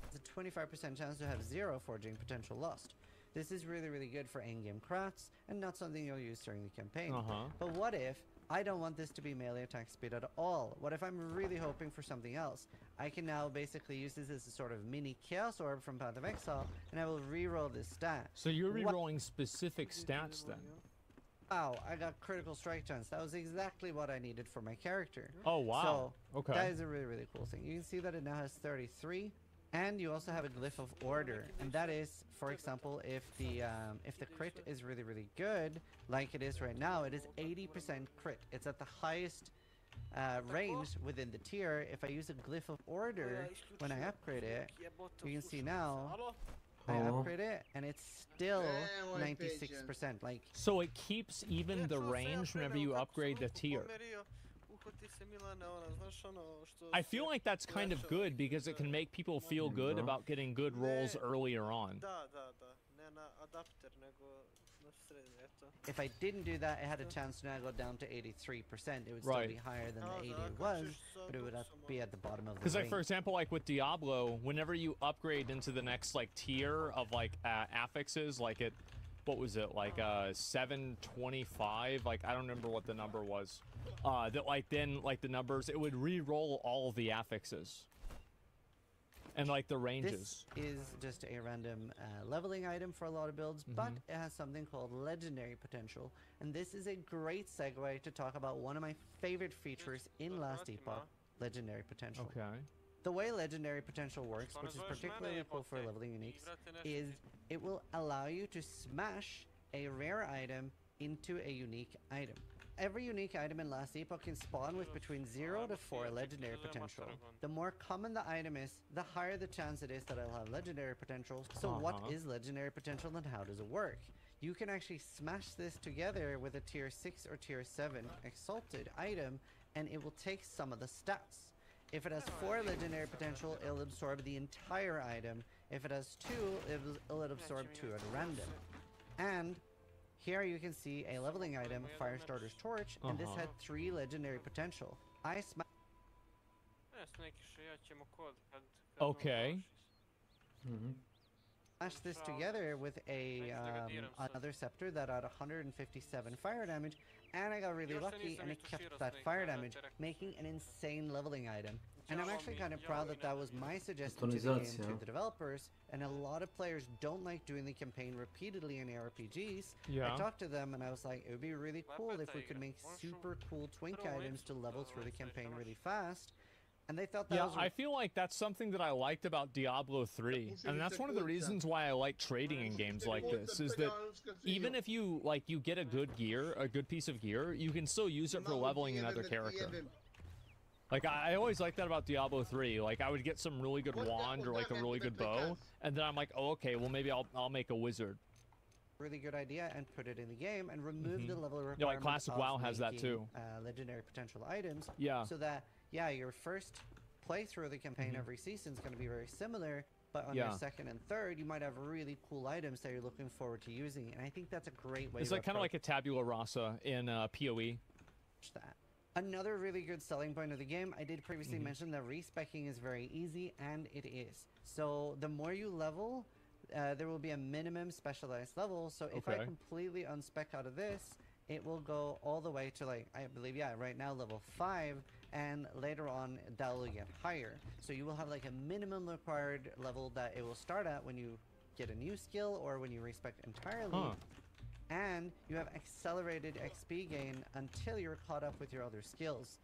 It's a 25% chance to have 0 forging potential lost. This is really, really good for endgame crafts, and not something you'll use during the campaign. But what if I don't want this to be melee attack speed at all? What if I'm really hoping for something else? I can now basically use this as a sort of mini Chaos Orb from Path of Exile, and I will reroll this stat. So you're rerolling specific stats then? Wow, I got critical strike chance. That was exactly what I needed for my character. Oh, wow. So that is a really, really cool thing. You can see that it now has 33, and you also have a glyph of order, and that is, for example, if the crit is really, really good, like it is right now, it is 80% crit. It's at the highest range within the tier. If I use a glyph of order when I upgrade it, you can see now I upgrade it and it's still 96%. Like, so it keeps even the range whenever you upgrade the tier. I feel like that's kind of good because it can make people feel good about getting good rolls earlier on. If I didn't do that, it had a chance to now go down to 83%. It would still be higher than the 80 it was, but it would be at the bottom of the Because, like, for example, like with Diablo, whenever you upgrade into the next like tier of like affixes, like it, what was it, like 725? Like I don't remember what the number was. That like then like the numbers, it would re-roll all of the affixes. And like the ranges. This is just a random leveling item for a lot of builds, but it has something called legendary potential. And this is a great segue to talk about one of my favorite features in Last Epoch, legendary potential. Okay. The way legendary potential works, which is particularly cool for leveling uniques, is it will allow you to smash a rare item into a unique item. Every unique item in Last Epoch can spawn with between 0 to 4 legendary potential. The more common the item is, the higher the chance it is that I'll have legendary potential. So what is legendary potential and how does it work? You can actually smash this together with a tier 6 or tier 7 exalted item, and it will take some of the stats. If it has 4 legendary potential, it'll absorb the entire item. If it has 2, it'll absorb 2 at random. And here you can see a leveling item, Firestarter's Torch, and this had 3 legendary potential. I Okay. smashed this together with a another scepter that had 157 fire damage, and I got really lucky and it kept that fire damage, making an insane leveling item. And I'm actually kind of proud that that was my suggestion to the game to the developers. And a lot of players don't like doing the campaign repeatedly in ARPGs. Yeah. I talked to them and I was like, it would be really cool if we could make super cool twink items to level through the campaign really fast. And they thought that was... I feel like that's something that I liked about Diablo 3. And that's one of the reasons why I like trading in games like this, is that even if you, like, you get a good gear, a good piece of gear, you can still use it for leveling another character. Like, I always liked that about Diablo 3. Like, I would get some really good wand or, like, a really good bow, and then I'm like, oh, okay, well, maybe I'll make a wizard. Really good idea and put it in the game and remove the level requirement. Yeah, like Classic WoW has that too. Legendary potential items. Yeah. So that, yeah, your first playthrough of the campaign every season is going to be very similar, but on your second and third, you might have really cool items that you're looking forward to using, and I think that's a great way. It's like kind of like a tabula rasa in PoE. That. Another really good selling point of the game, I did previously mention that respecking is very easy, and it is. So the more you level, there will be a minimum specialized level. So if I completely unspec out of this, it will go all the way to, like, I believe, yeah, right now level 5, and later on that will get higher. So you will have like a minimum required level that it will start at when you get a new skill or when you respec entirely. And you have accelerated XP gain until you're caught up with your other skills.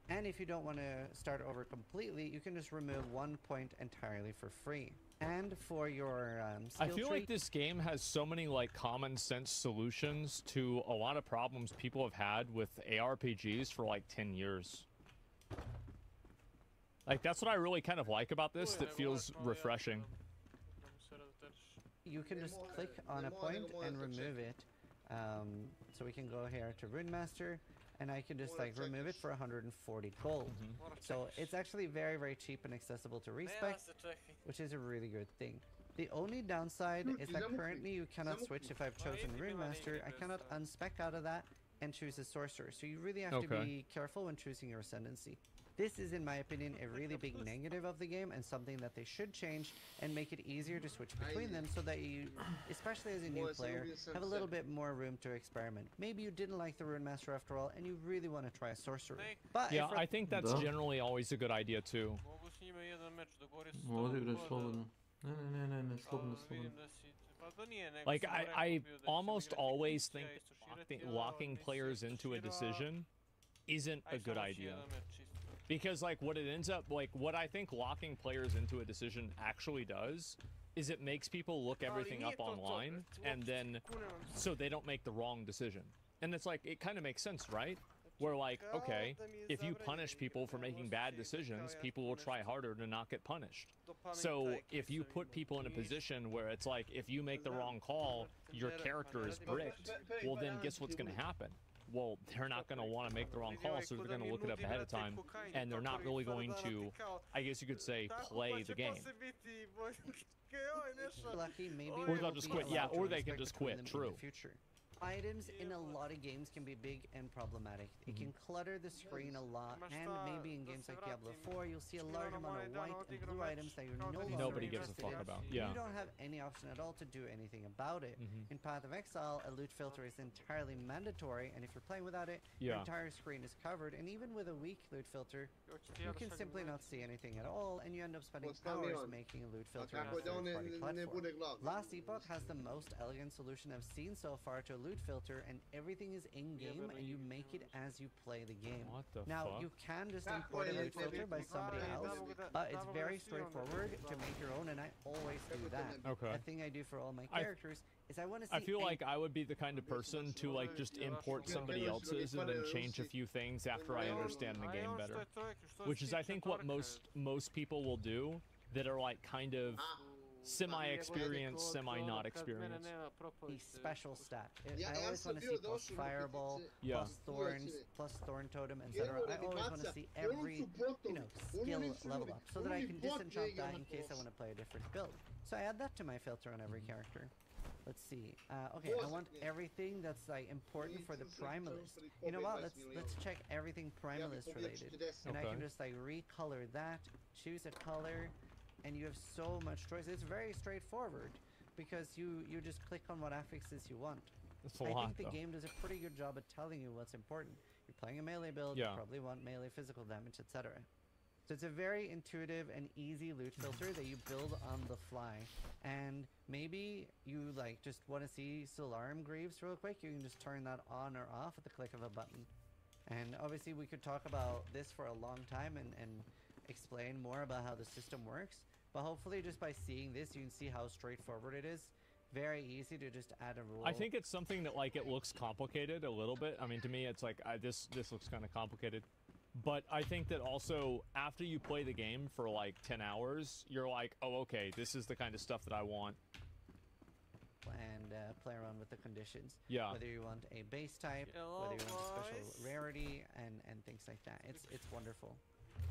And if you don't want to start over completely, you can just remove 1 point entirely for free. And for your skill I feel like this game has so many like common sense solutions to a lot of problems people have had with ARPGs for like 10 years. Like, that's what I really kind of like about this, that feels refreshing. You can just click on a point and remove it. So we can go here to Rune Master, and I can just like remove it for 140 gold. So it's actually very, very cheap and accessible to respec, which is a really good thing. The only downside is that currently you cannot switch. If I've chosen Rune Master, I cannot unspec out of that and choose a sorcerer. So you really have to be careful when choosing your ascendancy. This is, in my opinion, a really big negative of the game, and something that they should change and make it easier to switch between them, so that you, especially as a new player, have a little bit more room to experiment. Maybe you didn't like the Rune Master after all, and you really want to try a sorcerer. But yeah, I think that's generally always a good idea too. Like, I almost always think that locking players into a decision isn't a good idea. Because, like, what it ends up, like, what I think locking players into a decision actually does is it makes people look everything up online, and then, so they don't make the wrong decision. And it's like, it kind of makes sense, right? Where, like, okay, if you punish people for making bad decisions, people will try harder to not get punished. So if you put people in a position where it's like, if you make the wrong call, your character is bricked, well, then guess what's going to happen? Well, they're not going to want to make the wrong call, so they're going to look it up ahead of time, and they're not really going to, I guess you could say, play the game. Lucky, maybe or they'll just quit. Yeah, or they can just quit. True. Items in a lot of games can be big and problematic. It can clutter the screen a lot, and maybe in games like Diablo 4, you'll see a large amount of white and blue items that you're no longer nobody gives a fuck about. Yeah. You don't have any option at all to do anything about it. In Path of Exile, a loot filter is entirely mandatory, and if you're playing without it, your entire screen is covered. And even with a weak loot filter, you can simply not see anything at all, and you end up spending hours making a loot filter on a third-party platform. Last Epoch has the most elegant solution I've seen so far to a loot filter, and everything is in-game, and you make it as you play the game. What the now, fuck? you can just import a loot filter by somebody else, but it's very straightforward to make your own, and I always do that. A thing I do for all my characters is I want to see... I feel like I would be the kind of person to, like, just import somebody else's and then change a few things after I understand the game better. Which is, I think, what most people will do that are, like, kind of semi-experienced, semi-not experienced. The special stat. I always want to see plus fireball, plus thorns, plus thorn totem, etc. I always want to see every, skill level up, so that I can disenchant that in case I want to play a different build. So I add that to my filter on every character. Let's see. Okay, I want everything that's like important for the primalist. You know what? Let's check everything primalist related, and I can just like recolor that, choose a color. And you have so much choice. It's very straightforward because you just click on what affixes you want. I think the game does a pretty good job at telling you what's important. You're playing a melee build, you probably want melee physical damage, etc. So it's a very intuitive and easy loot filter that you build on the fly. And maybe you like just want to see Solarum Greaves real quick. You can just turn that on or off at the click of a button. And obviously we could talk about this for a long time and explain more about how the system works. But hopefully just by seeing this, you can see how straightforward it is. Very easy to just add a rule. I think it's something that like it looks complicated a little bit. I mean, to me, it's like this looks kind of complicated. But I think that also after you play the game for like 10 hours, you're like, oh, okay, this is the kind of stuff that I want. And play around with the conditions. Yeah. Whether you want a base type, whether you want a special rarity, and things like that. It's wonderful.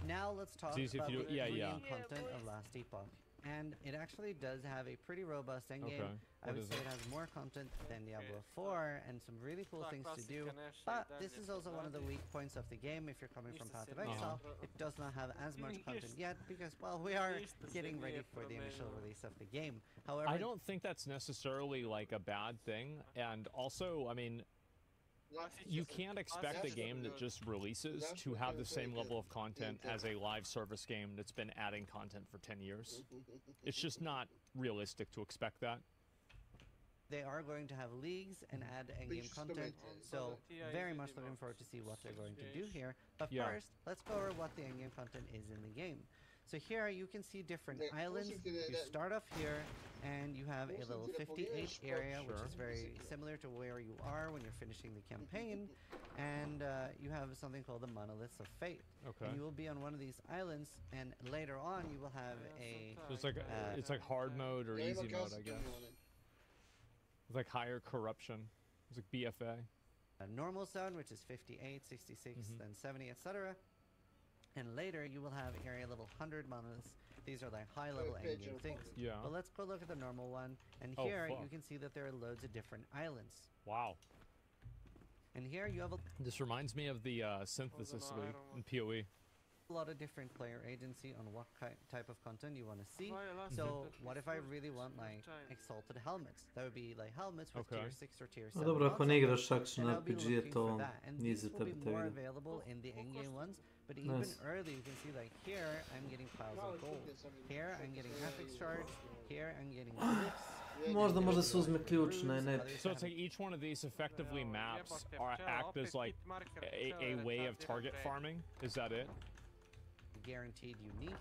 Now let's talk about the premium content of Last Epoch. And it actually does have a pretty robust endgame. Okay. I would say it has more content than Diablo 4 and some really cool things to do. But this is also one of the weak points of the game if you're coming from Path of Exile. It does not have as much content yet because, well, we are getting ready for the initial release of the game. However, I don't think that's necessarily like a bad thing. And also, I mean, you can't expect a game that just releases to have the same level of content as a live service game that's been adding content for 10 years. It's just not realistic to expect that. They are going to have leagues and add endgame content, so very much looking forward to see what they're going to do here. But first, let's go over what the endgame content is in the game. So here you can see different islands. You start off here and you have a little 58 area, which is very similar to where you are when you're finishing the campaign. And you have something called the Monoliths of Fate. Okay. And you will be on one of these islands, and later on you will have a... So it's like hard mode or easy mode, I guess. It's like higher corruption. It's like BFA. A normal zone, which is 58, 66, then 70, etc. And later you will have area level 100 monoliths. These are like high level endgame things. Yeah. But let's go look at the normal one. And here you can see that there are loads of different islands. Wow. And here you have a... This reminds me of the Synthesis League in PoE. A lot of different player agency on what type of content you want to see. So what if I really want like exalted helmets? That would be like helmets with tier 6 or tier 7. Dobro, ako ne igraš action RPG, to nije za tebe te more available in the in-game ones, but even early you can see like here I'm getting piles of gold. Here I'm getting epic shards. Here I'm getting glyphs. Možda se uzme ključ, ne. So it's like each one of these effectively maps act as like a way of target farming. Is that it? Guaranteed unique.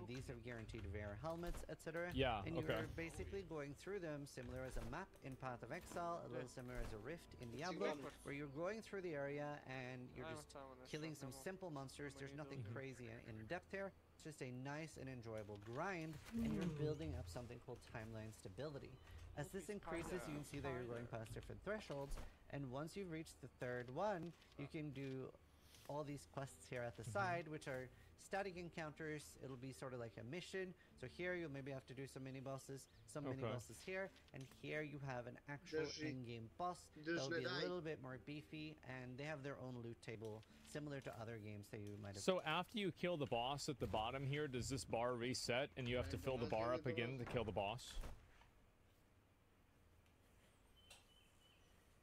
These are guaranteed rare helmets, etc. Yeah, and you're basically going through them similar as a map in Path of Exile, a little similar as a rift in Diablo, where you're going through the area and you're just killing some simple monsters. There's nothing crazy in depth here. It's just a nice and enjoyable grind, and you're building up something called timeline stability. As this increases, you can see that you're going past different thresholds, and once you've reached the third one, you can do all these quests here at the side, which are static encounters. It'll be sort of like a mission. So here you'll maybe have to do some mini bosses, mini bosses here, and here you have an actual in-game boss that'll be a little bit more beefy, and they have their own loot table, similar to other games that you might have. So after you kill the boss at the bottom here, does this bar reset, and you have to fill the bar up again to kill the boss?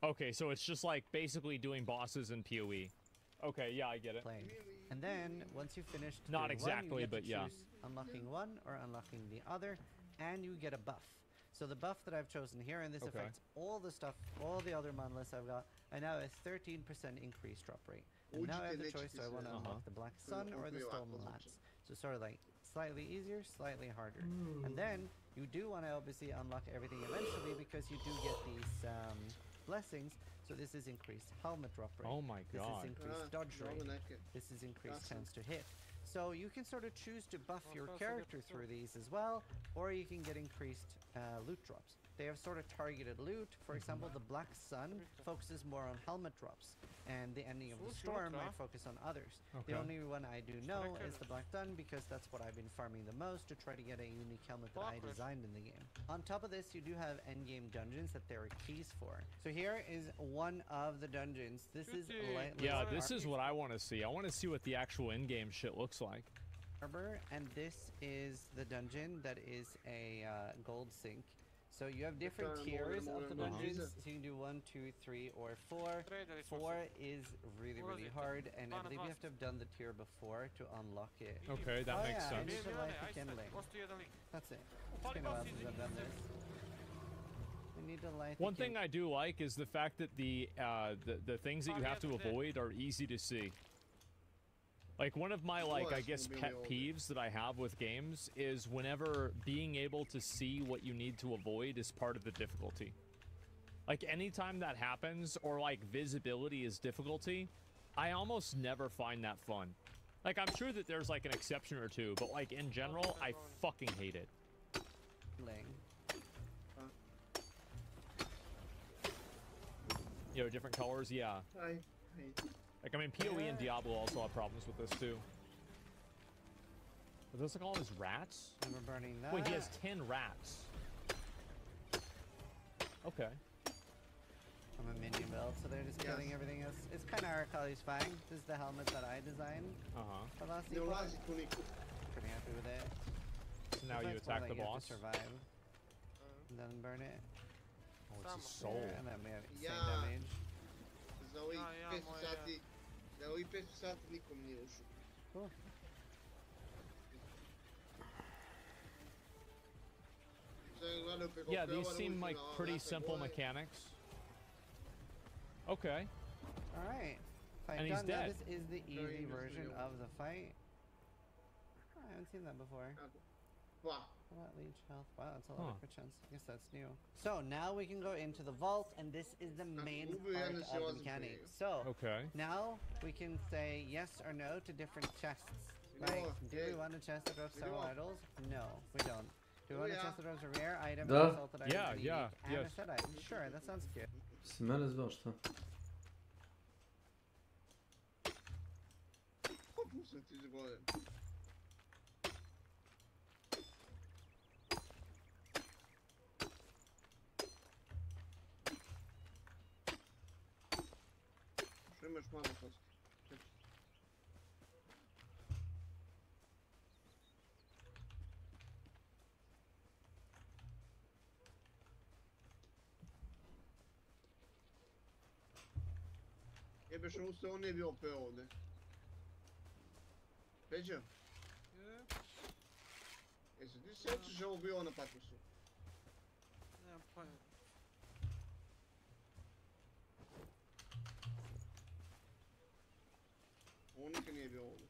Okay, so it's just like basically doing bosses in PoE. Okay, yeah, I get it. And then, once you've finished not exactly, but yeah, unlocking one or unlocking the other, and you get a buff. So the buff that I've chosen here, and this affects all the stuff, all the other monoliths I've got, I now have a 13% increased drop rate. And now I have the choice, do I want to unlock the Black Sun or the Stolen Lance? So sort of like slightly easier, slightly harder. And then, you do want to obviously unlock everything eventually, because you do get these blessings. So this is increased helmet drop rate. Oh my god. This is increased dodge rate. This is increased chance to hit. So you can sort of choose to buff your character through these as well, or you can get increased loot drops. They have sort of targeted loot. For example, the Black Sun focuses more on helmet drops, and the Ending of the Storm might focus on others. The only one I do know is the Black Sun, because that's what I've been farming the most to try to get a unique helmet that I designed in the game. On top of this, you do have endgame dungeons that there are keys for. So here is one of the dungeons. This is yeah, this is what I want to see. I want to see what the actual in-game shit looks like. And this is the dungeon that is a gold sink. So you have different tiers of the dungeons. So you can do 1, 2, 3, or 4. 4 is really, really hard, and I believe you have to have done the tier before to unlock it. Okay, that makes sense. I need to light the kindling. That's it. It's been a while since I've done this. I need to light the One thing I do like is the fact that the things that you have to avoid are easy to see. Like, one of my, like, I guess, pet peeves that I have with games is whenever being able to see what you need to avoid is part of the difficulty. Like, anytime that happens, or, like, visibility is difficulty, I almost never find that fun. Like, I'm sure that there's, like, an exception or two, but, like, in general, I fucking hate it. You know, different colors, yeah. Like, I mean, PoE and Diablo also have problems with this, too. Are those, like, all his rats? We're burning that. Wait, he has 10 rats. Okay. I'm a minion build, so they're just killing everything else. It's kind of Arcali's fine. This is the helmet that I designed. For last sequel. Pretty happy with it. So now you attack the boss? Survive. And then burn it. Oh, it's a soul. And then we have insane damage. Za ovih 500 sati, za ovih 500 sati nikom nije ušao. Yeah, these seem like pretty simple mechanics. Okay. Alright. And he's dead. This is the easy version of the fight. Oh, I haven't seen that before. Wow. Leech health. Wow, that's a lot of crit chance. I guess that's new. So now we can go into the vault, and this is the main part of the mechanic. So now we can say yes or no to different chests. Like, do we want a chest that drops several idols? No, we don't. Do we want a chest that drops a rare item, an assaulted item, and a set item? Sure, that sounds good. Si mene zvao šta? Kako sam ti zgodio? Što imaš malo posto? Jebeš, on nije bio OP ovdje. Peđa? Jesi ti sjećaš ovo bio na Patmosu? Nemam pojma. Ovo nikad nije bio ovdje.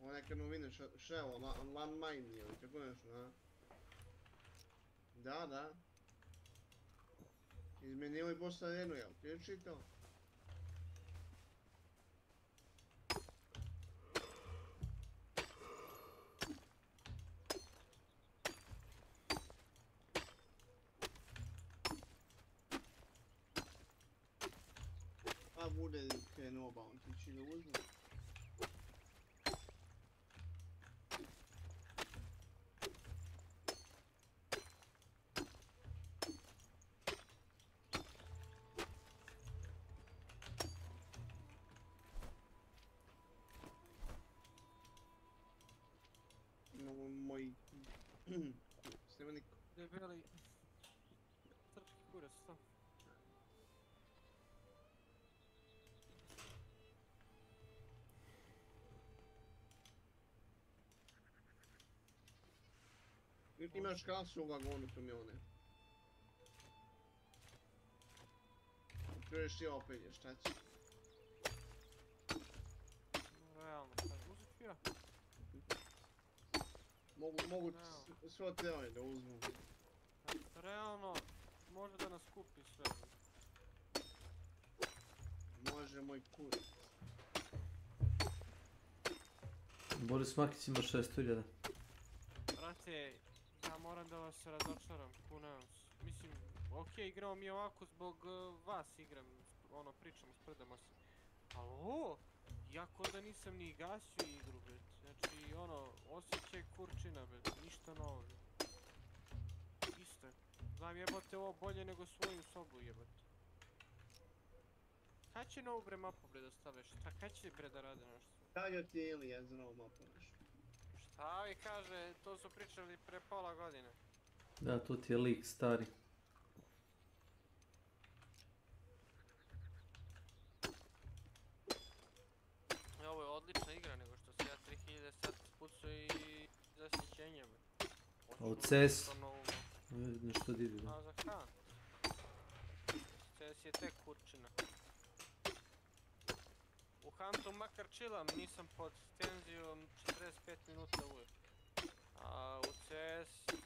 Ovo neke novine, šta je ovo, landmine ili kako nešto, da? Da. Izmenili boss arenu, jel? Ti je čitao? A bude krenuo bounty, će ga uzeti. Moj... Snema niko. Debeli... Trčki kurac, to. Imaš kasu u vagonu kamione. Čuješ ti opet, šta će? Realno, šta uzet ću ja? Mogu sve teore da uzmu. Realno, može da nas kupi sve. Može moj kurac. Boris Makić ima 600.000. Brate, ja moram da vas razočaram, kunavam se. Mislim, okej, igramo mi ovako zbog vas igram, ono, pričamo, sprdamo se. Ali ovo, ja ko da nisam ni gasio igru, bet. Znači, ono, osjećaj kurčina, bet, ništa novo. Isto. Znam jebate ovo bolje nego svoju sobu jebate. Kad će novu bre mapu bre da stave, šta, kad će bre da rade nešto? Stavio ti Ilija za novu mapu nešto. Šta vi kaže, to su pričali pre pola godine. Da, tu ti je lik stari. Ovo je odlična igra, nego što se ja 3000 sati spucao i zasićenjem. A u CS? Nešto didi, da. A za ha? CS je tek kurčina. U Huntu makar chillam, nisam pod tenzijom 45 minuta uvijek. A u CS...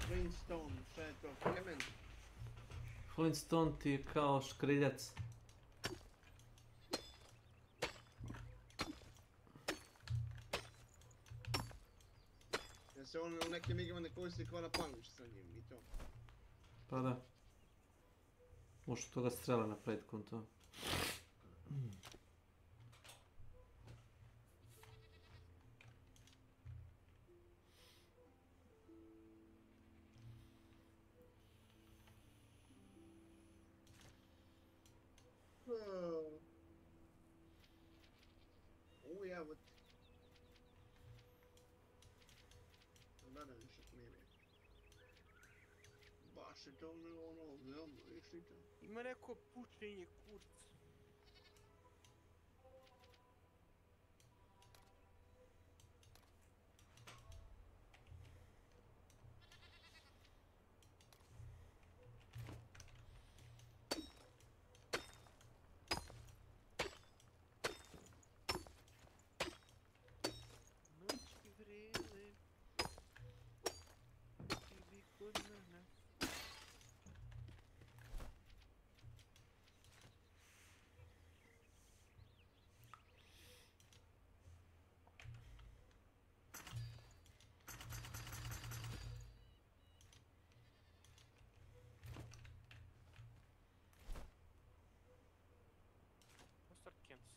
Flintstone, šta je to? Kemen? Flintstone ti je kao škriljac. Jer se on u nekim igrama ne koristi kao na pangliš sa njim i to. Pa da. Možeš toga strela napraviti kon to. Jebote. Gledam nešto knjige. Baš je to ono, veoma, išli to. Ima neko pučenje kurca.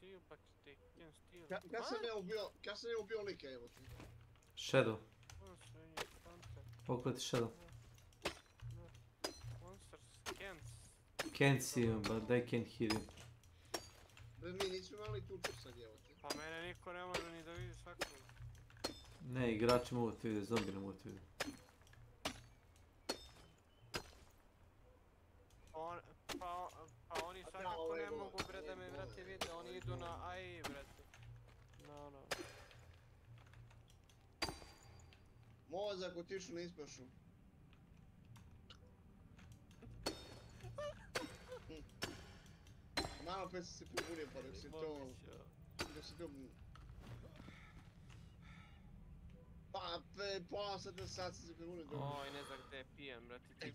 See you, but they can steal. Kad sam ja ubio lika, evo ti? Shadow. Monster hunter. Pogled Shadow. Monsters Can't see him, but they can hear him. Bre, mi nismo imali tuču sad, evo ti. Pa mene niko ne može ni da vidi svakog. Ne, igrači mogu te vidjeti, zombi ne mogu te vidjeti. Pa oni svakako ne mogu, bre, da me, brate, vide, oni idu na AI, brate. No. Mozak otišu na ispašu. Malo pre si se probunio, pa dok si to... Pa, pola sad si se probunio. Oj, ne znam gde pijem, brate,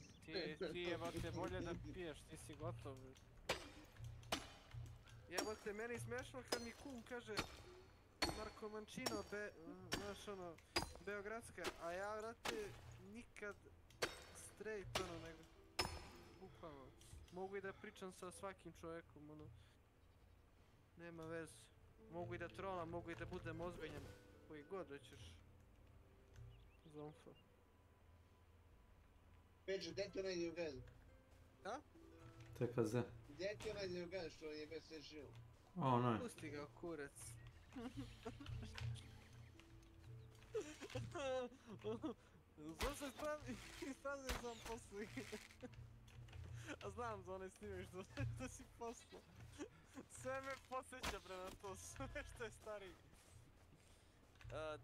ti jebate bolje da piješ, ti si gotov, brate. Jebote, meni smešno kad mi kum kaže narkomančino, znaš ono, beogradska, a ja, brate, nikad straight, ono, nego, bukvalno, mogu i da pričam sa svakim čovjekom, ono, nema veze, mogu i da trolam, mogu i da budem ozbiljan, koji god hoćeš, zomfa. Peđo, gdje ti onaj Ljugan? A? TKZ. Gdje ti onaj Ljugan što jebe sve živo? O, ne. Pusti ga, kurac. Znam se ispravio sam posle. A znam za onaj snimeš što si poslao. Sve me podsjeća prema to, sve što je stariji.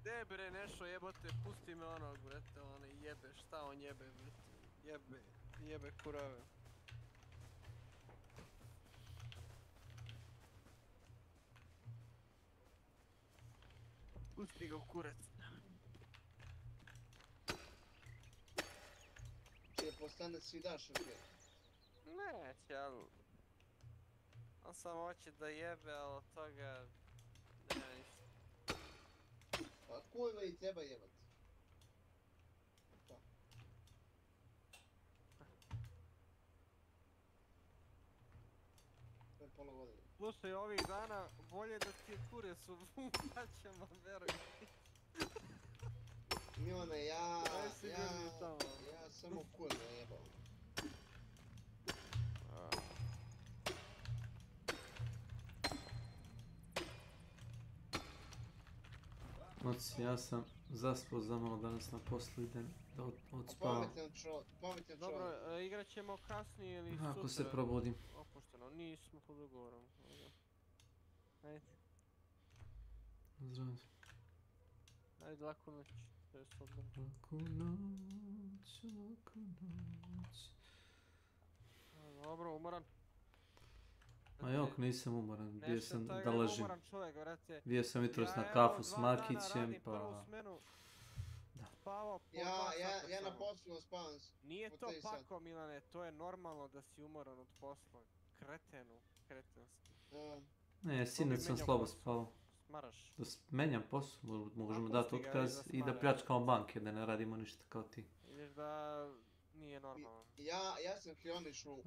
De bre nešto jebote, pusti me onog brete, ono jebe, šta on jebe brete. Jebe kurave. Pusti ga u kurac. Če postane svidaš ovdje? Neće, ali... On samo hoće da jebe, ali od toga... Ne, ništa. Pa kujva i treba jebat. Pa. To je pola godine. Slušaj, ovih dana bolje da ti je kurac u gaćama, veruj. Milane, ja samo kujva jebao. Oci, ja sam zaspao za malo danas na poslu, idem da odspavam. Pametan čovjek. Dobro, igrat ćemo kasnije ili sutra? Ako se probudim. Opušteno, nismo pod ugovorom. Ajde. Zdravo. Ajde, laku noć. Laku noć, laku noć. Dobro, umoran. A jok, nisam umoran, bio sam taj da ležim. umoran čovjek, vrate. Bio sam jutros Ja, na evo, kafu s 2 dana Makićem, radim pa... prvu smenu, Da. spavao po 2 Ja sata na samo. poslu spavam Nije po to 3 sata. pako, Milane, to je normalno da si umoran od posla. Kretenski. Ne, sinoć sam slabo spao. Smaraš. Da menjam posao, možemo A dati pusti ga, otkaz vidiš da i da smara. pljačkamo banke, da ne radimo ništa kao ti. Vidiš da nije normalno. Ja sam hronično